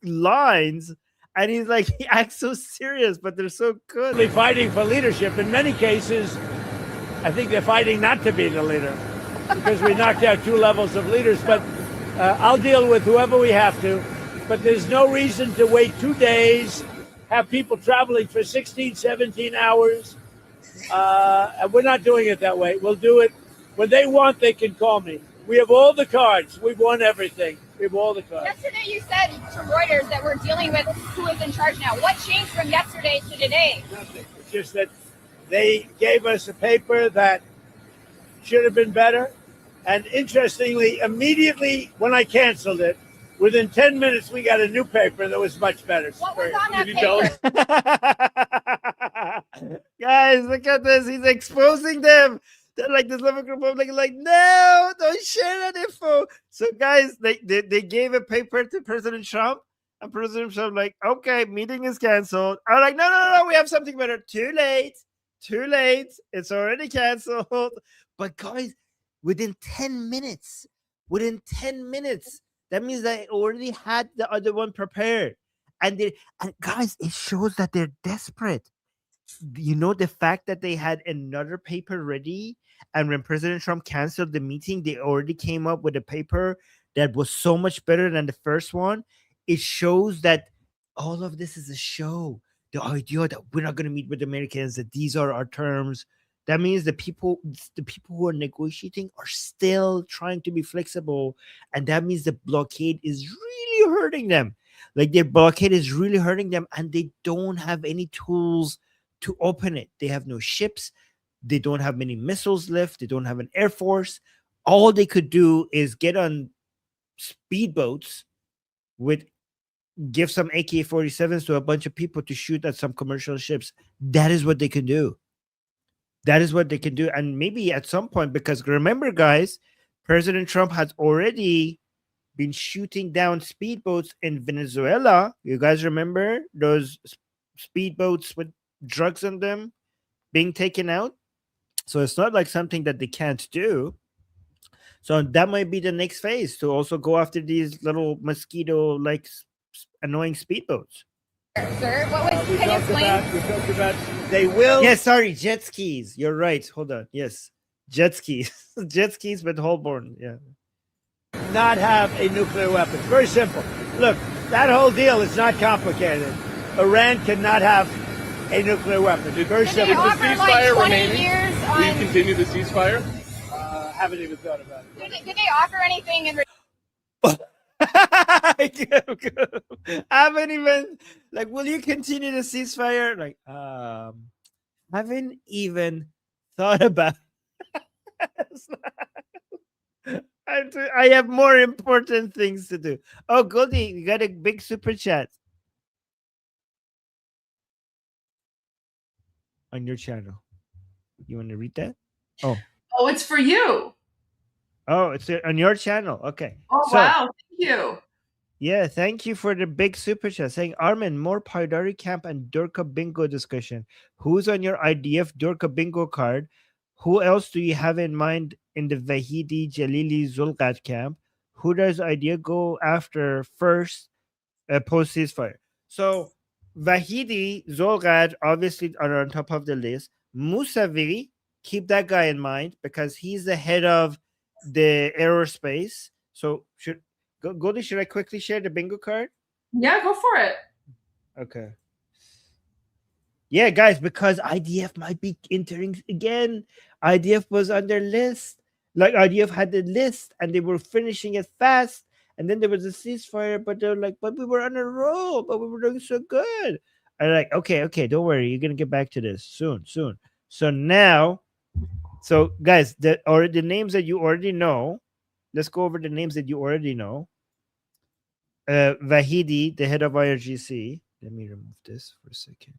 lines, and he's like he acts so serious, but they're so good. They're fighting for leadership. In many cases, I think they're fighting not to be the leader because we knocked out 2 levels of leaders. But I'll deal with whoever we have to. But there's no reason to wait 2 days, have people traveling for 16, 17 hours. And we're not doing it that way. We'll do it when they want. They can call me. We have all the cards. We've won everything. We have all the cards. Yesterday you said to Reuters that we're dealing with who is in charge now. What changed from yesterday to today? Nothing. It's just that they gave us a paper that should have been better. And interestingly, immediately when I canceled it, within 10 minutes, we got a new paper that was much better. What was on that paper? Guys, look at this. He's exposing them. They're like the Islamic Republic, like, no, don't share that info. So, guys, they gave a paper to President Trump, and President Trump, like, okay, meeting is canceled. I'm like, no, we have something better. Too late. It's already canceled. But, guys, within 10 minutes, that means they already had the other one prepared. And guys, it shows that they're desperate. You know, the fact that they had another paper ready, and when President Trump canceled the meeting, they already came up with a paper that was so much better than the first one. It shows that all of this is a show. The idea that we're not going to meet with Americans, that these are our terms. That means the people who are negotiating are still trying to be flexible, and that means the blockade is really hurting them. Like, their blockade is really hurting them, and they don't have any tools to open it. They have no ships. They don't have many missiles left. They don't have an air force. All they could do is get on speedboats give some AK-47s to a bunch of people to shoot at some commercial ships. That is what they can do. And maybe at some point, because remember, guys, President Trump has already been shooting down speedboats in Venezuela. You guys remember those speedboats with drugs on them being taken out? So it's not like something that they can't do. So that might be the next phase, to also go after these little mosquito like annoying speedboats. Sir, what was We can you talked explain? about. We talked about. They will. Yes, sorry, jet skis. You're right. Hold on. Yes, jet skis, jet skis with Holborn. Yeah. Not have a nuclear weapon. Very simple. Look, that whole deal is not complicated. Iran cannot have a nuclear weapon. Very Did they simple. offer like 20 years Will you on? continue the ceasefire? Haven't even thought about it. Did they offer anything in? I haven't even like. Will you continue the ceasefire? Like, haven't even thought about. I have more important things to do. Oh, Goldie, you got a big super chat on your channel. You want to read that? Oh, it's for you. oh, it's on your channel. Okay. Oh, So, wow. Thank you. yeah, thank you for the big super chat saying, Armin, more Paidari camp and Durka bingo discussion. Who's on your IDF Durka bingo card? Who else do you have in mind in the Vahidi Jalili Zulqat camp? Who does idea go after first post ceasefire? So Vahidi Zulqat obviously are on top of the list. Musavi, keep that guy in mind because he's the head of the aerospace. So Goldie, should I quickly share the bingo card? Yeah, go for it. Okay. Yeah, guys, because IDF might be entering again. IDF was on their list. Like IDF had the list and they were finishing it fast. And then there was a ceasefire, but they're like, but we were on a roll, but we were doing so good. I'm like, okay, don't worry. You're gonna get back to this soon. So now, so guys, the names that you already know. Let's go over the names that you already know. Vahidi, the head of IRGC. Let me remove this for a second.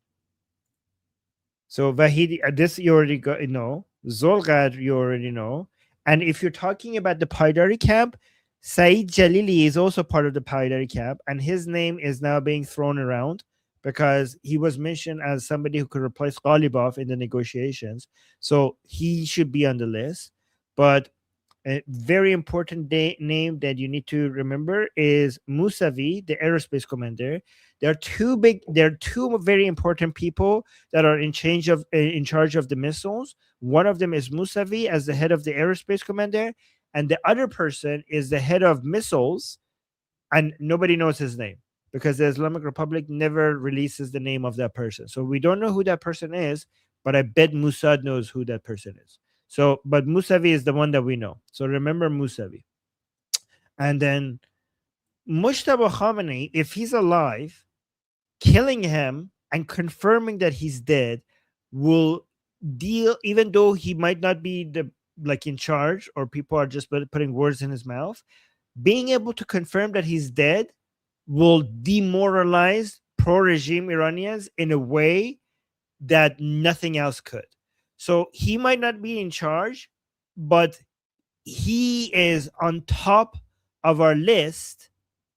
So Vahidi, this you already know. Zolgad, you already know. And if you're talking about the Paidari camp, Saeed Jalili is also part of the Paidari camp, and his name is now being thrown around because he was mentioned as somebody who could replace Ghalibaf in the negotiations. So he should be on the list. But a very important name that you need to remember is Musavi, the aerospace commander. There are two very important people that are in charge of the missiles. One of them is Musavi as the head of the aerospace commander, and the other person is the head of missiles, and nobody knows his name because the Islamic Republic never releases the name of that person. So we don't know who that person is, but I bet Mossad knows who that person is. So, but Musavi is the one that we know. So remember Musavi. And then Mujtaba Khamenei, if he's alive, killing him and confirming that he's dead will deal, even though he might not be in charge or people are just putting words in his mouth, being able to confirm that he's dead will demoralize pro-regime Iranians in a way that nothing else could. So he might not be in charge, but he is on top of our list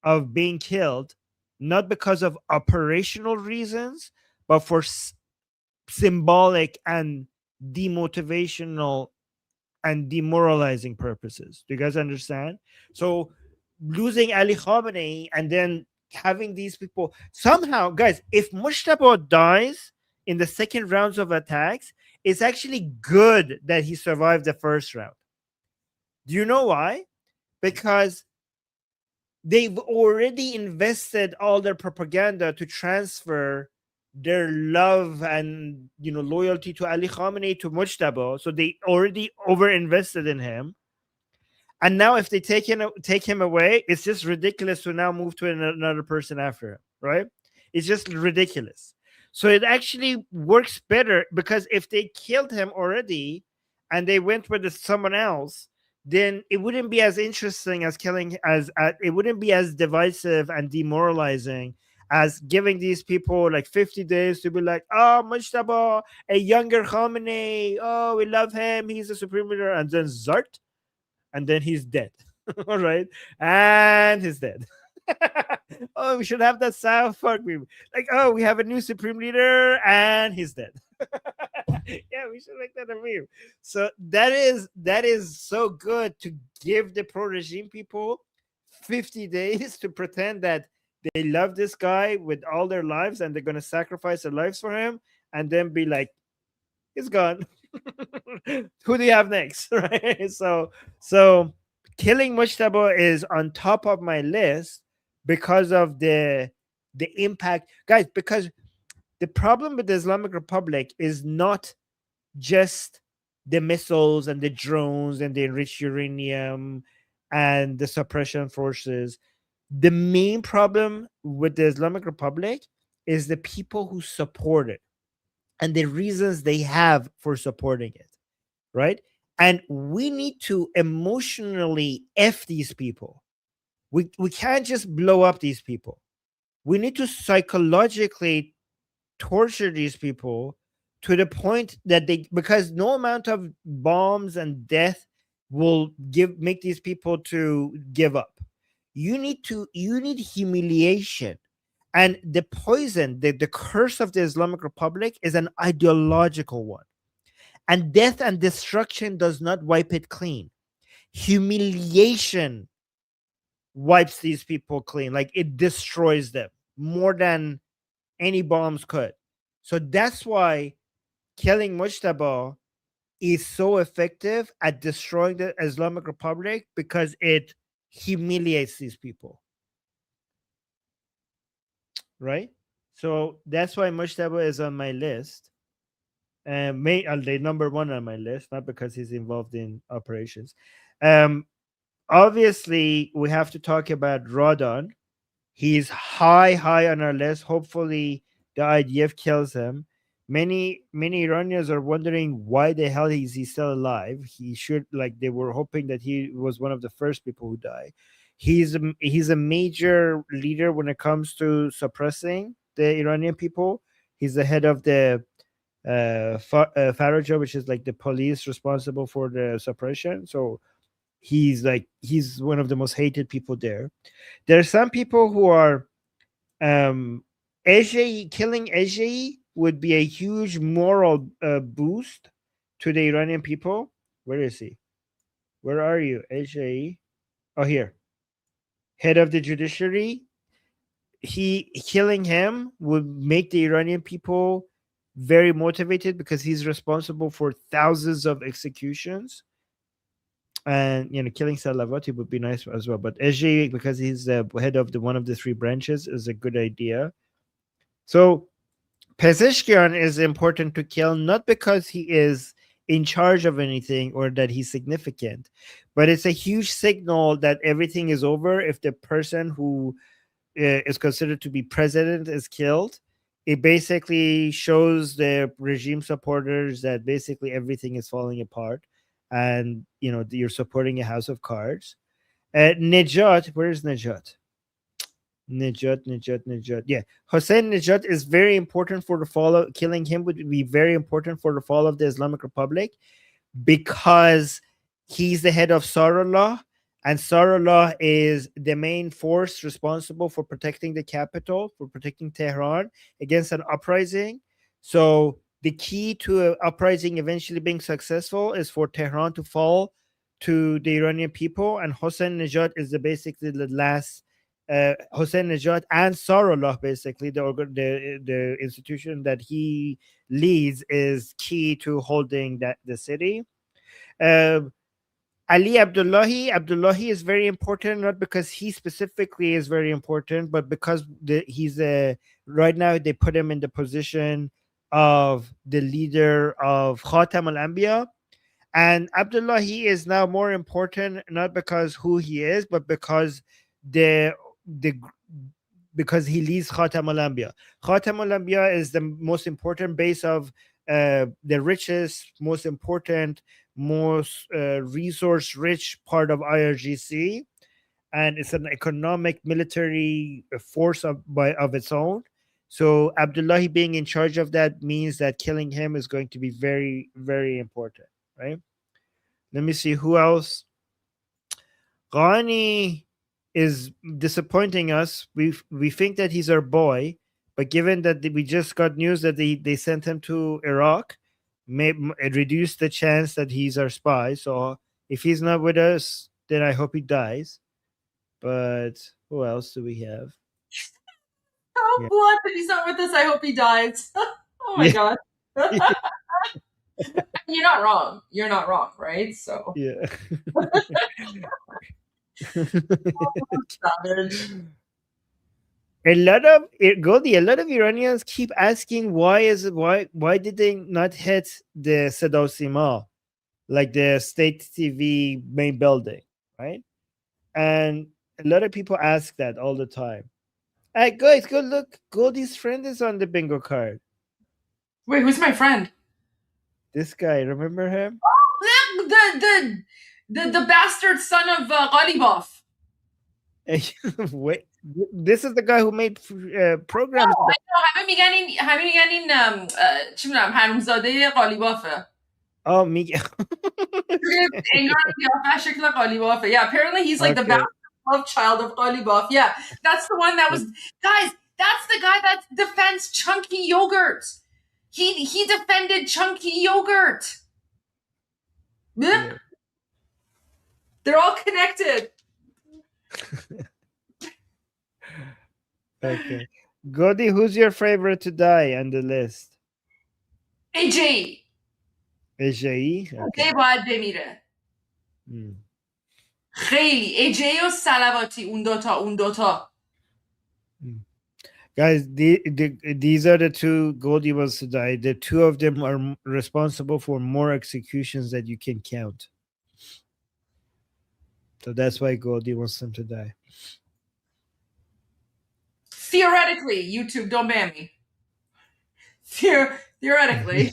of being killed, not because of operational reasons, but for symbolic and demotivational and demoralizing purposes. Do you guys understand? So losing Ali Khamenei and then having these people somehow, guys, if Mujtaba dies in the second rounds of attacks, it's actually good that he survived the first round. Do you know why? Because they've already invested all their propaganda to transfer their love and loyalty to Ali Khamenei to Mujtaba. So they already overinvested in him. And now if they take him away, it's just ridiculous to now move to another person after him, right? It's just ridiculous. So it actually works better because if they killed him already and they went with someone else, then it wouldn't be as interesting as killing it wouldn't be as divisive and demoralizing as giving these people like 50 days to be like, oh, Mujtaba, a younger Khamenei, oh, we love him, he's the supreme leader, and then Zart, and then he's dead. All right, and he's dead. Oh, we should have that South Park meme. Like, oh, we have a new supreme leader and he's dead. Yeah, we should make that a meme. So that is so good to give the pro-regime people 50 days to pretend that they love this guy with all their lives and they're going to sacrifice their lives for him, and then be like, he's gone. Who do you have next? Right? So killing Mujtaba is on top of my list because of the impact, guys. Because the problem with the Islamic Republic is not just the missiles and the drones and the enriched uranium and the suppression forces. The main problem with the Islamic Republic is the people who support it and the reasons they have for supporting it, right? And we need to emotionally F these people. We can't just blow up these people. We need to psychologically torture these people to the point that because no amount of bombs and death will make these people to give up. You need humiliation. And the poison, the curse of the Islamic Republic is an ideological one. And death and destruction does not wipe it clean. Humiliation wipes these people clean. Like, it destroys them more than any bombs could. So that's why killing Mujtaba is so effective at destroying the Islamic Republic, because it humiliates these people. Right? So that's why Mujtaba is on my list. And the number one on my list, not because he's involved in operations. Obviously, we have to talk about Radon. He's high on our list. Hopefully, the IDF kills him. Many Iranians are wondering why the hell is he still alive. He should, like, they were hoping that he was one of the first people who die. He's a major leader when it comes to suppressing the Iranian people. He's the head of the Faraja, which is like the police responsible for the suppression. So he's one of the most hated people there. There are some people who are Ejei. Killing Ejei would be a huge moral boost to the Iranian people. Where is he? Where are you, Ejei? Oh, here. Head of the judiciary. Killing him would make the Iranian people very motivated, because he's responsible for thousands of executions. And killing Salavati would be nice as well. But Ejei, because he's the head of one of the three branches, is a good idea. So Pezeshkian is important to kill, not because he is in charge of anything or that he's significant, but it's a huge signal that everything is over if the person who is considered to be president is killed. It basically shows the regime supporters that basically everything is falling apart, and you're supporting a house of cards. Nejat, where is Nejat? Nejat. Yeah, Hossein Nejat is very important for the fall of. Killing him would be very important for the fall of the Islamic Republic, because he's the head of Sarallah, and Sarallah is the main force responsible for protecting the capital, for protecting Tehran against an uprising. So the key to an uprising eventually being successful is for Tehran to fall to the Iranian people, and Hossein Nejat is basically the last. Hossein Nejat and Sarallah, basically the institution that he leads, is key to holding the city. Ali Abdullahi is very important, not because he specifically is very important, but because he's right now they put him in the position of the leader of Khatam al-Anbiya. And Abdullahi is now more important, not because who he is, but because because he leads Khatam al-Anbiya. Khatam al-Anbiya is the most important base of the richest, most important, most resource-rich part of IRGC, and it's an economic military force of its own. So Abdullahi being in charge of that means that killing him is going to be very, very important, right? Let me see who else. Ghani is disappointing us. We think that he's our boy, but given that we just got news that they sent him to Iraq, reduce the chance that he's our spy. So if he's not with us, then I hope he dies. But who else do we have? Oh, Yeah. blunt. If he's not with us, I hope he dies. Oh my Yeah. god. You're not wrong. You're not wrong, right? So Yeah. savage. A lot of Iranians keep asking why did they not hit the Sadosima, like the state TV main building, right? And a lot of people ask that all the time. Hey guys, go look. Goldie's friend is on the bingo card. Wait, who's my friend? This guy, remember him? The bastard son of Ghalibov. Wait, this is the guy who made programs. I know. همه میگن این چی میدونم حرومزاده قالیبافه. Oh, Miguel. انگار قیافه شکل قالیبافه. Yeah, apparently he's like the bastard love child of Ghalibov. Yeah, that's the one that was, guys, that's the guy that defends chunky yogurt. He defended chunky yogurt. Yeah. They're all connected. Okay. Goldie, who's your favorite to die on the list? AJ. AJ? AJ باید بمیره. خیلی AJ و سلواتی اون دوتا. Guys, these are the two Goldie wants to die. The two of them are responsible for more executions that you can count. So that's why Goldie wants them to die. Theoretically, YouTube, don't ban me. Theoretically.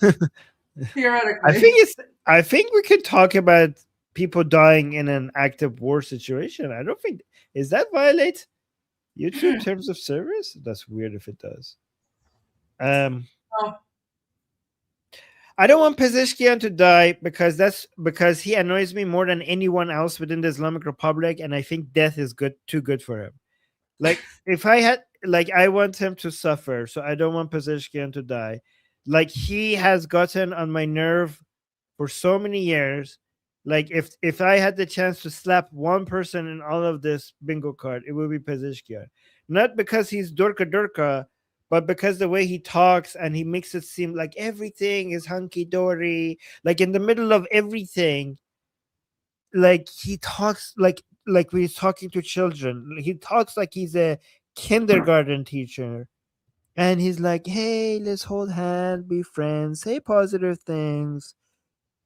I think we could talk about people dying in an active war situation. I don't think, is that violate YouTube terms of service? That's weird if it does. I don't want Pezeshkian to die because he annoys me more than anyone else within the Islamic Republic, and I think death is too good for him. Like if I had, like, I want him to suffer, so I don't want Pezeshkian to die. Like he has gotten on my nerve for so many years. Like if I had the chance to slap one person in all of this bingo card, it would be Pezeshkian. Not because he's Durka, but because the way he talks and he makes it seem like everything is hunky-dory. Like in the middle of everything, like he talks like he's talking to children. He talks like he's a kindergarten teacher. And he's like, hey, let's hold hands, be friends, say positive things,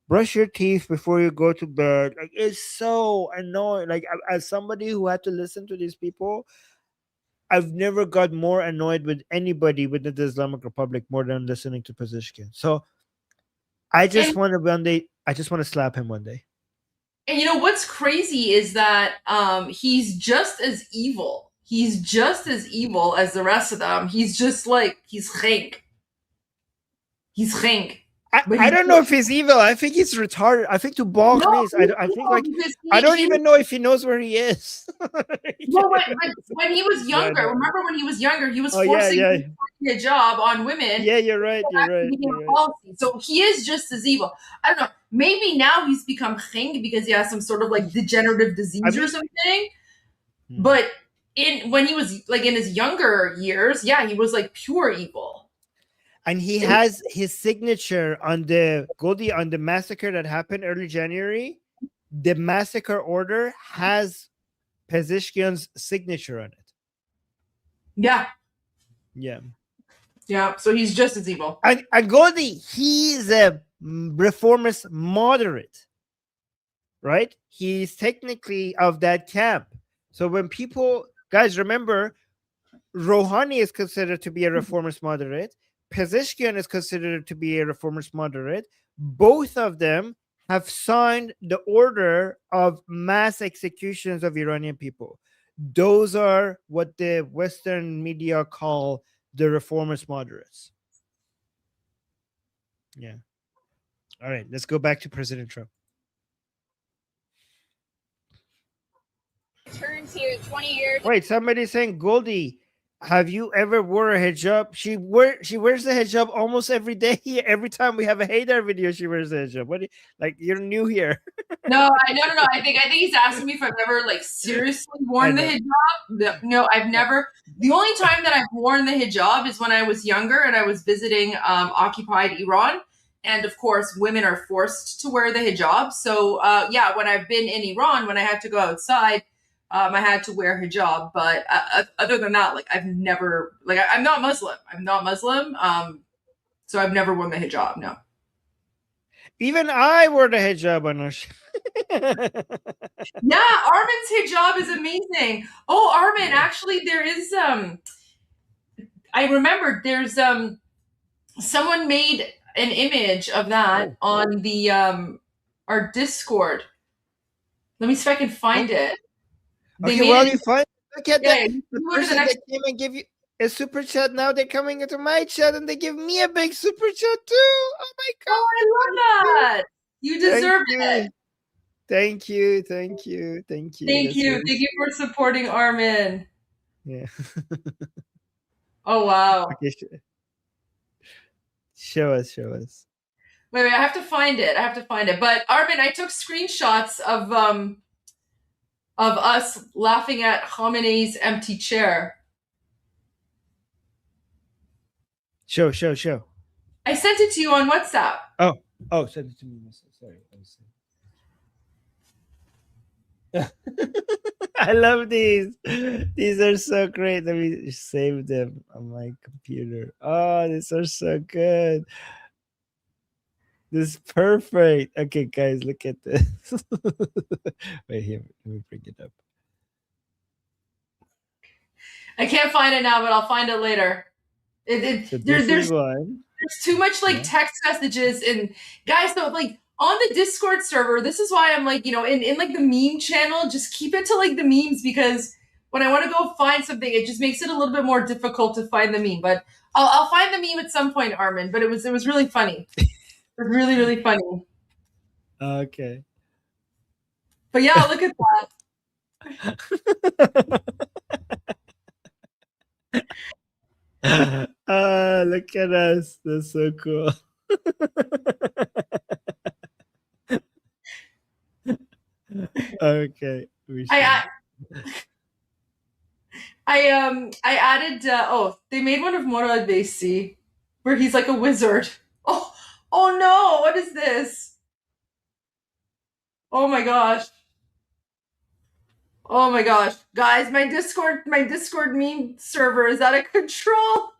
brush your teeth before you go to bed. Like, it's so annoying. Like, as somebody who had to listen to these people, I've never got more annoyed with anybody within the Islamic Republic more than listening to Pezeshkian. So I just want to slap him one day. And you know what's crazy is that he's just as evil. He's just as evil as the rest of them. He's just like, he's chink. He's chink. I don't know if he's evil. I think he's retarded. I think to balk me. I don't even know if he knows where he is. Well, when he was younger, remember when he was younger, he was forcing a job on women. Yeah, you're right. You're right. So he is just as evil. I don't know. Maybe now he's become ching because he has some sort of like degenerative disease or something. But when he was like in his younger years, yeah, he was like pure evil. And he has his signature on the Goldie, on the massacre that happened early January. The massacre order has Pezeshkian's signature on it. Yeah. Yeah. Yeah. So he's just as evil. And Goldie, he's a reformist moderate, right? He's technically of that camp. So when people, guys, remember, Rouhani is considered to be a reformist moderate. Pezeshkian is considered to be a reformist moderate. Both of them have signed the order of mass executions of Iranian people. Those are what the Western media call the reformist moderates. Yeah. All right, let's go back to President Trump. Turn to 20 years. Wait, somebody's saying, Goldie, have you ever wore a hijab? She wears the hijab almost every day. Every time we have a Haydar video, she wears the hijab. What? You're new here. No. I think he's asking me if I've ever like seriously worn the hijab. No, I've never. The only time that I've worn the hijab is when I was younger and I was visiting occupied Iran, and of course, women are forced to wear the hijab. So yeah, when I've been in Iran, when I had to go outside, I had to wear hijab. But other than that, like I've never I'm not Muslim. So I've never worn the hijab. No. Even I wore the hijab, Anush. Yeah, Armin's hijab is amazing. Oh, Armin, actually there is I remembered there's someone made an image of that on the our Discord. Let me see if I can find it. Okay, well, you find look at Yeah, that. The person that came and give you a super chat, now they're coming into my chat and they give me a big super chat too. Oh my god! Oh, I love that. You deserve it. Thank you. Thank That's you. really Thank you for supporting Armin. Yeah. Oh wow. Okay, show us. Wait, I have to find it. But Armin, I took screenshots of us laughing at Khamenei's empty chair. Show. I sent it to you on WhatsApp. Oh, send it to me. Sorry. I love these. These are so great. Let me save them on my computer. Oh, these are so good. This is perfect. Okay, guys, look at this. Wait here. Let me bring it up. I can't find it now, but I'll find it later. There's too much text messages and guys. So on the Discord server, this is why I'm in like the meme channel, just keep it to like the memes, because when I want to go find something, it just makes it a little bit more difficult to find the meme. But I'll find the meme at some point, Armin. But it was really funny. It was really, really funny. Okay. But yeah, look at that. Look at us. That's so cool. Okay. I added they made one of Modernizing where he's like a wizard. Oh no, what is this? Oh my gosh. Guys, my Discord meme server is out of control.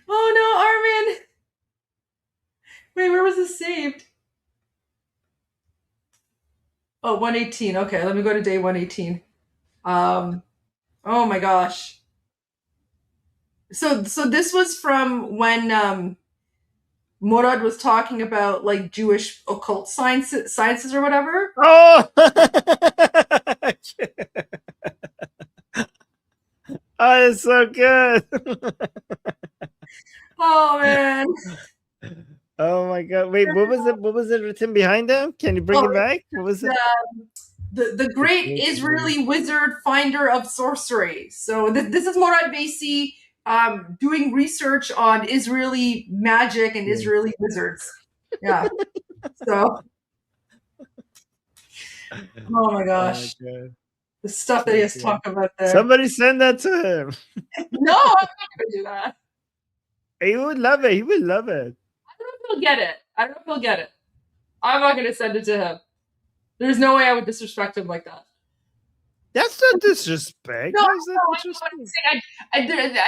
Oh no, Armin. Wait, where was this saved? Oh, 118. Okay, let me go to day 118. Oh my gosh. So this was from when Murad was talking about like Jewish occult sciences or whatever. Oh, oh, it's so good. Oh man. Oh my god. Wait, what was it written behind them? Can you bring it back? What was it? The great Israeli wizard finder of sorcery. So this is Murad Baisi doing research on Israeli magic and Israeli wizards. Yeah. So oh my gosh. The stuff that he has to talk about there. Somebody send that to him. No, I'm not gonna do that. He would love it. I don't know if he'll get it. I'm not gonna send it to him. There's no way I would disrespect him like that. That's not disrespect. No, I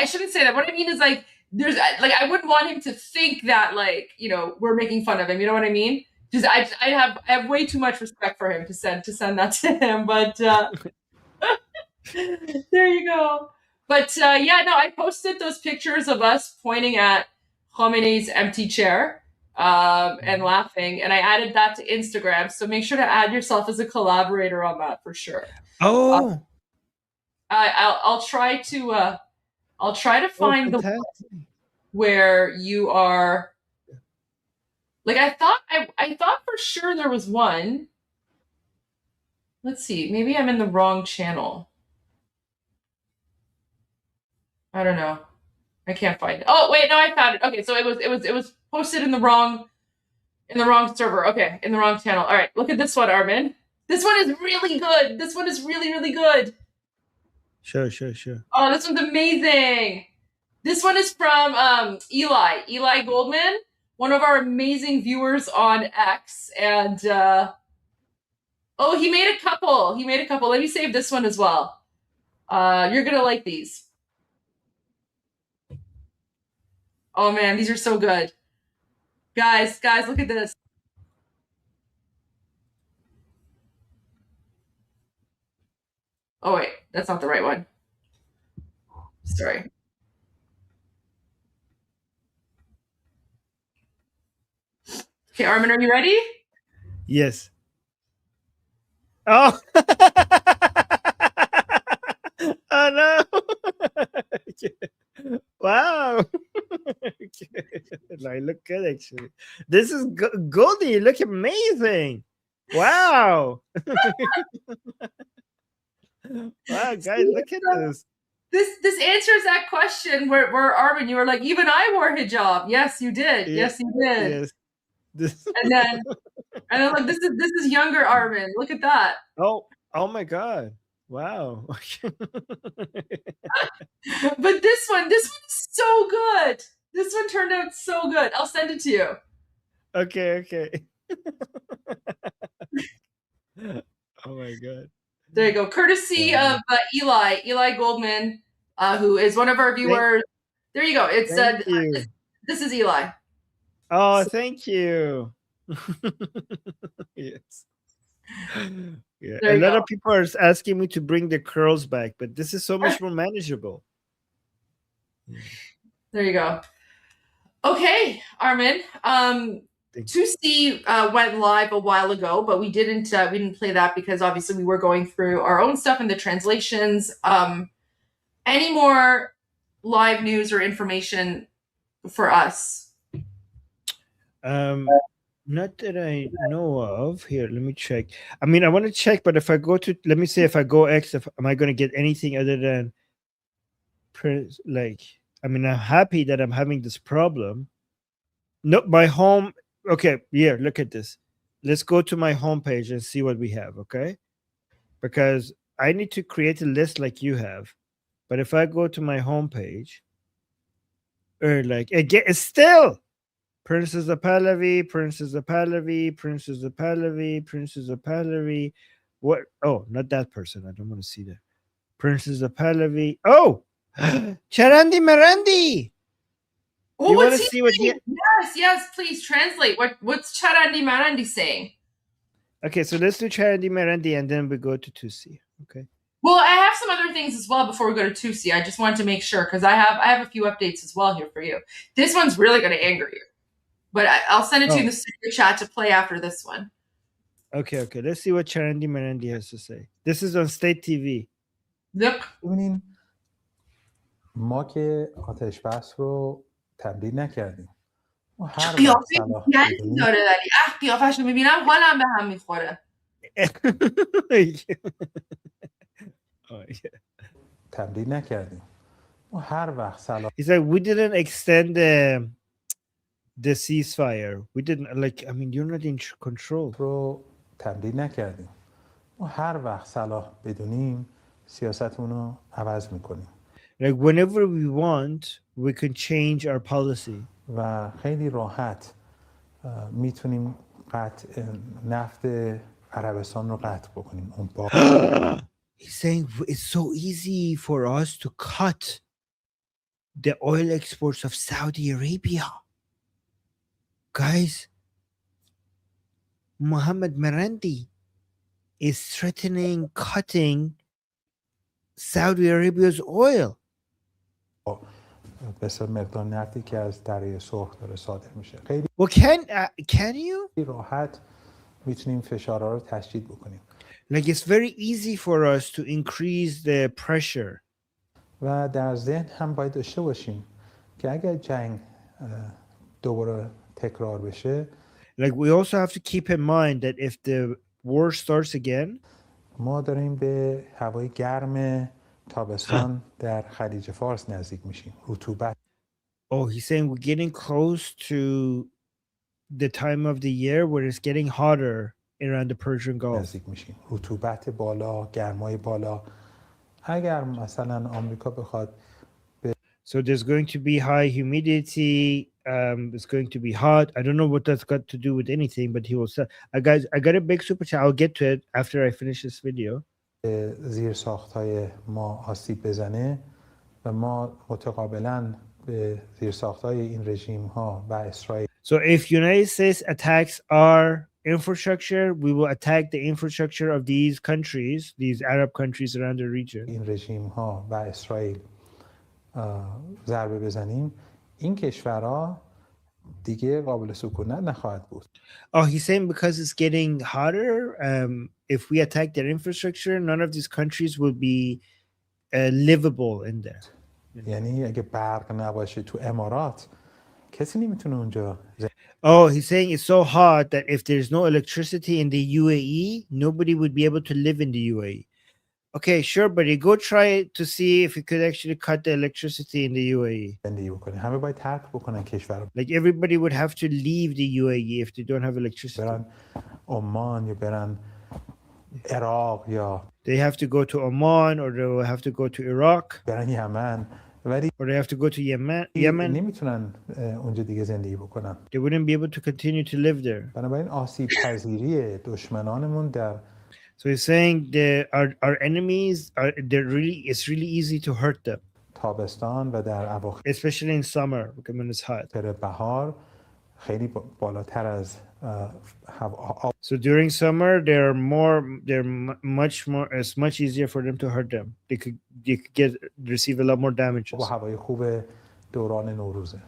shouldn't say that. What I mean is I wouldn't want him to think that we're making fun of him. You know what I mean? Just I have way too much respect for him to send that to him. But there you go. But I posted those pictures of us pointing at Khamenei's empty chair and laughing, and I added that to Instagram. So make sure to add yourself as a collaborator on that for sure. Oh, I'll try to find the one where you are. Like I thought for sure there was one. Let's see. Maybe I'm in the wrong channel. I don't know. I can't find it. Oh wait, no, I found it. Okay, so it was posted in the wrong server. Okay, in the wrong channel. All right, look at this one, Armin. This one is really good. This one is really, really good. Sure. Oh, this one's amazing. This one is from Eli Goldman, one of our amazing viewers on X. And he made a couple. Let me save this one as well. You're gonna like these. Oh man, these are so good. Guys, look at this. Oh wait, that's not the right one. Sorry. Okay, Armin, are you ready? Yes. Oh. Oh no. Wow. I look good actually. This is Goldie. You look amazing. Wow. Wow, guys, look at this. This answers that question where Armin, you were like, even I wore hijab. Yes, you did. Yeah, yes, you did. Yes. And then like this is younger Armin. Look at that. Oh my god. Wow. But this one is so good. This one turned out so good. I'll send it to you. Okay. Oh my god. There you go. Courtesy of Eli Goldman, who is one of our viewers. There you go. It's this is Eli. Oh, thank you. Yes. Yeah. A lot of people are asking me to bring the curls back, but this is so much more manageable. There you go. Okay, Armin. 2C went live a while ago, but we didn't play that because obviously we were going through our own stuff and the translations. Any more live news or information for us? Not that I know of. Here, let me check. I mean, I want to check, but if I go to, let me see if I go X, am I going to get anything other than, like, I mean, I'm happy that I'm having this problem. No, my home. Okay, here, look at this. Let's go to my home page and see what we have, okay? Because I need to create a list like you have. But if I go to my home page, or like, again, it's still Princess of Pahlavi, Princess of Pahlavi, Princess of Pahlavi, Princess of Pahlavi. What? Oh, not that person. I don't want to see that. Princess of Pahlavi. Oh, Charandi Marandi. Well, you want to what's see what he? Yes, please translate. What's Charandi Marandi saying? Okay, so let's do Charandi Marandi and then we go to 2C. Okay. Well, I have some other things as well before we go to 2C. I just wanted to make sure because I have a few updates as well here for you. This one's really going to anger you. But I'll send it to you in the super chat to play after this one. Okay. Let's see what Charandi Marandi has to say. This is on State TV. Yep. ببینین ما که آتش بس رو تمدید نکردیم. ما هر قیافش رو میبینم حالم به هم میخوره. تمدید نکردیم. ما هر وقت صلاح He's like, we didn't extend the ceasefire. We didn't, like, I mean, you're not in control. رو تمدید نکردیم. ما هر وقت صلاح بدونیم سیاستمون رو عوض میکنیم. Like, whenever we want, we can change our policy. و خیلی راحت میتونیم نفت عربستان رو قطع بکنیم. He's saying it's so easy for us to cut the oil exports of Saudi Arabia. Guys, Mohammed Marandi is threatening cutting Saudi Arabia's oil. بسیار مقدار نفتی که از دریای سرخ داره صادر میشه. خیلی Well, can you? راحت میتونیم فشارها رو تشدید بکنیم. Like, it's very easy for us to increase the pressure. و در ذهن هم باید داشته باشیم که اگر جنگ دوباره تکرار بشه. Like, we also have to keep in mind that if the war starts again, ما داریم به هوای گرم تابستان در خلیج فارس نزدیک میشیم. رطوبت Oh, he's saying we're getting close to the time of the year where it's getting hotter around the Persian Gulf. نزدیک میشیم. رطوبت بالا، گرمای بالا. اگر مثلا آمریکا بخواد So there's going to be high humidity. It's going to be hot. I don't know what that's got to do with anything, but he will say, guys, I got a big super chat. I'll get to it after I finish this video. زیر ساختهای ما آسیب بزنه و ما متقابلا به زیر ساختهای این رژیم ها و اسرائیل So if United States attacks our infrastructure, we will attack the infrastructure of these countries, these Arab countries around the region. این رژیم ها و اسرائیل ضربه بزنیم، این کشورها دیگه قابل سکونت نخواهد بود. Oh, he's saying because it's getting hotter, if we attack their infrastructure, none of these countries will be livable in there. یعنی اگه برق نباشه تو امارات کسی نمیتونه اونجا. Oh, he's saying it's so hot that if there's no electricity in the UAE, nobody would be able to live in the UAE. Okay, sure, buddy. Go try it to see if you could actually cut the electricity in the UAE. همه باید ترک بکنن کشور. Like everybody would have to leave the UAE if they don't have electricity. برن عمان یا برن عراق یا they have to go to Oman or they will have to go to Iraq. برن یمن. Or they have to go to Yemen. نمیتونن اونجا دیگه زندگی بکنن. They wouldn't be able to continue to live there. بنابراین آسیب پذیری دشمنانمون در So he's saying our enemies it's really easy to hurt them. تابستان و در اواخر especially in summer when it's hot. بهار خیلی بالاتر از So during summer it's much easier for them to hurt them. They could receive a lot more damages. با هوای خوب دوران نوروزه.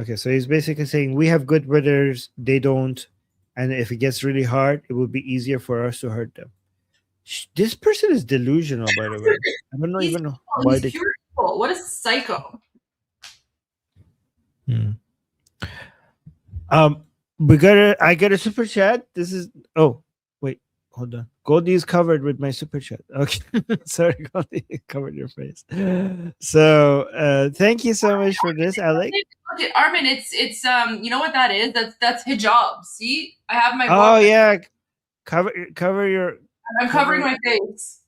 Okay, so he's basically saying we have good weathers, they don't, and if it gets really hard, it will be easier for us to hurt them. This person is delusional, by the way. I don't know even know why they. What a psycho. I got a super chat. This is wait, hold on. Goldie is covered with my super chat. Okay. Sorry, Goldie, covered your face. So thank you so much for this, Alex. Look at Armin, it's you know what that is? That's hijab. See? I have my Oh yeah. Cover your I'm covering my face.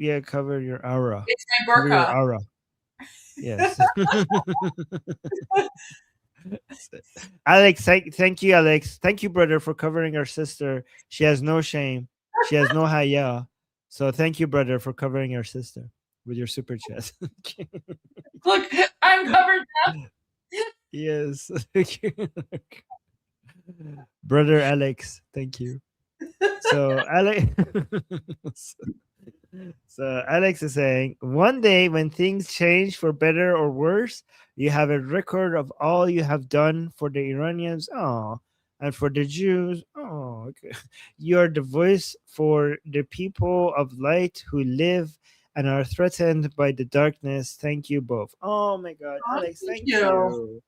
Yeah, cover your aura. It's my burqa. Cover your aura. Yes. Alex, thank you, Alex. Thank you, brother, for covering our sister. She has no shame. She has no haya. So thank you, brother, for covering our sister with your super chat. Look, I'm covered now. Yes. Brother Alex, thank you. So Alex is saying, one day when things change for better or worse, you have a record of all you have done for the Iranians. And for the Jews. Okay. You are the voice for the people of light who live and are threatened by the darkness. Thank you both. Oh my God, Alex, thank you.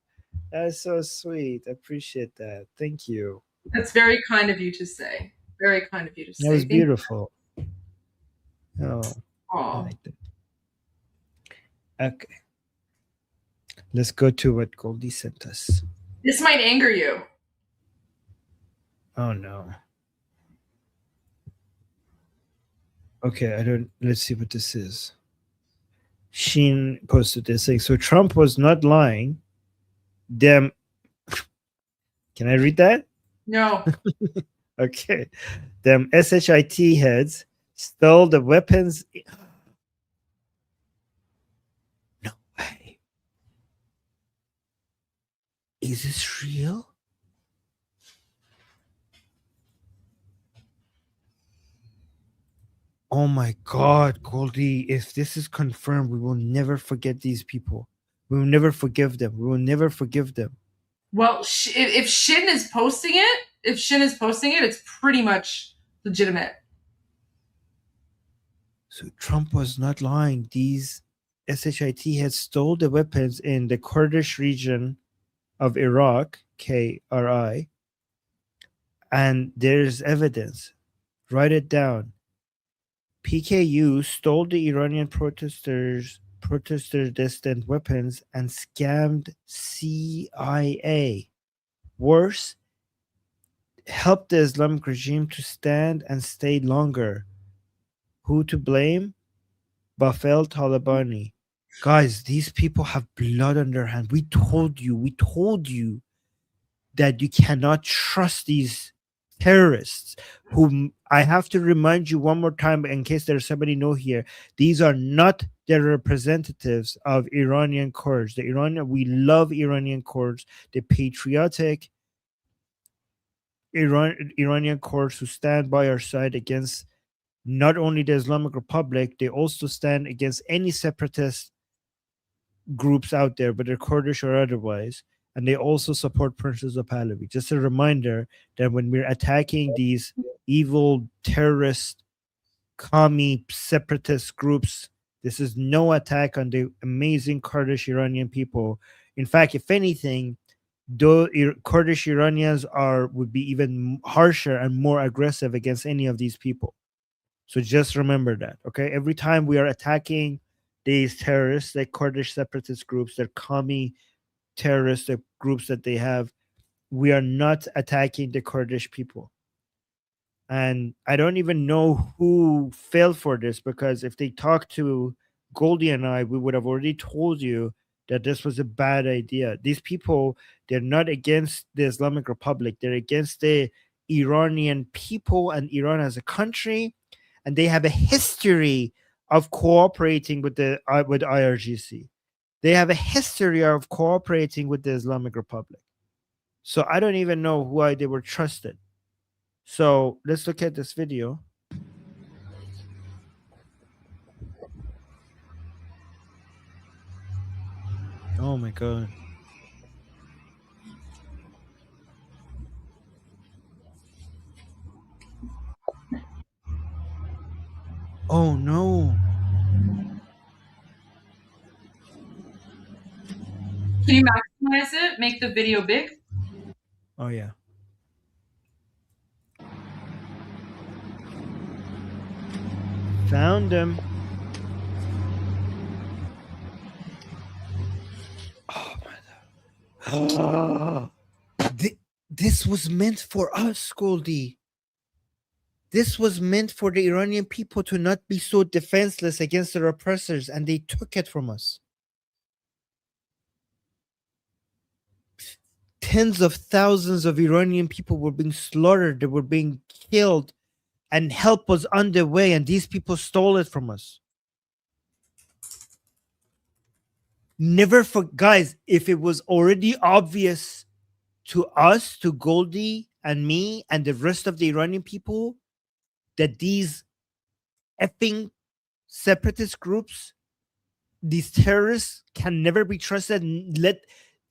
That's so sweet. I appreciate that. Thank you. That's very kind of you to say. Very kind of you to say. That was beautiful. I like that. Okay. Let's go to what Goldie sent us. This might anger you. Oh no. Okay, let's see what this is. Sheen posted this thing. So Trump was not lying. Can I read that? No. Okay. Them SHIT heads stole the weapons. No way. Is this real? Oh my God, Goldie, if this is confirmed, we will never forget these people. We will never forgive them. We will never forgive them. Well, if Shin is posting it, it's pretty much legitimate. So Trump was not lying. These SHIT had stole the weapons in the Kurdish region of Iraq, KRI, and there's evidence. Write it down. PKU stole the Iranian protesters' distant weapons and scammed CIA. Worse, helped the Islamic regime to stand and stay longer. Who to blame? Bafel Talabani. Guys, these people have blood on their hands. We told you that you cannot trust these terrorists, whom I have to remind you one more time in case there's somebody new here. These are not the representatives of Iranian Kurds. We love Iranian Kurds, the patriotic Iranian Kurds who stand by our side against not only the Islamic Republic, they also stand against any separatist groups out there, whether Kurdish or otherwise, and they also support Princess of Pahlavi. Just a reminder that when we're attacking these evil terrorist, commie, separatist groups, this is no attack on the amazing Kurdish Iranian people. In fact, if anything, though Kurdish Iranians would be even harsher and more aggressive against any of these people. So just remember that, okay? Every time we are attacking these terrorists, like Kurdish separatist groups, they're commie terrorist groups that they have, we are not attacking the Kurdish people. And I don't even know who fell for this, because if they talked to Goldie and I, we would have already told you that this was a bad idea. These people, they're not against the Islamic Republic. They're against the Iranian people and Iran as a country. And they have a history of cooperating with with IRGC. They have a history of cooperating with the Islamic Republic. So I don't even know why they were trusted. So let's look at this video. Oh my God. Oh no. Can you maximize it? Make the video big? Oh yeah. Found him. Oh my God. This was meant for us, Goldie. This was meant for the Iranian people to not be so defenseless against their oppressors, and they took it from us. Tens of thousands of Iranian people were being slaughtered, they were being killed, and help was on the way, and these people stole it from us. Never guys, if it was already obvious to us, to Goldie and me and the rest of the Iranian people, that these effing separatist groups, these terrorists can never be trusted,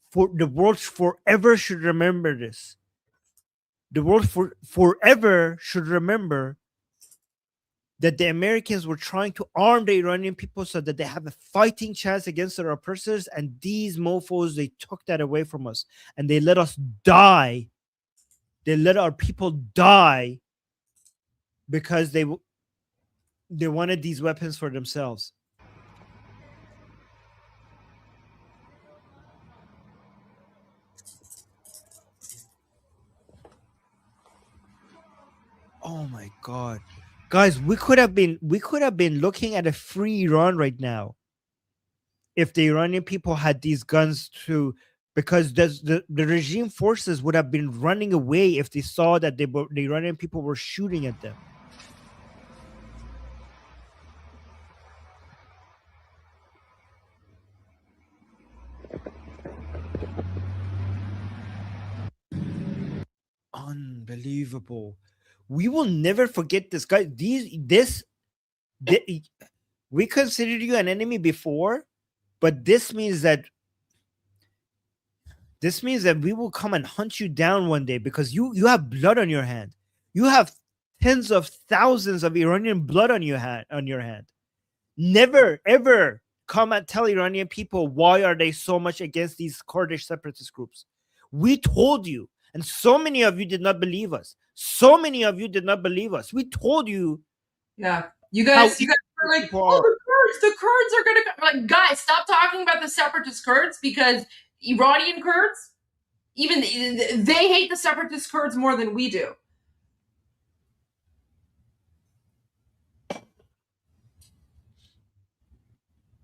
for the world forever should remember this. The world forever should remember that the Americans were trying to arm the Iranian people so that they have a fighting chance against their oppressors, and these mofos, they took that away from us and they let us die. They let our people die because they wanted these weapons for themselves. Oh my God. Guys, we could have been looking at a free Iran right now if the Iranian people had these guns too, because the regime forces would have been running away if they saw that the Iranian people were shooting at them. Unbelievable. We will never forget this, guy. We considered you an enemy before, but this means that we will come and hunt you down one day, because you have blood on your hand. You have tens of thousands of Iranian blood on your hand. Never ever come and tell Iranian people why are they so much against these Kurdish separatist groups. We told you, and so many of you did not believe us. We told you. Yeah. You guys are like, oh, the Kurds are gonna like, guys, stop talking about the separatist Kurds, because Iranian Kurds, even they hate the separatist Kurds more than we do.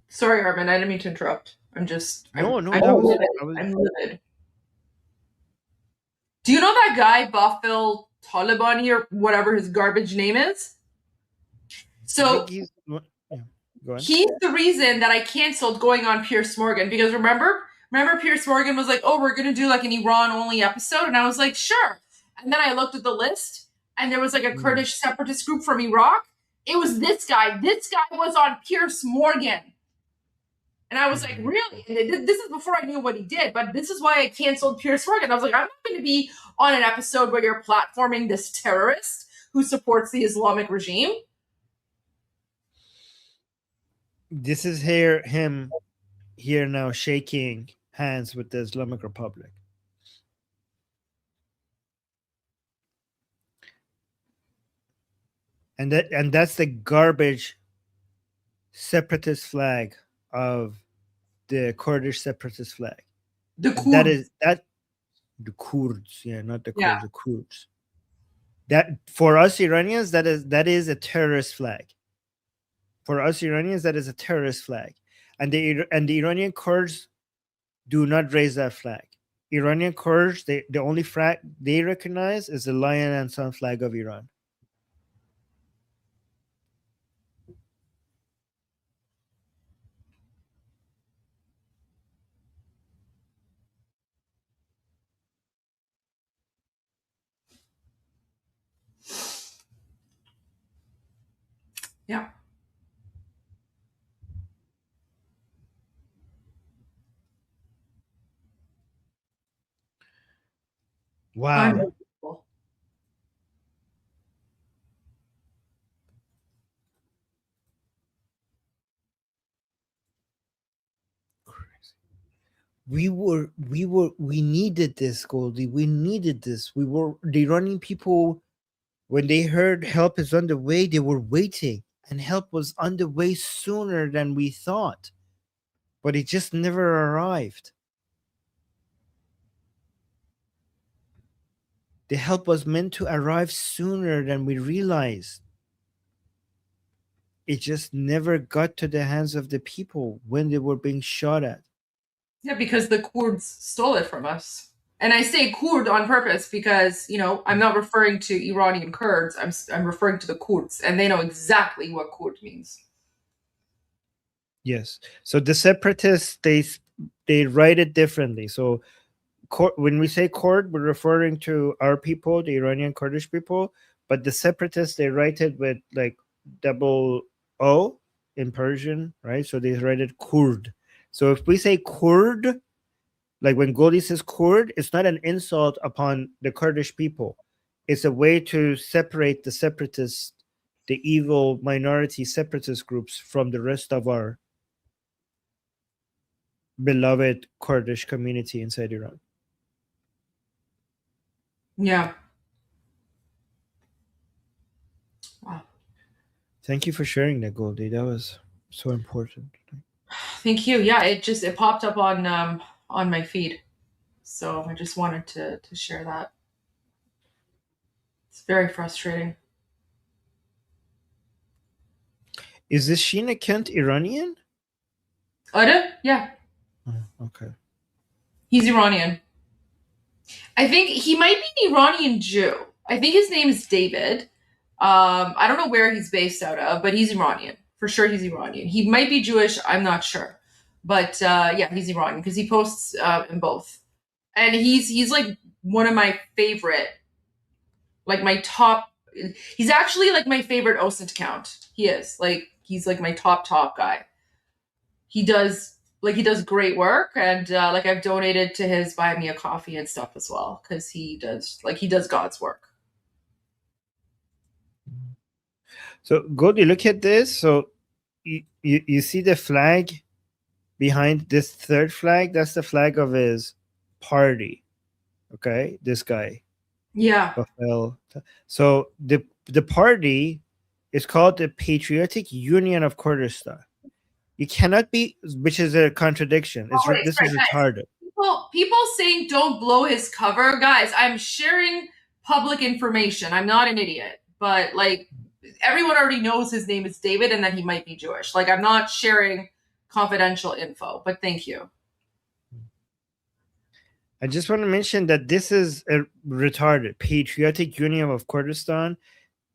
Sorry, Armin, I didn't mean to interrupt. I'm livid. Do you know that guy, Buffel Talibani, or whatever his garbage name is? So he's the reason that I canceled going on Piers Morgan, because remember Piers Morgan was like, oh, we're going to do like an Iran-only episode, and I was like, sure. And then I looked at the list, and there was like a Kurdish separatist group from Iraq. It was this guy. This guy was on Piers Morgan. And I was like, really? And this is before I knew what he did, but this is why I canceled Piers Morgan. I was like, I'm not going to be on an episode where you're platforming this terrorist who supports the Islamic regime. This is him here now shaking hands with the Islamic Republic. And that's the garbage separatist flag of the Kurdish separatist flag. The Kurds. The Kurds, yeah, not the Kurds, the Kurds. That for us Iranians, that is a terrorist flag. For us Iranians, that is a terrorist flag, and the Iranian Kurds do not raise that flag. Iranian Kurds, the only flag they recognize is the lion and sun flag of Iran. Yeah. Wow. We needed this, Goldie. We needed this. The Iranian people, when they heard help is on the way, they were waiting, and help was on the way sooner than we thought, but it just never arrived. The help was meant to arrive sooner than we realized. It just never got to the hands of the people when they were being shot at. Yeah, because the Kurds stole it from us. And I say Kurd on purpose because, I'm not referring to Iranian Kurds. I'm referring to the Kurds, and they know exactly what Kurd means. Yes. So the separatists, they write it differently. So when we say Kurd, we're referring to our people, the Iranian Kurdish people, but the separatists, they write it with like double O in Persian, right? So they write it Kurd. So if we say Kurd, like when Goldie says Kurd, it's not an insult upon the Kurdish people. It's a way to separate the separatists, the evil minority separatist groups, from the rest of our beloved Kurdish community inside Iran. Yeah. Wow. Thank you for sharing that, Goldie. That was so important. Thank you. Yeah, it popped up on my feed, so I just wanted to share that. It's very frustrating. Is this Sheena Kent Iranian? Yeah. Oh, okay. He's Iranian. I think he might be an Iranian Jew. I think his name is David. I don't know where he's based out of, but he's Iranian. For sure he's Iranian. He might be Jewish, I'm not sure. But yeah, he's Iranian because he posts in both. And he's like one of my favorite, like my top, he's actually like my favorite OSINT account. He is. Like, he's like my top guy. He does great work, and like I've donated to his Buy Me a Coffee and stuff as well, because he does God's work. So Goldie, look at this. So you see the flag behind this third flag? That's the flag of his party. Okay, this guy. Yeah. So the party It's called the Patriotic Union of Kurdistan. You cannot be, which is a contradiction. This is retarded. People saying don't blow his cover, guys. I'm sharing public information. I'm not an idiot, but like everyone already knows his name is David and that he might be Jewish. Like I'm not sharing confidential info, but thank you. I just want to mention that this is a retarded Patriotic Union of Kurdistan.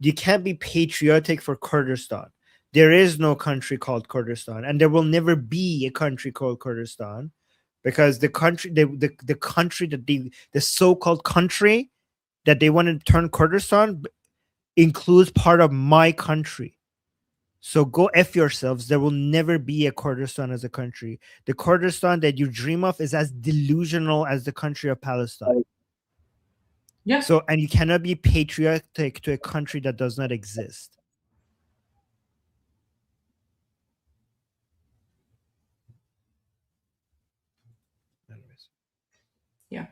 You can't be patriotic for Kurdistan. There is no country called Kurdistan, and there will never be a country called Kurdistan, because the country, the country that the so-called country that they want to turn Kurdistan includes part of my country. So go F yourselves. There will never be a Kurdistan as a country. The Kurdistan that you dream of is as delusional as the country of Palestine. Yeah. So, and you cannot be patriotic to a country that does not exist. Yeah.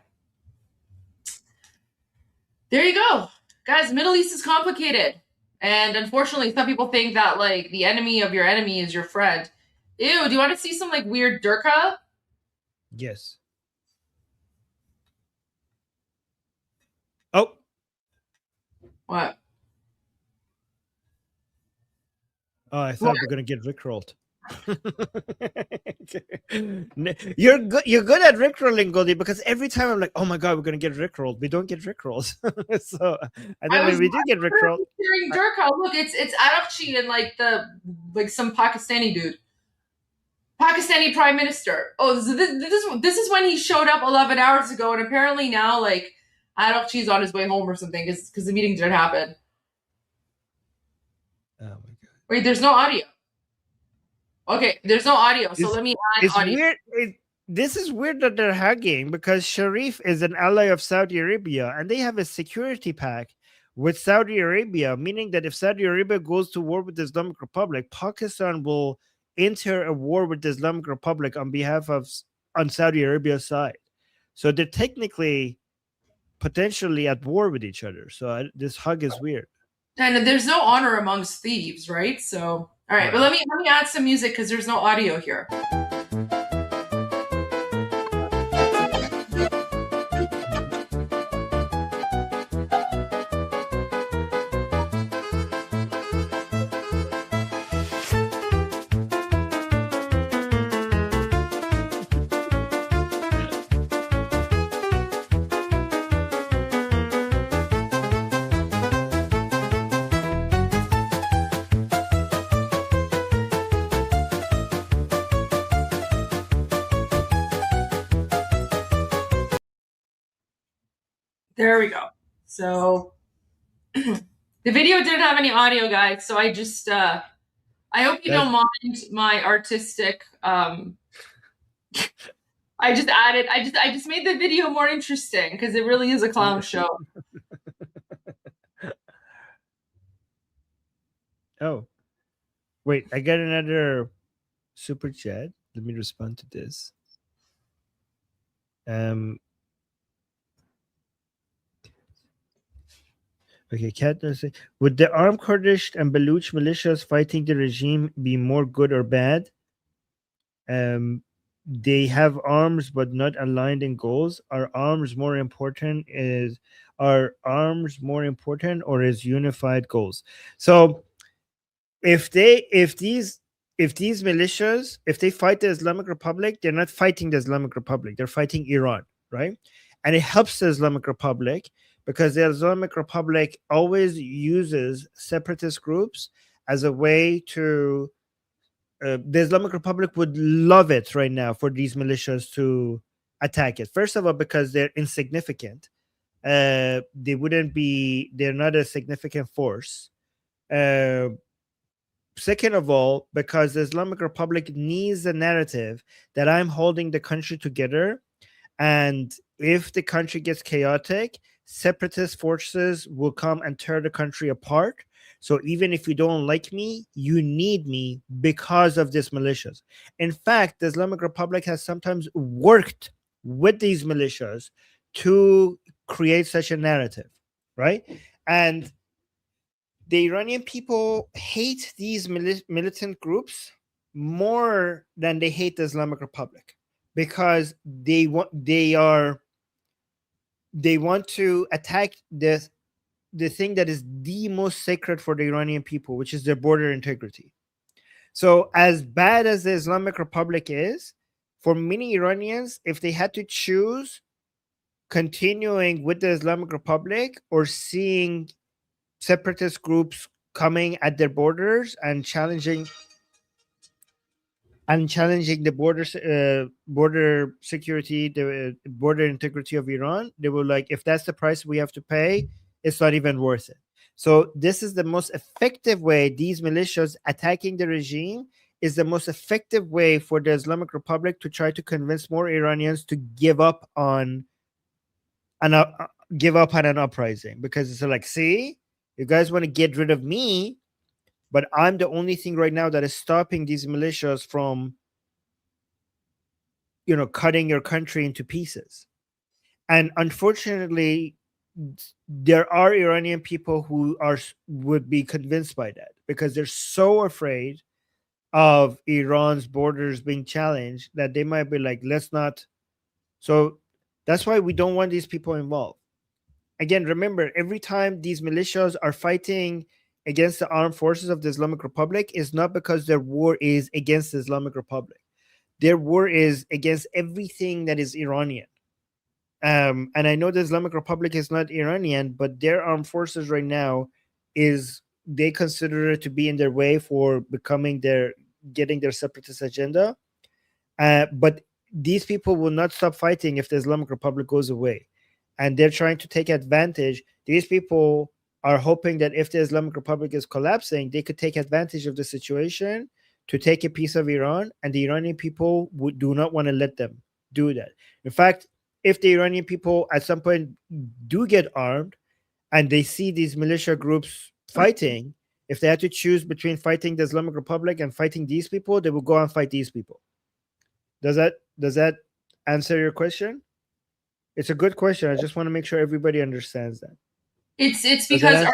There you go. Guys, Middle East is complicated. And unfortunately, some people think that like the enemy of your enemy is your friend. Ew, do you want to see some like weird Durka? Yes. Oh. What? Oh, I thought we were gonna get rickrolled. You're good. You're good at rickrolling, Goldie, because every time I'm like, "Oh my god, we're gonna get rickrolled." We don't get rickrolls. So and then when we do get rickrolled, Hearing Durka. Look, it's Arakchi and like some Pakistani dude, Pakistani prime minister. Oh, this is when he showed up 11 hours ago, and apparently now like Arakchi's on his way home or something because the meeting didn't happen. Oh my god! Wait, there's no audio. Okay, there's no audio, so let me add it's audio. weird. This is weird that they're hugging, because Sharif is an ally of Saudi Arabia, and they have a security pact with Saudi Arabia, meaning that if Saudi Arabia goes to war with the Islamic Republic, Pakistan will enter a war with the Islamic Republic on Saudi Arabia's side. So they're technically, potentially at war with each other. So this hug is weird. And there's no honor amongst thieves, right? So, all right, but let me add some music because there's no audio here. There we go. So the video didn't have any audio, guys. So I just I hope you don't mind my artistic I just made the video more interesting because it really is a clown show. Oh. Wait, I got another super chat. Let me respond to this. Okay, Kat does say, would the armed Kurdish and Baluch militias fighting the regime be more good or bad? They have arms but not aligned in goals. Are arms more important or is unified goals? So if these militias, if they fight the Islamic Republic, they're not fighting the Islamic Republic, they're fighting Iran, right? And it helps the Islamic Republic because the Islamic Republic always uses separatist groups as a way to the Islamic Republic would love it right now for these militias to attack it. First of all, because they're insignificant. They're not a significant force. Second of all, because the Islamic Republic needs a narrative that I'm holding the country together, and if the country gets chaotic, separatist forces will come and tear the country apart. So even if you don't like me, you need me because of these militias. In fact, the Islamic Republic has sometimes worked with these militias to create such a narrative, right? And the Iranian people hate these militant groups more than they hate the Islamic Republic, because they want to attack the thing that is the most sacred for the Iranian people, which is their border integrity. So as bad as the Islamic Republic is, for many Iranians, if they had to choose continuing with the Islamic Republic or seeing separatist groups coming at their borders and challenging the border security, the border integrity of Iran, they were like, if that's the price we have to pay, it's not even worth it. So this is the most effective way. These militias attacking the regime is the most effective way for the Islamic Republic to try to convince more Iranians to give up on an uprising, because it's like, see, you guys want to get rid of me, but I'm the only thing right now that is stopping these militias from, cutting your country into pieces. And unfortunately, there are Iranian people who would be convinced by that, because they're so afraid of Iran's borders being challenged that they might be like, let's not. So that's why we don't want these people involved. Again, remember, every time these militias are fighting against the armed forces of the Islamic Republic, is not because their war is against the Islamic Republic. Their war is against everything that is Iranian. And I know the Islamic Republic is not Iranian, but their armed forces right now they consider it to be in their way for getting their separatist agenda. But these people will not stop fighting if the Islamic Republic goes away. And they're trying to take advantage. These people are hoping that if the Islamic Republic is collapsing, they could take advantage of the situation to take a piece of Iran, and the Iranian people do not want to let them do that. In fact, if the Iranian people at some point do get armed and they see these militia groups fighting, if they had to choose between fighting the Islamic Republic and fighting these people, they will go and fight these people. Does that answer your question? It's a good question. I just want to make sure everybody understands that. It's because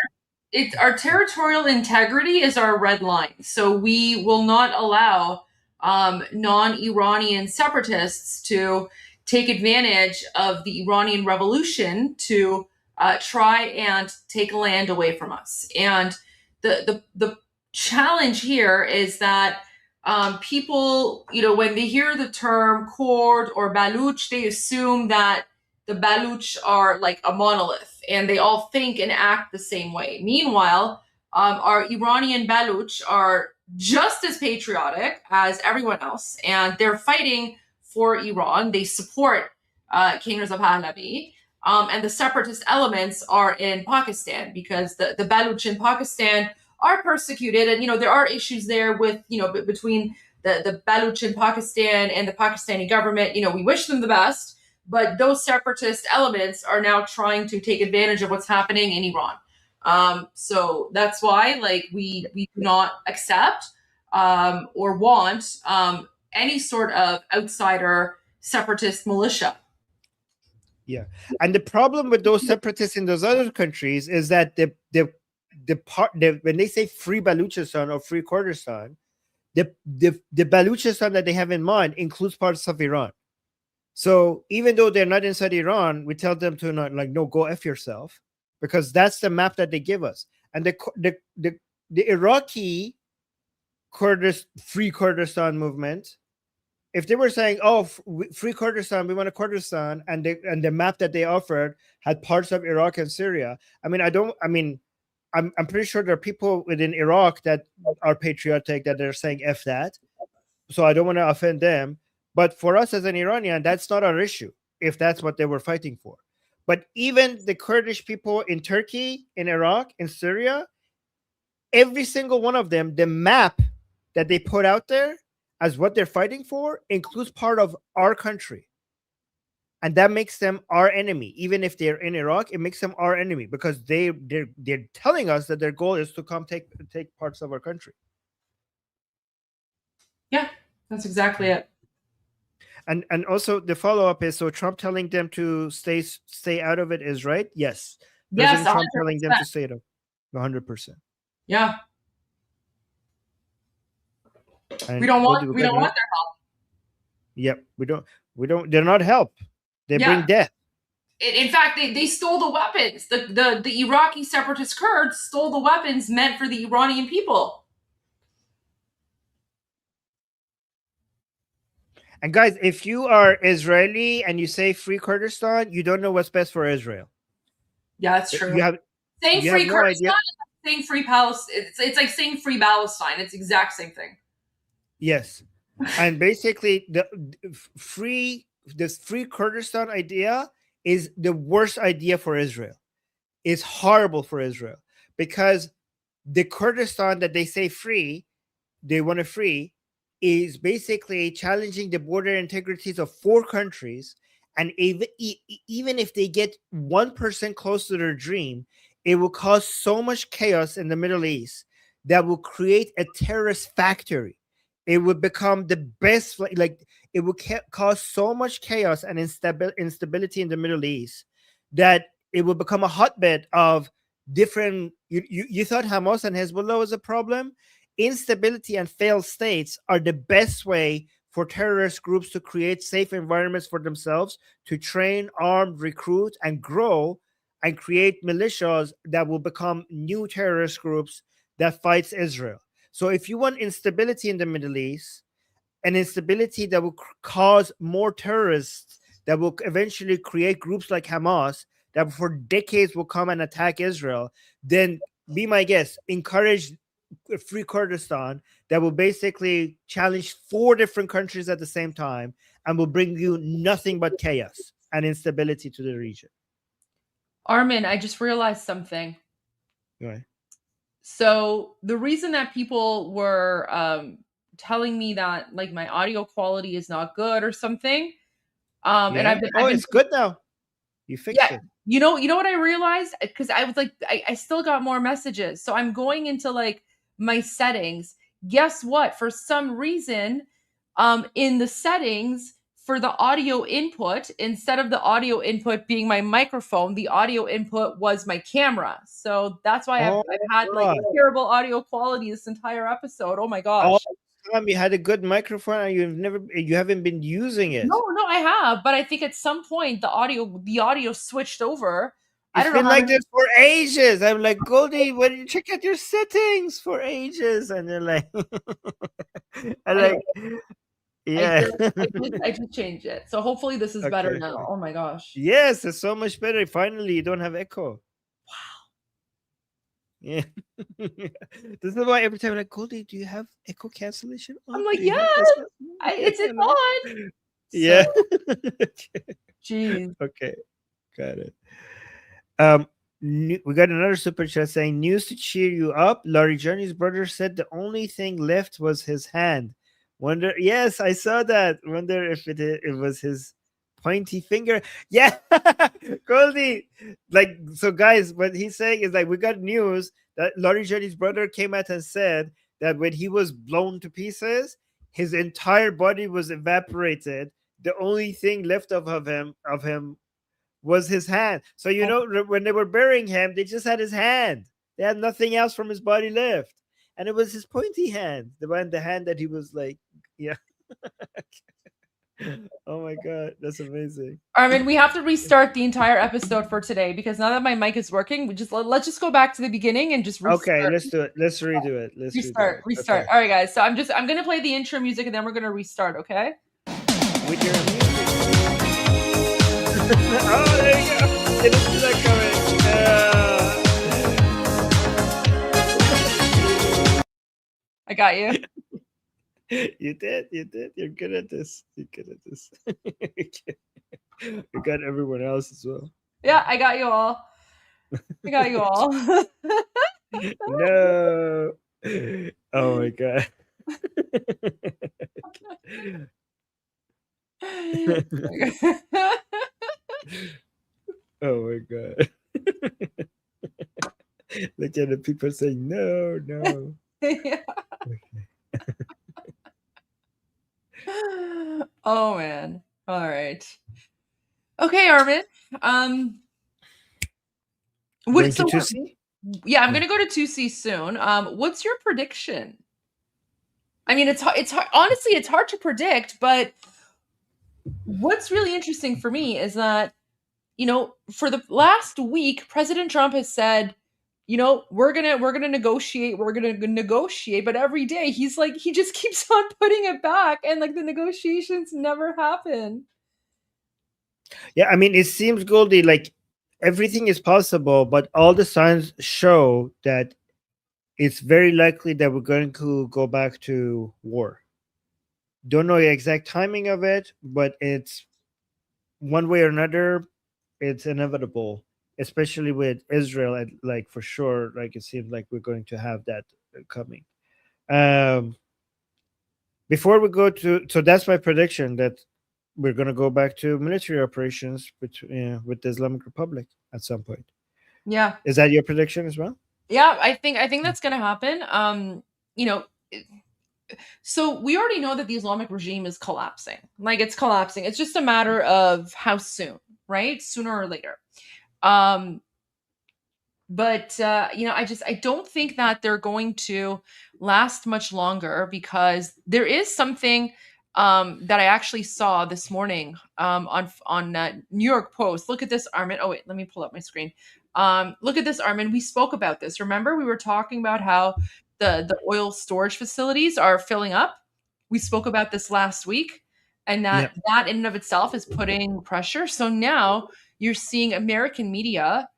our territorial integrity is our red line. So we will not allow non-Iranian separatists to take advantage of the Iranian revolution to try and take land away from us. And the challenge here is that people, when they hear the term Kurd or Baluch, they assume that the Baluch are like a monolith and they all think and act the same way. Meanwhile, our Iranian Baluch are just as patriotic as everyone else, and they're fighting for Iran. They support King Reza Pahlavi, and the separatist elements are in Pakistan because the Baluch in Pakistan are persecuted, and there are issues there with between the Baluch in Pakistan and the Pakistani government. We wish them the best, but those separatist elements are now trying to take advantage of what's happening in Iran. So that's why, we do not accept or want any sort of outsider separatist militia. Yeah, and the problem with those separatists in those other countries is that when they say free Baluchistan or free Kurdistan, the Baluchistan that they have in mind includes parts of Iran. So even though they're not inside Iran, we tell them to not no, go F yourself, because that's the map that they give us. And the Iraqi free Kurdistan movement, if they were saying, "Oh, free Kurdistan, we want a Kurdistan," and the map that they offered had parts of Iraq and Syria, I'm pretty sure there are people within Iraq that are patriotic that they're saying F that. So I don't want to offend them. But for us as an Iranian, that's not our issue if that's what they were fighting for. But even the Kurdish people in Turkey, in Iraq, in Syria, every single one of them, the map that they put out there as what they're fighting for includes part of our country. And that makes them our enemy. Even if they're in Iraq, it makes them our enemy because they're telling us that their goal is to come take parts of our country. Yeah, that's exactly it. And also the follow-up is, so Trump telling them to stay out of it is right? Yes. Yes, Trump telling them to stay out of 100%. Yeah. And We don't want Goldie, their help. Yep, we don't. They're not help. They bring death. In fact, they stole the weapons. The Iraqi separatist Kurds stole the weapons meant for the Iranian people. And guys, if you are Israeli and you say free Kurdistan, you don't know what's best for Israel. Yeah, that's true. Saying you free have no Kurdistan idea. is saying free Palestine. It's like saying free Palestine. It's the exact same thing. Yes, and basically this free Kurdistan idea is the worst idea for Israel. It's horrible for Israel because the Kurdistan that they say free, they want to free, is basically challenging the border integrities of 4 countries. And even if they get 1% close to their dream, it will cause so much chaos in the Middle East that will create a terrorist factory. It would become the best, like it would cause so much chaos and instability in the Middle East that it would become a hotbed of different. You thought Hamas and Hezbollah was a problem? Instability and failed states are the best way for terrorist groups to create safe environments for themselves, to train, arm, recruit, and grow, and create militias that will become new terrorist groups that fights Israel. So if you want instability in the Middle East, an instability that will cause more terrorists, that will eventually create groups like Hamas that for decades will come and attack Israel, then be my guest, encourage free Kurdistan that will basically challenge 4 different countries at the same time and will bring you nothing but chaos and instability to the region. Armin, I just realized something. Right. So the reason that people were telling me that like my audio quality is not good or something, and I've been it's good now. You fixed it. You know what I realized? Because I was like, I still got more messages. So I'm going into like my settings. Guess what? For some reason, in the settings for the audio input, instead of the audio input being my microphone, the audio input was my camera. So that's why I've had like terrible audio quality this entire episode. Oh my gosh. All the time you had a good microphone and you haven't been using it. No, I have, but I think at some point the audio switched over. It's been like this for ages. I'm like, Goldie, when you check out your settings for ages, and you're like, yeah. I just changed it. So hopefully this is better now. Oh my gosh. Yes, it's so much better. Finally, you don't have echo. Wow. Yeah. This is why every time I'm like, Goldie, do you have echo cancellation on? I'm like, yes, it's on. Yeah. Jeez. Okay. Got it. We got another super chat saying, news to cheer you up. Larry Johnny's brother said the only thing left was his hand. Wonder, yes, I saw that. Wonder if it was his pointy finger. Yeah, Goldie. Like, so guys, what he's saying is like, we got news that Larry Johnny's brother came out and said that when he was blown to pieces, his entire body was evaporated. The only thing left of him was his hand. So when they were burying him, they just had his hand. They had nothing else from his body left, and it was his pointy hand, the hand that he was like, yeah. Oh my god, that's amazing. Armin, we have to restart the entire episode for today because now that my mic is working, let's just go back to the beginning and just restart. Okay, let's do it. Let's redo it. Restart. Okay. All right, guys. So I'm gonna play the intro music and then we're gonna restart. Okay. With your music. Oh, there you go. Didn't see that coming. I got you. You did. You're good at this. You got everyone else as well. Yeah, I got you all. No. Oh my god. Oh my god. Look at the people saying no. Yeah. Oh man. All right. Okay, Armin. Yeah, I'm going to go to 2C soon. What's your prediction? I mean, it's hard. Honestly, it's hard to predict, but what's really interesting for me is that, for the last week, President Trump has said, we're gonna negotiate, but every day he just keeps on putting it back, and like the negotiations never happen. Yeah, I mean, it seems, Goldie, like everything is possible, but all the signs show that it's very likely that we're going to go back to war. Don't know the exact timing of it, but it's one way or another, it's inevitable, especially with Israel. And like for sure, like it seems like we're going to have that coming. Before we go to, so that's my prediction that we're going to go back to military operations with the Islamic Republic at some point. Yeah. Is that your prediction as well? Yeah, I think that's going to happen. So we already know that the Islamic regime is collapsing. Like it's collapsing. It's just a matter of how soon, right? Sooner or later. But I don't think that they're going to last much longer, because there is something that I actually saw this morning on New York Post. Look at this, Armin. Oh wait, let me pull up my screen. Look at this, Armin. We spoke about this. Remember, we were talking about how the oil storage facilities are filling up. We spoke about this last week, and that in and of itself is putting pressure. So now you're seeing American media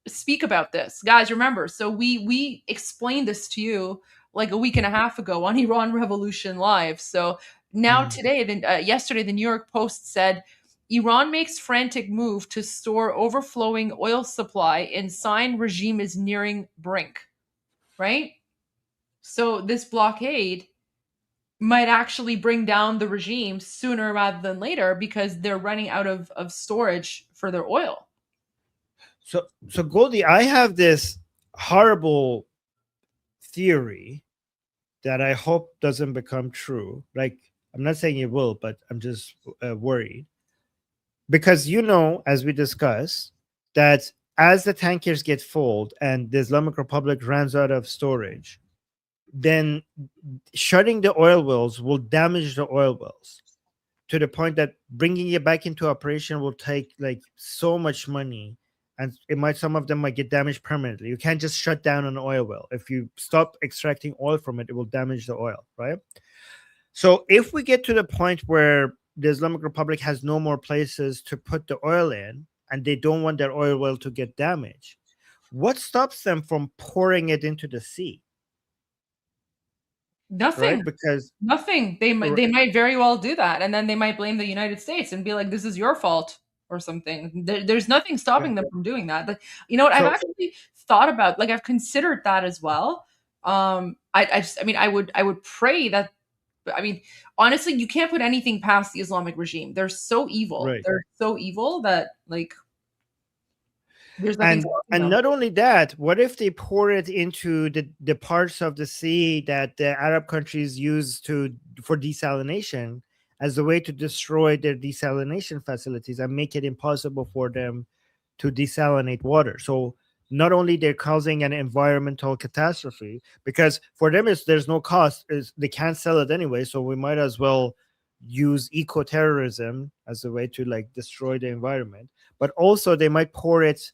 speak about this, guys. Remember, so we explained this to you like a week and a half ago on Iran Revolution Live. So now today, yesterday, the New York Post said Iran makes frantic move to store overflowing oil supply in sign regime is nearing brink. Right? So this blockade might actually bring down the regime sooner rather than later, because they're running out of storage for their oil. So Goldie, I have this horrible theory that I hope doesn't become true. Like, I'm not saying it will, but I'm just worried. Because, as we discussed, that as the tankers get full and the Islamic Republic runs out of storage, then shutting the oil wells will damage the oil wells to the point that bringing it back into operation will take like so much money, and some of them might get damaged permanently. You can't just shut down an oil well. If you stop extracting oil from it, it will damage the oil, right? So if we get to the point where the Islamic Republic has no more places to put the oil in, and they don't want their oil well to get damaged, what stops them from pouring it into the sea? Nothing. Right? Because nothing. They might very well do that, and then they might blame the United States and be like, "This is your fault" or something. There's nothing stopping them from doing that. But you know what? I've actually thought about, like, I've considered that as well. I would pray that. I mean, honestly, you can't put anything past the Islamic regime. They're so evil. Right. They're so evil that, like, there's nothing stopping and them. not only that, what if they pour it into the parts of the sea that the Arab countries use for desalination as a way to destroy their desalination facilities and make it impossible for them to desalinate water? So not only they're causing an environmental catastrophe, because for them there's no cost, they can't sell it anyway, so we might as well use eco-terrorism as a way to like destroy the environment. But also they might pour it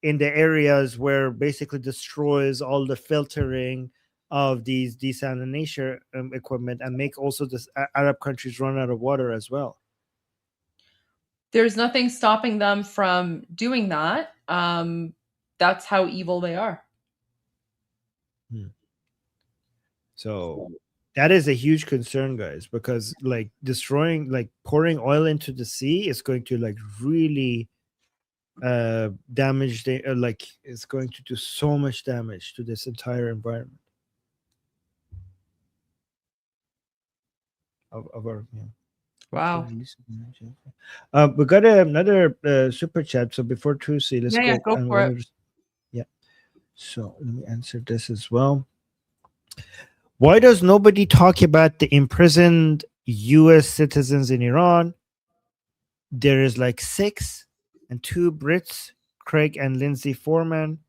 in the areas where basically destroys all the filtering of these desalination equipment, and make also the Arab countries run out of water as well. There's nothing stopping them from doing that. That's how evil they are. So that is a huge concern, guys, because like destroying, like pouring oil into the sea is going to like really damage it's going to do so much damage to this entire environment of our Wow. We got another super chat, so before Tuesday, let's go for it. So let me answer this as well. Why does nobody talk about the imprisoned US citizens in Iran? There is like 6 and 2 Brits, Craig and Lindsay Foreman,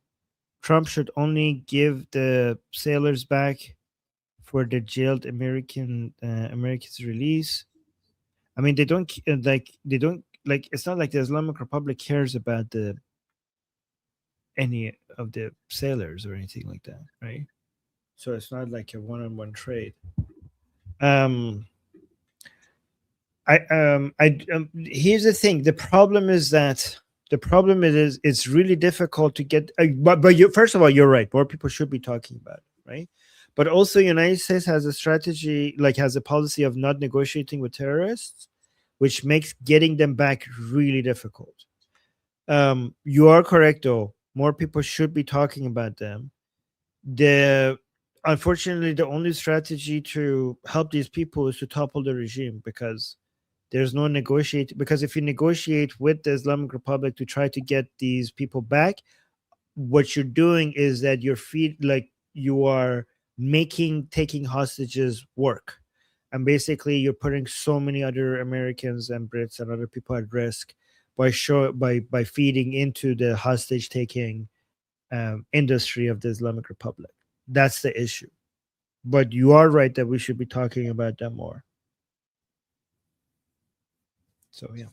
Trump should only give the sailors back for the jailed Americans' release. I mean, they don't it's not like the Islamic Republic cares about any of the sailors or anything like that, right? So it's not like a one-on-one trade. Here's the thing. The problem is it's really difficult to get. But you, first of all, you're right. More people should be talking about it, right? But also, United States has a strategy, has a policy of not negotiating with terrorists, which makes getting them back really difficult. You are correct, though. More people should be talking about them. Unfortunately, the only strategy to help these people is to topple the regime, because there's no negotiate. Because if you negotiate with the Islamic Republic to try to get these people back, what you're doing is that you are making taking hostages work, and basically you're putting so many other Americans and Brits and other people at risk by feeding into the hostage taking industry of the Islamic Republic. That's the issue. But you are right that we should be talking about that more. So yeah.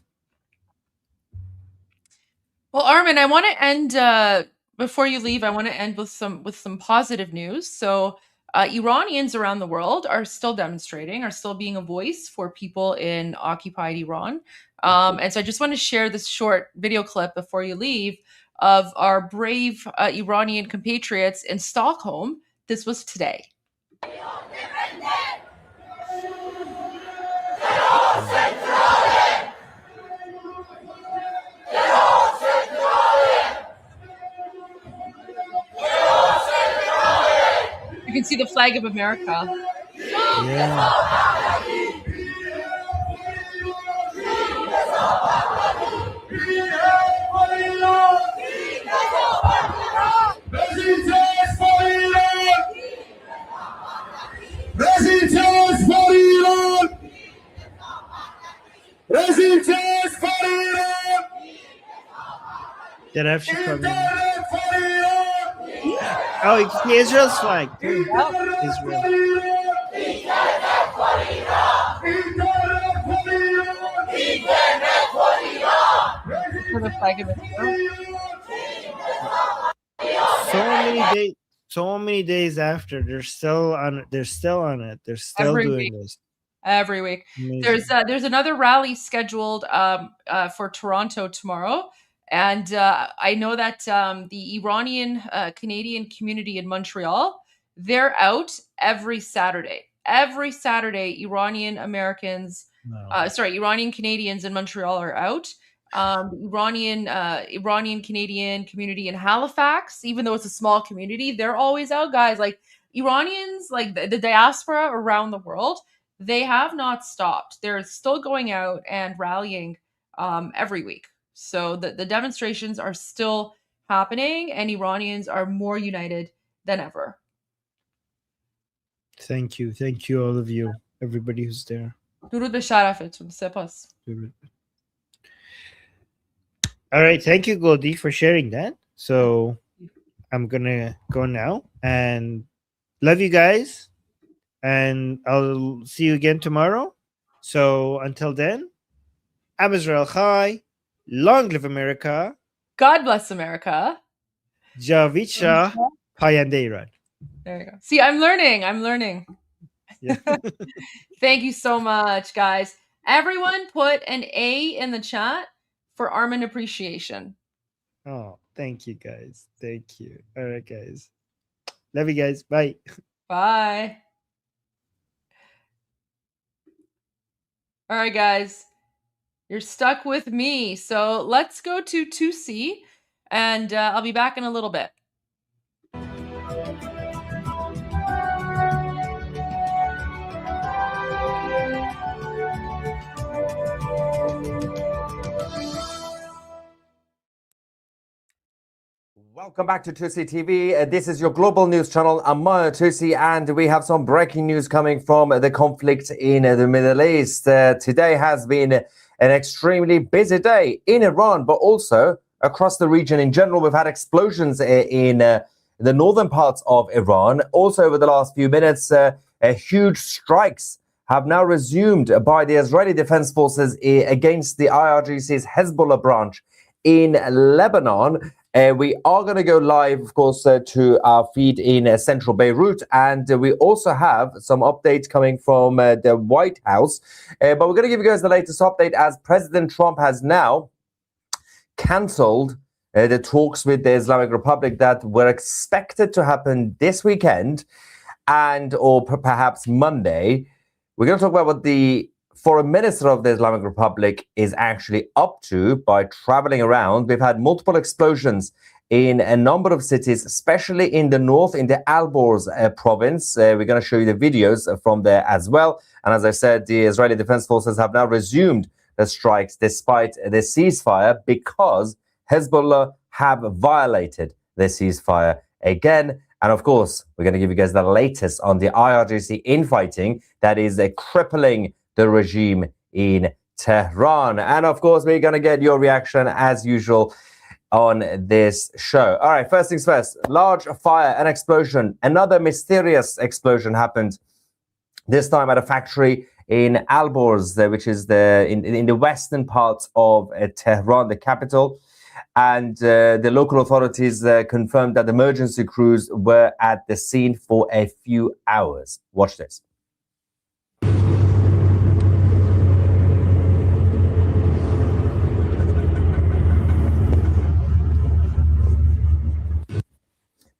Well, Armin, I want to end before you leave. I want to end with some positive news. So Iranians around the world are still demonstrating, are still being a voice for people in occupied Iran. And so I just want to share this short video clip before you leave of our brave Iranian compatriots in Stockholm. This was today. You can see the flag of America. Yeah. That actually coming. Oh, it's Israel's flag. Israel. The flag of So many days after, they're still on it. They're still Every doing week. this. Every week. Amazing. There's another rally scheduled for Toronto tomorrow. And I know that the Iranian Canadian community in Montreal, they're out every Saturday. Every Saturday, Iranian Canadians in Montreal are out. Iranian Canadian community in Halifax, even though it's a small community, they're always out, guys. Like Iranians, like the diaspora around the world, they have not stopped. They're still going out and rallying every week. So the demonstrations are still happening, and Iranians are more united than ever. Thank you, all of you, everybody who's there. درود به شرفتون. سپاس. All right, thank you, Goldie, for sharing that. So I'm gonna go now, and love you guys, and I'll see you again tomorrow. So until then, I'm Israel Chai. Long live America. God bless America. Javid Shah. Payande Iran. There you go. See, I'm learning. Yeah. Thank you so much, guys. Everyone put an A in the chat for Armin appreciation. Oh, thank you, guys. Thank you. All right, guys. Love you guys. Bye. Bye. All right, guys. You're stuck with me. So let's go to 2C, and I'll be back in a little bit. Welcome back to 2C TV. This is your global news channel. I'm Maya 2C, and we have some breaking news coming from the conflict in the Middle East. Today has been an extremely busy day in Iran, but also across the region in general. We've had explosions in in the northern parts of Iran. Also, over the last few minutes, huge strikes have now resumed by the Israeli Defense Forces against the IRGC's Hezbollah branch in Lebanon. We are going to go live, of course, to our feed in central Beirut, and we also have some updates coming from the White House. But we're going to give you guys the latest update as President Trump has now cancelled the talks with the Islamic Republic that were expected to happen this weekend or perhaps Monday. We're going to talk about what the foreign minister of the Islamic Republic is actually up to by traveling around. We've had multiple explosions in a number of cities, especially in the north, in the Al-Borz province. We're going to show you the videos from there as well. And as I said, the Israeli Defense Forces have now resumed the strikes despite the ceasefire because Hezbollah have violated the ceasefire again. And of course, we're going to give you guys the latest on the IRGC infighting that is crippling the regime in Tehran. And of course, we're going to get your reaction as usual on this show. All right, first things first, large fire and explosion. Another mysterious explosion happened, this time at a factory in Al-Borz, which is in the western parts of Tehran, the capital. And the local authorities confirmed that emergency crews were at the scene for a few hours. Watch this.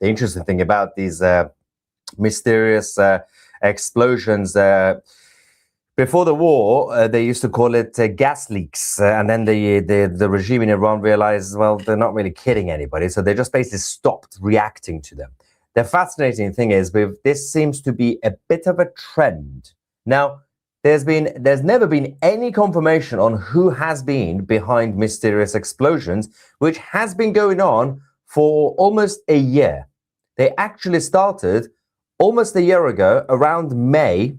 The interesting thing about these mysterious explosions, before the war, they used to call it gas leaks. And then the regime in Iran realized, well, they're not really kidding anybody. So they just basically stopped reacting to them. The fascinating thing is, this seems to be a bit of a trend. Now, there's never been any confirmation on who has been behind mysterious explosions, which has been going on for almost a year. They actually started almost a year ago, around May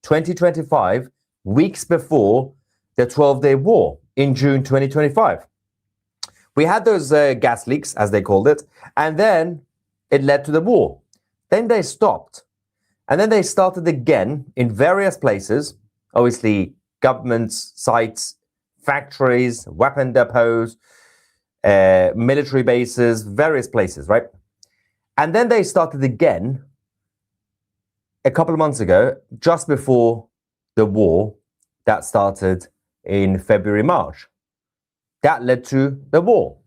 2025, weeks before the 12-day war in June 2025. We had those gas leaks, as they called it, and then it led to the war. Then they stopped. And then they started again in various places, obviously governments, sites, factories, weapon depots, military bases, various places, right? And then they started again a couple of months ago, just before the war that started in February, March. That led to the war.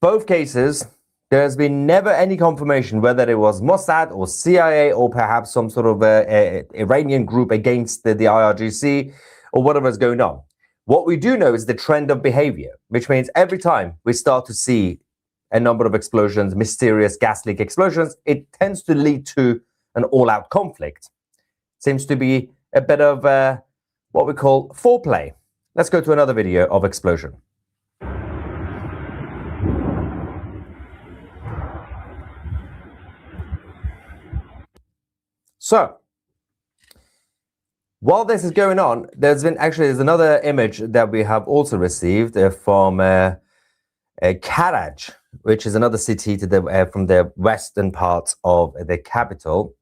Both cases, there's been never any confirmation whether it was Mossad or CIA or perhaps some sort of Iranian group against the IRGC or whatever is going on. What we do know is the trend of behavior, which means every time we start to see a number of explosions, mysterious gas leak explosions, it tends to lead to an all-out conflict. Seems to be a bit of what we call foreplay. Let's go to another video of explosion. So, while this is going on, there's another image that we have also received from Karaj, which is another city from the western part of the capital.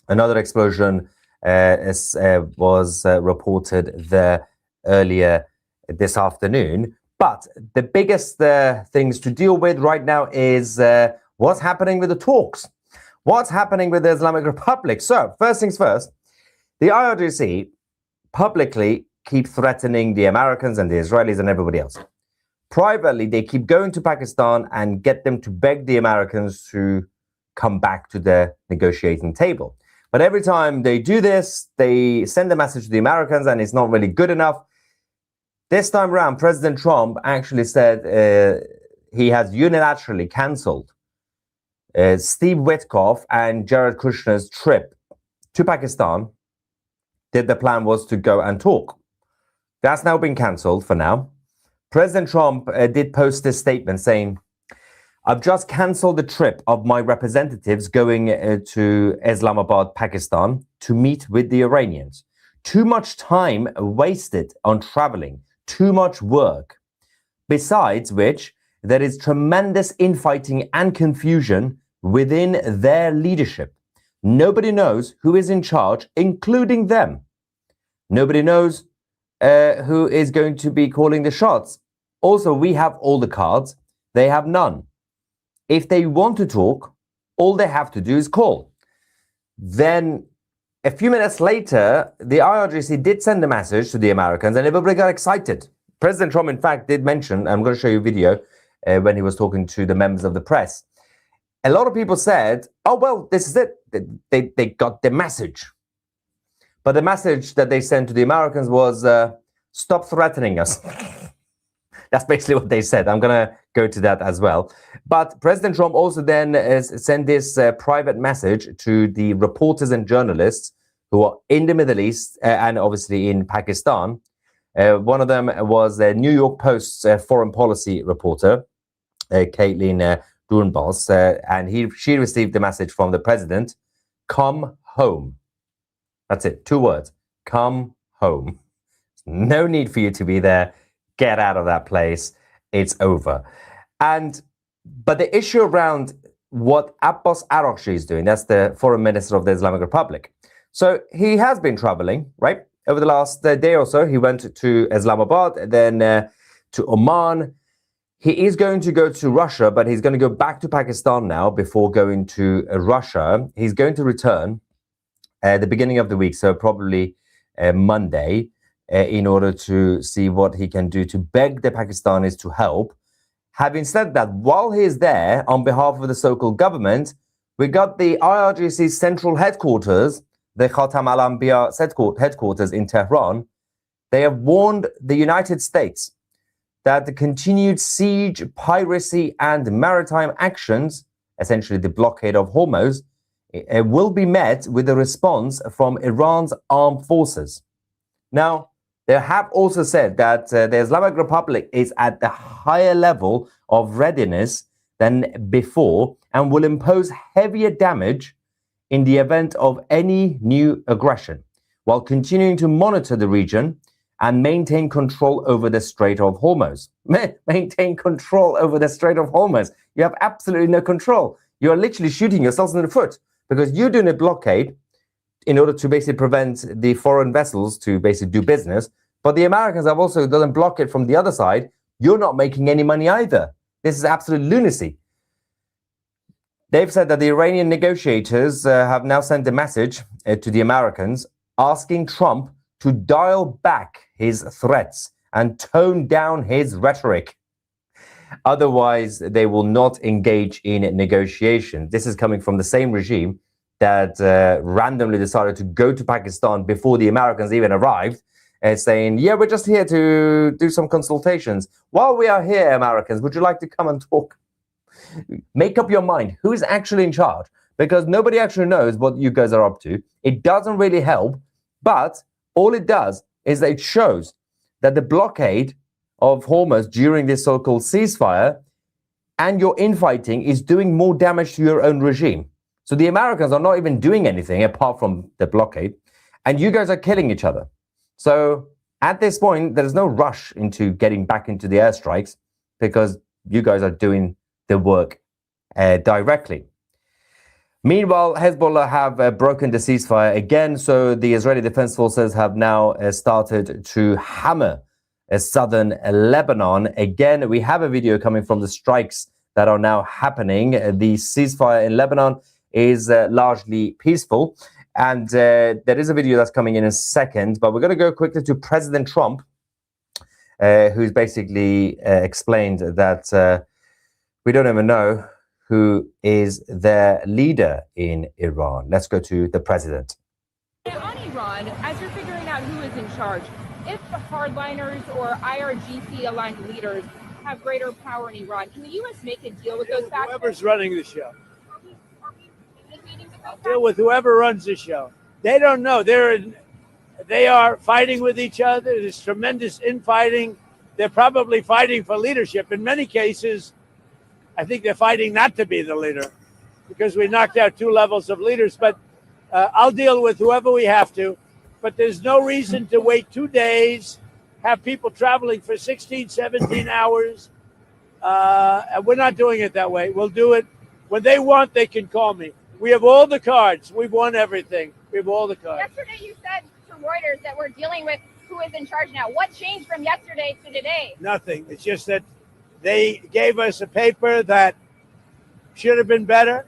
Another explosion was reported there earlier this afternoon. But the biggest things to deal with right now is what's happening with the talks. What's happening with the Islamic Republic? So, first things first, the IRGC publicly keep threatening the Americans and the Israelis and everybody else. Privately, they keep going to Pakistan and get them to beg the Americans to come back to the negotiating table. But every time they do this, they send a message to the Americans and it's not really good enough. This time around, President Trump actually said he has unilaterally cancelled Steve Witkoff and Jared Kushner's trip to Pakistan. The plan was to go and talk. That's now been cancelled for now. President Trump did post this statement saying, I've just cancelled the trip of my representatives going to Islamabad, Pakistan, to meet with the Iranians. Too much time wasted on traveling, too much work. Besides which, there is tremendous infighting and confusion within their leadership. Nobody knows who is in charge, including them. Nobody knows who is going to be calling the shots. Also, we have all the cards. They have none. If they want to talk, all they have to do is call. Then a few minutes later, the IRGC did send a message to the Americans and everybody got excited. President Trump, in fact, did mention, I'm going to show you a video when he was talking to the members of the press. A lot of people said, oh, well, this is it. They got the message. But the message that they sent to the Americans was, stop threatening us. That's basically what they said. I'm going to go to that as well. But President Trump also then sent this private message to the reporters and journalists who are in the Middle East and obviously in Pakistan. One of them was the New York Post's foreign policy reporter, Caitlin Durnbos, and she received the message from the president, come home. That's it, 2 words, come home. No need for you to be there. Get out of that place. It's over. But the issue around what Abbas Araghchi is doing, that's the foreign minister of the Islamic Republic. So he has been traveling, right? Over the last day or so, he went to Islamabad, then to Oman. He is going to go to Russia, but he's going to go back to Pakistan now before going to Russia. He's going to return at the beginning of the week, so probably Monday, in order to see what he can do to beg the Pakistanis to help. Having said that, while he is there on behalf of the so-called government, we got the IRGC central headquarters, the Khatam al-Anbiya headquarters in Tehran. They have warned the United States that the continued siege, piracy, and maritime actions, essentially the blockade of Hormuz, will be met with a response from Iran's armed forces. Now, they have also said that the Islamic Republic is at the higher level of readiness than before and will impose heavier damage in the event of any new aggression, while continuing to monitor the region and maintain control over the Strait of Hormuz. Maintain control over the Strait of Hormuz. You have absolutely no control. You are literally shooting yourselves in the foot because you're doing a blockade in order to basically prevent the foreign vessels to basically do business. But the Americans have also done block it from the other side. You're not making any money either. This is absolute lunacy. They've said that the Iranian negotiators have now sent a message to the Americans asking Trump to dial back his threats and tone down his rhetoric. Otherwise, they will not engage in negotiations. This is coming from the same regime that randomly decided to go to Pakistan before the Americans even arrived, saying, yeah, we're just here to do some consultations. While we are here, Americans, would you like to come and talk? Make up your mind. Who is actually in charge? Because nobody actually knows what you guys are up to. It doesn't really help, but all it does is that it shows that the blockade of Hormuz during this so-called ceasefire and your infighting is doing more damage to your own regime. So the Americans are not even doing anything apart from the blockade, and you guys are killing each other. So at this point, there is no rush into getting back into the airstrikes because you guys are doing the work directly. Meanwhile, Hezbollah have broken the ceasefire again, so the Israeli Defense Forces have now started to hammer southern Lebanon. Again, we have a video coming from the strikes that are now happening. The ceasefire in Lebanon is largely peaceful, and there is a video that's coming in a second, but we're going to go quickly to President Trump, who's basically explained that we don't even know who is their leader in Iran. Let's go to the president. On Iran, as you're figuring out who is in charge, if the hardliners or IRGC-aligned leaders have greater power in Iran, can the U.S. make a deal with those factors? Whoever's running the show. Deal with whoever runs the show. They don't know. They are fighting with each other. There's tremendous infighting. They're probably fighting for leadership. In many cases, I think they're fighting not to be the leader because we knocked out 2 levels of leaders. But I'll deal with whoever we have to. But there's no reason to wait 2 days, have people traveling for 16, 17 hours, And we're not doing it that way. We'll do it when they want. They can call me. We have all the cards. We've won everything. We have all the cards. Yesterday you said to Reuters that we're dealing with who is in charge now. What changed from yesterday to today? Nothing. It's just that they gave us a paper that should have been better.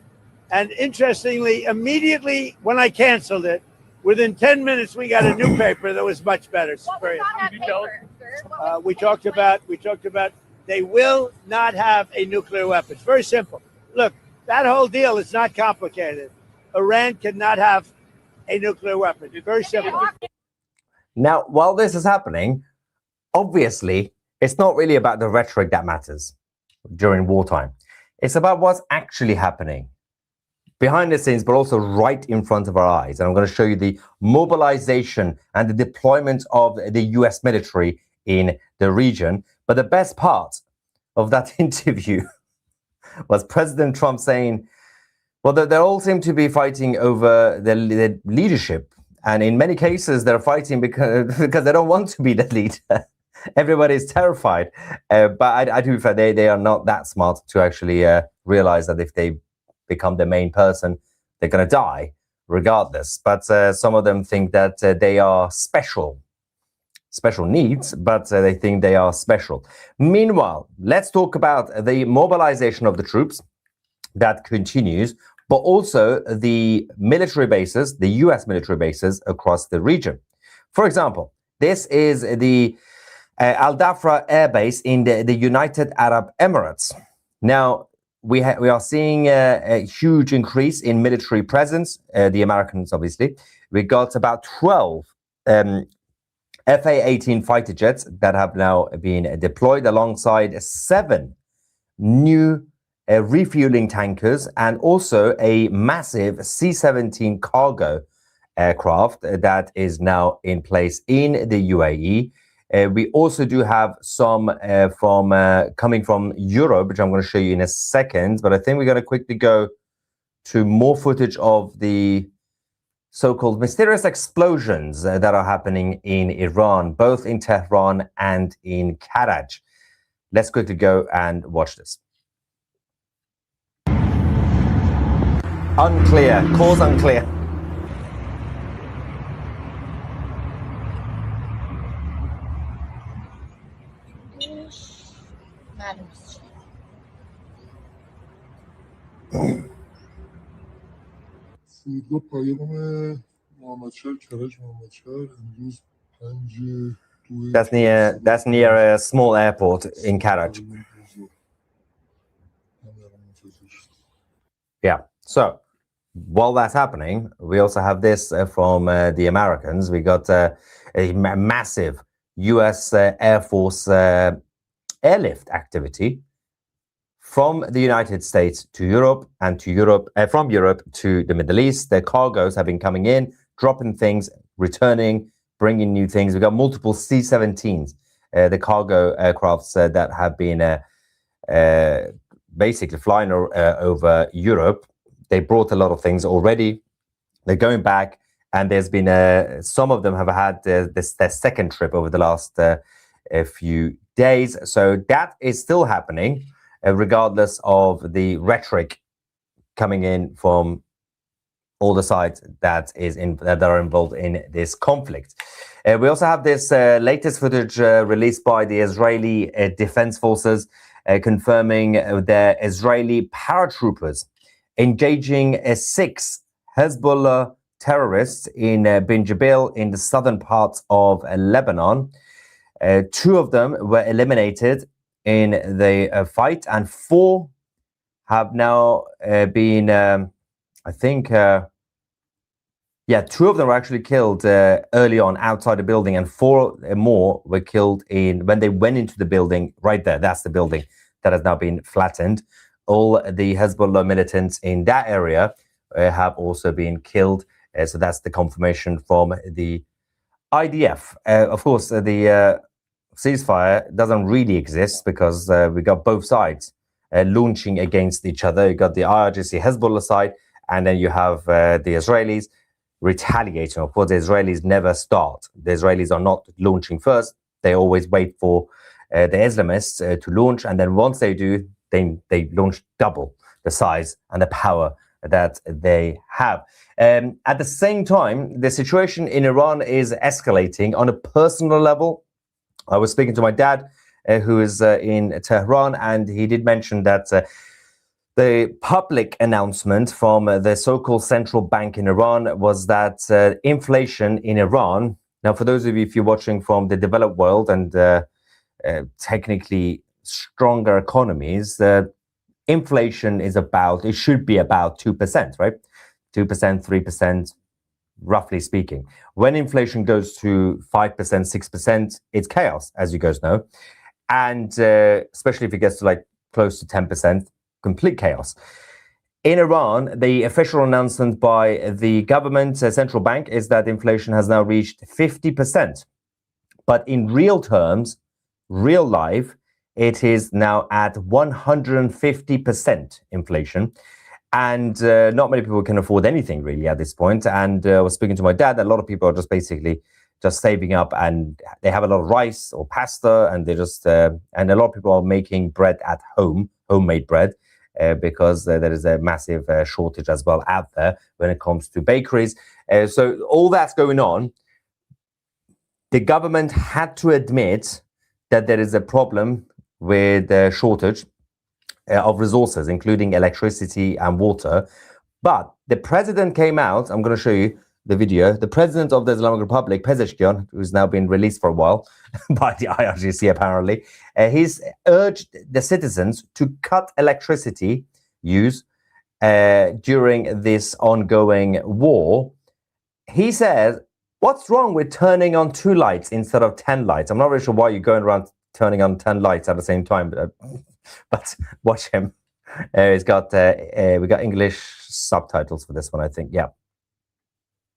And interestingly, immediately when I canceled it, within 10 minutes, we got a new paper that was much better. What was on that paper, sir? We talked about they will not have a nuclear weapon. It's very simple. Look, that whole deal is not complicated. Iran cannot have a nuclear weapon. It's very simple. Now, while this is happening, obviously, it's not really about the rhetoric that matters during wartime. It's about what's actually happening behind the scenes, but also right in front of our eyes. And I'm going to show you the mobilization and the deployment of the US military in the region. But the best part of that interview was President Trump saying, well, they all seem to be fighting over the leadership. And in many cases, they're fighting because they don't want to be the leader. Everybody's terrified. But I do feel they are not that smart to actually realize that if they become the main person, they're going to die regardless. But some of them think that they are special needs, but they think they are special. Meanwhile, let's talk about the mobilization of the troops that continues, but also the military bases, the US military bases across the region. For example, this is the Al Dhafra Air Base in the United Arab Emirates. Now, we are seeing a huge increase in military presence, the Americans, obviously. We got about 12 FA-18 fighter jets that have now been deployed alongside 7 new refueling tankers and also a massive C-17 cargo aircraft that is now in place in the UAE. We also do have some coming from Europe, which I'm going to show you in a second. But I think we're going to quickly go to more footage of the so-called mysterious explosions that are happening in Iran, both in Tehran and in Qajars. Let's quickly go and watch this. Unclear, cause unclear. فرودگاه پایگاه محمدشاه کرج محمدشاه امروز 5 That's near a small airport in Karaj. Yeah. So while that's happening, we also have this from the Americans. We got a massive US Air Force airlift activity from the United States to Europe and to Europe, from Europe to the Middle East. The cargoes have been coming in, dropping things, returning, bringing new things. We've got multiple C-17s, the cargo aircrafts that have been basically flying over Europe. They brought a lot of things already. They're going back, and there's been some of them have had their second trip over the last few days. So that is still happening, regardless of the rhetoric coming in from all the sides that are involved in this conflict. We also have this latest footage released by the Israeli Defense Forces, confirming their Israeli paratroopers engaging 6 Hezbollah terrorists in Bin Jabil in the southern parts of Lebanon. 2 of them were eliminated in the fight, and 4 have now been, I think, 2 of them were actually killed early on outside the building, and 4 more were killed when they went into the building right there. That's the building that has now been flattened. All the Hezbollah militants in that area have also been killed. So that's the confirmation from the IDF. Of course, the ceasefire doesn't really exist because we got both sides launching against each other. You got the IRGC Hezbollah side, and then you have the Israelis retaliating. Of course, the Israelis never start. The Israelis are not launching first. They always wait for the Islamists to launch, and then once they do, they launch double the size and the power that they have. At the same time, the situation in Iran is escalating on a personal level. I was speaking to my dad, who is in Tehran, and he did mention that the public announcement from the so-called central bank in Iran was that inflation in Iran, now for those of you, if you're watching from the developed world and technically stronger economies, inflation is it should be about 2%, right? 2%, 3%, roughly speaking. When inflation goes to 5%, 6%, it's chaos, as you guys know. And especially if it gets to like close to 10%, complete chaos. In Iran, the official announcement by the government central bank is that inflation has now reached 50%. But in real terms, real life, it is now at 150% inflation. And not many people can afford anything really at this point. And I was speaking to my dad, a lot of people are just basically just saving up, and they have a lot of rice or pasta, and they just, and a lot of people are making bread at home, homemade bread, because there is a massive shortage as well out there when it comes to bakeries. So all that's going on. The government had to admit that there is a problem with the shortage of resources, including electricity and water. But the president came out, I'm going to show you the video, the president of the Islamic Republic, Pezeshkian, who's now been released for a while by the IRGC apparently, he's urged the citizens to cut electricity use during this ongoing war. He says, what's wrong with turning on 2 lights instead of 10 lights? I'm not really sure why you're going around turning on 10 lights at the same time, but watch him. He's got we got English subtitles for this one, I think. Yeah.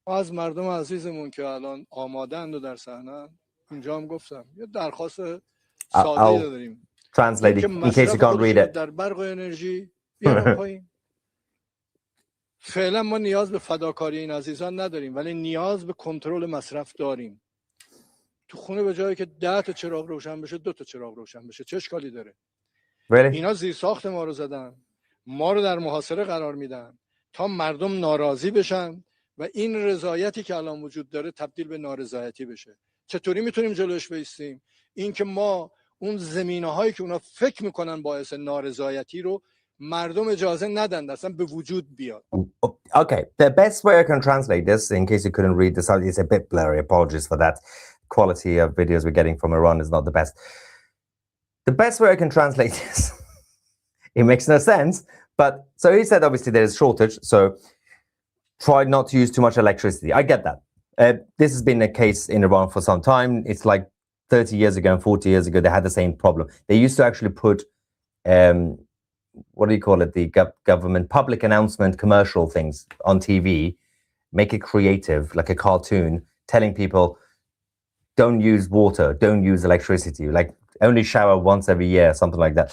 از مردم عزیزمون که الان آماده‌اند و در صحنه اینجا هم گفتم یه درخواست ساده داریم. Translate it in case you can't read it. در برق و انرژی بیارم پایین. فعلا ما نیاز به فداکاری این عزیزان نداریم، ولی نیاز به کنترل مصرف داریم. تو خونه به جایی که 10 تا چراغ روشن بشه 2 تا چراغ روشن بشه، چه اشکالی داره؟ اینا زیرساخت ما رو زدن، ما رو در محاصره قرار میدن تا مردم ناراضی بشن و این رضایتی که الان وجود داره تبدیل به نارضایتی بشه. چطوری میتونیم جلوش بایستیم؟ این که ما اون زمینه‌هایی که اونا فکر میکنن باعث نارضایتی رو مردم اجازه ندن اصلا به وجود بیاد. Okay, the best way I can translate this, in case you couldn't read this out, it's a bit blurry. Apologies for that. Quality of videos we're getting from Iran is not the best. The best way I can translate this, it makes no sense, but so he said obviously there is shortage, so try not to use too much electricity. I get that. This has been a case in Iran for some time. It's like 30 years ago and 40 years ago, they had the same problem. They used to actually put, what do you call it, the government public announcement commercial things on TV, make it creative, like a cartoon, telling people, don't use water, don't use electricity, like only shower once every year, something like that.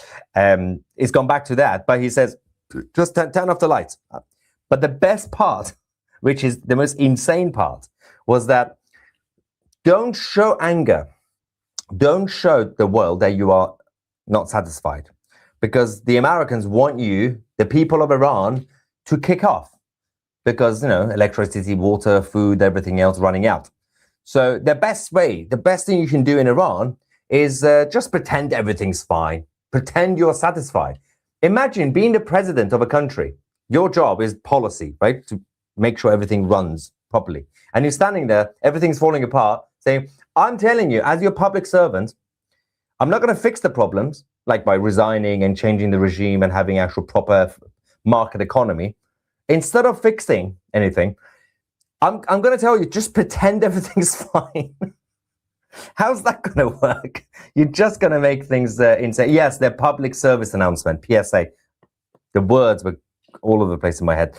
It's gone back to that, but he says, just turn off the lights. But the best part, which is the most insane part, was that don't show anger. Don't show the world that you are not satisfied, because the Americans want you, the people of Iran, to kick off because, you know, electricity, water, food, everything else running out. So the best way, the best thing you can do in Iran is just pretend everything's fine. Pretend you're satisfied. Imagine being the president of a country. Your job is policy, right? To make sure everything runs properly. And you're standing there, everything's falling apart, saying, I'm telling you, as your public servant, I'm not going to fix the problems, like by resigning and changing the regime and having actual proper market economy. Instead of fixing anything, I'm going to tell you, just pretend everything's fine. How's that going to work? You're just going to make things insane. Yes, their public service announcement, PSA. The words were all over the place in my head.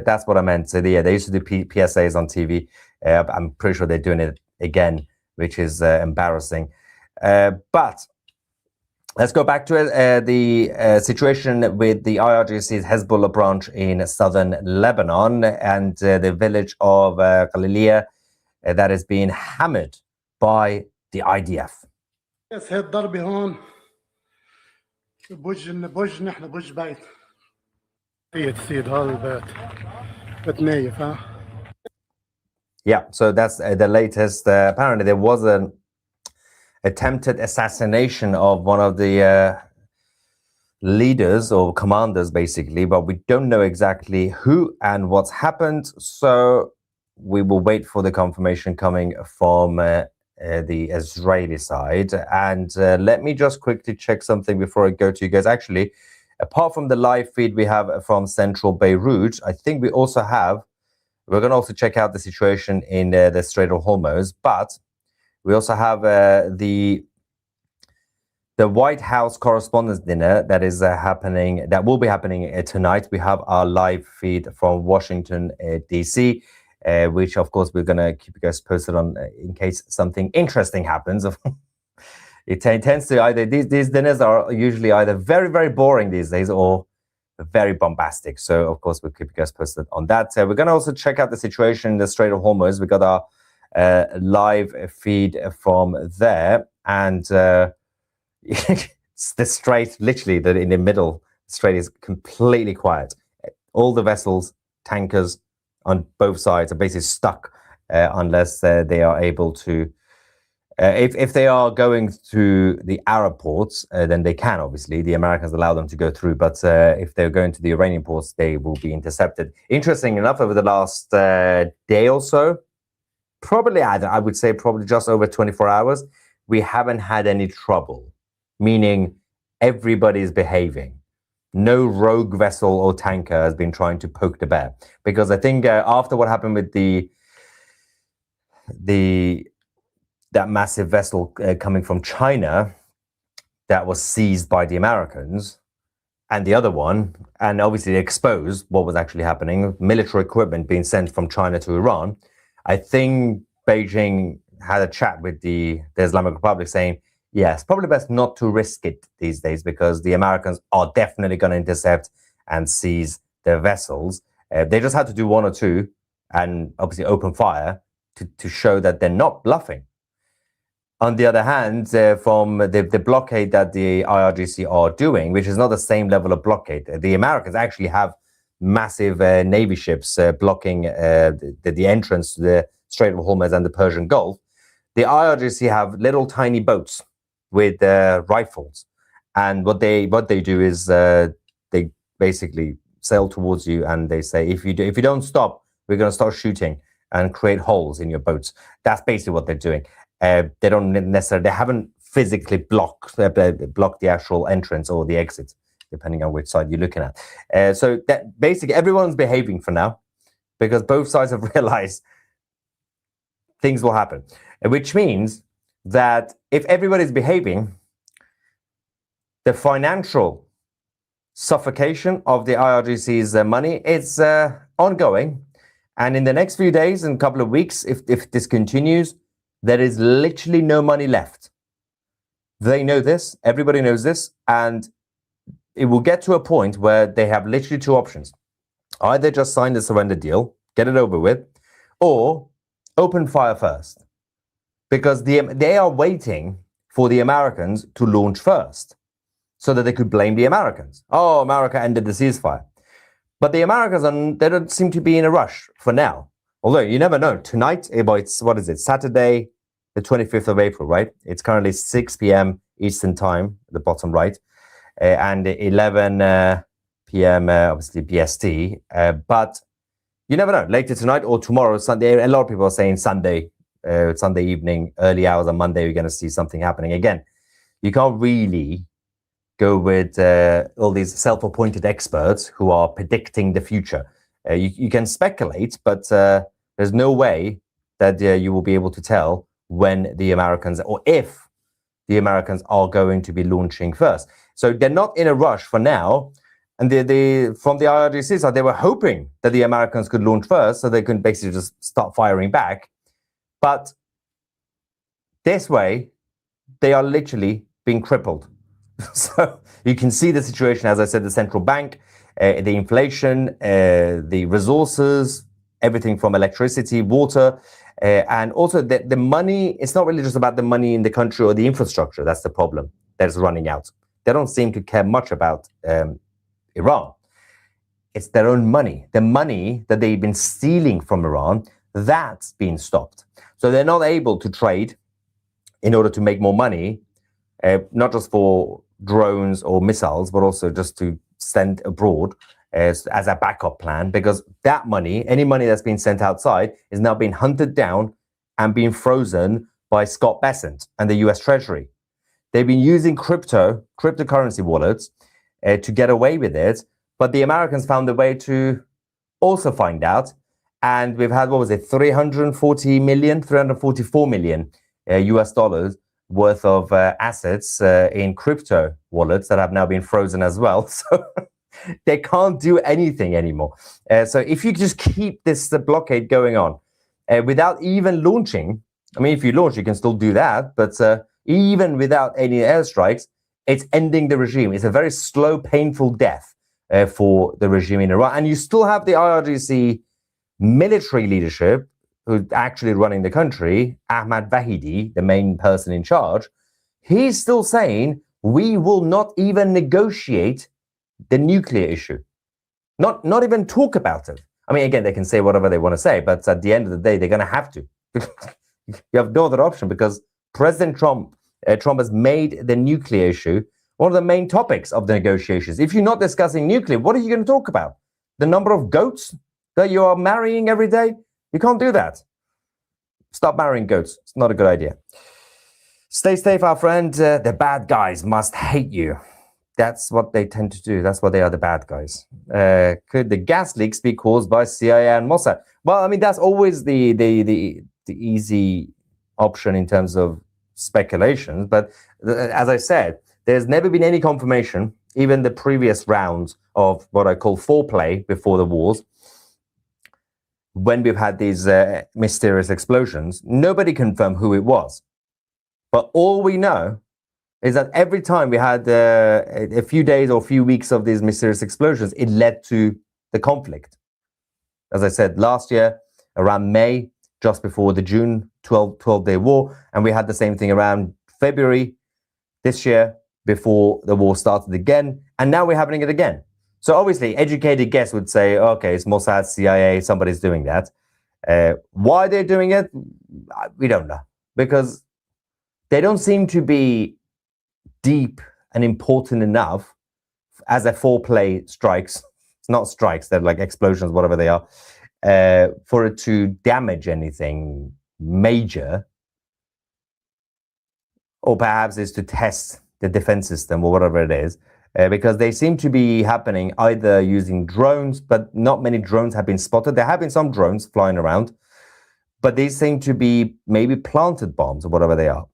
That's what I meant. So yeah, they used to do PSAs on TV. I'm pretty sure they're doing it again, which is embarrassing. But let's go back to the situation with the IRGC's Hezbollah branch in southern Lebanon and the village of Ghaliliya that is being hammered by the IDF. بس هي الضربة هون بوجه نحن بوجه بيت سيد هذا البيت بتنيف ها. Yeah, so that's the latest. Apparently, there was an attempted assassination of one of the leaders or commanders, basically, but we don't know exactly who and what's happened. So we will wait for the confirmation coming from the Israeli side. And let me just quickly check something before I go to you guys. Actually, apart from the live feed we have from central Beirut, I think we also have. We're going to also check out the situation in the Strait of Hormuz, but we also have the White House Correspondents' Dinner that is happening. That will be happening tonight. We have our live feed from Washington, D.C., which of course we're going to keep you guys posted on in case something interesting happens. It tends to either these dinners are usually either very, very boring these days or very bombastic. So, of course, we'll keep you guys posted on that. We're going to also check out the situation in the Strait of Hormuz. We got our live feed from there. And it's the strait, literally, in the middle, the strait is completely quiet. All the vessels, tankers on both sides are basically stuck unless they are able to. If they are going through the Arab ports, then they can, obviously. The Americans allow them to go through. But if they're going to the Iranian ports, they will be intercepted. Interesting enough, over the last day or so, probably, I would say probably just over 24 hours, we haven't had any trouble, meaning everybody's behaving. No rogue vessel or tanker has been trying to poke the bear. Because I think after what happened with that massive vessel coming from China that was seized by the Americans, and the other one, and obviously exposed what was actually happening, military equipment being sent from China to Iran, I think Beijing had a chat with the Islamic Republic saying, yes, probably best not to risk it these days because the Americans are definitely going to intercept and seize their vessels. They just had to do one or two and obviously open fire to show that they're not bluffing. On the other hand, from the blockade that the IRGC are doing, which is not the same level of blockade, the Americans actually have massive Navy ships blocking the entrance to the Strait of Hormuz and the Persian Gulf. The IRGC have little tiny boats with rifles. And what they do is they basically sail towards you and they say, if you don't stop, we're going to start shooting and create holes in your boats. That's basically what they're doing. They don't necessarily, they haven't physically blocked the actual entrance or the exit, depending on which side you're looking at. So that basically everyone's behaving for now because both sides have realized things will happen, which means that if everybody's behaving, the financial suffocation of the IRGC's money is ongoing. And in the next few days and couple of weeks, if this continues, there is literally no money left. They know this, everybody knows this, and it will get to a point where they have literally two options. Either just sign the surrender deal, get it over with, or open fire first. Because they are waiting for the Americans to launch first so that they could blame the Americans. Oh, America ended the ceasefire. But the Americans, they don't seem to be in a rush for now. Although you never know. Tonight, it's, what is it, Saturday, the 25th of April, right? It's currently 6 p.m. Eastern time, at the bottom right, and 11 p.m. Obviously BST. But you never know. Later tonight or tomorrow, Sunday, a lot of people are saying Sunday evening, early hours on Monday, we're going to see something happening. Again, you can't really go with all these self-appointed experts who are predicting the future. You can speculate, but there's no way that you will be able to tell when the Americans, or if the Americans are going to be launching first. So they're not in a rush for now. And from the IRGC side, they were hoping that the Americans could launch first so they could basically just start firing back. But this way, they are literally being crippled. So you can see the situation, as I said, the central bank, the inflation, the resources, everything from electricity, water, And also the money, it's not really just about the money in the country or the infrastructure. That's the problem that is running out. They don't seem to care much about Iran. It's their own money. The money that they've been stealing from Iran, that's been stopped. So they're not able to trade in order to make more money, not just for drones or missiles, but also just to send abroad as a backup plan, because that money, any money that's been sent outside, is now being hunted down and being frozen by Scott Bessent and the US Treasury. They've been using cryptocurrency wallets to get away with it, but the Americans found a way to also find out. And we've had, 344 million US dollars worth of assets in crypto wallets that have now been frozen as well. So they can't do anything anymore. So if you just keep this blockade going on without even launching, I mean, if you launch, you can still do that, but even without any airstrikes, it's ending the regime. It's a very slow, painful death for the regime in Iran. And you still have the IRGC military leadership who's actually running the country, Ahmad Vahidi, the main person in charge. He's still saying, we will not even negotiate the nuclear issue. Not even talk about it. I mean, again, they can say whatever they want to say, but at the end of the day, they're going to have to. You have no other option, because President Trump has made the nuclear issue one of the main topics of the negotiations. If you're not discussing nuclear, what are you going to talk about? The number of goats that you are marrying every day? You can't do that. Stop marrying goats. It's not a good idea. Stay safe, our friend. The bad guys must hate you. That's what they tend to do. That's why they are the bad guys. Could the gas leaks be caused by CIA and Mossad? Well, I mean, that's always the easy option in terms of speculations. But as I said, there's never been any confirmation, even the previous rounds of what I call foreplay before the wars, when we've had these mysterious explosions, nobody confirmed who it was. But all we know is that every time we had a few days or a few weeks of these mysterious explosions, it led to the conflict. As I said, last year, around May, just before the June 12-day war, and we had the same thing around February this year, before the war started again, and now we're having it again. So obviously, educated guess would say, okay, it's Mossad, CIA, somebody's doing that. Why they're doing it, we don't know. Because they don't seem to be deep and important enough as a foreplay strikes. It's not strikes, they're like explosions, whatever they are, for it to damage anything major. Or perhaps it's to test the defense system or whatever it is. Because they seem to be happening either using drones, but not many drones have been spotted. There have been some drones flying around, but these seem to be maybe planted bombs or whatever they are.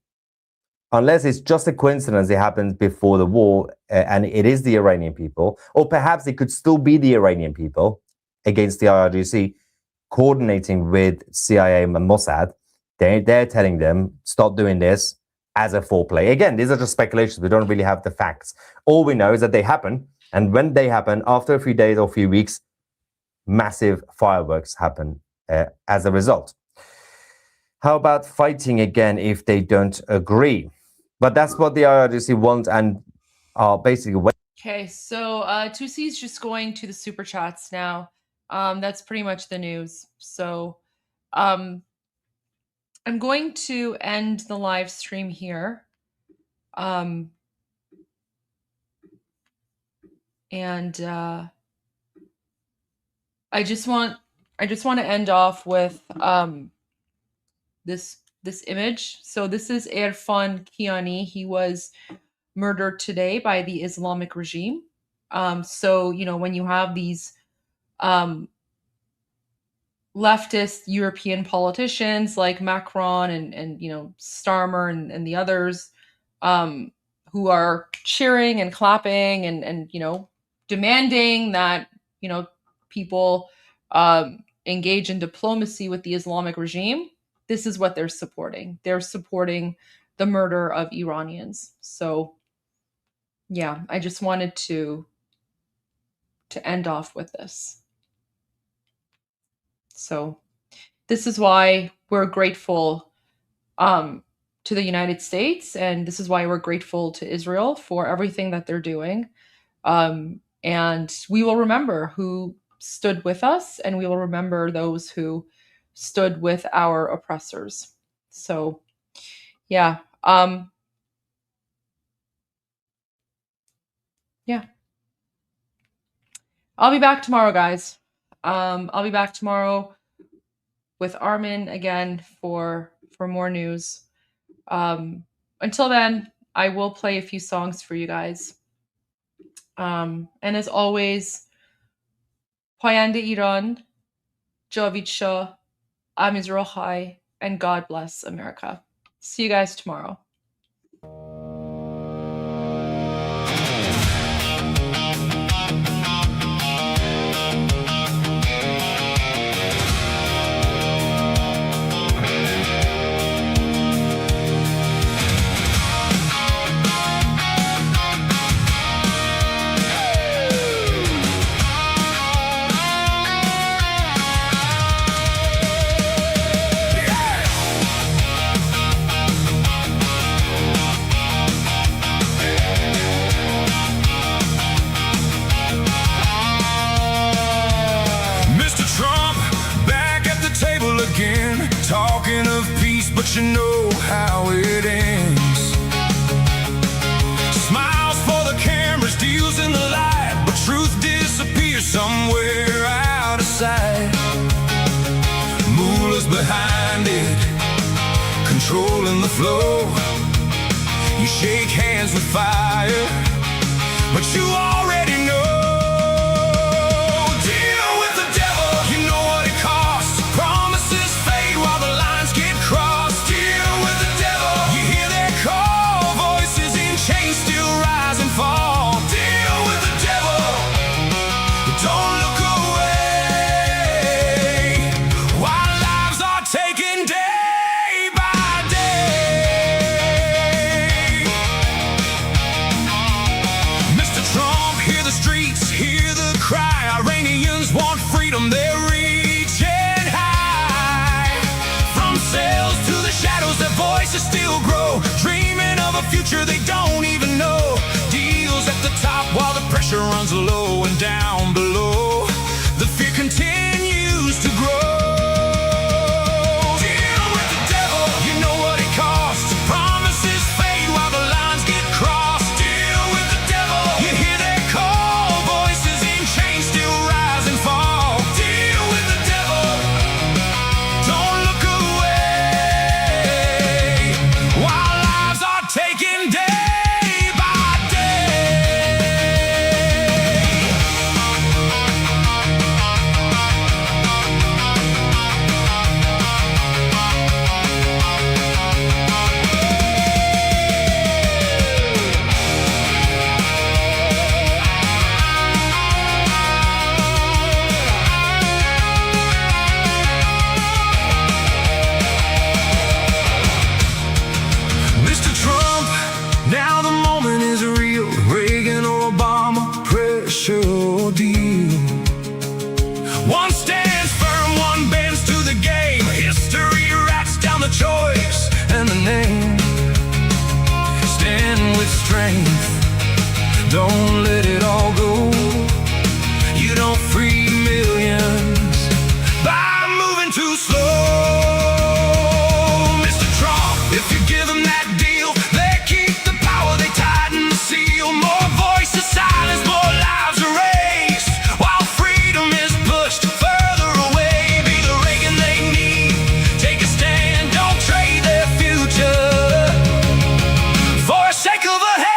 Unless it's just a coincidence it happened before the war and it is the Iranian people, or perhaps it could still be the Iranian people against the IRGC coordinating with CIA and Mossad. They're telling them, stop doing this, as a foreplay. Again, these are just speculations. We don't really have the facts. All we know is that they happen. And when they happen, after a few days or a few weeks, massive fireworks happen as a result. How about fighting again if they don't agree? But that's what the IRGC want and are basically... Okay, so Tusi's just going to the super chats now. That's pretty much the news. So I'm going to end the live stream here. And I just want to end off with this image. So this is Irfan Kiani. He was murdered today by the Islamic regime. So, you know, when you have these leftist European politicians like Macron and you know, Starmer and the others who are cheering and clapping and you know, demanding that, you know, people engage in diplomacy with the Islamic regime, this is what they're supporting. They're supporting the murder of Iranians. So yeah, I just wanted to end off with this. So this is why we're grateful to the United States, and this is why we're grateful to Israel for everything that they're doing. And we will remember who stood with us, and we will remember those who stood with our oppressors. So, yeah. Yeah. I'll be back tomorrow, guys. I'll be back tomorrow with Armin again for more news. Until then, I will play a few songs for you guys. And as always, Payande Iran, Javid Shah, Amiz Rohai, and God bless America. See you guys tomorrow. Talking of peace, but you know how it ends. Smiles for the cameras, deals in the light, but truth disappears somewhere out of sight. Mullahs behind it, controlling the flow. You shake hands with fire, but you already know. They're reaching high. From cells to the shadows, their voices still grow, dreaming of a future they don't even know. Deals at the top while the pressure runs low, and down below the fear continues to grow. Deal with the devil, you know what it costs. Promises fade while the lines get crossed. Deal with the devil, you hear their call. Voices in chains still rise and fall. Don't let it all go. You don't free millions by moving too slow. Mr. Trump, if you give them that deal, they keep the power, they tighten the seal. More voices silenced, more lives erased, while freedom is pushed further away. Be the Reagan they need, take a stand, don't trade their future for a sake of a head.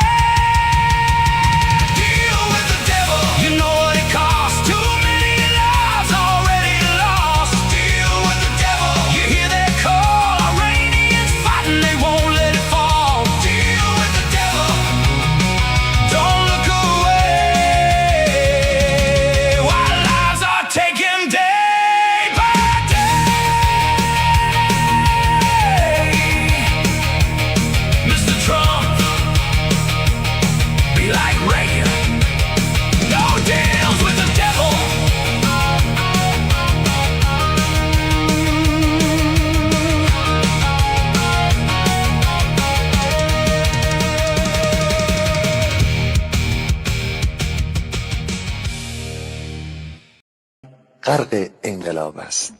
غرق انقلاب است.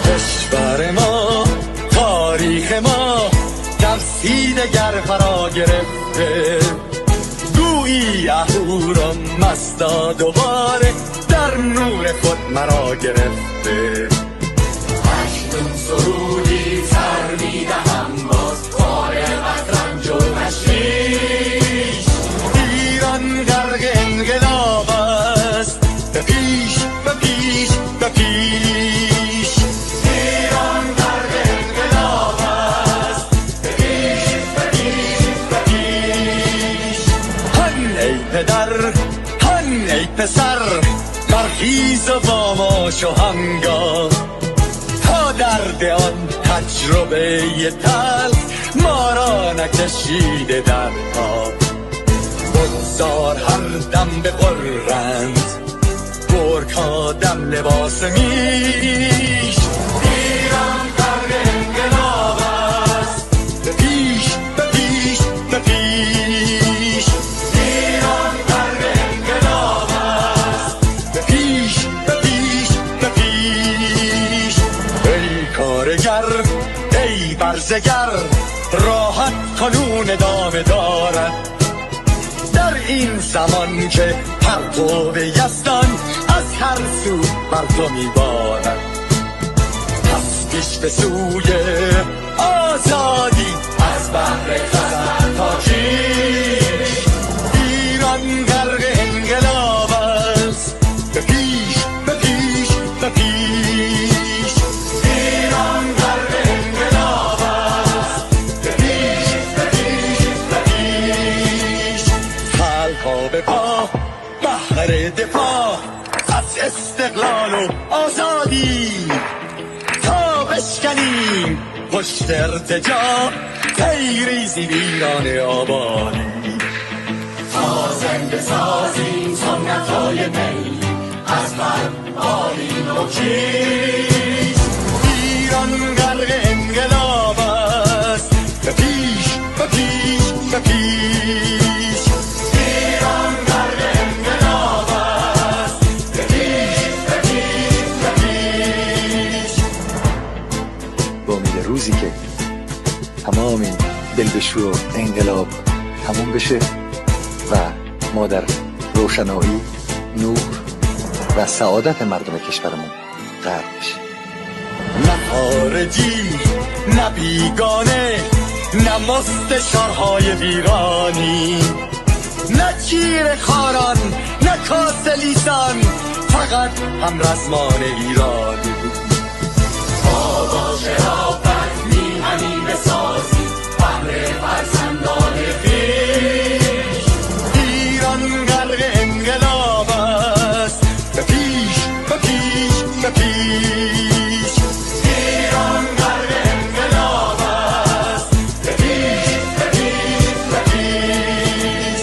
کشور ما، تاریخ ما نفسی دگر فرا گرفته، گویی اهورا مستا دوباره در نور خود مرا گرفته. اکنون سرودی سر میدهم باز فارغ از رنج و تشویش. ایران غرق انقلاب است، به پیش به پیش به پیش. ایران غرق انقلاب است، به پیش به پیش به پیش. هن ای پدر، هن ای پسر، برخیز و باماش و همگاه، تا درد آن تجربه تلخ ما را نکشیده در پا. بگذار هر دم بغرند گرگ‌ها دم لباس میش. ایران غرق انقلاب است، به پیش به پیش به پیش. ایران غرق انقلاب است، به پیش به پیش به پیش. ای کارگر، ای برزگر، راحت کنون ادامه دارد در این زمان که پرتو یزدان از هر سو بر تو میبارد. پس پیش به سوی آزادی از بحر خزر تا کیش. ایران غرق انقلاب است، به پیش به پیش به پیش. ایران غرق انقلاب است، به پیش به پیش به پیش. خلقا به پا بهر دفاع از استقلال و آزادی، تا بشکنیم پشت ارتجاع تیریزی ویران آبادی. تا زنده سازیم سنت‌های می از من آیین و کیش. ایران غرق انقلاب است، به پیش به پیش به پیش. ایران غرق انقلاب است، به پیش به پیش به پیش. با امید روزی که تمام این دلبشو و انقلاب تموم بشه و ما در روشنایی، نور و سعادت مردم کشورمون غرق بشیم. نه خارجی، نه بیگانه، نه مستشارهای ویرانی، نه چیر خاران، نه کاسلیسان، فقط هم رزمان ایرانی. تا با شرافت میهنی بسازی بهر فرزندان خویش. ایران غرق انقلاب است، به پیش به پیش به پیش. ایران غرق انقلاب است، به پیش به پیش به پیش.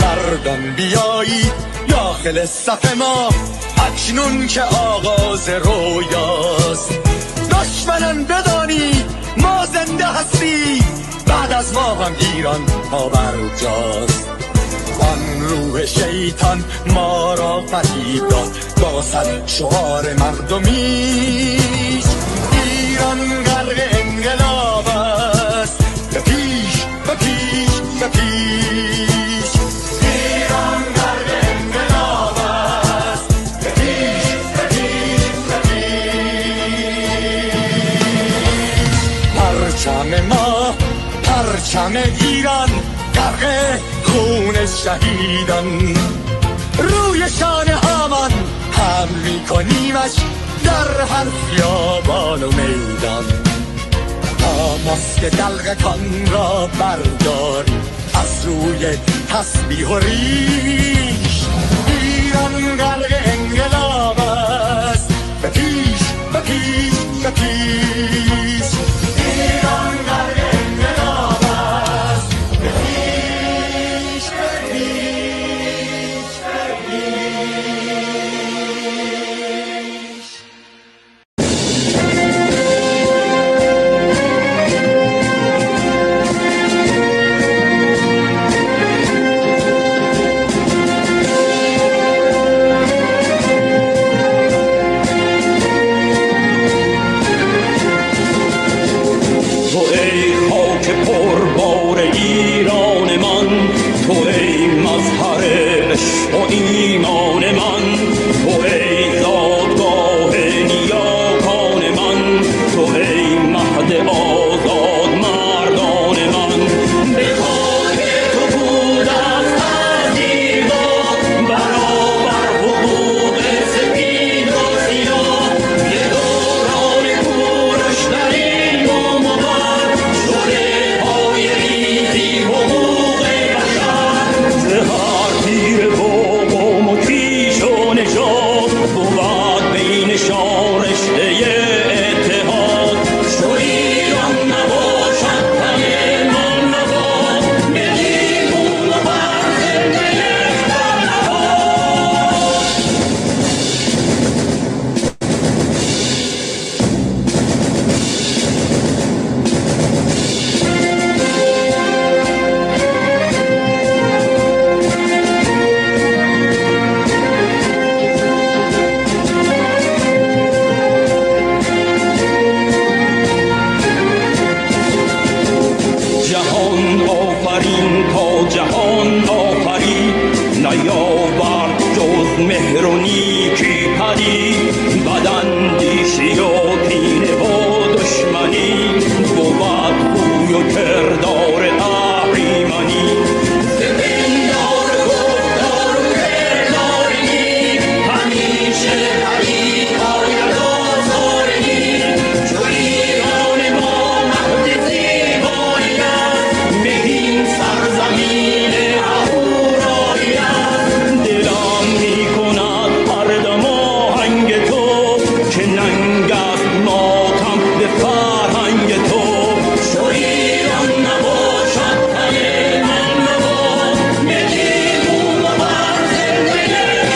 مردان بیایید داخل صف ما، اکنون که آغاز رویاست. دشمنان بدانید ما زنده هستیم، بعد از ما هم ایران پابرجاست. آن روح شیطان ما را فریب داد با صد شعار مردمیش. ایران غرق انقلاب است، به پیش به پیش به پیش. ایران غرق انقلاب است، به پیش به پیش به پیش. پرچم ما، پرچم ایران غرق خون شهیدان، روی شانه هامان هم میکنیمش در هر خیابان و میدان. تا ماسک دلغکان را برداریم از روی تسبیح و ریش. ایران غرق انقلاب است، به پیش به پیش به پیش. ایران غرق انقلاب است، به پیش به پیش به پیش. روی و کردار اهریمنی زمندار گفتار و کرداری همیشه حریفای رازداری چو ایران ما مهد زیبایی است ببین سرزمین اهورایی است دلم میکند هر دم آهنگ تو که ننگ است ماتم به فرهنگ تو چو ایران نباشد تن من نباد یکیمون و بر زنده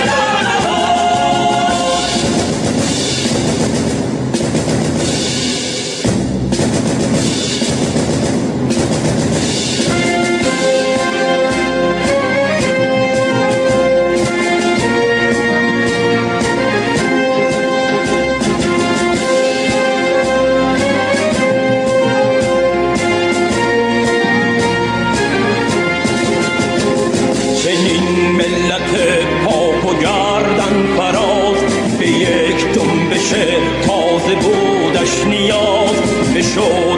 چنین ملت پاک و گردن فراز به یک جنبش تازه بودش نیاز به شوق